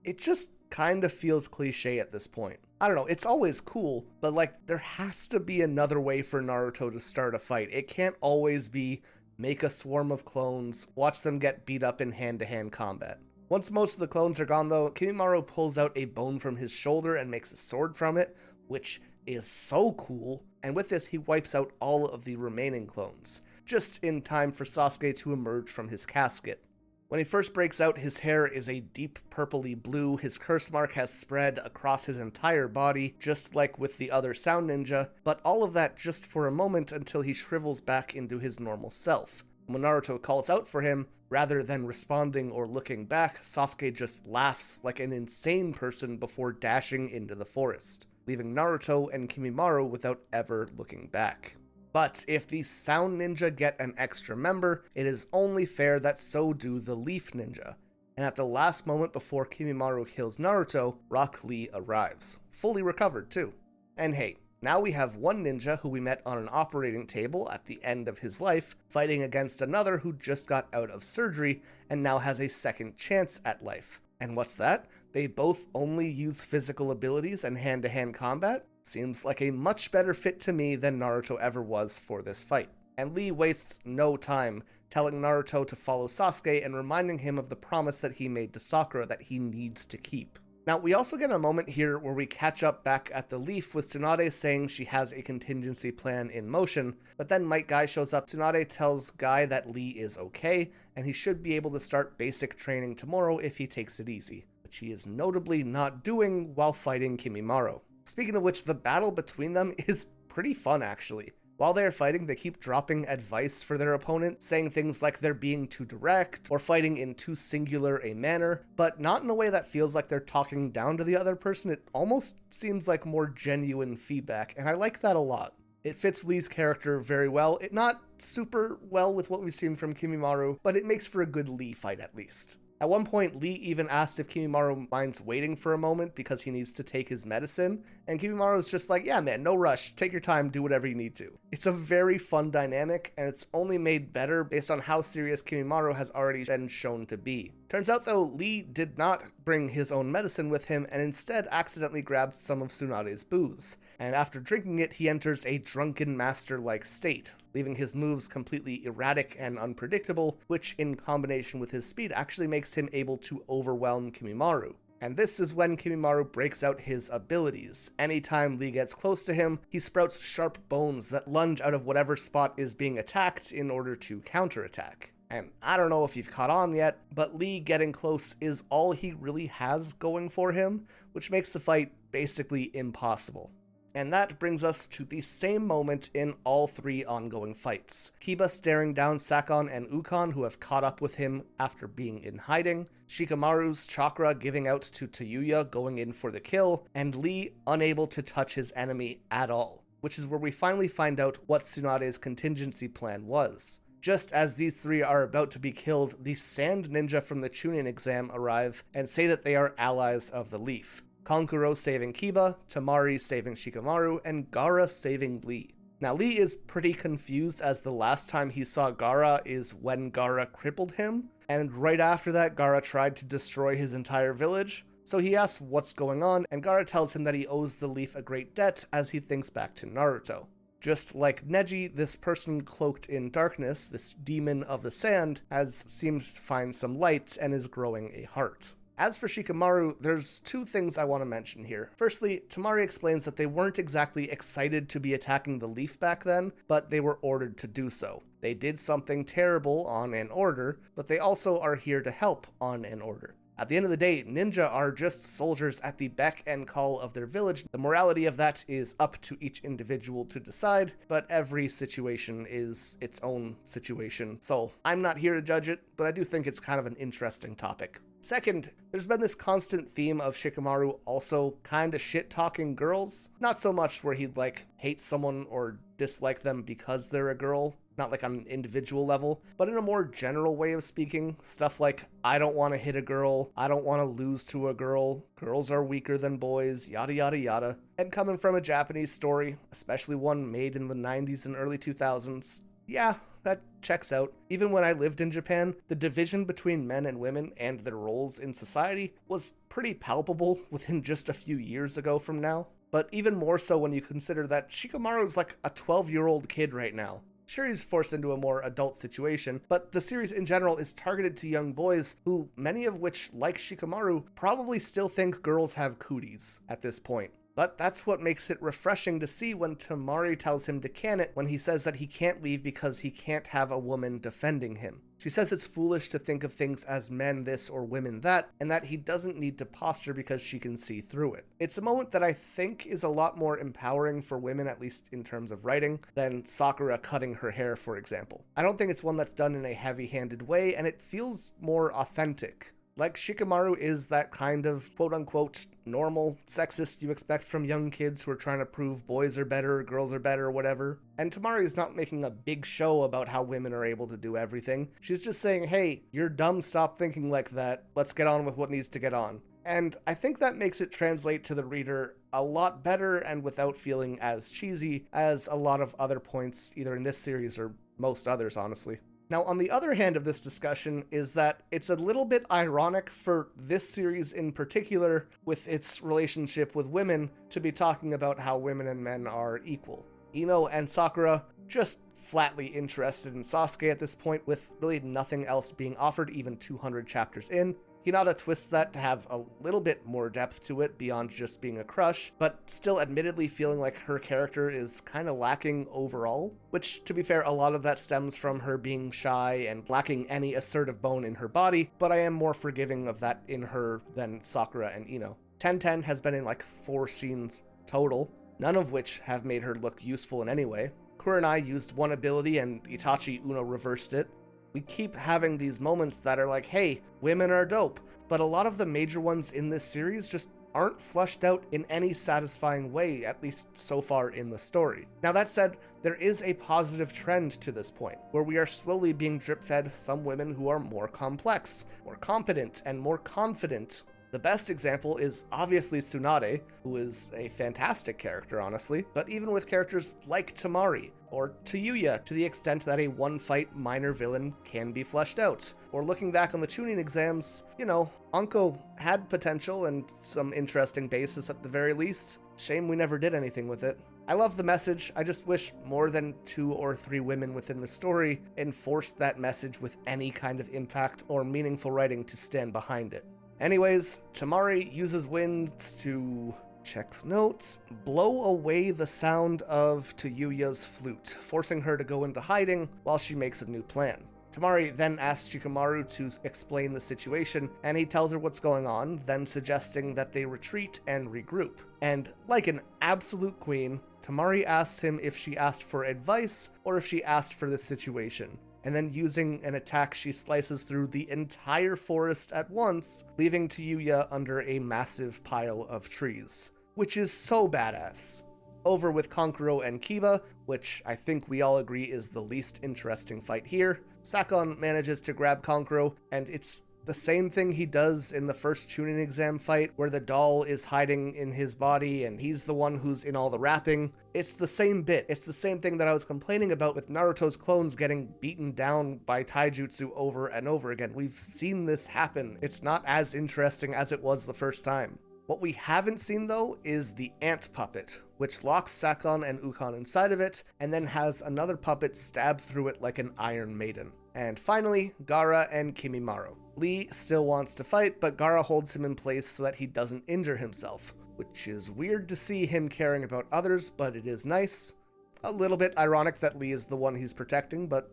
S1: it just kind of feels cliche at this point. I don't know, it's always cool, but like, there has to be another way for Naruto to start a fight. It can't always be make a swarm of clones, watch them get beat up in hand-to-hand combat. Once most of the clones are gone though, Kimimaro pulls out a bone from his shoulder and makes a sword from it, which is so cool, and with this he wipes out all of the remaining clones, just in time for Sasuke to emerge from his casket. When he first breaks out, his hair is a deep purpley blue, his curse mark has spread across his entire body, just like with the other Sound Ninja, but all of that just for a moment until he shrivels back into his normal self. When Naruto calls out for him, rather than responding or looking back, Sasuke just laughs like an insane person before dashing into the forest, leaving Naruto and Kimimaro without ever looking back. But if the Sound Ninja get an extra member, it is only fair that so do the Leaf Ninja. And at the last moment before Kimimaro kills Naruto, Rock Lee arrives, fully recovered too. And hey, now we have one ninja who we met on an operating table at the end of his life, fighting against another who just got out of surgery and now has a second chance at life. And what's that? They both only use physical abilities and hand-to-hand combat? Seems like a much better fit to me than Naruto ever was for this fight. And Lee wastes no time telling Naruto to follow Sasuke and reminding him of the promise that he made to Sakura that he needs to keep. Now, we also get a moment here where we catch up back at the Leaf with Tsunade saying she has a contingency plan in motion, but then Might Guy shows up. Tsunade tells Guy that Lee is okay, and he should be able to start basic training tomorrow if he takes it easy, which he is notably not doing while fighting Kimimaro. Speaking of which, the battle between them is pretty fun actually. While they're fighting, they keep dropping advice for their opponent, saying things like they're being too direct, or fighting in too singular a manner, but not in a way that feels like they're talking down to the other person. It almost seems like more genuine feedback, and I like that a lot. It fits Lee's character very well. It not super well with what we've seen from Kimimaro, but it makes for a good Lee fight at least. At one point, Lee even asked if Kimimaro minds waiting for a moment because he needs to take his medicine, and Kimimaro's just like, yeah man, no rush, take your time, do whatever you need to. It's a very fun dynamic, and it's only made better based on how serious Kimimaro has already been shown to be. Turns out though, Lee did not bring his own medicine with him and instead accidentally grabbed some of Tsunade's booze. And after drinking it, he enters a drunken master-like state, leaving his moves completely erratic and unpredictable, which in combination with his speed actually makes him able to overwhelm Kimimaro. And this is when Kimimaro breaks out his abilities. Anytime Lee gets close to him, he sprouts sharp bones that lunge out of whatever spot is being attacked in order to counterattack. And I don't know if you've caught on yet, but Lee getting close is all he really has going for him, which makes the fight basically impossible. And that brings us to the same moment in all three ongoing fights. Kiba staring down Sakon and Ukon, who have caught up with him after being in hiding, Shikamaru's chakra giving out to Tayuya going in for the kill, and Lee unable to touch his enemy at all, which is where we finally find out what Tsunade's contingency plan was. Just as these three are about to be killed, the Sand Ninja from the Chunin exam arrive and say that they are allies of the Leaf. Kankuro saving Kiba, Tamari saving Shikamaru, and Gaara saving Lee. Now Lee is pretty confused as the last time he saw Gaara is when Gaara crippled him, and right after that Gaara tried to destroy his entire village, so he asks what's going on, and Gaara tells him that he owes the Leaf a great debt as he thinks back to Naruto. Just like Neji, this person cloaked in darkness, this demon of the sand, has seemed to find some light and is growing a heart. As for Shikamaru, there's two things I want to mention here. Firstly, Tamari explains that they weren't exactly excited to be attacking the Leaf back then, but they were ordered to do so. They did something terrible on an order, but they also are here to help on an order. At the end of the day, ninja are just soldiers at the beck and call of their village. The morality of that is up to each individual to decide, but every situation is its own situation. So I'm not here to judge it, but I do think it's kind of an interesting topic. Second, there's been this constant theme of Shikamaru also kinda shit-talking girls. Not so much where he'd hate someone or dislike them because they're a girl, not on an individual level, but in a more general way of speaking. Stuff like, I don't want to hit a girl, I don't want to lose to a girl, girls are weaker than boys, yada yada yada. And coming from a Japanese story, especially one made in the 90s and early 2000s, yeah, that checks out. Even when I lived in Japan, the division between men and women and their roles in society was pretty palpable within just a few years ago from now. But even more so when you consider that Shikamaru's a 12-year-old kid right now. Sure, he's forced into a more adult situation, but the series in general is targeted to young boys who, many of which, like Shikamaru, probably still think girls have cooties at this point. But that's what makes it refreshing to see when Tamari tells him to can it when he says that he can't leave because he can't have a woman defending him. She says it's foolish to think of things as men this or women that, and that he doesn't need to posture because she can see through it. It's a moment that I think is a lot more empowering for women, at least in terms of writing, than Sakura cutting her hair, for example. I don't think it's one that's done in a heavy-handed way, and it feels more authentic. Shikamaru is that kind of quote-unquote normal sexist you expect from young kids who are trying to prove boys are better, girls are better, whatever. And Tamari is not making a big show about how women are able to do everything. She's just saying, hey, you're dumb, stop thinking like that, let's get on with what needs to get on. And I think that makes it translate to the reader a lot better and without feeling as cheesy as a lot of other points, either in this series or most others, honestly. Now, on the other hand of this discussion is that it's a little bit ironic for this series in particular, with its relationship with women, to be talking about how women and men are equal. Ino and Sakura just flatly interested in Sasuke at this point, with really nothing else being offered even 200 chapters in. Hinata twists that to have a little bit more depth to it beyond just being a crush, but still admittedly feeling like her character is kind of lacking overall, which, to be fair, a lot of that stems from her being shy and lacking any assertive bone in her body, but I am more forgiving of that in her than Sakura and Ino. Tenten has been in 4 scenes total, none of which have made her look useful in any way. Kurenai used one ability and Itachi Uno reversed it. We keep having these moments that are hey, women are dope, but a lot of the major ones in this series just aren't fleshed out in any satisfying way, at least so far in the story. Now that said, there is a positive trend to this point, where we are slowly being drip-fed some women who are more complex, more competent, and more confident, The best example is obviously Tsunade, who is a fantastic character, honestly, but even with characters like Temari, or Tayuya, to the extent that a one-fight minor villain can be fleshed out. Or looking back on the Chunin exams, Anko had potential and some interesting basis at the very least. Shame we never did anything with it. I love the message, I just wish more than 2 or 3 women within the story enforced that message with any kind of impact or meaningful writing to stand behind it. Anyways, Temari uses winds to, checks notes, blow away the sound of Tayuya's flute, forcing her to go into hiding while she makes a new plan. Temari then asks Shikamaru to explain the situation, and he tells her what's going on, then suggesting that they retreat and regroup. And like an absolute queen, Temari asks him if she asked for advice or if she asked for the situation. And then using an attack, she slices through the entire forest at once, leaving Tayuya under a massive pile of trees, which is so badass. Over with Kankuro and Kiba, which I think we all agree is the least interesting fight here. Sakon manages to grab Kankuro, and it's the same thing he does in the first Chunin exam fight, where the doll is hiding in his body and he's the one who's in all the wrapping. It's the same bit. It's the same thing that I was complaining about with Naruto's clones getting beaten down by taijutsu over and over again. We've seen this happen. It's not as interesting as it was the first time. What we haven't seen, though, is the ant puppet, which locks Sakon and Ukon inside of it, and then has another puppet stab through it like an Iron Maiden. And finally, Gaara and Kimimaro. Lee still wants to fight, but Gaara holds him in place so that he doesn't injure himself, which is weird to see him caring about others, but it is nice. A little bit ironic that Lee is the one he's protecting, but,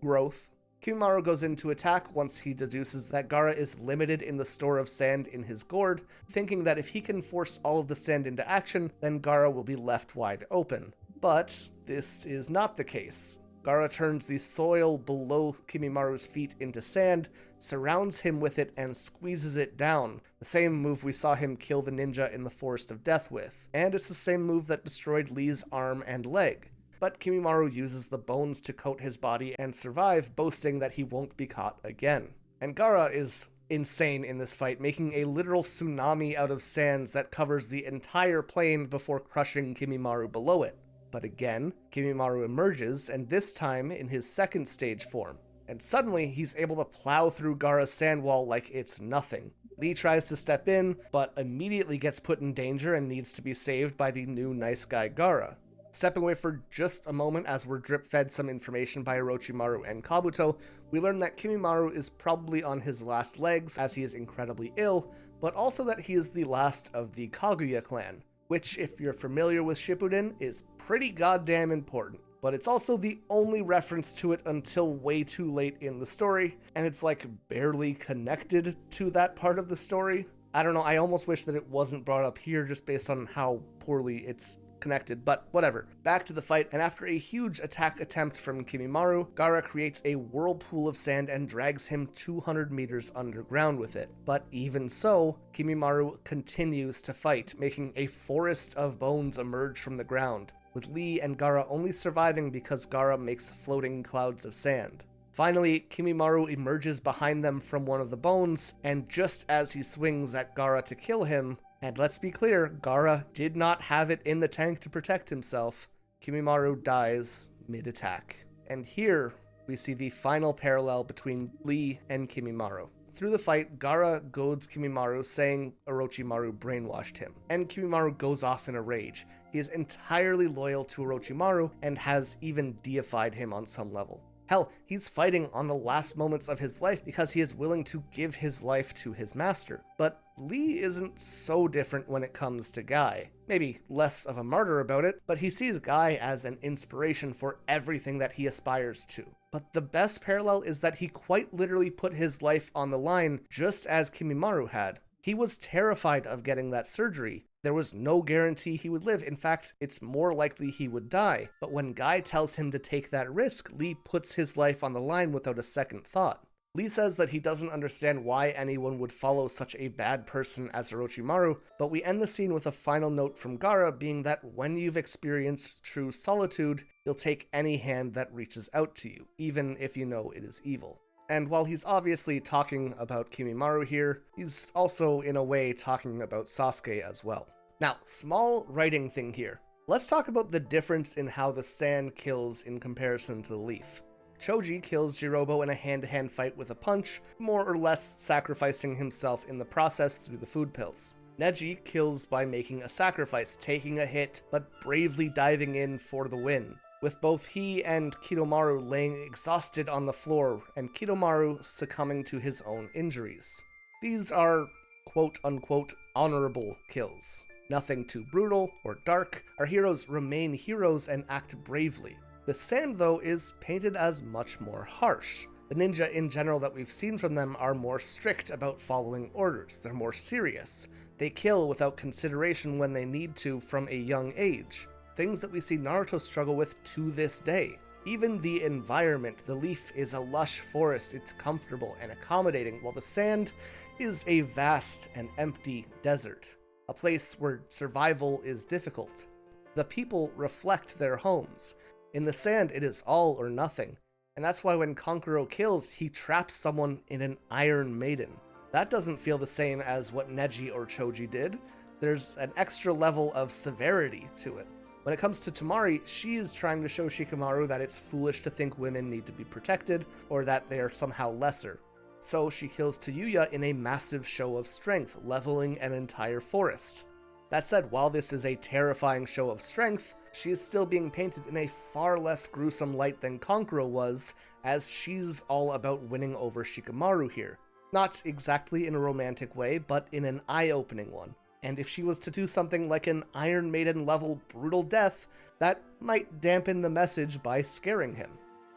S1: growth. Kimimaro goes in to attack once he deduces that Gaara is limited in the store of sand in his gourd, thinking that if he can force all of the sand into action, then Gaara will be left wide open. But this is not the case. Gaara turns the soil below Kimimaru's feet into sand, surrounds him with it, and squeezes it down, the same move we saw him kill the ninja in the Forest of Death with. And it's the same move that destroyed Lee's arm and leg. But Kimimaro uses the bones to coat his body and survive, boasting that he won't be caught again. And Gaara is insane in this fight, making a literal tsunami out of sands that covers the entire plane before crushing Kimimaro below it. But again, Kimimaro emerges, and this time in his second stage form. And suddenly, he's able to plow through Gaara's sand wall like it's nothing. Lee tries to step in, but immediately gets put in danger and needs to be saved by the new nice guy Gaara. Stepping away for just a moment as we're drip-fed some information by Orochimaru and Kabuto, we learn that Kimimaro is probably on his last legs as he is incredibly ill, but also that he is the last of the Kaguya clan, which, if you're familiar with Shippuden, is pretty goddamn important. But it's also the only reference to it until way too late in the story, and it's like barely connected to that part of the story. I don't know, I almost wish that it wasn't brought up here just based on how poorly it's connected, but whatever. Back to the fight, and after a huge attack attempt from Kimimaro, Gaara creates a whirlpool of sand and drags him 200 meters underground with it. But even so, Kimimaro continues to fight, making a forest of bones emerge from the ground, with Lee and Gaara only surviving because Gaara makes floating clouds of sand. Finally, Kimimaro emerges behind them from one of the bones, and just as he swings at Gaara to kill him, and let's be clear, Gaara did not have it in the tank to protect himself, Kimimaro dies mid-attack. And here, we see the final parallel between Lee and Kimimaro. Through the fight, Gaara goads Kimimaro, saying Orochimaru brainwashed him, and Kimimaro goes off in a rage. He is entirely loyal to Orochimaru, and has even deified him on some level. Hell, he's fighting on the last moments of his life because he is willing to give his life to his master. But Lee isn't so different when it comes to Guy. Maybe less of a martyr about it, but he sees Guy as an inspiration for everything that he aspires to. But the best parallel is that he quite literally put his life on the line just as Kimimaro had. He was terrified of getting that surgery. There was no guarantee he would live. In fact, it's more likely he would die. But when Guy tells him to take that risk, Lee puts his life on the line without a second thought. Lee says that he doesn't understand why anyone would follow such a bad person as Orochimaru, but we end the scene with a final note from Gaara being that when you've experienced true solitude, you'll take any hand that reaches out to you, even if you know it is evil. And while he's obviously talking about Kimimaro here, he's also in a way talking about Sasuke as well. Now, small writing thing here. Let's talk about the difference in how the sand kills in comparison to the leaf. Choji kills Jirobo in a hand-to-hand fight with a punch, more or less sacrificing himself in the process through the food pills. Neji kills by making a sacrifice, taking a hit, but bravely diving in for the win, with both he and Kidomaru laying exhausted on the floor and Kidomaru succumbing to his own injuries. These are quote-unquote honorable kills. Nothing too brutal or dark. Our heroes remain heroes and act bravely. The sand, though, is painted as much more harsh. The ninja in general that we've seen from them are more strict about following orders. They're more serious. They kill without consideration when they need to from a young age. Things that we see Naruto struggle with to this day. Even the environment, the leaf is a lush forest, it's comfortable and accommodating, while the sand is a vast and empty desert. A place where survival is difficult. The people reflect their homes. In the sand, it is all or nothing. And that's why when Kankuro kills, he traps someone in an Iron Maiden. That doesn't feel the same as what Neji or Choji did. There's an extra level of severity to it. When it comes to Temari, she is trying to show Shikamaru that it's foolish to think women need to be protected, or that they are somehow lesser. So she kills Tayuya in a massive show of strength, leveling an entire forest. That said, while this is a terrifying show of strength, she is still being painted in a far less gruesome light than Kankuro was, as she's all about winning over Shikamaru here. Not exactly in a romantic way, but in an eye-opening one. And if she was to do something like an Iron Maiden level brutal death, that might dampen the message by scaring him.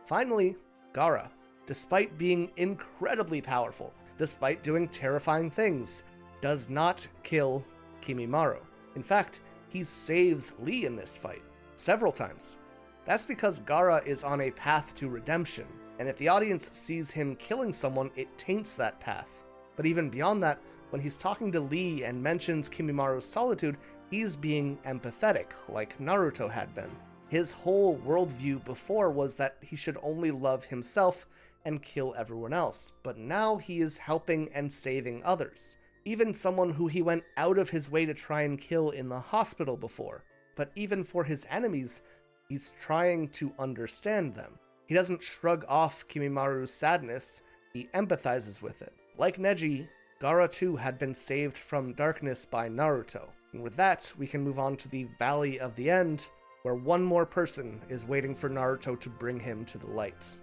S1: Finally, Gaara. Despite being incredibly powerful, despite doing terrifying things, does not kill Kimimaro. In fact, he saves Lee in this fight, several times. That's because Gaara is on a path to redemption, and if the audience sees him killing someone, it taints that path. But even beyond that, when he's talking to Lee and mentions Kimimaro's solitude, he's being empathetic, like Naruto had been. His whole worldview before was that he should only love himself and kill everyone else, but now he is helping and saving others. Even someone who he went out of his way to try and kill in the hospital before. But even for his enemies, he's trying to understand them. He doesn't shrug off Kimimaru's sadness, he empathizes with it. Like Neji, Gaara too had been saved from darkness by Naruto. And with that, we can move on to the Valley of the End, where one more person is waiting for Naruto to bring him to the light.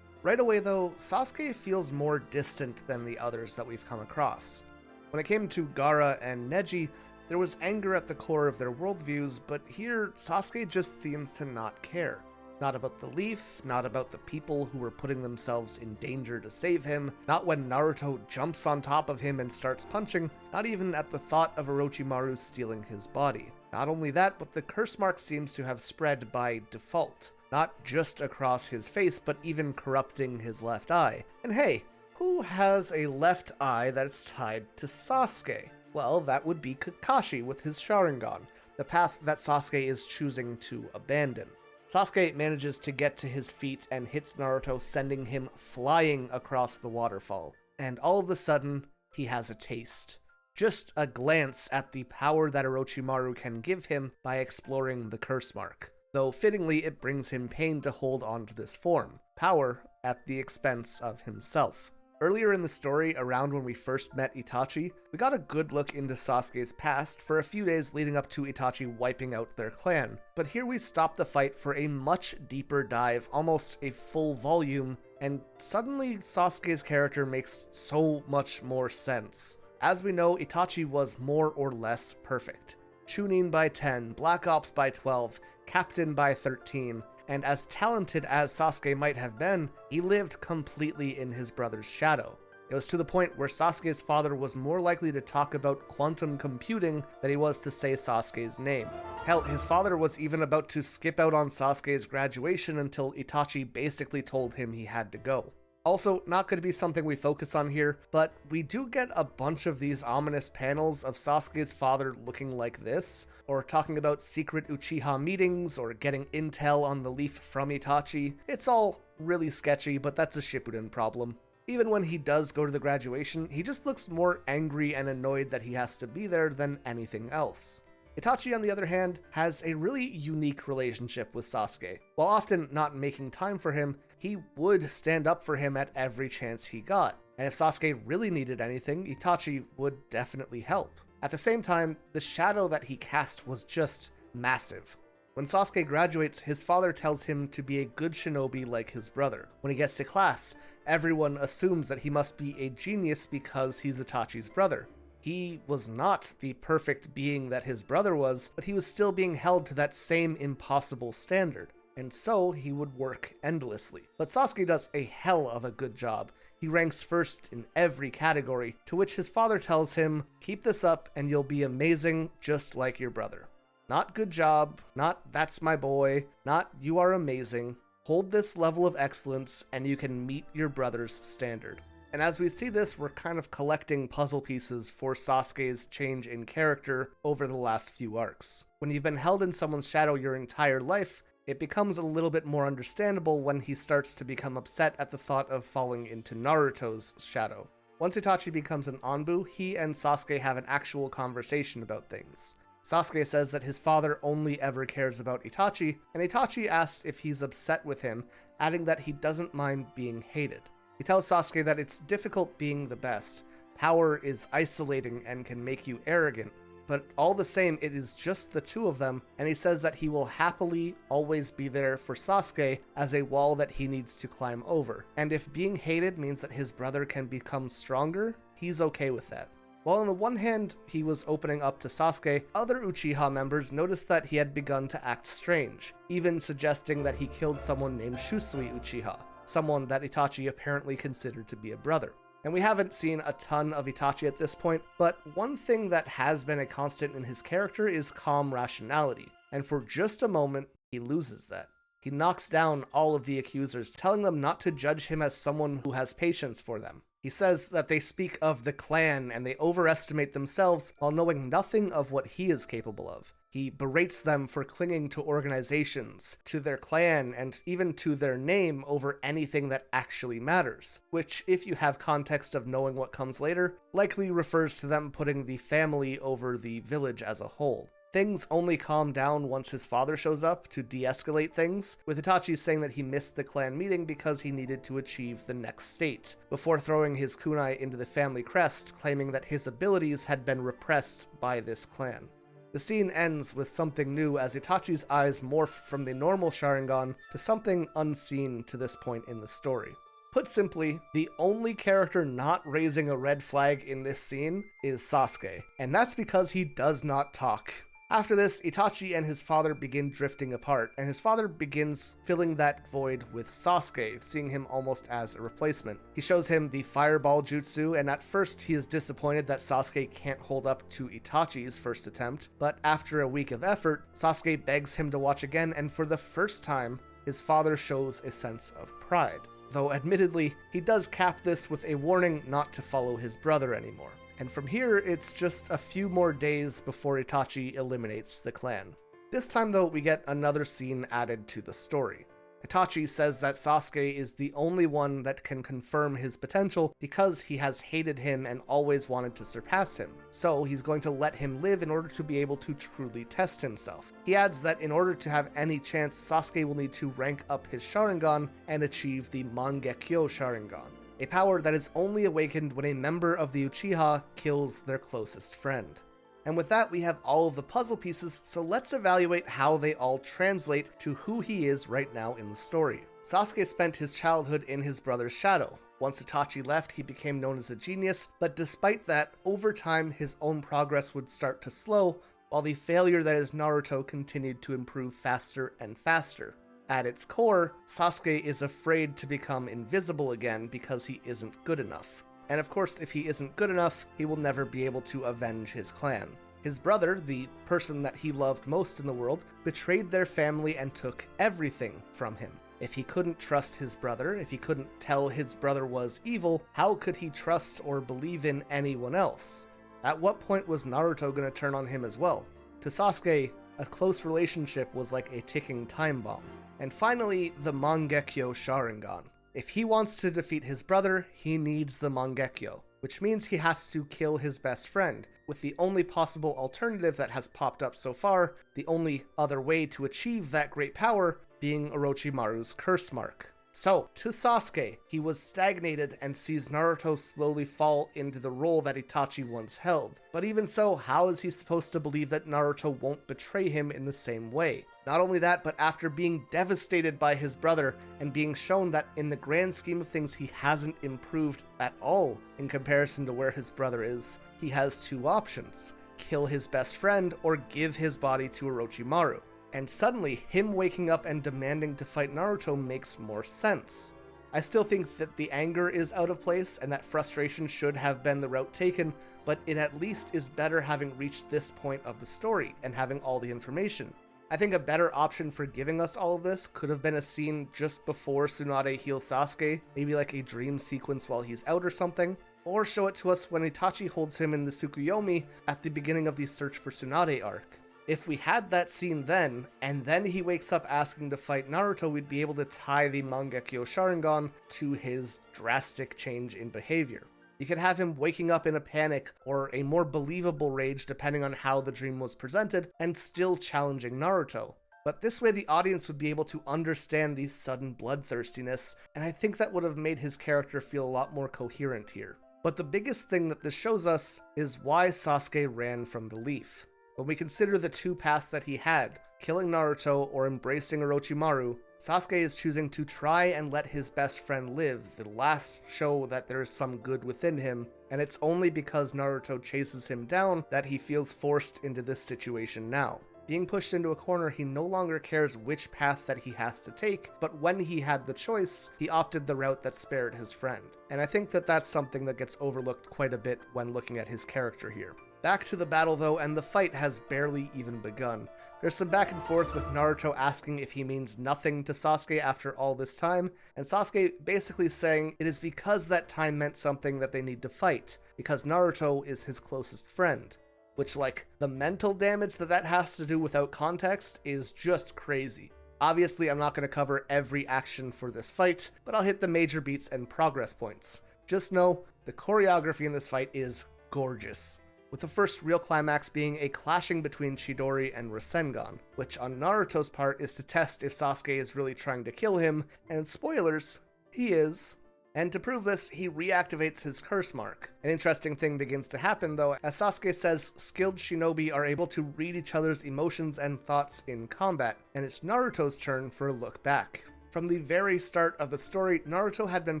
S1: Right away though, Sasuke feels more distant than the others that we've come across. When it came to Gaara and Neji, there was anger at the core of their worldviews, but here, Sasuke just seems to not care. Not about the leaf, not about the people who were putting themselves in danger to save him, not when Naruto jumps on top of him and starts punching, not even at the thought of Orochimaru stealing his body. Not only that, but the curse mark seems to have spread by default. Not just across his face, but even corrupting his left eye. And hey, who has a left eye that's tied to Sasuke? Well, that would be Kakashi with his Sharingan, the path that Sasuke is choosing to abandon. Sasuke manages to get to his feet and hits Naruto, sending him flying across the waterfall. And all of a sudden, he has a taste. Just a glance at the power that Orochimaru can give him by exploring the curse mark. Though fittingly, it brings him pain to hold on to this form. Power at the expense of himself. Earlier in the story, around when we first met Itachi, we got a good look into Sasuke's past for a few days leading up to Itachi wiping out their clan. But here we stop the fight for a much deeper dive, almost a full volume, and suddenly Sasuke's character makes so much more sense. As we know, Itachi was more or less perfect. Chunin by 10, Black Ops by 12, Captain by 13, and as talented as Sasuke might have been, he lived completely in his brother's shadow. It was to the point where Sasuke's father was more likely to talk about quantum computing than he was to say Sasuke's name. Hell, his father was even about to skip out on Sasuke's graduation until Itachi basically told him he had to go. Also, not going to be something we focus on here, but we do get a bunch of these ominous panels of Sasuke's father looking like this, or talking about secret Uchiha meetings, or getting intel on the leaf from Itachi. It's all really sketchy, but that's a Shippuden problem. Even when he does go to the graduation, he just looks more angry and annoyed that he has to be there than anything else. Itachi, on the other hand, has a really unique relationship with Sasuke. While often not making time for him, he would stand up for him at every chance he got. And if Sasuke really needed anything, Itachi would definitely help. At the same time, the shadow that he cast was just massive. When Sasuke graduates, his father tells him to be a good shinobi like his brother. When he gets to class, everyone assumes that he must be a genius because he's Itachi's brother. He was not the perfect being that his brother was, but he was still being held to that same impossible standard, and so he would work endlessly. But Sasuke does a hell of a good job. He ranks first in every category, to which his father tells him, "Keep this up and you'll be amazing just like your brother." Not "good job," not "that's my boy," not "you are amazing." Hold this level of excellence and you can meet your brother's standard. And as we see this, we're kind of collecting puzzle pieces for Sasuke's change in character over the last few arcs. When you've been held in someone's shadow your entire life, it becomes a little bit more understandable when he starts to become upset at the thought of falling into Naruto's shadow. Once Itachi becomes an Anbu, he and Sasuke have an actual conversation about things. Sasuke says that his father only ever cares about Itachi, and Itachi asks if he's upset with him, adding that he doesn't mind being hated. He tells Sasuke that it's difficult being the best. Power is isolating and can make you arrogant, but all the same, it is just the two of them, and he says that he will happily always be there for Sasuke as a wall that he needs to climb over. And if being hated means that his brother can become stronger, he's okay with that. While on the one hand, he was opening up to Sasuke, other Uchiha members noticed that he had begun to act strange, even suggesting that he killed someone named Shusui Uchiha, someone that Itachi apparently considered to be a brother. And we haven't seen a ton of Itachi at this point, but one thing that has been a constant in his character is calm rationality, and for just a moment, he loses that. He knocks down all of the accusers, telling them not to judge him as someone who has patience for them. He says that they speak of the clan and they overestimate themselves while knowing nothing of what he is capable of. He berates them for clinging to organizations, to their clan, and even to their name over anything that actually matters, which, if you have context of knowing what comes later, likely refers to them putting the family over the village as a whole. Things only calm down once his father shows up to de-escalate things, with Itachi saying that he missed the clan meeting because he needed to achieve the next state, before throwing his kunai into the family crest, claiming that his abilities had been repressed by this clan. The scene ends with something new as Itachi's eyes morph from the normal Sharingan to something unseen to this point in the story. Put simply, the only character not raising a red flag in this scene is Sasuke, and that's because he does not talk. After this, Itachi and his father begin drifting apart, and his father begins filling that void with Sasuke, seeing him almost as a replacement. He shows him the fireball jutsu, and at first he is disappointed that Sasuke can't hold up to Itachi's first attempt, but after a week of effort, Sasuke begs him to watch again, and for the first time, his father shows a sense of pride. Though admittedly, he does cap this with a warning not to follow his brother anymore. And from here, it's just a few more days before Itachi eliminates the clan. This time though, we get another scene added to the story. Itachi says that Sasuke is the only one that can confirm his potential because he has hated him and always wanted to surpass him. So he's going to let him live in order to be able to truly test himself. He adds that in order to have any chance, Sasuke will need to rank up his Sharingan and achieve the Mangekyo Sharingan, a power that is only awakened when a member of the Uchiha kills their closest friend. And with that, we have all of the puzzle pieces, so let's evaluate how they all translate to who he is right now in the story. Sasuke spent his childhood in his brother's shadow. Once Itachi left, he became known as a genius, but despite that, over time his own progress would start to slow, while the failure that is Naruto continued to improve faster and faster. At its core, Sasuke is afraid to become invisible again because he isn't good enough. And of course, if he isn't good enough, he will never be able to avenge his clan. His brother, the person that he loved most in the world, betrayed their family and took everything from him. If he couldn't trust his brother, if he couldn't tell his brother was evil, how could he trust or believe in anyone else? At what point was Naruto going to turn on him as well? To Sasuke, a close relationship was like a ticking time bomb. And finally, the Mangekyo Sharingan. If he wants to defeat his brother, he needs the Mangekyo, which means he has to kill his best friend, with the only possible alternative that has popped up so far, the only other way to achieve that great power, being Orochimaru's curse mark. So, to Sasuke, he was stagnated and sees Naruto slowly fall into the role that Itachi once held. But even so, how is he supposed to believe that Naruto won't betray him in the same way? Not only that, but after being devastated by his brother and being shown that in the grand scheme of things he hasn't improved at all in comparison to where his brother is, he has two options: kill his best friend or give his body to Orochimaru. And suddenly, him waking up and demanding to fight Naruto makes more sense. I still think that the anger is out of place and that frustration should have been the route taken, but it at least is better having reached this point of the story and having all the information. I think a better option for giving us all of this could have been a scene just before Tsunade heals Sasuke, maybe like a dream sequence while he's out or something, or show it to us when Itachi holds him in the Tsukuyomi at the beginning of the Search for Tsunade arc. If we had that scene then, and then he wakes up asking to fight Naruto, we'd be able to tie the Mangekyo Sharingan to his drastic change in behavior. You could have him waking up in a panic or a more believable rage depending on how the dream was presented, and still challenging Naruto. But this way the audience would be able to understand the sudden bloodthirstiness, and I think that would have made his character feel a lot more coherent here. But the biggest thing that this shows us is why Sasuke ran from the leaf. When we consider the two paths that he had, killing Naruto or embracing Orochimaru, Sasuke is choosing to try and let his best friend live, the last show that there is some good within him, and it's only because Naruto chases him down that he feels forced into this situation now. Being pushed into a corner, he no longer cares which path that he has to take, but when he had the choice, he opted the route that spared his friend. And I think that that's something that gets overlooked quite a bit when looking at his character here. Back to the battle though, and the fight has barely even begun. There's some back and forth with Naruto asking if he means nothing to Sasuke after all this time, and Sasuke basically saying it is because that time meant something that they need to fight, because Naruto is his closest friend. Which, like, the mental damage that has to do without context is just crazy. Obviously, I'm not going to cover every action for this fight, but I'll hit the major beats and progress points. Just know, the choreography in this fight is gorgeous, with the first real climax being a clashing between Chidori and Rasengan, which on Naruto's part is to test if Sasuke is really trying to kill him, and spoilers, he is. And to prove this, he reactivates his curse mark. An interesting thing begins to happen though, as Sasuke says skilled shinobi are able to read each other's emotions and thoughts in combat, and it's Naruto's turn for a look back. From the very start of the story, Naruto had been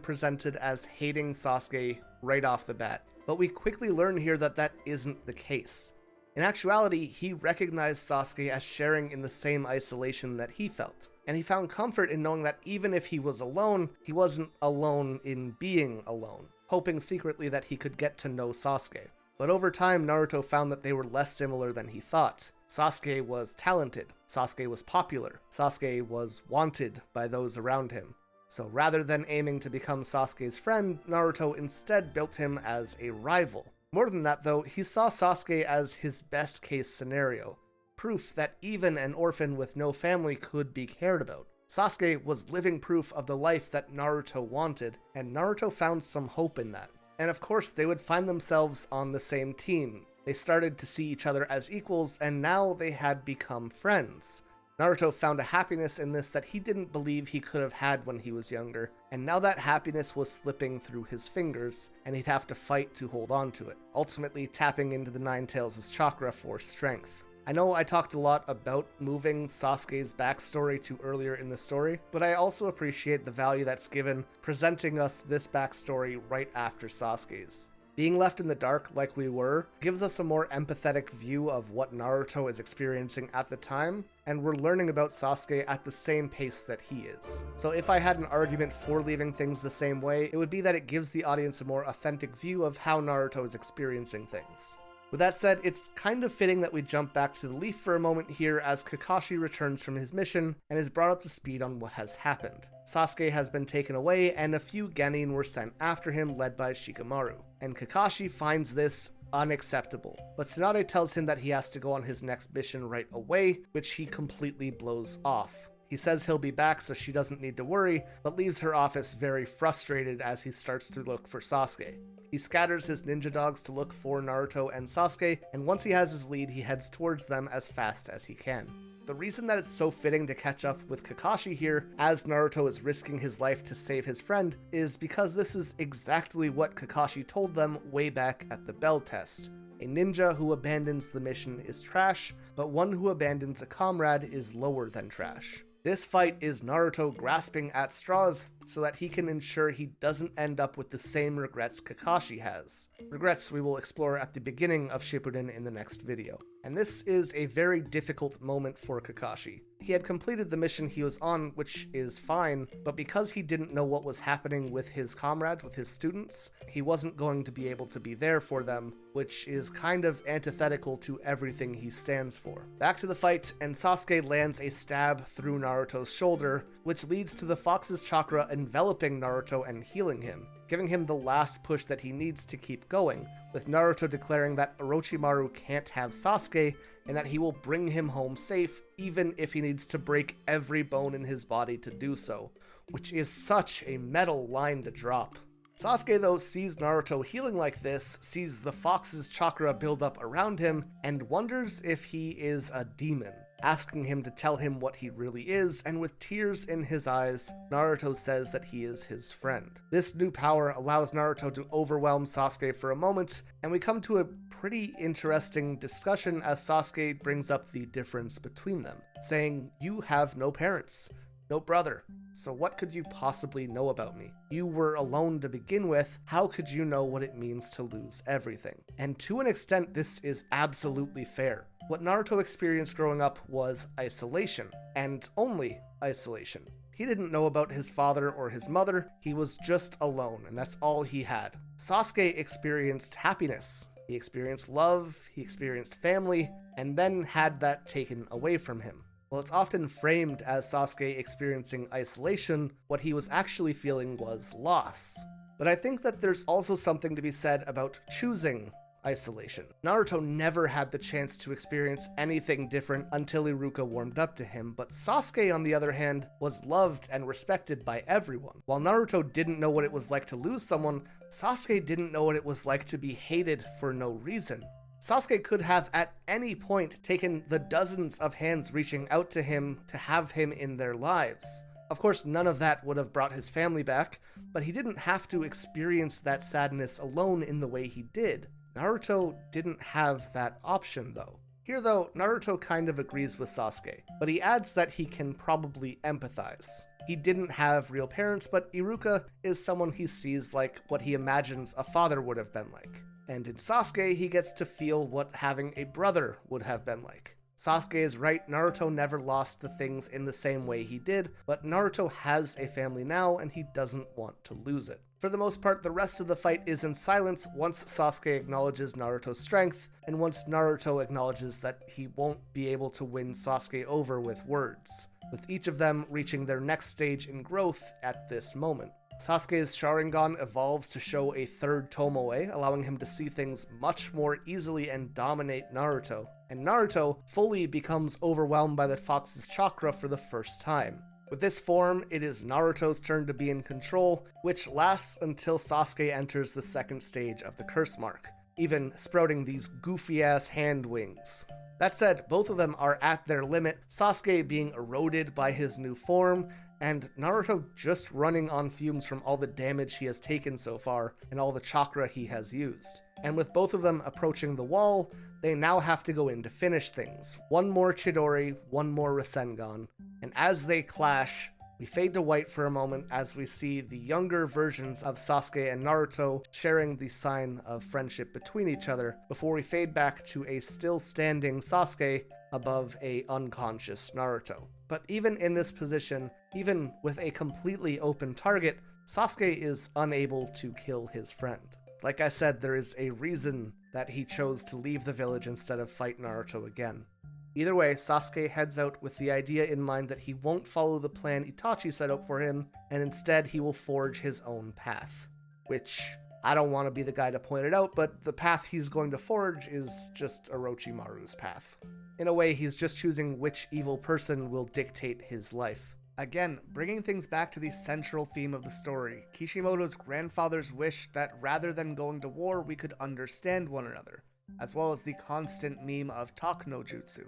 S1: presented as hating Sasuke right off the bat, but we quickly learn here that that isn't the case. In actuality, he recognized Sasuke as sharing in the same isolation that he felt. And he found comfort in knowing that even if he was alone, he wasn't alone in being alone, hoping secretly that he could get to know Sasuke. But over time, Naruto found that they were less similar than he thought. Sasuke was talented, Sasuke was popular, Sasuke was wanted by those around him. So rather than aiming to become Sasuke's friend, Naruto instead built him as a rival. More than that though, he saw Sasuke as his best case scenario. Proof that even an orphan with no family could be cared about. Sasuke was living proof of the life that Naruto wanted, and Naruto found some hope in that. And of course, they would find themselves on the same team. They started to see each other as equals, and now they had become friends. Naruto found a happiness in this that he didn't believe he could have had when he was younger, and now that happiness was slipping through his fingers, and he'd have to fight to hold on to it, ultimately tapping into the Nine Tails' chakra for strength. I know I talked a lot about moving Sasuke's backstory to earlier in the story, but I also appreciate the value that's given presenting us this backstory right after Sasuke's. Being left in the dark like we were gives us a more empathetic view of what Naruto is experiencing at the time, and we're learning about Sasuke at the same pace that he is. So if I had an argument for leaving things the same way, it would be that it gives the audience a more authentic view of how Naruto is experiencing things. With that said, it's kind of fitting that we jump back to the Leaf for a moment here as Kakashi returns from his mission and is brought up to speed on what has happened. Sasuke has been taken away and a few genin were sent after him led by Shikamaru. And Kakashi finds this unacceptable, but Tsunade tells him that he has to go on his next mission right away, which he completely blows off. He says he'll be back so she doesn't need to worry, but leaves her office very frustrated as he starts to look for Sasuke. He scatters his ninja dogs to look for Naruto and Sasuke, and once he has his lead, he heads towards them as fast as he can. The reason that it's so fitting to catch up with Kakashi here, as Naruto is risking his life to save his friend, is because this is exactly what Kakashi told them way back at the Bell test. A ninja who abandons the mission is trash, but one who abandons a comrade is lower than trash. This fight is Naruto grasping at straws so that he can ensure he doesn't end up with the same regrets Kakashi has. Regrets we will explore at the beginning of Shippuden in the next video. And this is a very difficult moment for Kakashi. He had completed the mission he was on, which is fine, but because he didn't know what was happening with his comrades, with his students, he wasn't going to be able to be there for them, which is kind of antithetical to everything he stands for. Back to the fight, and Sasuke lands a stab through Naruto's shoulder, which leads to the Fox's chakra enveloping Naruto and healing him, giving him the last push that he needs to keep going, with Naruto declaring that Orochimaru can't have Sasuke and that he will bring him home safe even if he needs to break every bone in his body to do so, which is such a metal line to drop. Sasuke, though, sees Naruto healing like this, sees the Fox's chakra build up around him, and wonders if he is a demon, asking him to tell him what he really is, and with tears in his eyes, Naruto says that he is his friend. This new power allows Naruto to overwhelm Sasuke for a moment, and we come to a pretty interesting discussion as Sasuke brings up the difference between them, saying, "You have no parents, no brother, so what could you possibly know about me? You were alone to begin with, how could you know what it means to lose everything?" And to an extent, this is absolutely fair. What Naruto experienced growing up was isolation, and only isolation. He didn't know about his father or his mother, he was just alone, and that's all he had. Sasuke experienced happiness, he experienced love, he experienced family, and then had that taken away from him. While it's often framed as Sasuke experiencing isolation, what he was actually feeling was loss. But I think that there's also something to be said about choosing isolation. Naruto never had the chance to experience anything different until Iruka warmed up to him, but Sasuke, on the other hand, was loved and respected by everyone. While Naruto didn't know what it was like to lose someone, Sasuke didn't know what it was like to be hated for no reason. Sasuke could have at any point taken the dozens of hands reaching out to him to have him in their lives. Of course, none of that would have brought his family back, but he didn't have to experience that sadness alone in the way he did. Naruto didn't have that option, though. Here, though, Naruto kind of agrees with Sasuke, but he adds that he can probably empathize. He didn't have real parents, but Iruka is someone he sees like what he imagines a father would have been like. And in Sasuke, he gets to feel what having a brother would have been like. Sasuke is right, Naruto never lost the things in the same way he did, but Naruto has a family now, and he doesn't want to lose it. For the most part, the rest of the fight is in silence once Sasuke acknowledges Naruto's strength, and once Naruto acknowledges that he won't be able to win Sasuke over with words, with each of them reaching their next stage in growth at this moment. Sasuke's Sharingan evolves to show a third Tomoe, allowing him to see things much more easily and dominate Naruto. And Naruto fully becomes overwhelmed by the Fox's chakra for the first time. With this form, it is Naruto's turn to be in control, which lasts until Sasuke enters the second stage of the curse mark, even sprouting these goofy-ass hand wings. That said, both of them are at their limit, Sasuke being eroded by his new form, and Naruto just running on fumes from all the damage he has taken so far and all the chakra he has used. And with both of them approaching the wall, they now have to go in to finish things. One more Chidori, one more Rasengan, and as they clash, we fade to white for a moment as we see the younger versions of Sasuke and Naruto sharing the sign of friendship between each other, before we fade back to a still standing Sasuke above a unconscious Naruto. But even in this position, even with a completely open target, Sasuke is unable to kill his friend. Like I said, there is a reason that he chose to leave the village instead of fight Naruto again. Either way, Sasuke heads out with the idea in mind that he won't follow the plan Itachi set out for him, and instead he will forge his own path. Which
S3: I don't want to be the guy to point it out, but the path he's going to forge is just Orochimaru's path. In a way, he's just choosing which evil person will dictate his life. Again, bringing things back to the central theme of the story, Kishimoto's grandfather's wish that rather than going to war, we could understand one another, as well as the constant meme of talk no jutsu.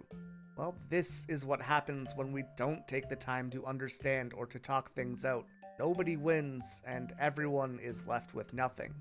S3: Well, this is what happens when we don't take the time to understand or to talk things out. Nobody wins, and everyone is left with nothing.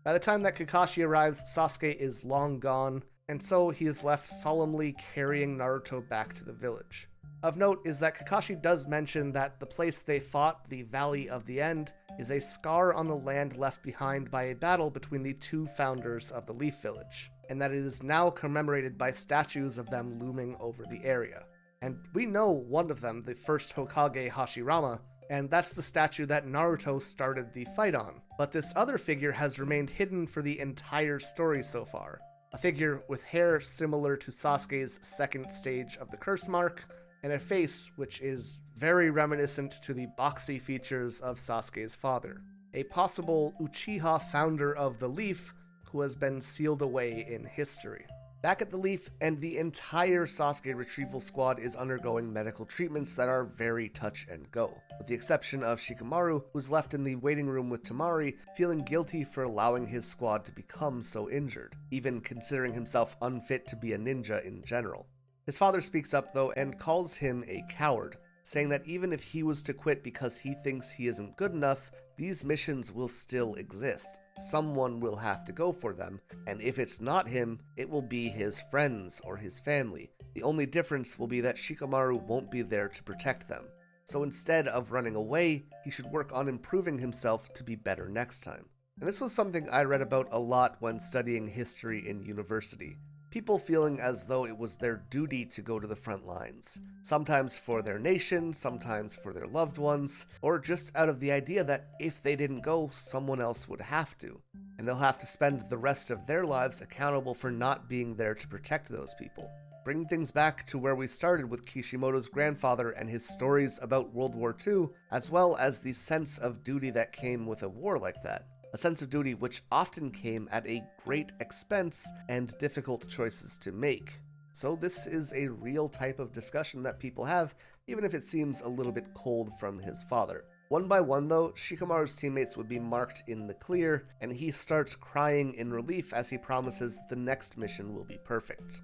S3: By the time that Kakashi arrives, Sasuke is long gone, and so he is left solemnly carrying Naruto back to the village. Of note is that Kakashi does mention that the place they fought, the Valley of the End, is a scar on the land left behind by a battle between the two founders of the Leaf Village, and that it is now commemorated by statues of them looming over the area. And we know one of them, the first Hokage Hashirama, and that's the statue that Naruto started the fight on. But this other figure has remained hidden for the entire story so far. A figure with hair similar to Sasuke's second stage of the curse mark, and a face which is very reminiscent to the boxy features of Sasuke's father. A possible Uchiha founder of the Leaf who has been sealed away in history. Back at the Leaf, and the entire Sasuke retrieval squad is undergoing medical treatments that are very touch and go, with the exception of Shikamaru, who's left in the waiting room with Temari, feeling guilty for allowing his squad to become so injured, even considering himself unfit to be a ninja in general. His father speaks up though and calls him a coward, saying that even if he was to quit because he thinks he isn't good enough, these missions will still exist. Someone will have to go for them, and if it's not him, it will be his friends or his family. The only difference will be that Shikamaru won't be there to protect them. So instead of running away, he should work on improving himself to be better next time. And this was something I read about a lot when studying history in university. People feeling as though it was their duty to go to the front lines, sometimes for their nation, sometimes for their loved ones, or just out of the idea that if they didn't go, someone else would have to, and they'll have to spend the rest of their lives accountable for not being there to protect those people. Bring things back to where we started with Kishimoto's grandfather and his stories about World War II, as well as the sense of duty that came with a war like that. A sense of duty which often came at a great expense and difficult choices to make. So this is a real type of discussion that people have, even if it seems a little bit cold from his father. One by one though, Shikamaru's teammates would be marked in the clear, and he starts crying in relief as he promises the next mission will be perfect.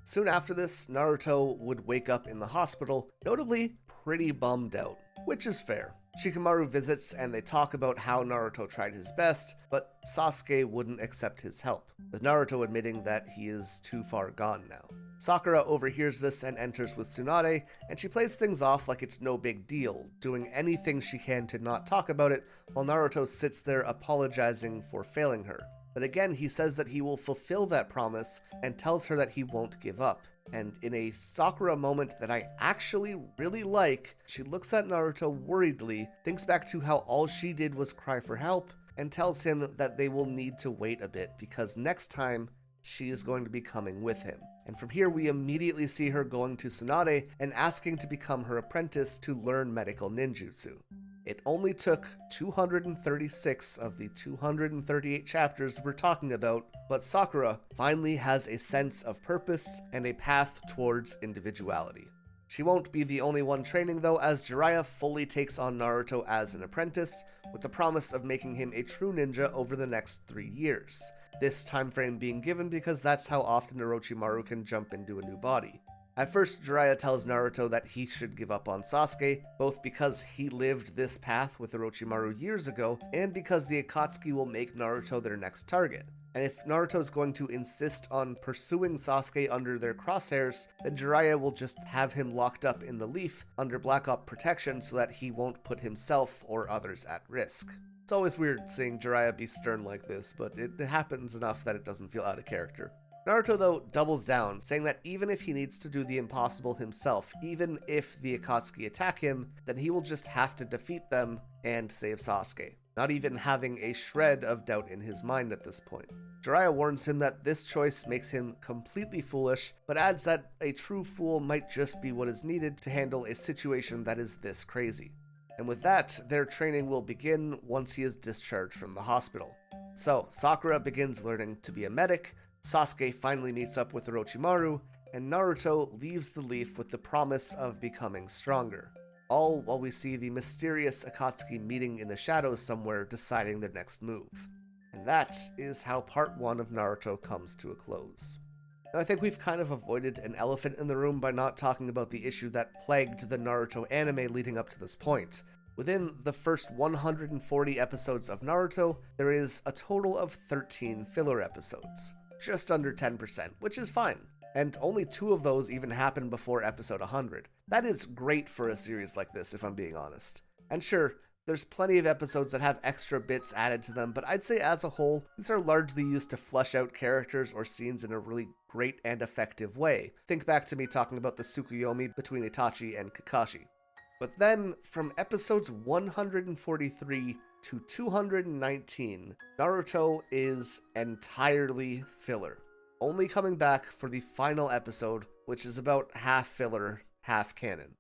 S3: Soon after this, Naruto would wake up in the hospital, notably pretty bummed out, which is fair. Shikamaru visits and they talk about how Naruto tried his best, but Sasuke wouldn't accept his help, with Naruto admitting that he is too far gone now. Sakura overhears this and enters with Tsunade, and she plays things off like it's no big deal, doing anything she can to not talk about it, while Naruto sits there apologizing for failing her. But again, he says that he will fulfill that promise and tells her that he won't give up. And in a Sakura moment that I actually really like, she looks at Naruto worriedly, thinks back to how all she did was cry for help, and tells him that they will need to wait a bit because next time she is going to be coming with him. And from here we immediately see her going to Tsunade and asking to become her apprentice to learn medical ninjutsu. It only took 236 of the 238 chapters we're talking about, but Sakura finally has a sense of purpose and a path towards individuality. She won't be the only one training though, as Jiraiya fully takes on Naruto as an apprentice, with the promise of making him a true ninja over the next 3 years. This time frame being given because that's how often Orochimaru can jump into a new body. At first, Jiraiya tells Naruto that he should give up on Sasuke, both because he lived this path with Orochimaru years ago, and because the Akatsuki will make Naruto their next target. And if Naruto's going to insist on pursuing Sasuke under their crosshairs, then Jiraiya will just have him locked up in the Leaf under Black Op protection so that he won't put himself or others at risk. It's always weird seeing Jiraiya be stern like this, but it happens enough that it doesn't feel out of character. Naruto, though, doubles down, saying that even if he needs to do the impossible himself, even if the Akatsuki attack him, then he will just have to defeat them and save Sasuke, not even having a shred of doubt in his mind at this point. Jiraiya warns him that this choice makes him completely foolish, but adds that a true fool might just be what is needed to handle a situation that is this crazy. And with that, their training will begin once he is discharged from the hospital. So, Sakura begins learning to be a medic, Sasuke finally meets up with Orochimaru, and Naruto leaves the leaf with the promise of becoming stronger. All while we see the mysterious Akatsuki meeting in the shadows somewhere deciding their next move. And that is how part 1 of Naruto comes to a close. Now, I think we've kind of avoided an elephant in the room by not talking about the issue that plagued the Naruto anime leading up to this point. Within the first 140 episodes of Naruto, there is a total of 13 filler episodes. Just under 10%, which is fine. And only 2 of those even happen before episode 100. That is great for a series like this, if I'm being honest. And sure, there's plenty of episodes that have extra bits added to them, but I'd say as a whole, these are largely used to flesh out characters or scenes in a really great and effective way. Think back to me talking about the Tsukuyomi between Itachi and Kakashi. But then, from episodes 143 to 219, Naruto is entirely filler, only coming back for the final episode, which is about half filler, half canon.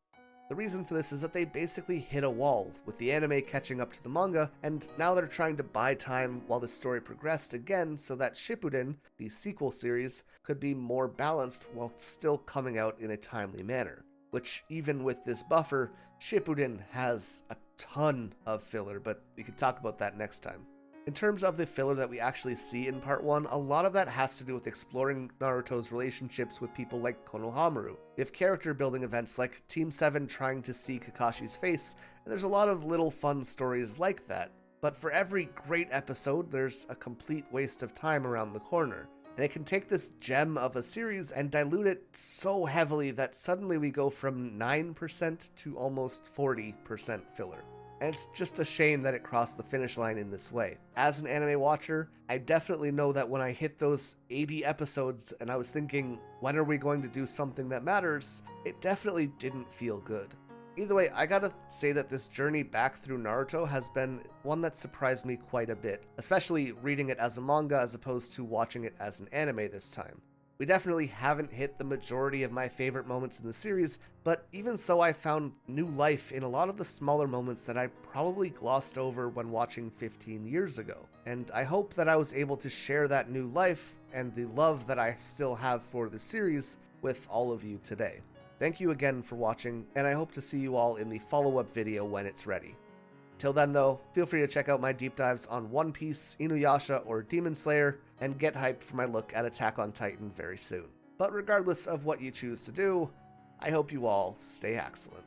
S3: The reason for this is that they basically hit a wall, with the anime catching up to the manga, and now they're trying to buy time while the story progressed again so that Shippuden, the sequel series, could be more balanced while still coming out in a timely manner. Which, even with this buffer, Shippuden has a ton of filler, but we can talk about that next time. In terms of the filler that we actually see in part 1, a lot of that has to do with exploring Naruto's relationships with people like Konohamaru. We have character building events like Team 7 trying to see Kakashi's face, and there's a lot of little fun stories like that. But for every great episode, there's a complete waste of time around the corner. And it can take this gem of a series and dilute it so heavily that suddenly we go from 9% to almost 40% filler. And it's just a shame that it crossed the finish line in this way. As an anime watcher, I definitely know that when I hit those 80 episodes and I was thinking, when are we going to do something that matters, it definitely didn't feel good. Either way, I gotta say that this journey back through Naruto has been one that surprised me quite a bit, especially reading it as a manga as opposed to watching it as an anime this time. We definitely haven't hit the majority of my favorite moments in the series, but even so I found new life in a lot of the smaller moments that I probably glossed over when watching 15 years ago. And I hope that I was able to share that new life and the love that I still have for the series with all of you today. Thank you again for watching, and I hope to see you all in the follow-up video when it's ready. Till then though, feel free to check out my deep dives on One Piece, Inuyasha, or Demon Slayer, and get hyped for my look at Attack on Titan very soon. But regardless of what you choose to do, I hope you all stay excellent.